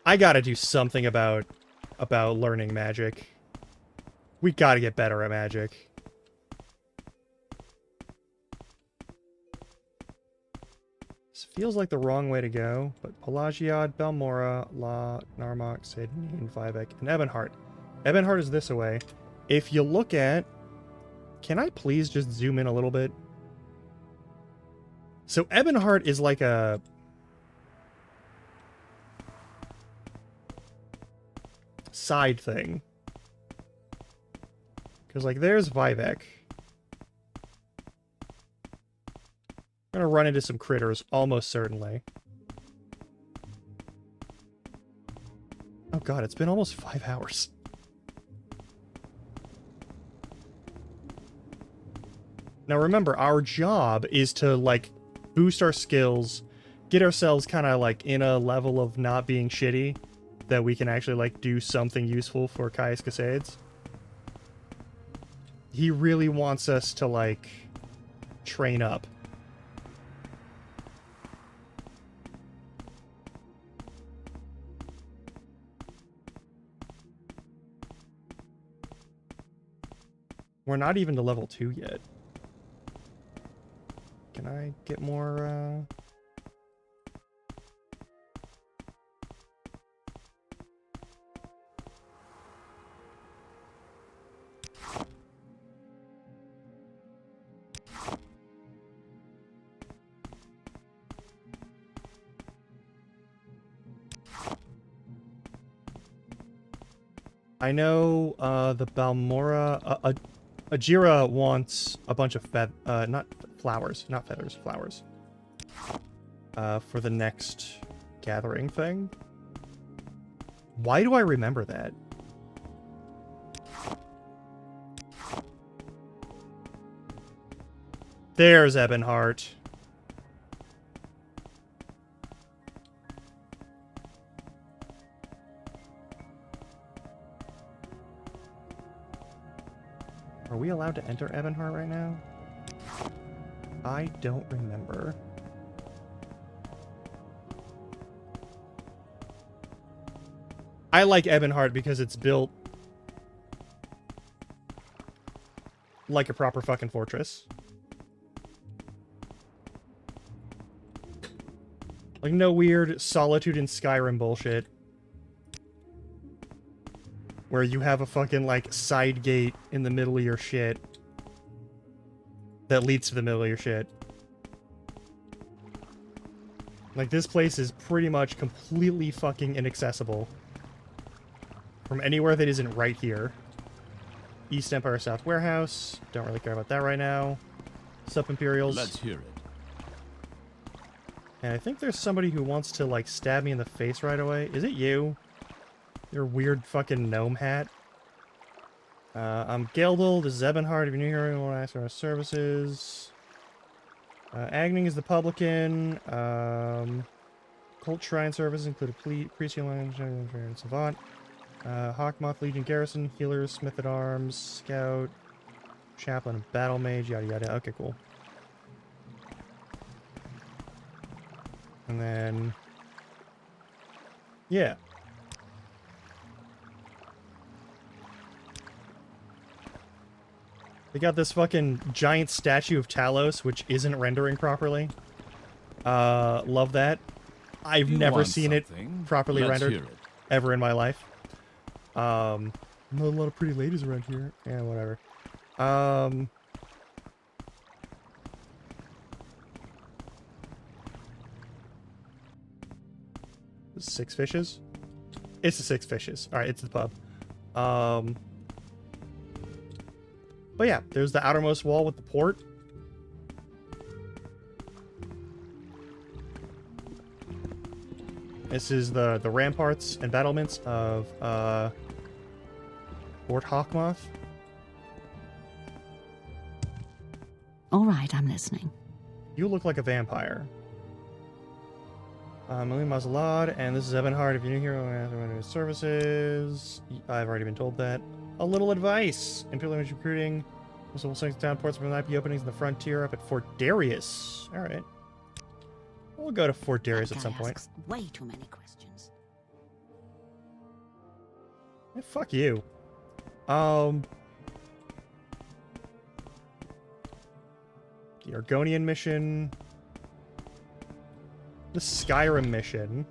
I gotta do something about learning magic. We gotta get better at magic. This feels like the wrong way to go, but Pelagiad, Balmora, La, Narmak, Sydney, Vivek, and Ebonheart. Ebonheart is this way. If you look at... Can I please just zoom in a little bit? So Ebonheart is like a... side thing. Because, like, there's Vivek. I'm gonna run into some critters, almost certainly. Oh god, it's been almost 5 hours. Now remember, our job is to, like, boost our skills, get ourselves kind of, like, in a level of not being shitty, that we can actually, like, do something useful for Caius Casades. He really wants us to, like, train up. We're not even to level 2 yet. Can I get more, I know, the Balmora, Ajira wants a bunch of not flowers, not feathers, flowers. For the next gathering thing. Why do I remember that? There's Ebonheart. Are we allowed to enter Ebonheart right now? I don't remember. I like Ebonheart because it's built like a proper fucking fortress. Like, no weird Solitude in Skyrim bullshit. Where you have a fucking, like, side gate in the middle of your shit. That leads to the middle of your shit. Like, this place is pretty much completely fucking inaccessible. From anywhere that isn't right here. East Empire South Warehouse. Don't really care about that right now. Sup Imperials. Let's hear it. And I think there's somebody who wants to, like, stab me in the face right away. Is it you? Your weird fucking gnome hat. I'm Geldel, this is Ebonheart. If you're new here, you want to ask for our services. Agning is the publican. Cult Shrine services include a priest, and savant. Hawkmoth, Legion Garrison, healers, Smith at Arms, Scout, Chaplain, and Battle Mage, yada yada. Okay, cool. And then... yeah. They got this fucking giant statue of Talos, which isn't rendering properly. Love that. I've never seen it properly rendered ever in my life. Not a lot of pretty ladies around here. Yeah, whatever. 6 fishes? It's the 6 fishes. Alright, it's the pub. But yeah, there's the outermost wall with the port. This is the ramparts and battlements of Fort Hawkmoth. All right, I'm listening. You look like a vampire. Maline Mazelad, and this is Ebonheart. If you're new here, services. I've already been told that. A little advice. Imperial Image recruiting. Also, we'll send down ports from the IP openings in the frontier up at Fort Darius. All right. We'll go to Fort Darius at some point. Asks way too many questions. Hey, fuck you. The Argonian mission. The Skyrim mission.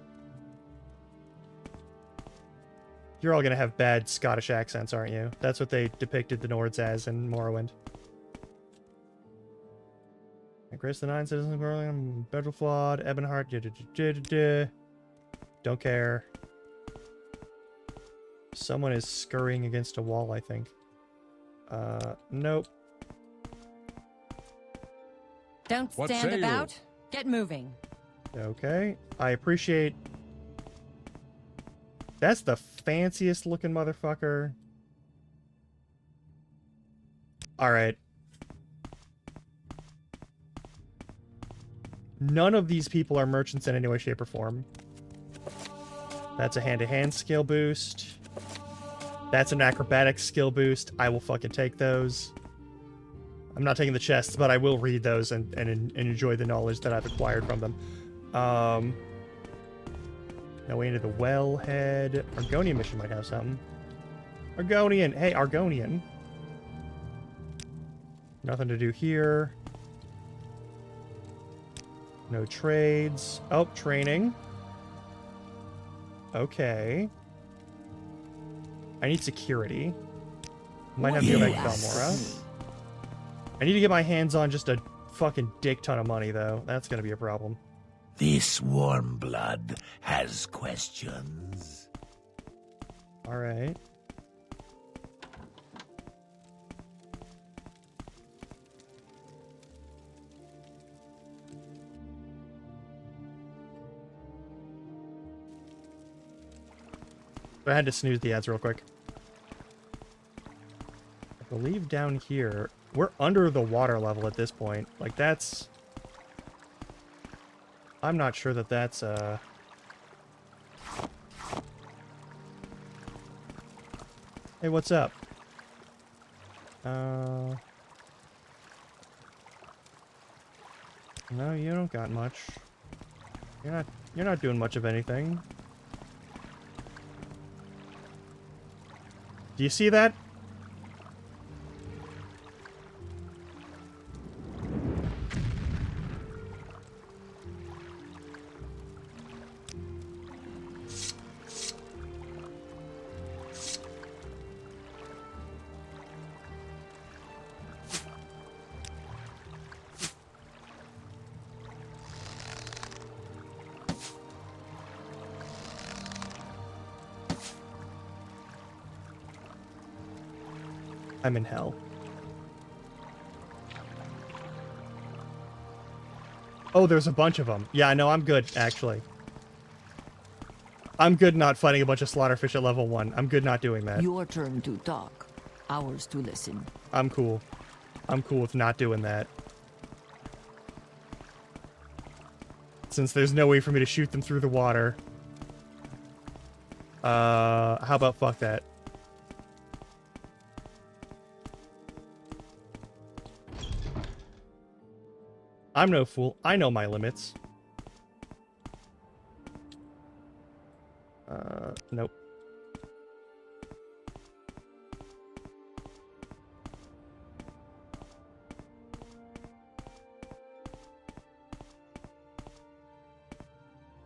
You're all gonna have bad Scottish accents, aren't you? That's what they depicted the Nords as in Morrowind. Grace the Nine Citizens of Birmingham, Bedrelflawed, Ebonheart, don't care. Someone is scurrying against a wall, I think. Nope. Don't What stand say you? about. Get moving. Okay. I appreciate... That's the fanciest looking motherfucker. Alright. None of these people are merchants in any way, shape, or form. That's a hand-to-hand skill boost. That's an acrobatics skill boost. I will fucking take those. I'm not taking the chests, but I will read those and enjoy the knowledge that I've acquired from them. Now way into the Wellhead. Argonian mission might have something. Argonian! Hey, Argonian! Nothing to do here. No trades. Oh, training. Okay. I need security. Might have to go back to Balmora. I need to get my hands on just a fucking dick ton of money, though. That's gonna be a problem. This warm blood has questions. Alright. I had to snooze the ads real quick. I believe down here, we're under the water level at this point. Like, that's... I'm not sure that that's, Hey, what's up? No, you don't got much. You're not doing much of anything. Do you see that? I'm in hell. Oh, there's a bunch of them. Yeah, no, I'm good, actually. I'm good not fighting a bunch of slaughterfish at level 1. I'm good not doing that. Your turn to talk. Ours to listen. I'm cool. I'm cool with not doing that. Since there's no way for me to shoot them through the water. How about fuck that? I'm no fool. I know my limits. Nope.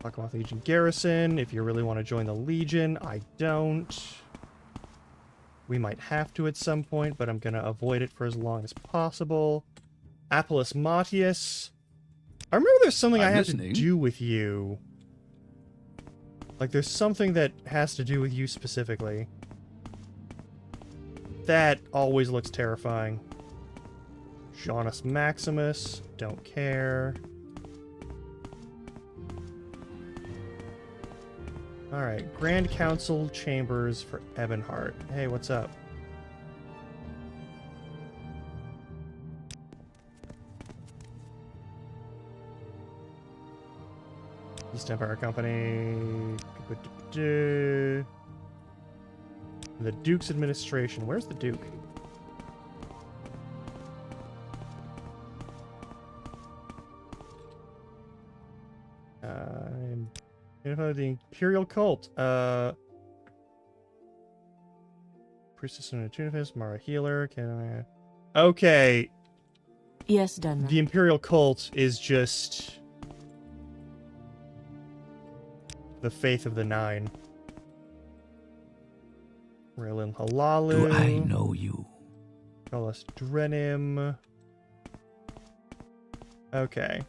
Blackmoth Legion Garrison. If you really want to join the Legion, I don't. We might have to at some point, but I'm going to avoid it for as long as possible. Apollos Matius. I remember there's something I have to do with you. Like, there's something that has to do with you specifically. That always looks terrifying. Janus Maximus. Don't care. Alright, Grand Council Chambers for Ebonheart. Hey, what's up? East Empire Company. The Duke's administration. Where's the Duke? The Imperial Cult. Priestess and Tunifis, Mara Healer. Can I... Okay. Yes, Dunmer. The Imperial Cult is just the Faith of the Nine. Raylan Halalu. Do I know you? Golas Drenim. Okay.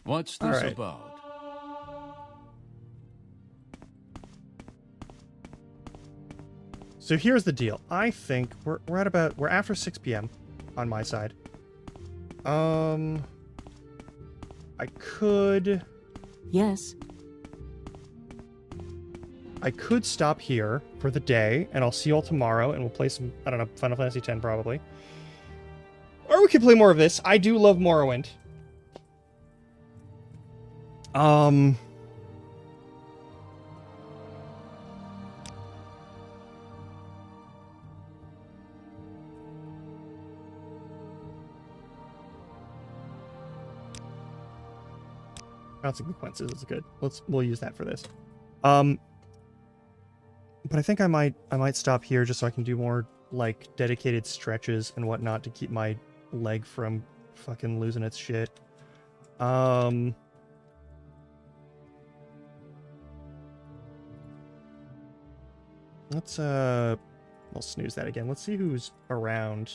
What's this All right. about? So here's the deal. I think we're after 6 p.m. on my side. I could Yes. stop here for the day, and I'll see you all tomorrow, and we'll play some, I don't know, Final Fantasy X probably. Or we could play more of this. I do love Morrowind. Consequences is good. We'll use that for this. But I think I might stop here just so I can do more like dedicated stretches and whatnot to keep my leg from fucking losing its shit. Let's we'll snooze that again. Let's see who's around.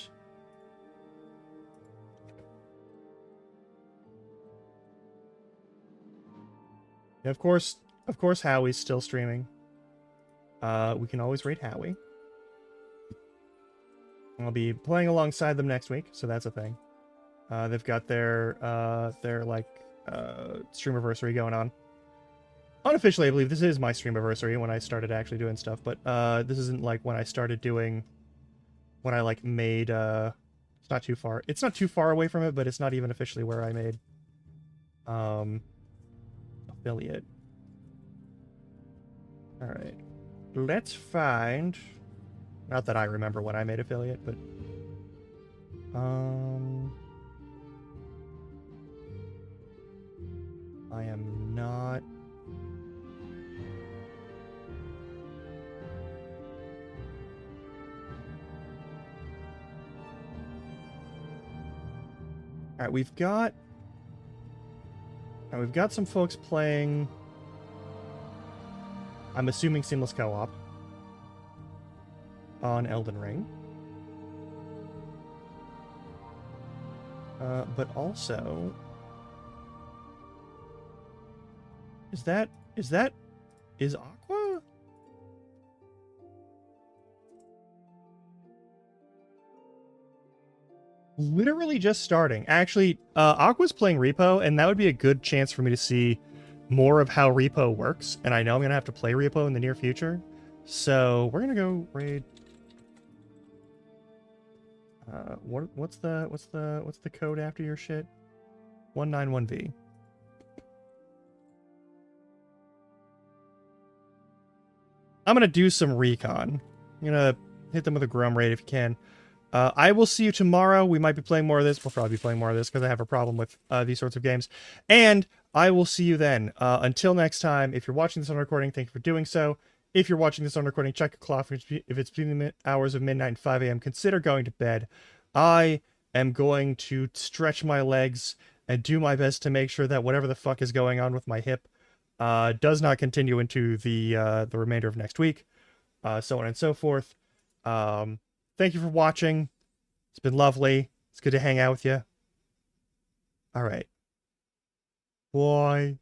Yeah, of course Howie's still streaming. We can always rate Howie. I'll be playing alongside them next week, so that's a thing. They've got their streamiversary going on. Unofficially, I believe this is my streamiversary when I started actually doing stuff, but this isn't like when I started doing, when I like made, it's not too far. It's not too far away from it, but it's not even officially where I made affiliate. All right, let's find. Not that I remember when I made affiliate, but I am not. All right, we've got some folks playing. I'm assuming seamless co-op on Elden Ring. But also, is Aqua? Literally just starting. Actually, Aqua's playing Repo, and that would be a good chance for me to see more of how Repo works. And I know I'm gonna have to play Repo in the near future, so we're gonna go raid. What's the code after your shit? 191V. I'm gonna do some recon. I'm gonna hit them with a Grum raid if you can. I will see you tomorrow. We might be playing more of this. We'll probably be playing more of this because I have a problem with these sorts of games. And I will see you then. Until next time, if you're watching this on recording, thank you for doing so. If you're watching this on recording, check your clock. If it's between the hours of midnight and 5 a.m., consider going to bed. I am going to stretch my legs and do my best to make sure that whatever the fuck is going on with my hip does not continue into the remainder of next week, so on and so forth. Thank you for watching. It's been lovely. It's good to hang out with you. All right. Bye.